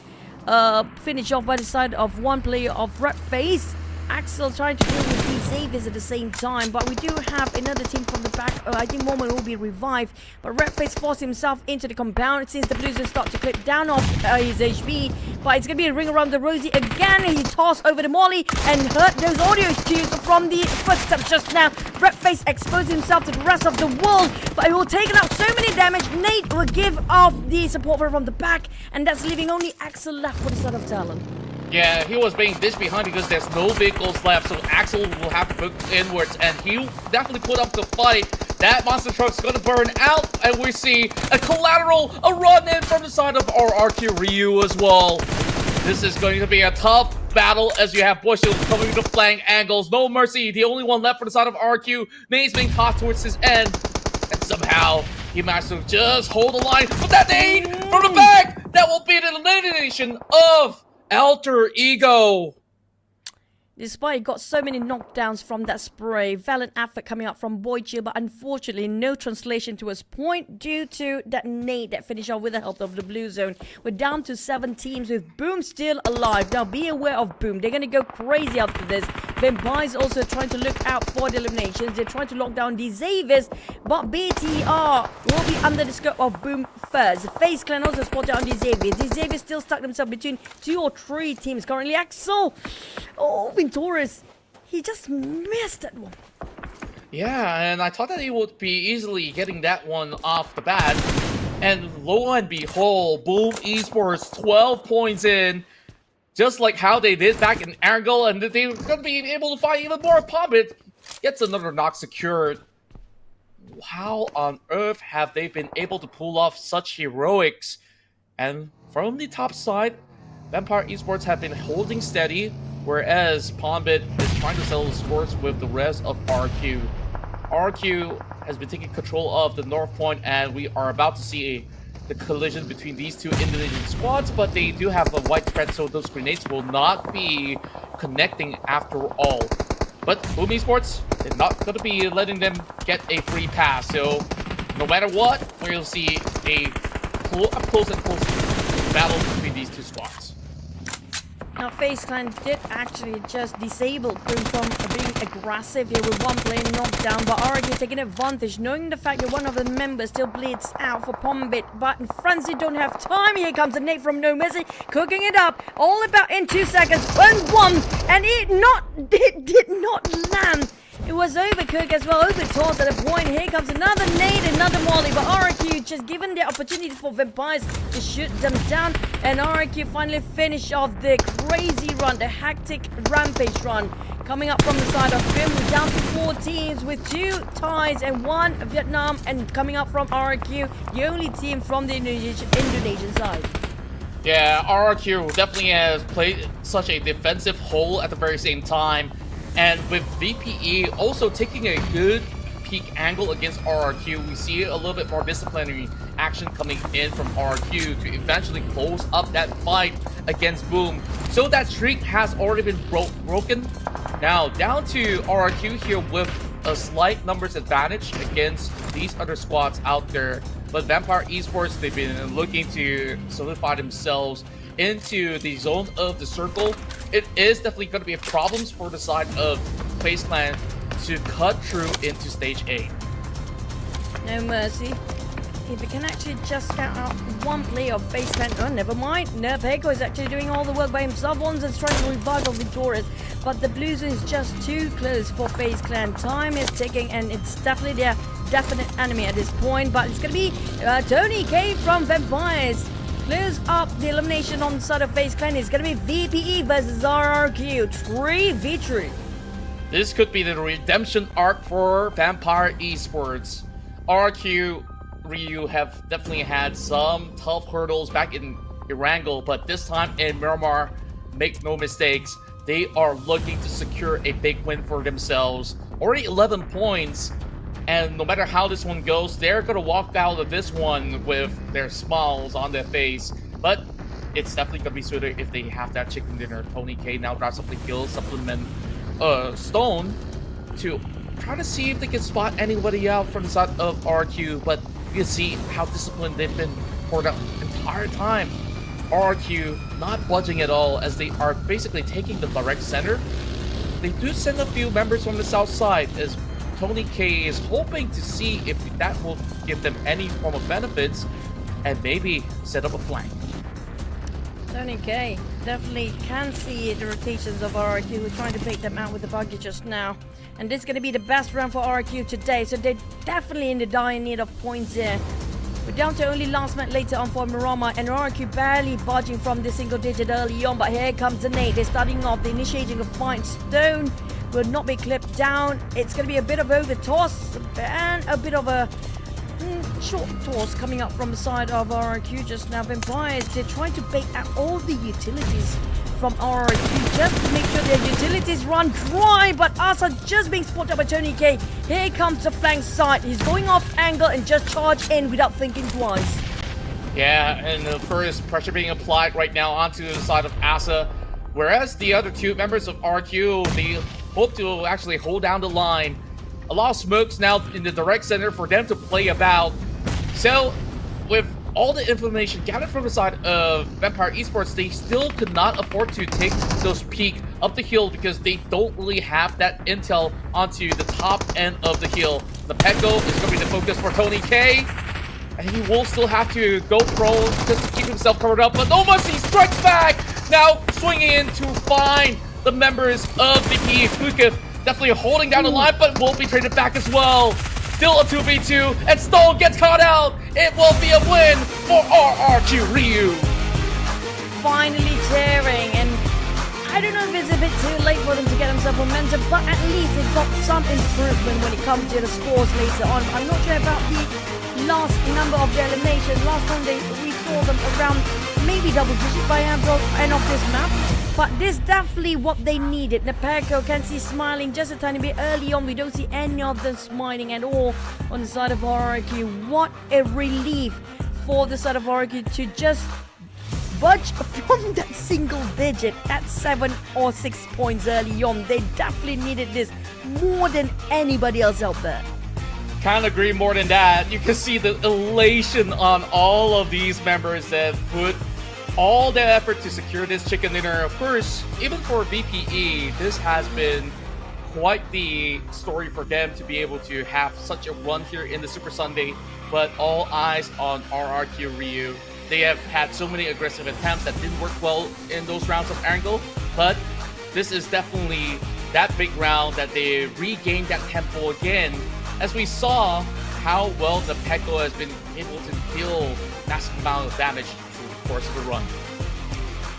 finish off by the side of one player of FaZe. Axel trying to deal with these Xaviers at the same time, but we do have another team from the back. I think Moment will be revived, but FaZe forced himself into the compound since the Blues start to clip down off his HP. But it's going to be a ring around the Rosie again. He tossed over the Molly and hurt those audio cues from the footsteps just now. FaZe exposed himself to the rest of the world, but he will take out so many damage. Nate will give off the support from the back, and that's leaving only Axel left for the side of TALON. Yeah, he was being dished behind because there's no vehicles left, so Axel will have to look inwards, and he'll definitely put up the fight. That monster truck's gonna burn out, and we see a collateral, a run-in from the side of RRQ Ryu as well. This is going to be a tough battle as you have Bushel coming to flank angles. No mercy, the only one left for the side of RQ. Nade's being tossed towards his end, and somehow he managed to just hold the line. But that nade from the back, that will be the elimination of Alter Ego. Despite he got so many knockdowns from that spray, valiant effort coming out from Boychill, but unfortunately no translation to his point due to that nade that finished off with the help of the blue zone. We're down to 7 teams with Boom still alive. Now be aware of Boom. They're going to go crazy after this. Vampires also trying to look out for the eliminations. They're trying to lock down the Xaviers, but BTR will be under the scope of Boom first. FaZe Clan also spotted on the Xaviers. The Xaviers still stuck themselves between 2 or 3 teams currently. Axel, Torres, he just missed that one. Yeah, and I thought that he would be easily getting that one off the bat. And lo and behold, Boom Esports 12 points in, just like how they did back in Angle, and they're going to be able to find even more. Pombit gets another knock secured. How on earth have they been able to pull off such heroics? And from the top side, Vampire Esports have been holding steady, whereas Pombit is trying to settle the scores with the rest of RQ. RQ has been taking control of the North Point, and we are about to see the collision between these two Indonesian squads, but they do have a white threat, so those grenades will not be connecting after all. But Boom Esports, they're not going to be letting them get a free pass, so no matter what, we'll see a close and close battle between these two squads. Now, FaZe Clan did actually just disable Boom from being aggressive here with one player knocked down, but RRQ taking advantage, knowing the fact that one of the members still bleeds out for Pombit. But Frenzy don't have time. Here comes a nade from No Mercy, cooking it up, all about in 2 seconds, and one, and it did not land. It was overcooked as well, overtossed at a point. Here comes another nade, another molly, but RRQ just given the opportunity for Vampires to shoot them down, and RRQ finally finish off the crazy run, the hectic rampage run. Coming up from the side of Boom, we're down to 4 teams with 2 ties and 1 Vietnam, and coming up from RRQ, the only team from the Indonesian side. Yeah, RRQ definitely has played such a defensive hole at the very same time. And with VPE also taking a good peak angle against RRQ, we see a little bit more disciplinary action coming in from RRQ to eventually close up that fight against Boom. So that streak has already been broken. Now down to RRQ here with a slight numbers advantage against these other squads out there. But Vampire Esports, they've been looking to solidify themselves into the zone of the circle. It is definitely going to be problems for the side of FaZe Clan to cut through into stage A. No Mercy. If we can actually just count out one player of FaZe Clan, oh, never mind. Nerpeko is actually doing all the work by himself. One's trying to revive of Victorious, but the blue zone is just too close for FaZe Clan. Time is ticking, and it's definitely their definite enemy at this point. But it's going to be Tony K from Vampires. Close up the elimination on the side of FaZe Clan. It's going to be VPE versus RRQ. 3v3. This could be the redemption arc for Vampire Esports. RRQ Ryu have definitely had some tough hurdles back in Erangel, but this time in Miramar, make no mistakes, they are looking to secure a big win for themselves. Already 11 points. And no matter how this one goes, they're going to walk out of this one with their smiles on their face. But it's definitely going to be sweeter if they have that chicken dinner. Tony K now drops up the kill, supplement Stone to try to see if they can spot anybody out from the side of RQ. But you can see how disciplined they've been for the entire time. RQ not budging at all as they are basically taking the direct center. They do send a few members from the south side as Tony K is hoping to see if that will give them any form of benefits and maybe set up a flank. Tony K definitely can see the rotations of RRQ, who's trying to take them out with the buggy just now. And this is going to be the best round for RRQ today, so they're definitely in the dire need of points here. We're down to only last match later on for Miramar, and RRQ barely budging from the single digit early on, but here comes the nade. They're starting off, the initiating a fight. Stone will not be clipped down. It's going to be a bit of over toss and a bit of a short toss coming up from the side of RRQ just now. Vampires, they're trying to bait out all the utilities from RRQ just to make sure their utilities run dry, but us are just being spotted by Tony K. Here comes the flank side. He's going off angle and just charge in without thinking twice. Yeah, and the first pressure being applied right now onto the side of Asa, whereas the other two members of RQ, they hope to actually hold down the line. A lot of smokes now in the direct center for them to play about. So, with all the information gathered from the side of Vampire Esports, they still could not afford to take those peak up the hill because they don't really have that intel onto the top end of the hill. The Petco is going to be the focus for Tony K, and he will still have to go pro just to keep himself covered up, but Nomasi strikes back, now swinging in to find the members of the PE Phuket. Definitely holding down the line, but will be traded back as well. Still a 2v2, and Stone gets caught out. It will be a win for RRQ Ryu. Finally tearing, and I don't know if it's a bit too late for them to get themselves momentum, but at least they've got some improvement when it comes to the scores later on. I'm not sure about the last number of their eliminations. Last time we saw them around maybe double digit by end of this map. But this definitely what they needed. Nepeko can see smiling just a tiny bit early on. We don't see any of them smiling at all on the side of RRQ. What a relief for the side of RRQ to just budge from that single digit at 7 or 6 points early on. They definitely needed this more than anybody else out there. Can't agree more than that. You can see the elation on all of these members that put all the effort to secure this chicken dinner. Of course, even for VPE, this has been quite the story for them to be able to have such a run here in the Super Sunday, but all eyes on RRQ Ryu. They have had so many aggressive attempts that didn't work well in those rounds of angle, but this is definitely that big round that they regained that tempo again, as we saw how well the Petco has been able to deal massive amount of damage course of the run.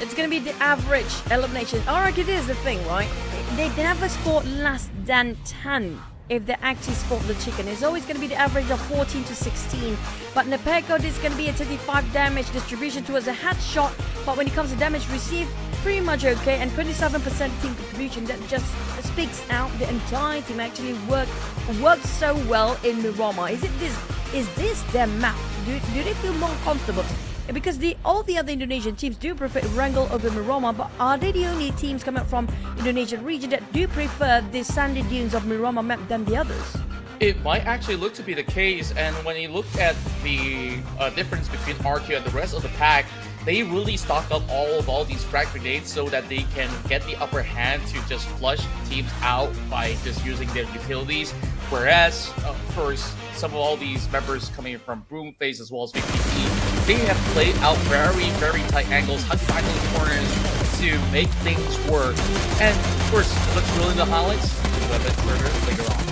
It's going to be the average elimination. RRQ, this is the thing, right? They never scored less than 10 if they actually scored the chicken. It's always going to be the average of 14 to 16. But Nepeko, this is going to be a 35 damage distribution towards a headshot. But when it comes to damage received, pretty much okay. And 27% team contribution, that just speaks out. The entire team actually worked so well in Miramar. Is this their map? Do they feel more comfortable? Because all the other Indonesian teams do prefer Wrangell over Miramar, but are they the only teams coming from Indonesian region that do prefer the sandy dunes of Miramar map than the others? It might actually look to be the case, and when you look at the difference between RQ and the rest of the pack, they really stock up all these frag grenades so that they can get the upper hand to just flush teams out by just using their utilities. Whereas, of course, some of all these members coming from Broom FaZe as well as VPE, they have played out very, very tight angles, hunting behind those corners to make things work. And of course, let's drill into the highlights a bit further later on.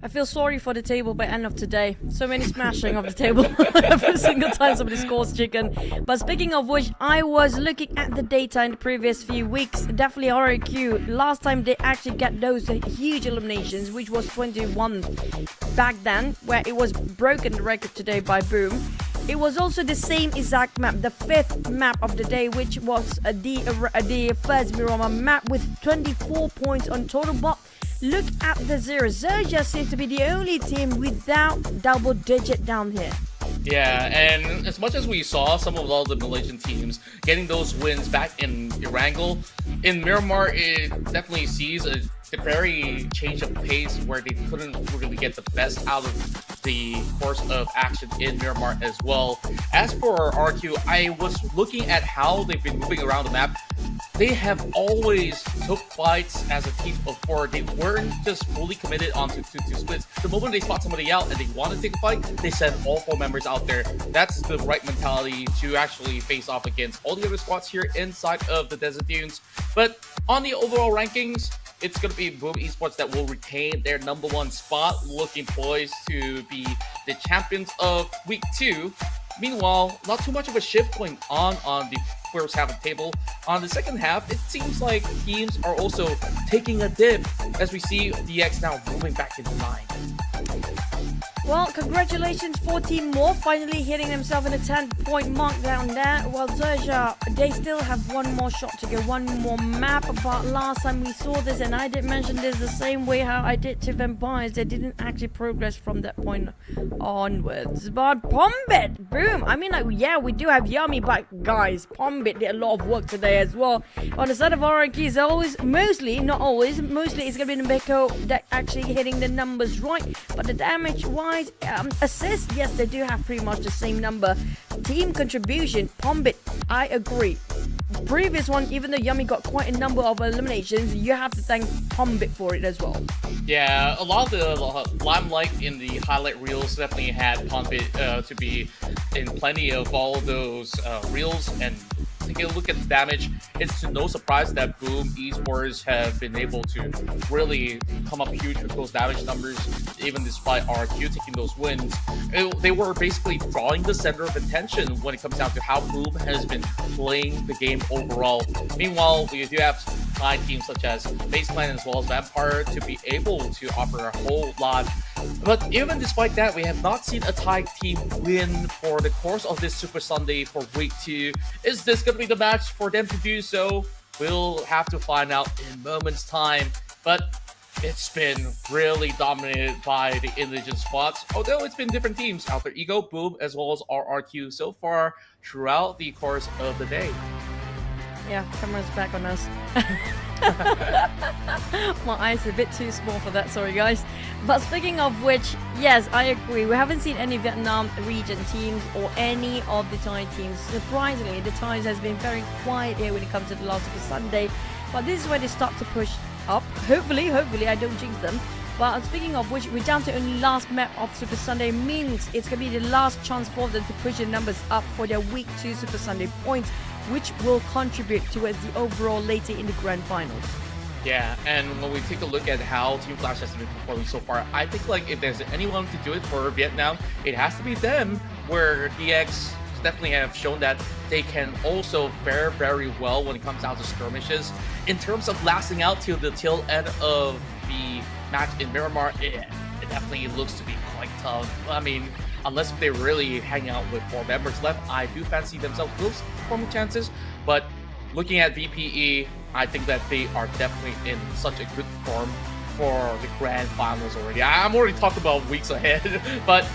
I feel sorry for the table by end of today. So many smashing of the table every single time somebody scores chicken. But speaking of which, I was looking at the data in the previous few weeks. Definitely RIQ. Last time they actually get those huge eliminations, which was 21 back then, where it was broken the record today by Boom. It was also the same exact map, the 5th map of the day, which was the first Miramar map with 24 points on total. But look at the zero. XERXIA seems to be the only team without double digit down here. Yeah, and as much as we saw some of all the Malaysian teams getting those wins back in Erangel, in Miramar it definitely sees a very change of pace where they couldn't really get the best out of the course of action in Miramar as well. As for RQ, I was looking at how they've been moving around the map. They have always took fights as a team of 4. They weren't just fully committed onto 2-2 splits. The moment they spot somebody out and they want to take a fight, they send all 4 members out there. That's the right mentality to actually face off against all the other squads here inside of the Desert Dunes. But on the overall rankings, it's going to be Boom Esports that will retain their #1 spot, looking poised to be the champions of Week 2. Meanwhile, not too much of a shift going on the first half of the table. On the second half, it seems like teams are also taking a dip as we see DX now moving back into 9. Well, congratulations for Team More finally hitting themselves in a 10-point mark down there. While XERXIA, they still have one more shot to go, one more map. But last time we saw this, and I did mention this the same way how I did to Vampires, they didn't actually progress from that point onwards. But Pombit, boom! I mean, like, yeah, we do have Yummy, but guys, Pombit did a lot of work today as well. On the side of RNK, it's always, mostly, not always, mostly it's going to be Nabeko that actually hitting the numbers right. But the damage-wise, assists, yes, they do have pretty much the same number. Team contribution, Pombit, I agree. Previous one, even though Yummy got quite a number of eliminations, you have to thank Pombit for it as well. Yeah, a lot of the limelight in the highlight reels definitely had Pombit to be in plenty of all those reels, and taking a look at the damage, it's no surprise that Boom Esports have been able to really come up huge with those damage numbers, even despite RQ taking those wins. They were basically drawing the center of attention when it comes down to how Boom has been playing the game overall. Meanwhile, we do have Thai teams such as FaZe Clan as well as Vampire to be able to offer a whole lot. But even despite that, we have not seen a Thai team win for the course of this Super Sunday for Week 2. Is this going to be the match for them to do so? We'll have to find out in moments' time. But it's been really dominated by the Indigenous spots, although it's been different teams, Alter Ego, Boom, as well as RRQ so far throughout the course of the day. Yeah, camera's back on us. My eyes are a bit too small for that, sorry guys. But speaking of which, yes, I agree. We haven't seen any Vietnam region teams or any of the Thai teams. Surprisingly, the Thais has been very quiet here when it comes to the last Super Sunday. But this is where they start to push up. Hopefully, I don't jinx them. But speaking of which, we're down to only last map of Super Sunday, means it's going to be the last chance for them to push the numbers up for their Week 2 Super Sunday points, which will contribute towards the overall later in the grand finals. Yeah, and when we take a look at how Team Flash has been performing so far, I think like if there's anyone to do it for Vietnam, it has to be them, where DX definitely have shown that they can also fare very well when it comes down to skirmishes. In terms of lasting out till the tail end of the match in Miramar, it definitely looks to be quite tough. I mean, unless they really hang out with 4 members left, I do fancy themselves those performing chances. But looking at VPE, I think that they are definitely in such a good form for the grand finals already. I'm already talking about weeks ahead, but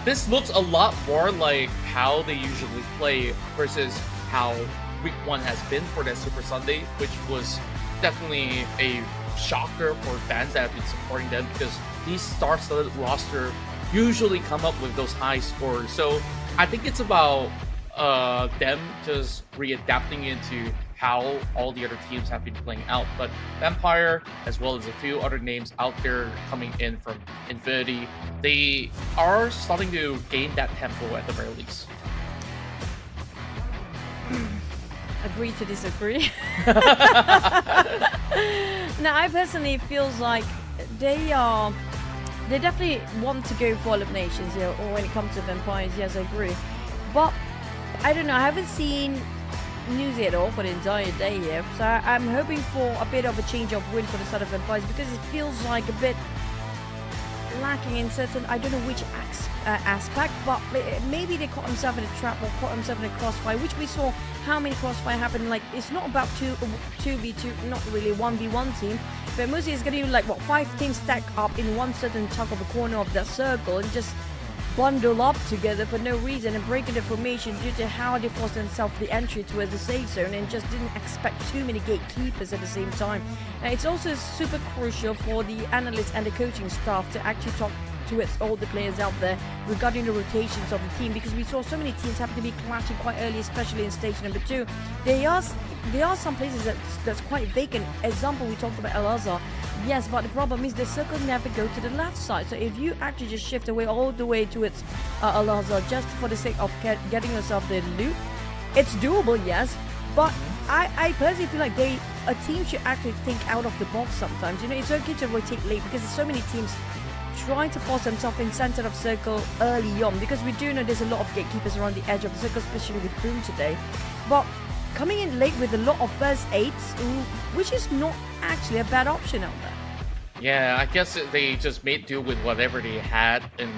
this looks a lot more like how they usually play versus how Week 1 has been for that Super Sunday, which was definitely a shocker for fans that have been supporting them, because these star-studded roster usually come up with those high scores. So I think it's about them just readapting into how all the other teams have been playing out. But Vampire, as well as a few other names out there coming in from Infinity, they are starting to gain that tempo at the very least. Agree to disagree. Now, I personally feels like they are they definitely want to go for eliminations here, or when it comes to vampires, yes, I agree. But I don't know, I haven't seen news at all for the entire day here, so I'm hoping for a bit of a change of wind for the side of vampires, because it feels like a bit lacking in certain, I don't know which aspect, but maybe they caught themselves in a trap or caught themselves in a crossfire, which we saw how many crossfire happened. Like, it's not about 2v2, not really 1v1 team, but mostly it's going to be like, what, 5 teams stack up in one certain chunk of a corner of that circle and just bundle up together for no reason and breaking the formation due to how they forced themselves the entry towards the safe zone and just didn't expect too many gatekeepers at the same time. It's also super crucial for the analysts and the coaching staff to actually talk towards all the players out there regarding the rotations of the team, because we saw so many teams have to be clashing quite early, especially in stage number 2. There are some places that's quite vacant. Example, we talked about Al-Azhar. Yes, but the problem is the circle never go to the left side. So if you actually just shift away all the way towards Al-Azhar just for the sake of getting yourself the loot, it's doable, yes. But I personally feel like a team should actually think out of the box sometimes. You know, it's okay to rotate late because there's so many teams trying to force themselves in center of circle early on, because we do know there's a lot of gatekeepers around the edge of the circle, especially with Boom today. But coming in late with a lot of first aids, which is not actually a bad option out there. Yeah, I guess they just made do with whatever they had in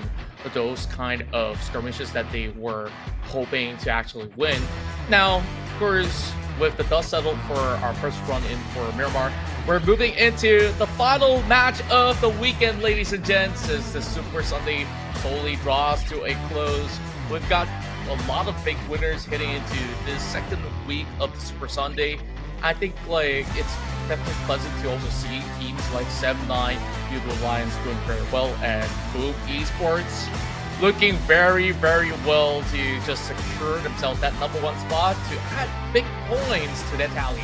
those kind of skirmishes that they were hoping to actually win. Now, of course, with the dust settled for our first run in for Miramar, we're moving into the final match of the weekend, ladies and gents, as the Super Sunday slowly draws to a close. We've got a lot of big winners heading into this second week of the Super Sunday. I think like it's definitely pleasant to also see teams like 7-9, Bugle Lions doing very well, and Boom Esports looking very, very well to just secure themselves that #1 spot to add big points to their tally.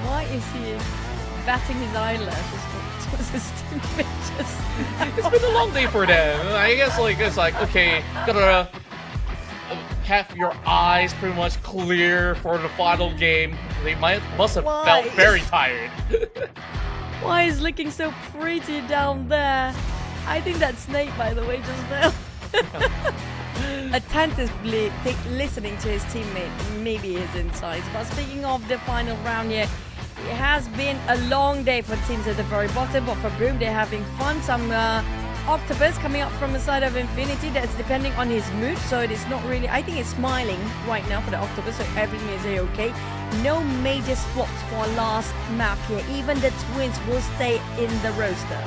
Why is he batting his eyelashes towards his teammates? It's been a long day for them. I guess like it's like, okay, gotta have your eyes pretty much clear for the final game. They must have felt very tired. Why is looking so pretty down there? I think that's Snake, by the way, just now. Attentively listening to his teammate, maybe his insights. But speaking of the final round here, it has been a long day for teams at the very bottom, but for Boom, they're having fun. Some Octopus coming up from the side of Infinity, that's depending on his mood, so it is not really, I think it's smiling right now for the Octopus, so everything is okay. No major swaps for last map here. Even the twins will stay in the roster.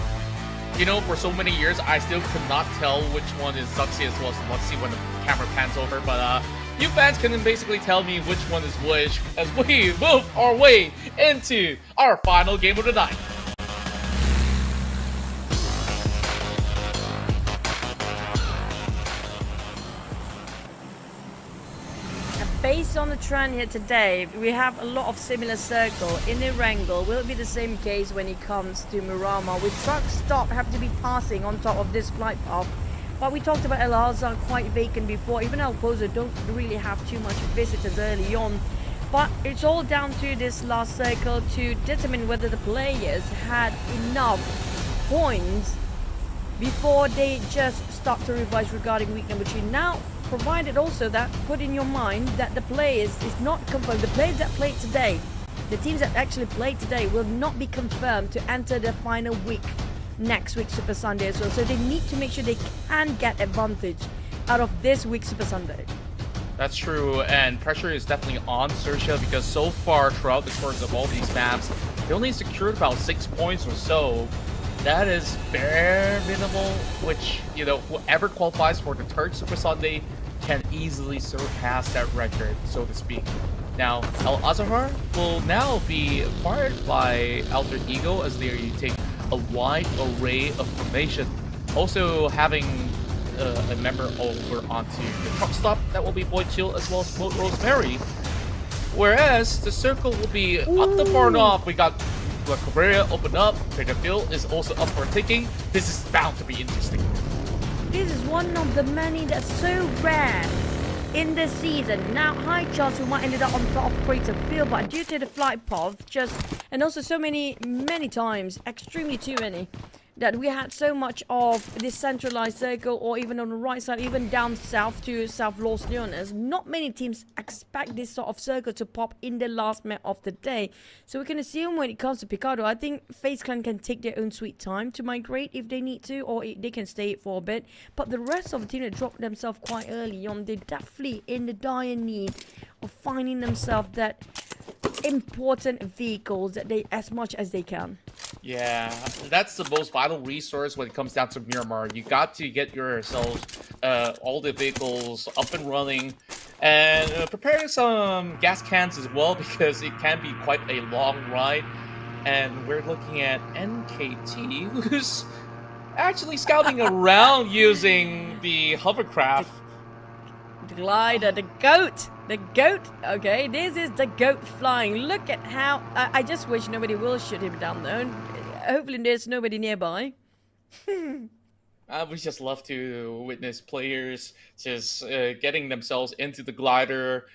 You know, for so many years, I still could not tell which one is XERXIA as well as Luxy when the camera pans over, but you fans can basically tell me which one is which as we move our way into our final game of the night. Based on the trend here today, we have a lot of similar circle. In Erangel, will it be the same case when it comes to Miramar? With truck stop have to be passing on top of this flight path. But we talked about Al-Azhar quite vacant before. Even Al-Pozo don't really have too much visitors early on. But it's all down to this last circle to determine whether the players had enough points before they just start to revise regarding week number 2. Now, provided also that put in your mind that the players is not confirmed. The players that played today, the teams that actually played today will not be confirmed to enter the final week next week Super Sunday as well. So they need to make sure they can get advantage out of this week's Super Sunday. That's true, and pressure is definitely on XERXIA because so far throughout the course of all these maps, they only secured about 6 points or so. That is bare minimal, which, you know, whoever qualifies for the third Super Sunday can easily surpass that record, so to speak. Now, Al-Azhar will now be acquired by Alter Ego as they take a wide array of formation. Also having a member over onto the truck stop, that will be Void Chill as well as Float Rosemary. Whereas the circle will be up the far off. We got La Cabrera open up, Trader Phil is also up for taking. This is bound to be interesting. This is one of the many that's so rare in this season. Now, high chance we might end up on top of Crater Field, but due to the flight path, just And also so many times, extremely too many, that we had so much of this centralized circle, or even on the right side, even down south to South Los Leones. Not many teams expect this sort of circle to pop in the last map of the day. So we can assume when it comes to Picado, I think FaZe Clan can take their own sweet time to migrate if they need to, or they can stay for a bit. But the rest of the team that dropped themselves quite early on, they're definitely in the dire need of finding themselves that important vehicles that they, as much as they can. Yeah, that's the most vital resource when it comes down to Miramar. You got to get yourselves all the vehicles up and running, and prepare some gas cans as well, because it can be quite a long ride. And we're looking at NKT, who's actually scouting around using the hovercraft. The glider, the goat. The goat, okay, this is the goat flying. Look at how, I just wish nobody will shoot him down though. Hopefully there's nobody nearby. We just love to witness players just getting themselves into the glider.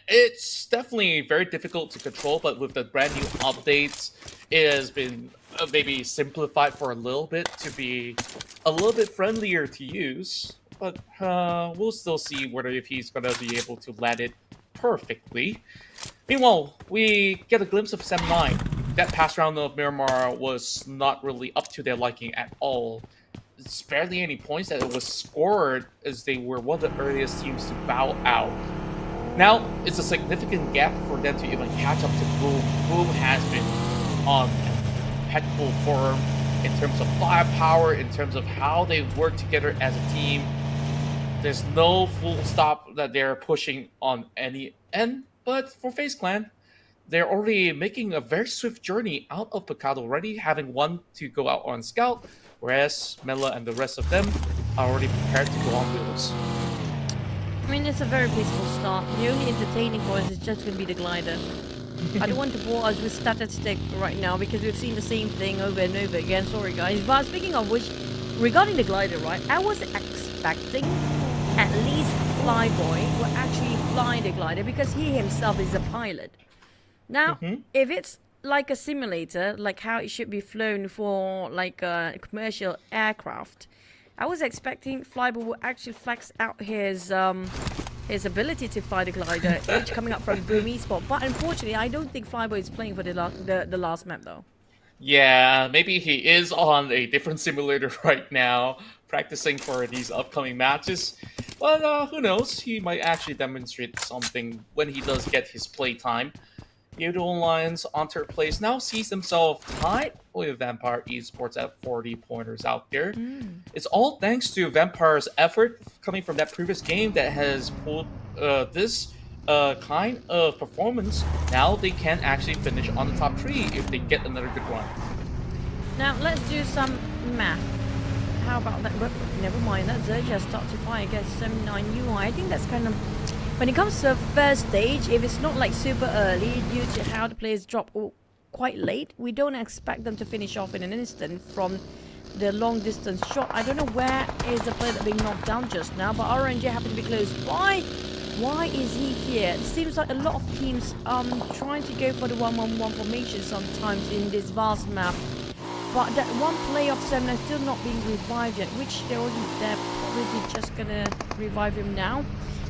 It's definitely very difficult to control, but with the brand new updates, it has been maybe simplified for a little bit to be a little bit friendlier to use. But we'll still see whether if he's going to be able to land it perfectly. Meanwhile, we get a glimpse of Sem9. That past round of Miramar was not really up to their liking at all. It's barely any points that it was scored, as they were one of the earliest teams to bow out. Now, it's a significant gap for them to even catch up to Boom. Boom has been on impeccable form in terms of firepower, in terms of how they work together as a team. There's no full stop that they're pushing on any end, but for FaZe Clan, they're already making a very swift journey out of Picado, already having one to go out on scout, whereas Mela and the rest of them are already prepared to go on wheels. I mean, it's a very peaceful start. The only entertaining for us is just going to be the glider. I don't want to bore us with statistic right now, because we've seen the same thing over and over again. Sorry guys. But speaking of which, regarding the glider, right, I was expecting at least Flyboy will actually fly the glider, because he himself is a pilot. Now, if it's like a simulator, like how it should be flown for like a commercial aircraft, I was expecting Flyboy will actually flex out his ability to fly the glider, which coming up from Boom Esports. But unfortunately, I don't think Flyboy is playing for the last map though. Yeah, maybe he is on a different simulator right now, practicing for these upcoming matches. But who knows? He might actually demonstrate something when he does get his play time. Yodo Alliance on third place now sees themselves tied with Vampire Esports at 40 pointers out there. It's all thanks to Vampire's effort coming from that previous game that has pulled this kind of performance. Now they can actually finish on the top 3 if they get another good run. Now let's do some math. How about that? But never mind, that XERXIA start to fire against 79 UI. I think that's kind of, when it comes to the first stage, if it's not like super early due to how the players drop quite late, we don't expect them to finish off in an instant from the long distance shot. I don't know where is the player that being knocked down just now, but RNG happened to be close by. Why is he here? It seems like a lot of teams trying to go for the 1-1-1 formation sometimes in this vast map. But that one play of Sem is still not being revived yet, which they're probably just gonna revive him now.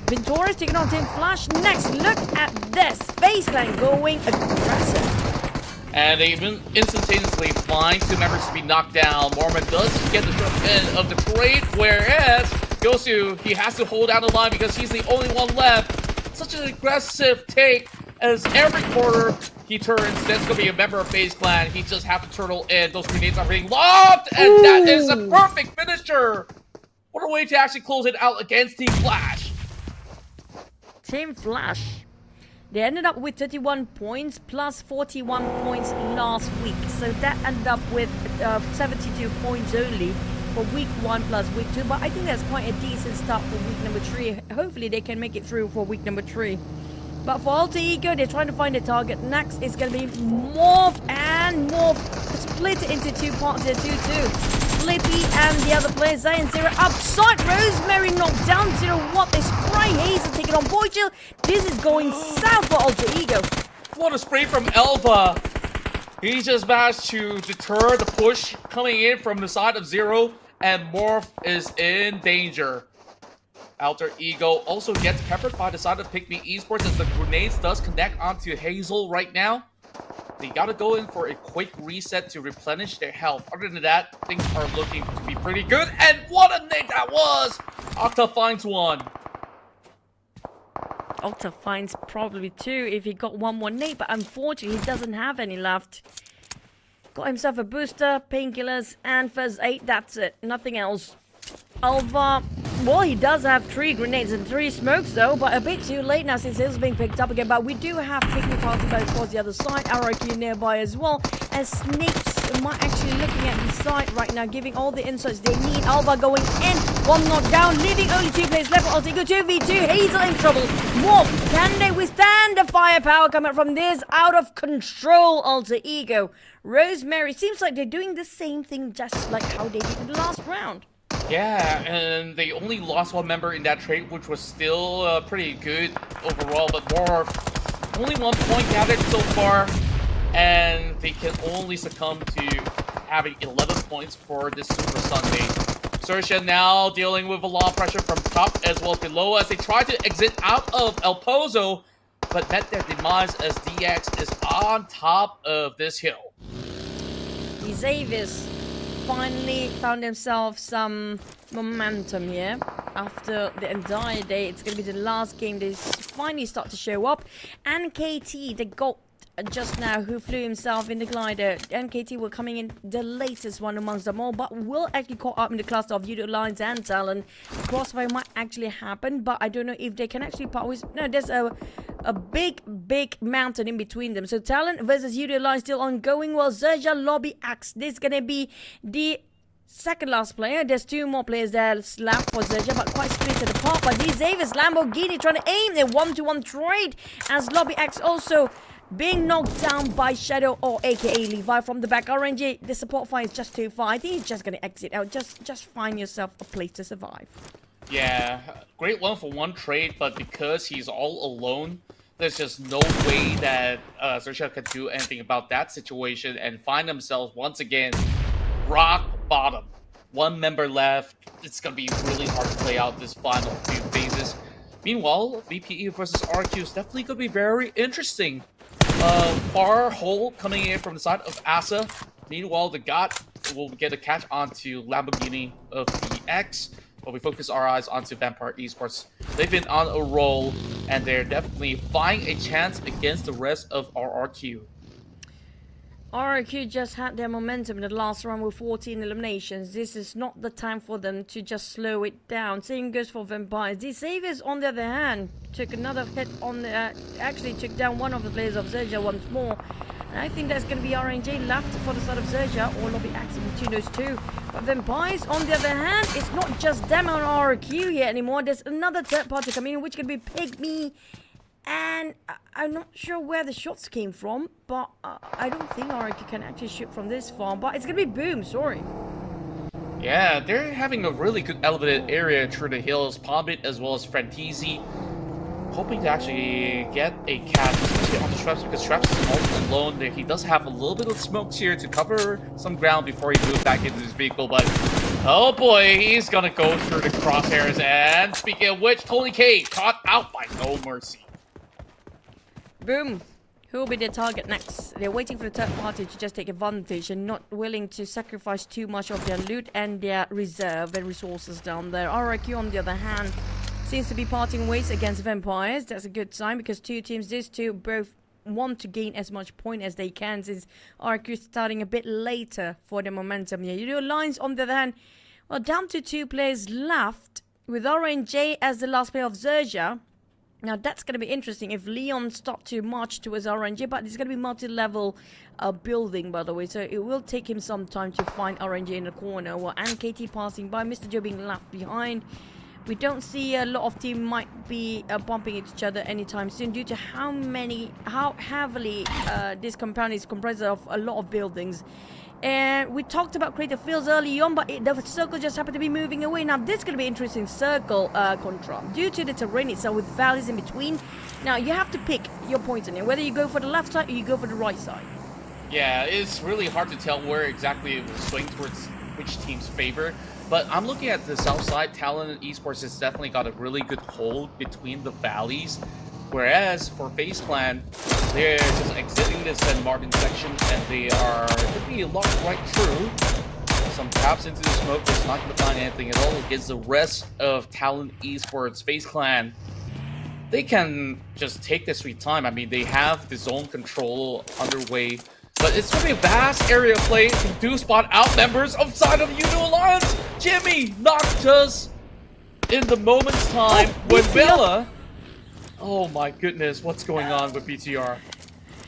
Ventora's taking on Team Flash next. Look at this. FaZe Clan going aggressive. And they even instantaneously find 2 members to be knocked down. Mormon does get the jump in of the trade, whereas Gosu, he has to hold down the line because he's the only one left. Such an aggressive take, as every quarter he turns, that's going to be a member of FaZe Clan. He just has to turtle in. Those grenades are being lobbed, and that is a perfect finisher. What a way to actually close it out against Team Flash. Team Flash, they ended up with 31 points plus 41 points last week. So that ended up with 72 points only for week 1 plus week 2. But I think that's quite a decent start for week number 3. Hopefully they can make it through for week number 3. But for Alter Ego, they're trying to find a target. Next is going to be Morph and Morph. Split it into 2 parts here, 2-2. Slippy and the other player, Zion Zero upside. Rosemary knocked down. Zero what? They spray Hazel taking on Boychill. This is going south for Alter Ego. What a spray from Elva. He just managed to deter the push coming in from the side of Zero, and Morph is in danger. Alter Ego also gets peppered by the side of PIGMY Esports as the grenades does connect onto Hazel right now. They gotta go in for a quick reset to replenish their health. Other than that, things are looking to be pretty good. And what a nade that was! Octa finds one. Octa finds probably two if he got one more nade, but unfortunately he doesn't have any left. Got himself a booster, painkillers, and first aid. That's it. Nothing else. Alva, well, he does have 3 grenades and 3 smokes though, but a bit too late now since it's being picked up again. But we do have PIGMY passing by across the other side, IQOO nearby as well, and Snakes might actually looking at the side right now, giving all the insights they need. Alva going in, 1 knockdown, leaving only 2 players left. Alter Ego 2v2, Hazel in trouble. Morph, can they withstand the firepower coming from this out of control Alter Ego? Rosemary, seems like they're doing the same thing just like how they did in the last round. Yeah, and they only lost 1 member in that trade, which was still pretty good overall, but more only 1 point gathered so far, and they can only succumb to having 11 points for this Super Sunday. XERXIA now dealing with a lot of pressure from top as well as below as they try to exit out of El Pozo, but met their demise as DX is on top of this hill. Xavius finally found himself some momentum here. After the entire day, it's going to be the last game. They finally start to show up. And KT, the GOAT just now, who flew himself in the glider. And KT were coming in the latest one amongst them all, but will actually caught up in the cluster of Udo Lines and Talon. Crossfire might actually happen, but I don't know if they can actually part with... No, there's a big mountain in between them. So Talon versus Udo Line still ongoing, while XERXIA Lobby Axe. This is gonna be the second last player. There's 2 more players there left for XERXIA, but quite split apart. But these Xavius Lamborghini trying to aim their 1-to-1 trade as Lobby Axe also being knocked down by Shadow, or aka Levi, from the back. RNG, the support fire is just too far. I think he's just gonna exit out. Just find yourself a place to survive. Yeah, great 1-for-1 trade, but because he's all alone, there's just no way that XERXIA can do anything about that situation and find themselves once again rock bottom. 1 member left. It's going to be really hard to play out this final few phases. Meanwhile, VPE versus RQ is definitely going to be very interesting. Far hole coming in from the side of Asa. Meanwhile, the God will get a catch onto Lamborghini of DX. But we focus our eyes onto Vampire Esports. They've been on a roll, and they're definitely finding a chance against the rest of RRQ. RRQ just had their momentum in the last round with 14 eliminations. This is not the time for them to just slow it down. Same goes for Vampires. The Saviors, on the other hand, took another hit on the... actually took down one of the players of XERXIA once more. And I think there's going to be RNJ left for the side of XERXIA, or Lobby Axe between those 2. But Vampires, on the other hand, it's not just them on RRQ here anymore. There's another third party coming in, which can be PIGMY. And I'm not sure where the shots came from, but I don't think RRQ can actually shoot from this far. But it's going to be Boom, sorry. Yeah, they're having a really good elevated area through the hills. Palmbit as well as Frantisi. Hoping to actually get a catch, especially on the Shreps, because Shreps is all alone there. He does have a little bit of smokes here to cover some ground before he moves back into his vehicle, but oh boy, he's gonna go through the crosshairs. And speaking of which, Tony K caught out by No Mercy. Boom. Who will be their target next? They're waiting for the third party to just take advantage and not willing to sacrifice too much of their loot and their reserve and resources down there. RRQ, on the other hand, seems to be parting ways against Vampires. That's a good sign because 2 teams, these 2 both want to gain as much point as they can, since RQ is starting a bit later for the momentum here. You know, Lines, on the other hand, well, down to 2 players left with RNJ as the last player of XERXIA. Now that's going to be interesting if Leon start to march towards RNJ, but it's going to be multi-level building, by the way, so it will take him some time to find RNJ in the corner. Well, and KT passing by, Mr. Joe being left behind. We don't see a lot of teams might be bumping each other anytime soon due to how heavily this compound is comprised of a lot of buildings. And we talked about creative fields early on, but the circle just happened to be moving away. Now this is going to be interesting circle control due to the terrain itself with valleys in between. Now you have to pick your points in here, whether you go for the left side or you go for the right side. Yeah, it's really hard to tell where exactly it will swing towards which team's favor. But I'm looking at the south side. TALON Esports has definitely got a really good hold between the valleys. Whereas for FaZe Clan, they're just exiting the St. Martin section and they are going to be locked right through. Some taps into the smoke, but it's not going to find anything at all against the rest of TALON Esports. FaZe Clan, they can just take their sweet time. I mean, they have the zone control underway. But it's going to be a vast area of play. They do spot out members of side of UNO Alliance. Jimmy knocked us in the moment's time when Bella... Oh my goodness, what's going on with BTR?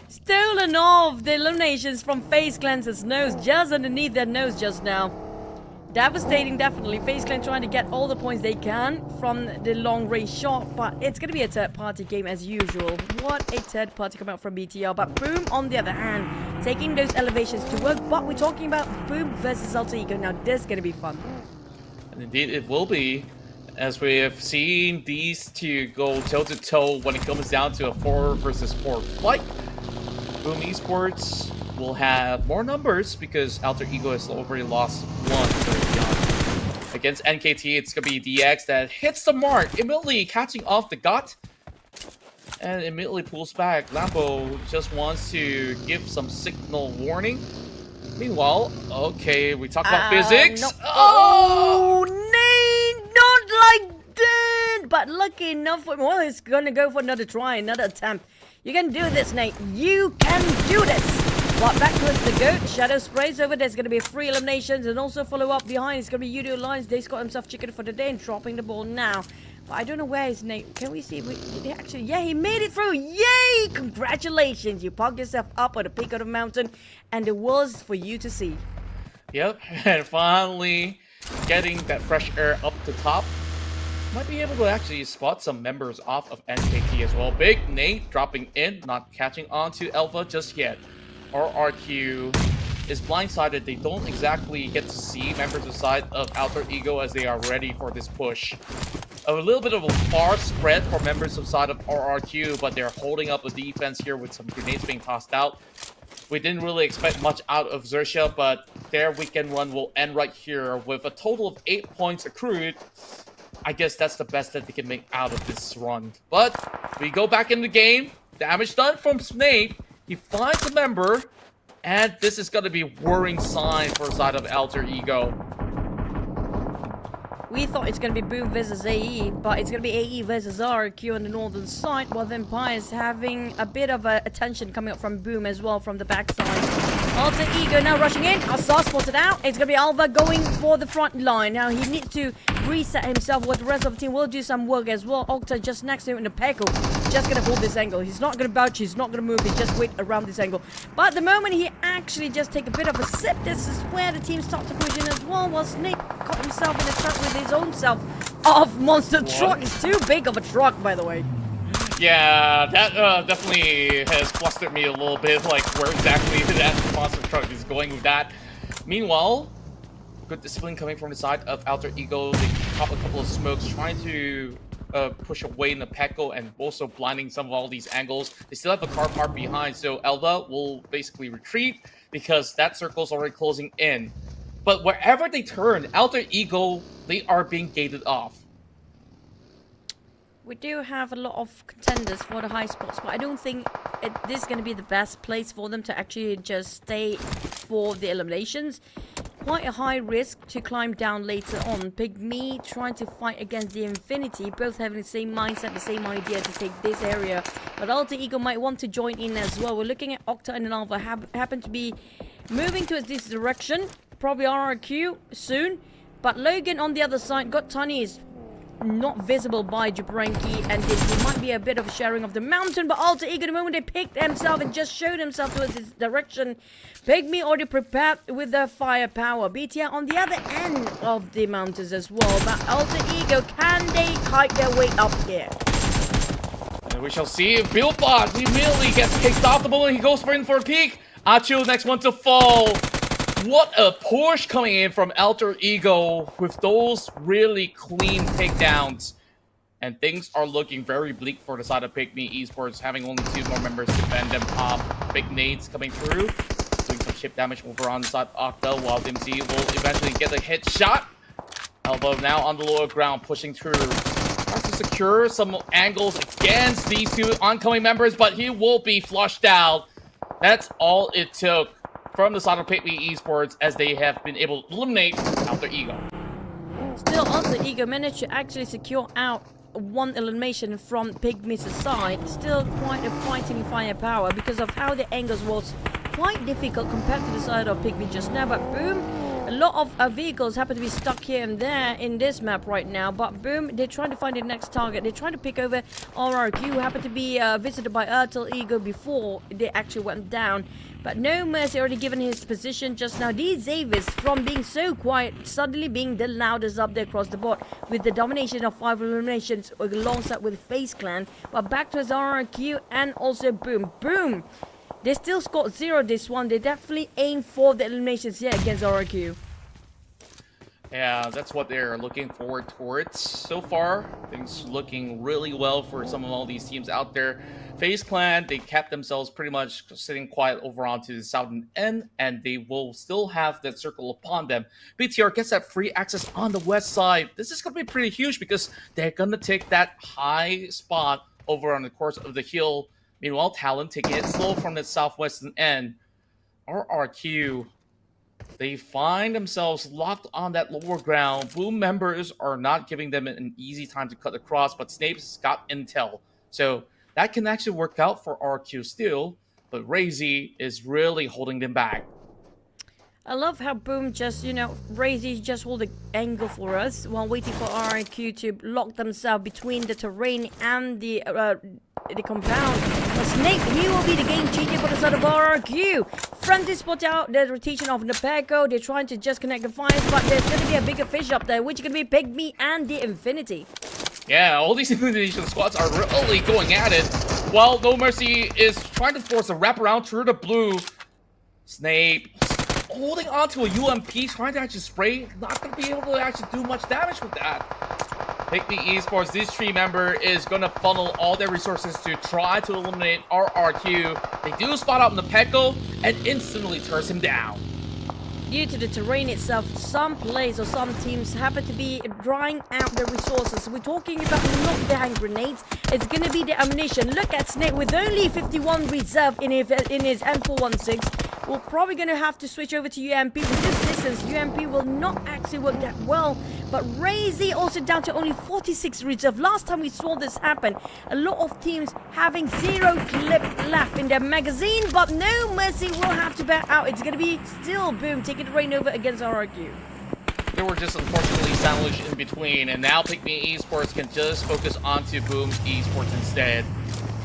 Stolen off the eliminations from FaZe Clan's nose, just underneath their nose just now. Devastating, definitely. FaZe Clan trying to get all the points they can from the long-range shot, but it's going to be a third-party game as usual. What a third-party coming out from BTR. But Boom, on the other hand, taking those elevations to work. But we're talking about Boom versus Alter Ego. Now, this is going to be fun. And indeed, it will be, as we have seen these two go toe-to-toe when it comes down to a 4 versus 4 fight. Boom Esports will have more numbers because Alter Ego has already lost one early on. Against NKT, it's going to be DX that hits the mark, immediately catching off the gut, and immediately pulls back. Lambo just wants to give some signal warning. Meanwhile, okay, we talk about physics. No. Oh, Nate, not like that! But lucky enough for him, well, he's going to go for another try, another attempt. You can do this, Nate. You can do this! But back towards the goat, Shadow sprays over. There's going to be 3 eliminations and also follow up behind. It's going to be UNO Alliance. They've got himself chicken for the day and dropping the ball now. But I don't know where is Nate. Can we see? Did he actually? Yeah, he made it through. Yay! Congratulations. You parked yourself up at the peak of the mountain and it was for you to see. Yep, and finally getting that fresh air up the top. Might be able to actually spot some members off of NKT as well. Big Nate dropping in, not catching on to Alpha just yet. RRQ is blindsided. They don't exactly get to see members aside of Alter Ego as they are ready for this push. A little bit of a far spread for members of side of RRQ, but they're holding up a defense here with some grenades being tossed out. We didn't really expect much out of XERXIA, but their weekend run will end right here with a total of 8 points accrued. I guess that's the best that they can make out of this run. But we go back in the game. Damage done from Snape. He finds a member. And this is going to be a worrying sign for the side of Alter Ego. We thought it's going to be Boom versus AE, but it's going to be AE versus RQ on the northern side, while the Empire's having a bit of attention coming up from Boom as well from the backside. Alter Ego now rushing in. Assar spotted out. It's going to be Alva going for the front line. Now he needs to reset himself, with the rest of the team will do some work as well. Octa just next to him in the Peko. Just going to hold this angle. He's not going to bouch. He's not going to move. He just wait around this angle. But the moment he actually just take a bit of a sip, this is where the team start to push in as well. While Snake caught himself in a trap with his own self of monster truck. It's too big of a truck, by the way. Yeah, that definitely has flustered me a little bit, like where exactly that monster truck is going with that. Meanwhile, good discipline coming from the side of Alter Ego. They pop a couple of smokes, trying to push away in the Peko and also blinding some of all these angles. They still have a car park behind, so Elva will basically retreat because that circle's already closing in. But wherever they turn, Alter Ego, they are being gated off. We do have a lot of contenders for the high spots, but I don't think this is going to be the best place for them to actually just stay for the eliminations. Quite a high risk to climb down later on. PIGMY trying to fight against the Infinity, both having the same mindset, the same idea to take this area. But Alter Ego might want to join in as well. We're looking at Octa and Alva happen to be moving towards this direction. Probably RRQ soon. But Logan on the other side got Tunnies. Not visible by Jabranki, and there might be a bit of sharing of the mountain, but Alter Ego, the moment they picked himself and just showed himself towards this direction, PIGMY already prepared with their firepower. BTR on the other end of the mountains as well, but Alter Ego, can they kite their way up here? And we shall see if Billbot immediately gets kicked off the ball and he goes in for a peek. Achu, next one to fall. What a push coming in from Alter Ego with those really clean takedowns. And things are looking very bleak for the side of PMSL Esports, having only 2 more members to fend them off. Big nades coming through. chip damage over on the side of Octa, while DMZ will eventually get a hit shot. Elbow now on the lower ground, pushing through. Tries to secure some angles against these two oncoming members, but he will be flushed out. That's all it took from the side of PIGMY Esports, as they have been able to eliminate Alter Ego. Still, Alter Ego managed to actually secure out one elimination from PIGMY's side. Still quite a fighting firepower because of how the angles was quite difficult compared to the side of PIGMY just now. But boom, a lot of vehicles happen to be stuck here and there in this map right now. But boom, they're trying to find the next target. They're trying to pick over RRQ, who happened to be visited by Alter Ego before they actually went down. But No Mercy already given his position just now. These Zavis, from being so quiet, suddenly being the loudest up there across the board, with the domination of 5 eliminations alongside with FaZe Clan. But back to his RRQ and also boom. Boom! They still scored 0 this one. They definitely aim for the eliminations here against RRQ. Yeah, that's what they're looking forward towards. So far, things looking really well for some of all these teams out there. FaZe Clan, they kept themselves pretty much sitting quiet over onto the southern end, and they will still have that circle upon them. BTR gets that free access on the west side. This is going to be pretty huge because they're going to take that high spot over on the course of the hill. Meanwhile, TALON taking it slow from the southwestern end. RRQ, they find themselves locked on that lower ground. Boom members are not giving them an easy time to cut across, but Snape's got intel. So that can actually work out for RQ still, but Razy is really holding them back. I love how Boom just, Razy just hold the angle for us while waiting for RQ to lock themselves between the terrain and the compound. But Snake, he will be the game changer for the side of RQ. Front is spot out the rotation of Nepeko. They're trying to just connect the fires, but there's going to be a bigger fish up there, which is going to be PIGMY and the Infinity. Yeah, all these Infinity squads are really going at it, while No Mercy is trying to force a wraparound through the blue. Snape holding on to a UMP, trying to actually spray. Not going to be able to actually do much damage with that. PIGMY Esports, this tree member is going to funnel all their resources to try to eliminate RRQ. They do spot out Nepeko and instantly turns him down. Due to the terrain itself, some players or some teams happen to be drying out their resources. We're talking about not the hand grenades, it's going to be the ammunition. Look at Snake with only 51 reserve in his M416. We're probably going to have to switch over to UMP. With this distance, UMP will not actually work that well. But Razy also down to only 46 reserve. Last time we saw this happen, a lot of teams having 0 clip left in their magazine. But No Mercy will have to back out. It's going to be still Boom taking the reign over against RRQ. They were just unfortunately sandwiched in between, and now PIGMY Esports can just focus onto Boom Esports instead.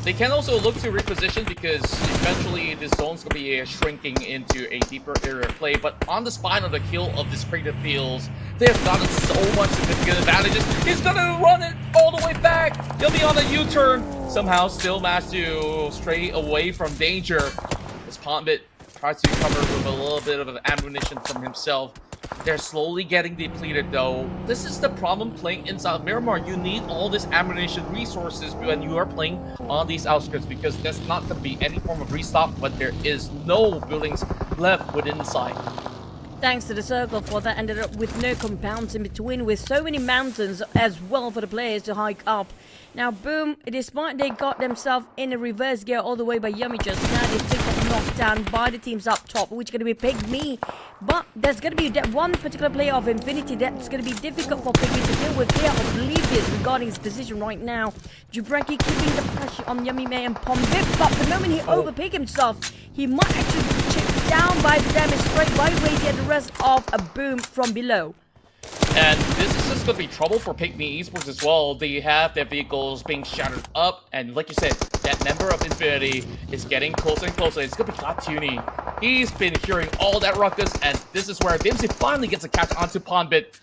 They can also look to reposition because eventually this zone's going to be shrinking into a deeper area of play. But on the spine of the hill of this crater fields, they have gotten so much significant advantages. He's going to run it all the way back. He'll be on a U-turn. Somehow still managed to stray away from danger. This Pondbit tries to cover with a little bit of ammunition from himself. They're slowly getting depleted though. This is the problem playing inside Miramar. You need all this ammunition resources when you are playing on these outskirts, because there's not going to be any form of restock, but there is no buildings left within the site. Thanks to the circle for that, ended up with no compounds in between, with so many mountains as well for the players to hike up. Now Boom, despite they got themselves in a reverse gear all the way by Yummy just now, they take that knockdown by the teams up top, which is going to be PIGMY. But there's going to be that one particular player of Infinity that's going to be difficult for PIGMY to deal with. They are oblivious regarding his position right now. Jubreki keeping the pressure on Yummy May and Pombip, but the moment he overpick himself, he might actually be chipped down by the damage straight by Razy and the rest of a Boom from below. And this is just going to be trouble for PIGMY Esports as well. They have their vehicles being shattered up, and like you said, that member of Infinity is getting closer and closer. It's going to be Katuni. He's been hearing all that ruckus, and this is where DMZ finally gets a catch onto Pondbit.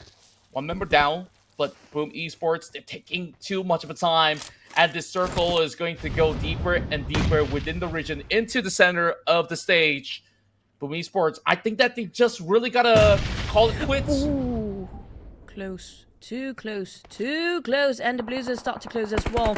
One member down, but Boom Esports, they're taking too much of a time, and this circle is going to go deeper and deeper within the region into the center of the stage. Boom Esports, I think that they just really got to call it quits. Ooh. Close, too close, too close, and the Blues start to close as well.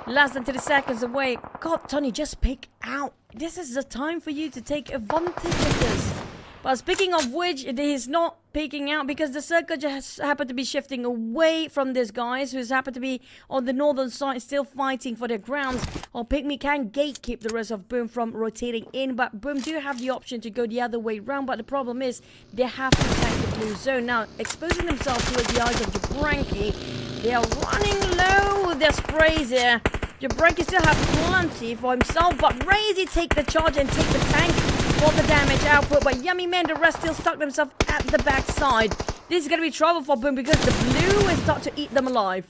Less than 30 seconds away. God, Tony, just pick out. This is the time for you to take advantage of this. But speaking of which, he's not picking out because the circle just happened to be shifting away from these guys who's happened to be on the northern side still fighting for their grounds. Or PIGMY can gatekeep the rest of Boom from rotating in, but Boom do have the option to go the other way round. But the problem is they have to attack the blue zone. Now, exposing themselves towards the eyes of Jabranki, they are running low with their sprays here. Jabranki still has plenty for himself, but Razy take the charge and take the tank for the damage output. But Yummy Man, the rest still stuck themselves at the backside. This is going to be trouble for Boom because the blue is start to eat them alive.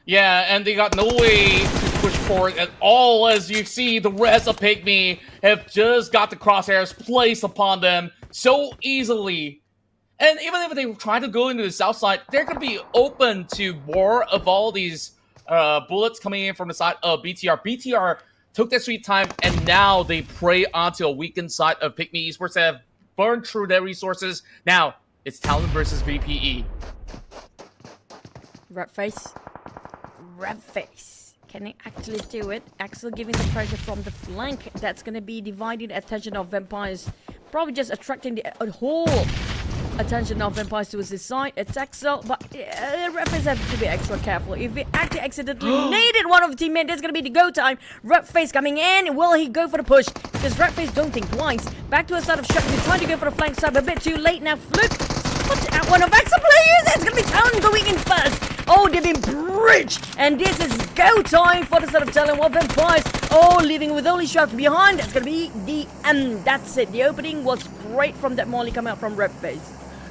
Yeah, and they got no way to push forward at all. As you see, the rest of PIGMY have just got the crosshairs placed upon them so easily. And even if they try to go into the south side, they're going to be open to more of all these bullets coming in from the side of BTR. BTR took their sweet time, and now they prey onto a weakened side of PIGMY Esports that have burned through their resources. Now, it's TALON versus VPE. Redface. Can they actually do it? Axel giving the pressure from the flank. That's going to be dividing the attention of Vampires. Probably just attracting the whole attention of Vampires towards his side. It's Axel, but Redface have to be extra careful. If he actually accidentally naded one of the teammates, there's going to be the go time. Redface coming in. Will he go for the push? Because Redface don't think twice. Back to a side of shot. He's trying to go for the flank side, but a bit too late now. Fluke spots out one of Axel players. It's going to be TALON going in first. Oh, they've been bridged. And this is go time for the side of TALON. Well, Vampires, leaving with only shots behind. That's going to be the end. That's it. The opening was great from that molly coming out from Redface.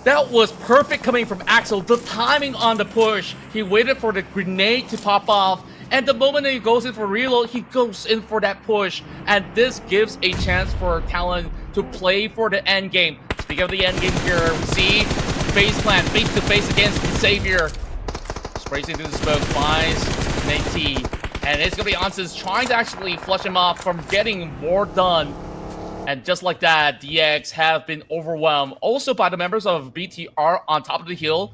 That was perfect coming from Axel. The timing on the push. He waited for the grenade to pop off. And the moment that he goes in for reload, he goes in for that push. And this gives a chance for TALON to play for the end game. Speaking of the end game here, we see FaZe Clan face to face against the Savior. Sprays into the smoke, finds Nate. And it's going to be Ansys trying to actually flush him off from getting more done. And just like that, DX have been overwhelmed. Also by the members of BTR on top of the hill.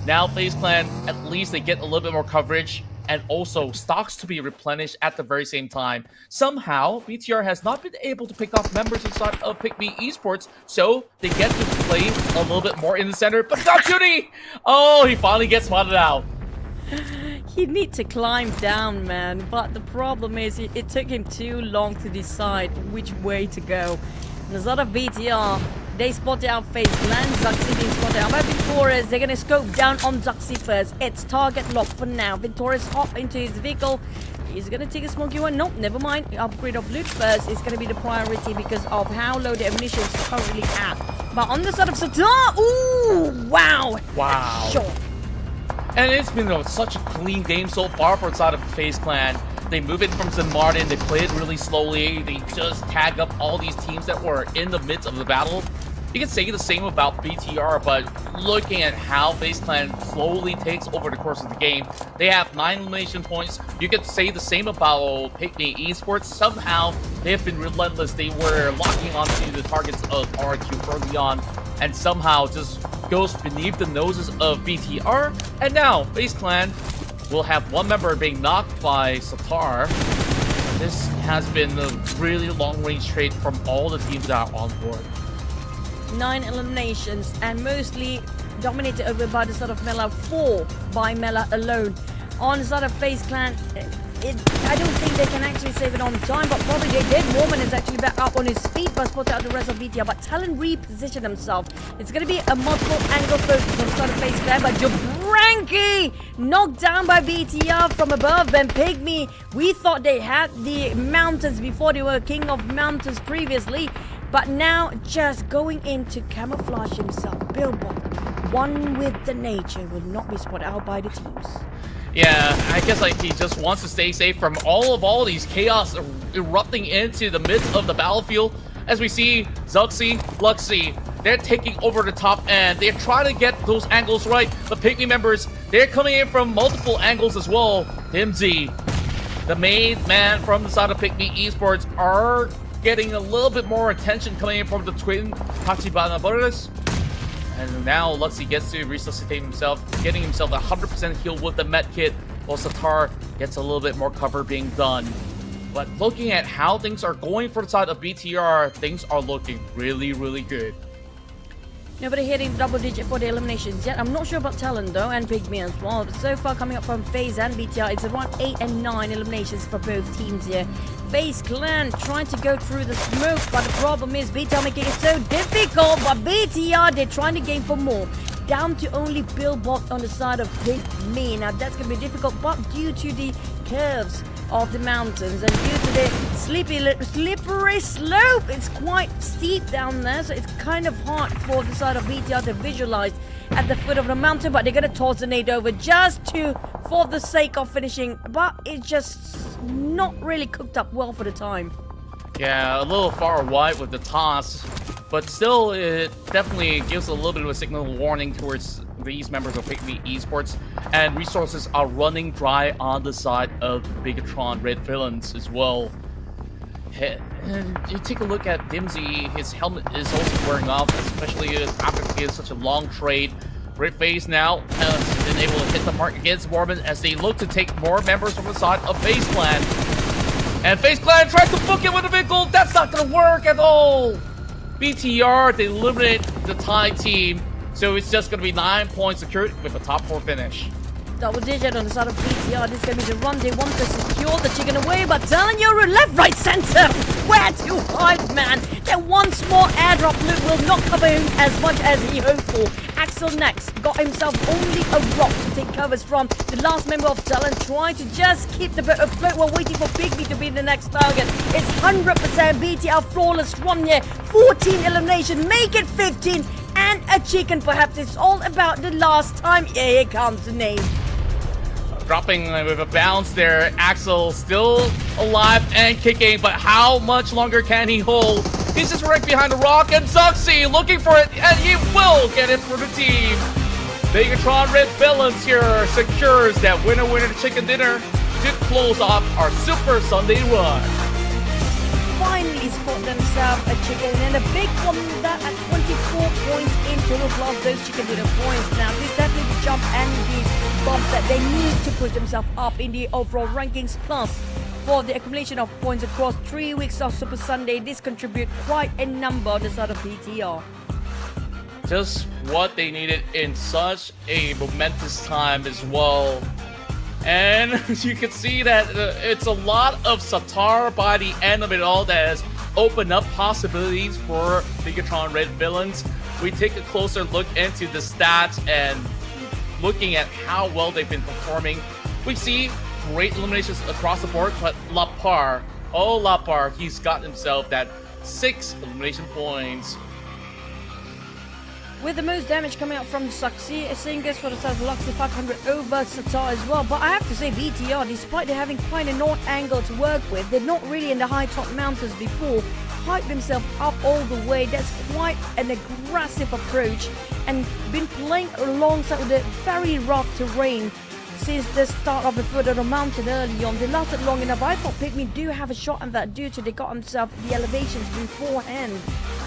Now FaZe Clan, at least they get a little bit more coverage. And also stocks to be replenished at the very same time. Somehow, BTR has not been able to pick off members inside of PIGMY Esports. So they get to play a little bit more in the center. But not shooting! Oh, he finally gets spotted out. He needs to climb down, man. But the problem is it took him too long to decide which way to go. There's a lot of BTR. They spotted out FaZe Clan. Zuxi being spotted out by Victorious. They're going to scope down on Zuxi first. It's target locked for now. Victorious hop into his vehicle. He's going to take a smoky one. Nope, never mind. Upgrade of loot first is going to be the priority because of how low the ammunition is currently at. But on the side of Satar, ooh, wow. Wow. Sure. And it's been such a clean game so far for the side of FaZe Clan. They move in from St. Martin, they play it really slowly, they just tag up all these teams that were in the midst of the battle. You can say the same about BTR, but looking at how FaZe Clan slowly takes over the course of the game, they have 9 elimination points. You could say the same about PIGMY Esports. Somehow, they have been relentless. They were locking onto the targets of RQ early on, and somehow just goes beneath the noses of BTR. And now, FaZe Clan will have one member being knocked by Satar. This has been a really long-range trade from all the teams that are on board. 9 eliminations and mostly dominated over by the side of Mela. 4 by Mela alone. On the side of FaZe Clan, I don't think they can actually save it on time, but probably they did. Mormon is actually back up on his feet, but spotted out the rest of BTR. But TALON repositioned himself. It's going to be a multiple angle focus on the side of FaZe Clan, but Jabranki knocked down by BTR from above. And PIGMY, we thought they had the mountains before they were king of mountains previously. But now just going in to camouflage himself. Billboard, one with the nature, will not be spotted out by the teams. Yeah, I guess like he just wants to stay safe from all these chaos erupting into the midst of the battlefield. As we see Zuxi, Luxi, they're taking over the top end. They're trying to get those angles right. The PIGMY members, they're coming in from multiple angles as well. Himzy, the main man from the side of PIGMY Esports, are getting a little bit more attention coming in from the twin Tachibana brothers. And now Luxi gets to resuscitate himself, getting himself 100% healed with the med kit. while Satar gets a little bit more cover being done. But looking at how things are going for the side of BTR, things are looking really, really good. Nobody hitting double digit for the eliminations yet. I'm not sure about TALON though, and PIGMY as well. But so far coming up from FaZe and BTR, it's around 8 and 9 eliminations for both teams here. FaZe Clan trying to go through the smoke, but the problem is BTR making it so difficult. But BTR, they're trying to game for more. Down to only Billboard on the side of PIGMY. Now that's going to be difficult, but due to the curves of the mountains and due to the slippery slope, it's quite steep down there, so it's kind of hard for the side of BTR to visualize at the foot of the mountain. But they're going to toss the nade over just for the sake of finishing, but it's just not really cooked up well for the time. Yeah, a little far wide with the toss, but still it definitely gives a little bit of a signal warning towards these members of PMSL Esports, and resources are running dry on the side of BIGETRON Red Villains as well. And you take a look at Dimsy, his helmet is also wearing off, especially after he has such a long trade. Red FaZe now has been able to hit the mark against Warman as they look to take more members from the side of FaZe Clan. And FaZe Clan tries to book it with a vehicle. That's not going to work at all. BTR, they eliminate the Thai team. So it's just going to be 9 points secured with a top 4 finish. Double digit on the side of BTR. This is going to be the run. They want to secure the chicken away, but telling you left, right, center. Where to hide, man? That one small airdrop loop will not cover him as much as he hoped for. Axel next got himself only a rock to take covers from. The last member of TALON trying to just keep the boat afloat while waiting for PIGMY to be the next target. It's 100% BTR flawless run here. 14 elimination, make it 15. And a chicken, perhaps. It's all about the last time. Here comes the name. Dropping with a bounce there. Axel still alive and kicking, but how much longer can he hold? He's just right behind the rock, and Zuxi looking for it, and he will get it for the team. BIGETRON Red Villains here secures that winner chicken dinner to close off our Super Sunday run. Finally spot themselves a chicken, and a big one that at 24 points in total plus those chicken dinner points. Now this definitely the jump and the bump that they need to push themselves up in the overall rankings, plus for the accumulation of points across 3 weeks of Super Sunday. This contribute quite a number on the side of BTR. Just what they needed in such a momentous time as well. And you can see that it's a lot of Satar by the end of it all that has opened up possibilities for BIGETRON Red Villains. We take a closer look into the stats and looking at how well they've been performing. We see great eliminations across the board, but Lapar, he's got himself that 6 elimination points. With the most damage coming out from Zuxi, same goes for the side of Luxy, 500 over Satar as well. But I have to say BTR, despite having quite a north angle to work with, they're not really in the high top mountains before, hype themselves up all the way. That's quite an aggressive approach, and been playing alongside with the very rough terrain since the start of the foot of the mountain early on. They lasted long enough. I thought PIGMY do have a shot at that due to they got themselves the elevations beforehand.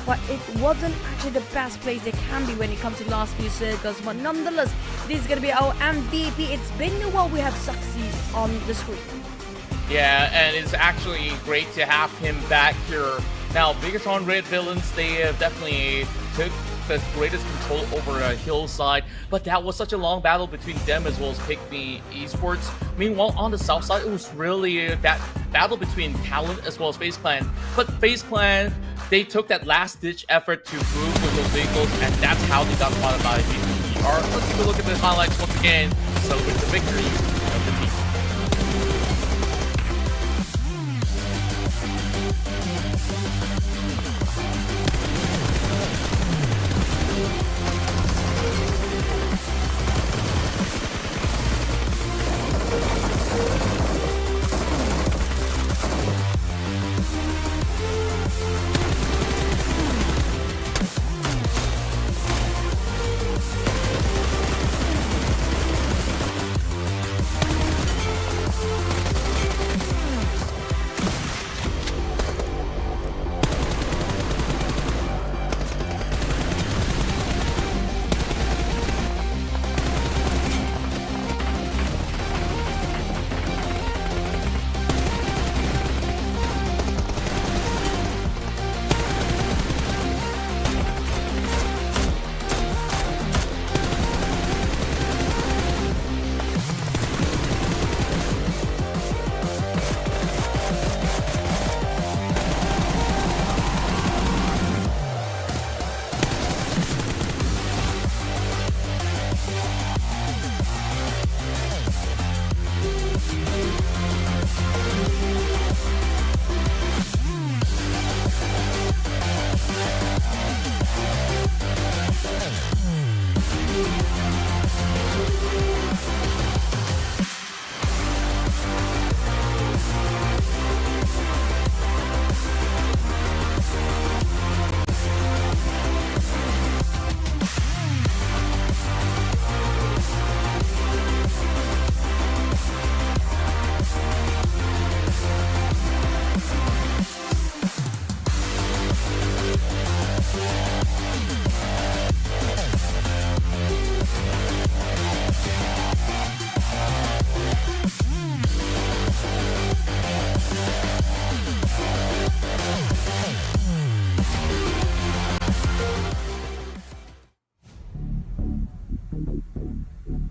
But it wasn't actually the best place they can be when it comes to the last few circles. But nonetheless, this is going to be our MVP. It's been a while we have Zuxi on the screen. Yeah, and it's actually great to have him back here. Now, BIGETRON Red Villains, they have definitely took the greatest control over a hillside, but that was such a long battle between them as well as PMSL Esports. Meanwhile, on the south side, it was really that battle between TALON as well as FaZe Clan. But FaZe Clan, they took that last-ditch effort to move with those vehicles, and that's how they got spotted by BTR. Let's take a look at the highlights once again. Celebrate the victory of the team.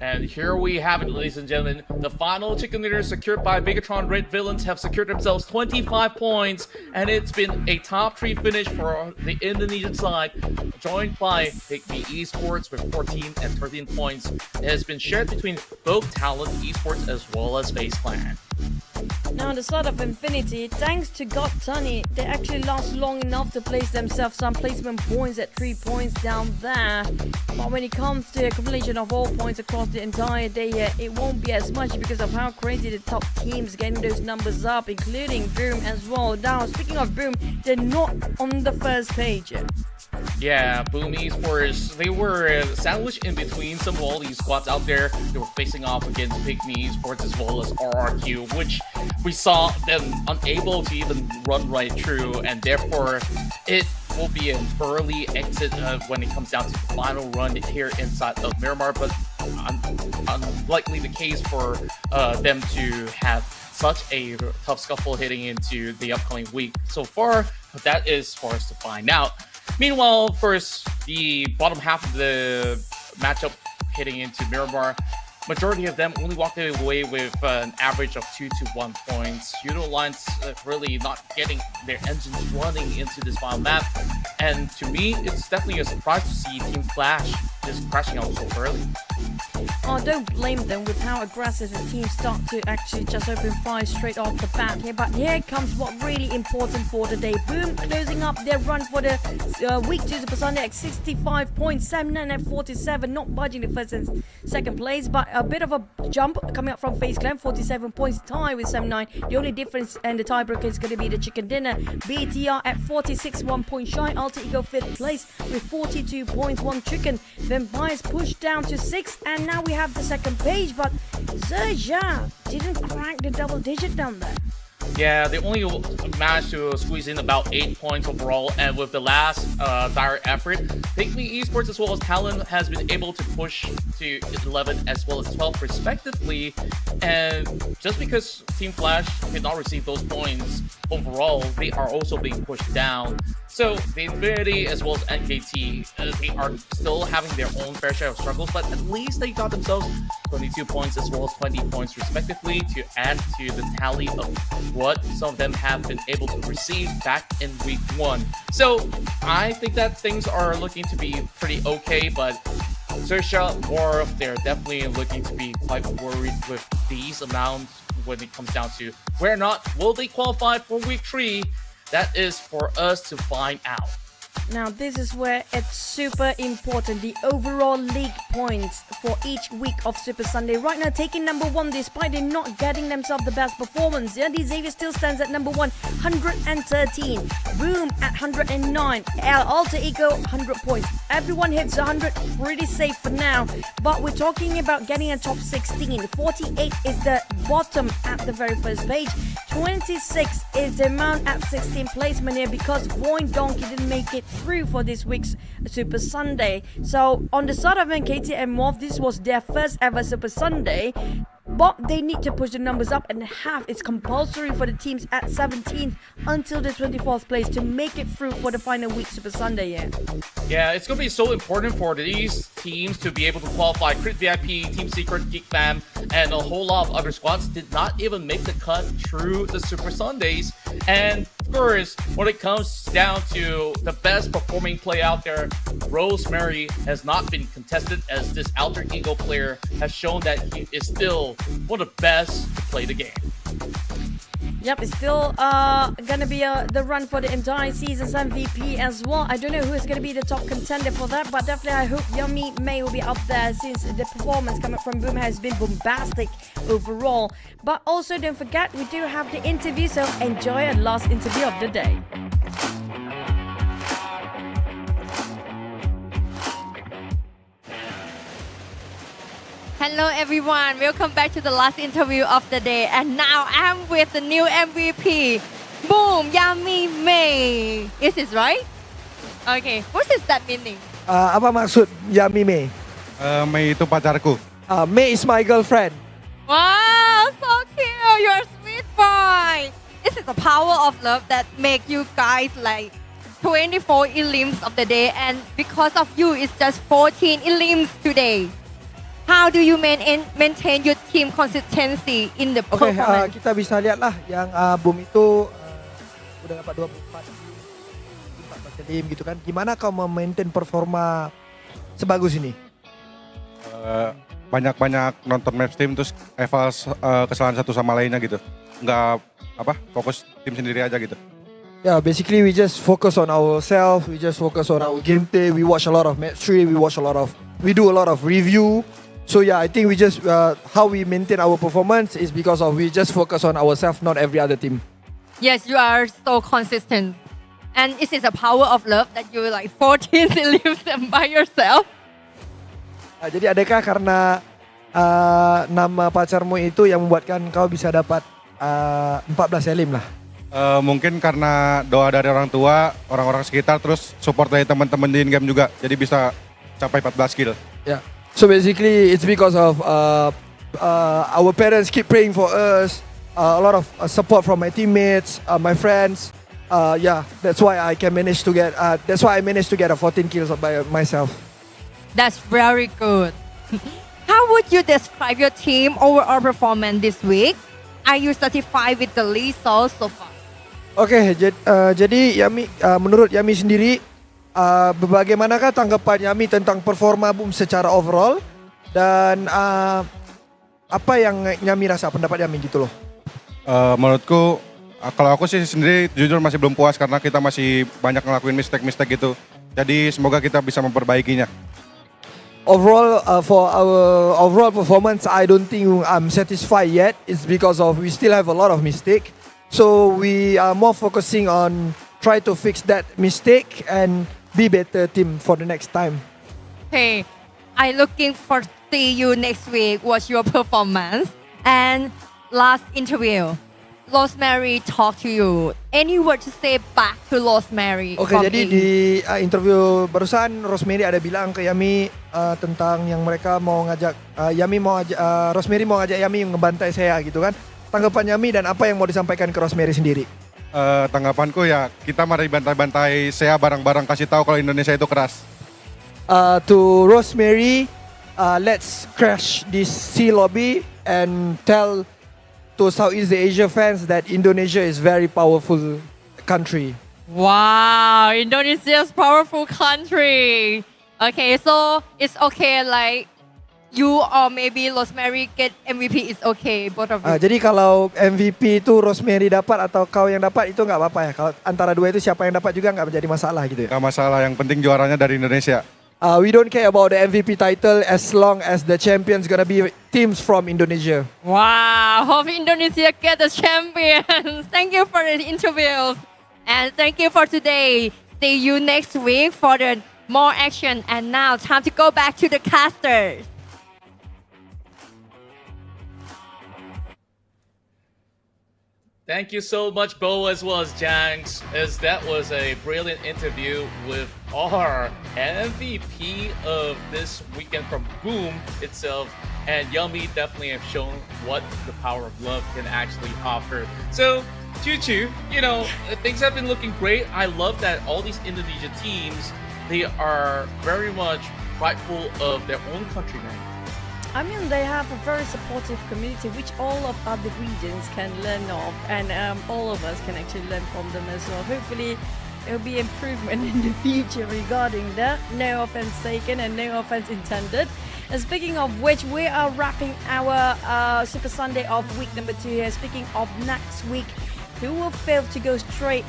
And here we have it, ladies and gentlemen. The final chicken dinner secured by BIGETRON Red Villains have secured themselves 25 points, and it's been a top 3 finish for the Indonesian side, joined by PIGMY Esports with 14 and 13 points. It has been shared between both TALON Esports as well as FaZe Clan. Now, the start of Infinity, thanks to God Tunny, they actually last long enough to place themselves some placement points at 3 points down there. But when it comes to accumulation of all points across the entire day here, it won't be as much because of how crazy the top teams getting those numbers up, including Boom as well. Now, speaking of Boom, they're not on the first page yet. Yeah, Boom Esports, they were sandwiched in between some of all these squads out there. They were facing off against PIGMY Esports as well as RRQ, which we saw them unable to even run right through, and therefore it will be an early exit when it comes down to the final run here inside of Miramar, but unlikely the case for them to have such a tough scuffle heading into the upcoming week so far, but that is for us to find out. Meanwhile, of course, the bottom half of the matchup heading into Miramar, majority of them only walked away with an average of 2 to 1 points. Alliance really not getting their engines running into this final map. And to me, it's definitely a surprise to see Team Flash just crashing out so early. Oh, don't blame them with how aggressive the team start to actually just open fire straight off the bat here. But here comes what really important for today. Boom closing up their run for the week 2 Super Sunday at 65 points, 79 at 47, not budging the first and second place, but a bit of a jump coming up from FaZe Clan, 47 points, tie with 79. The only difference and the tiebreaker is going to be the chicken dinner. BTR at 46, 1 point shy. Alter Ego 5th place with 42 points, 1 chicken. Then Bias pushed down to 6, and now we have the second page, but XERXIA didn't crack the double digit down there. Yeah, they only managed to squeeze in about 8 points overall, and with the last dire effort, PIGMY Esports as well as TALON has been able to push to 11 as well as 12 respectively, and just because Team Flash did not receive those points overall, they are also being pushed down. So the Infinity as well as NKT, they are still having their own fair share of struggles, but at least they got themselves 22 points as well as 20 points respectively to add to the tally of what some of them have been able to receive back in week 1. So I think that things are looking to be pretty okay, but XERXIA, they're definitely looking to be quite worried with these amounts when it comes down to where or not will they qualify for week 3. That is for us to find out. Now, this is where it's super important, the overall league points for each week of Super Sunday. Right now, taking number 1 despite them not getting themselves the best performance. Yeah, the Xavier still stands at number 1, 113. Boom at 109. Alter Ego, 100 points. Everyone hits 100, pretty safe for now. But we're talking about getting a top 16. 48 is the bottom at the very first page. 26 is the amount at 16th placement here because VOIN Donkey didn't make it through for this week's Super Sunday. So on the side of NKT and Morph, this was their first ever Super Sunday, but they need to push the numbers up and half. It's compulsory for the teams at 17th until the 24th place to make it through for the final week Super Sunday. Yeah, it's going to be so important for these teams to be able to qualify. Crit VIP, Team Secret, Geek Fam, and a whole lot of other squads did not even make the cut through the Super Sundays. And of course, when it comes down to the best performing play out there, Rosemary has not been contested, as this Alter Ego player has shown that he is still one of the best to play the game. Yep, it's still gonna be the run for the entire season's MVP as well. I don't know who is gonna be the top contender for that, but definitely I hope Yummy May will be up there since the performance coming from Boom has been bombastic overall. But also don't forget, we do have the interview, so enjoy our last interview of the day. Hello everyone, welcome back to the last interview of the day, and now I'm with the new MVP, Boom Yummy May. Is this right? Okay, what is that meaning? Apa maksud Yummy May? May itu pacarku. May is my girlfriend. Wow, so cute, you're a sweet boy. This is the power of love that make you guys like 24 elims of the day, and because of you, it's just 14 elims today. how do you maintain your team consistency in the Oke, performance? kita bisa lihat lah yang Boom itu udah dapat 24 elim gitu kan. Gimana kau memaintain performa sebagus ini? Banyak-banyak nonton match tim terus eval kesalahan satu sama lainnya gitu. Nggak fokus tim sendiri aja gitu. Yeah, basically we just focus on ourselves, we just focus on our gameplay, we watch a lot of match 3, we do a lot of review. So yeah, I think we just, how we maintain our performance is because of we just focus on ourselves, not every other team. Yes, you are so consistent. And is it a power of love that you like 14 lives by yourself? Jadi adakah karena nama pacarmu itu yang membuatkan kau bisa dapat 14 elim lah? Mungkin karena doa dari orang tua, orang-orang sekitar, terus support dari teman-teman di in-game juga. Jadi bisa capai 14 kill. Yeah. So basically it's because of our parents keep praying for us, a lot of support from my teammates, my friends. Yeah, that's why I managed to get a 14 kills by myself. That's very good. How would you describe your team overall performance this week? Are you satisfied with the results so far? Oke, jadi Yami, menurut Yami sendiri, bagaimanakah tanggapan Yami tentang performa Boom secara overall dan apa yang Yami rasa, pendapat Yami gitu loh? Menurutku, kalau aku sih sendiri jujur masih belum puas karena kita masih banyak ngelakuin mistake gitu. Jadi semoga kita bisa memperbaikinya. Overall, for our overall performance, I don't think I'm satisfied yet. It's because of we still have a lot of mistake. So we are more focusing on try to fix that mistake and be better team for the next time. Hey, I'm looking for see you next week. What's your performance? And last interview, Rosemary talk to you. Any word to say back to Rosemary? Oke, jadi di interview barusan Rosemary ada bilang ke Yami tentang yang mereka mau ngajak Rosemary mau ngajak Yami ngebantai saya gitu kan. Tanggapan Yami dan apa yang mau disampaikan ke Rosemary sendiri? Tanggapanku ya kita mari bantai-bantai saya bareng-bareng kasih tahu kalau Indonesia itu keras. To Rosemary, let's crash this sea lobby and tell to Southeast Asia fans that Indonesia is very powerful country. Wow, Indonesia is powerful country. Okay, so it's okay like you or maybe Rosemary get MVP is okay, both of you. Jadi kalau MVP itu Rosemary dapat atau kau yang dapat itu nggak apa-apa ya. Kalau antara dua itu siapa yang dapat juga nggak menjadi masalah gitu ya. Nggak masalah, yang penting juaranya dari Indonesia. We don't care about the MVP title as long as the champions gonna be teams from Indonesia. Wow, hope Indonesia get the champions. Thank you for the interviews. And thank you for today. See you next week for the more action. And now time to go back to the casters. Thank you so much, Bo, as well as Jangs, as that was a brilliant interview with our MVP of this weekend from Boom itself. And Yummy definitely have shown what the power of love can actually offer. So, Choo, you know, things have been looking great. I love that all these Indonesia teams, they are very much prideful of their own countrymen. I mean, they have a very supportive community, which all of other regions can learn of, and all of us can actually learn from them as well. Hopefully, there will be improvement in the future regarding that. No offense taken and no offense intended. And speaking of which, we are wrapping our Super Sunday of week number 2 here. Speaking of next week, who will fail to go straight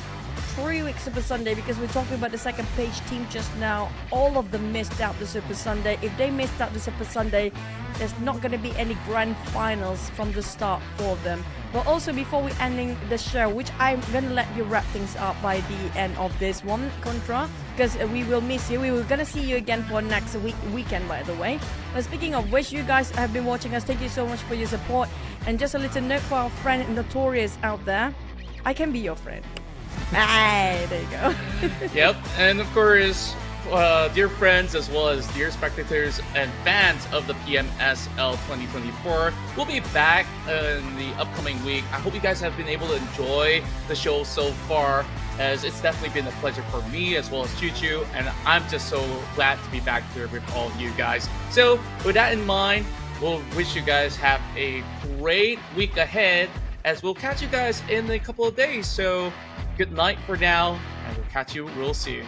3-week Super Sunday, because we're talking about the second page team just now. All of them missed out the Super Sunday. If they missed out the Super Sunday, there's not going to be any grand finals from the start for them. But also, before we ending the show, which I'm going to let you wrap things up by the end of this one, Contra, because we will miss you. We were going to see you again for next weekend, by the way. But speaking of which, you guys have been watching us. Thank you so much for your support. And just a little note for our friend Notorious out there. I can be your friend. Hey, there you go. Yep, and of course, dear friends, as well as dear spectators and fans of the PMSL 2024. We'll be back in the upcoming week. I hope you guys have been able to enjoy the show so far, as it's definitely been a pleasure for me as well as Choo, and I'm just so glad to be back here with all of you guys. So with that in mind, we'll wish you guys have a great week ahead, as we'll catch you guys in a couple of days. So good night for now, and we'll catch you real soon.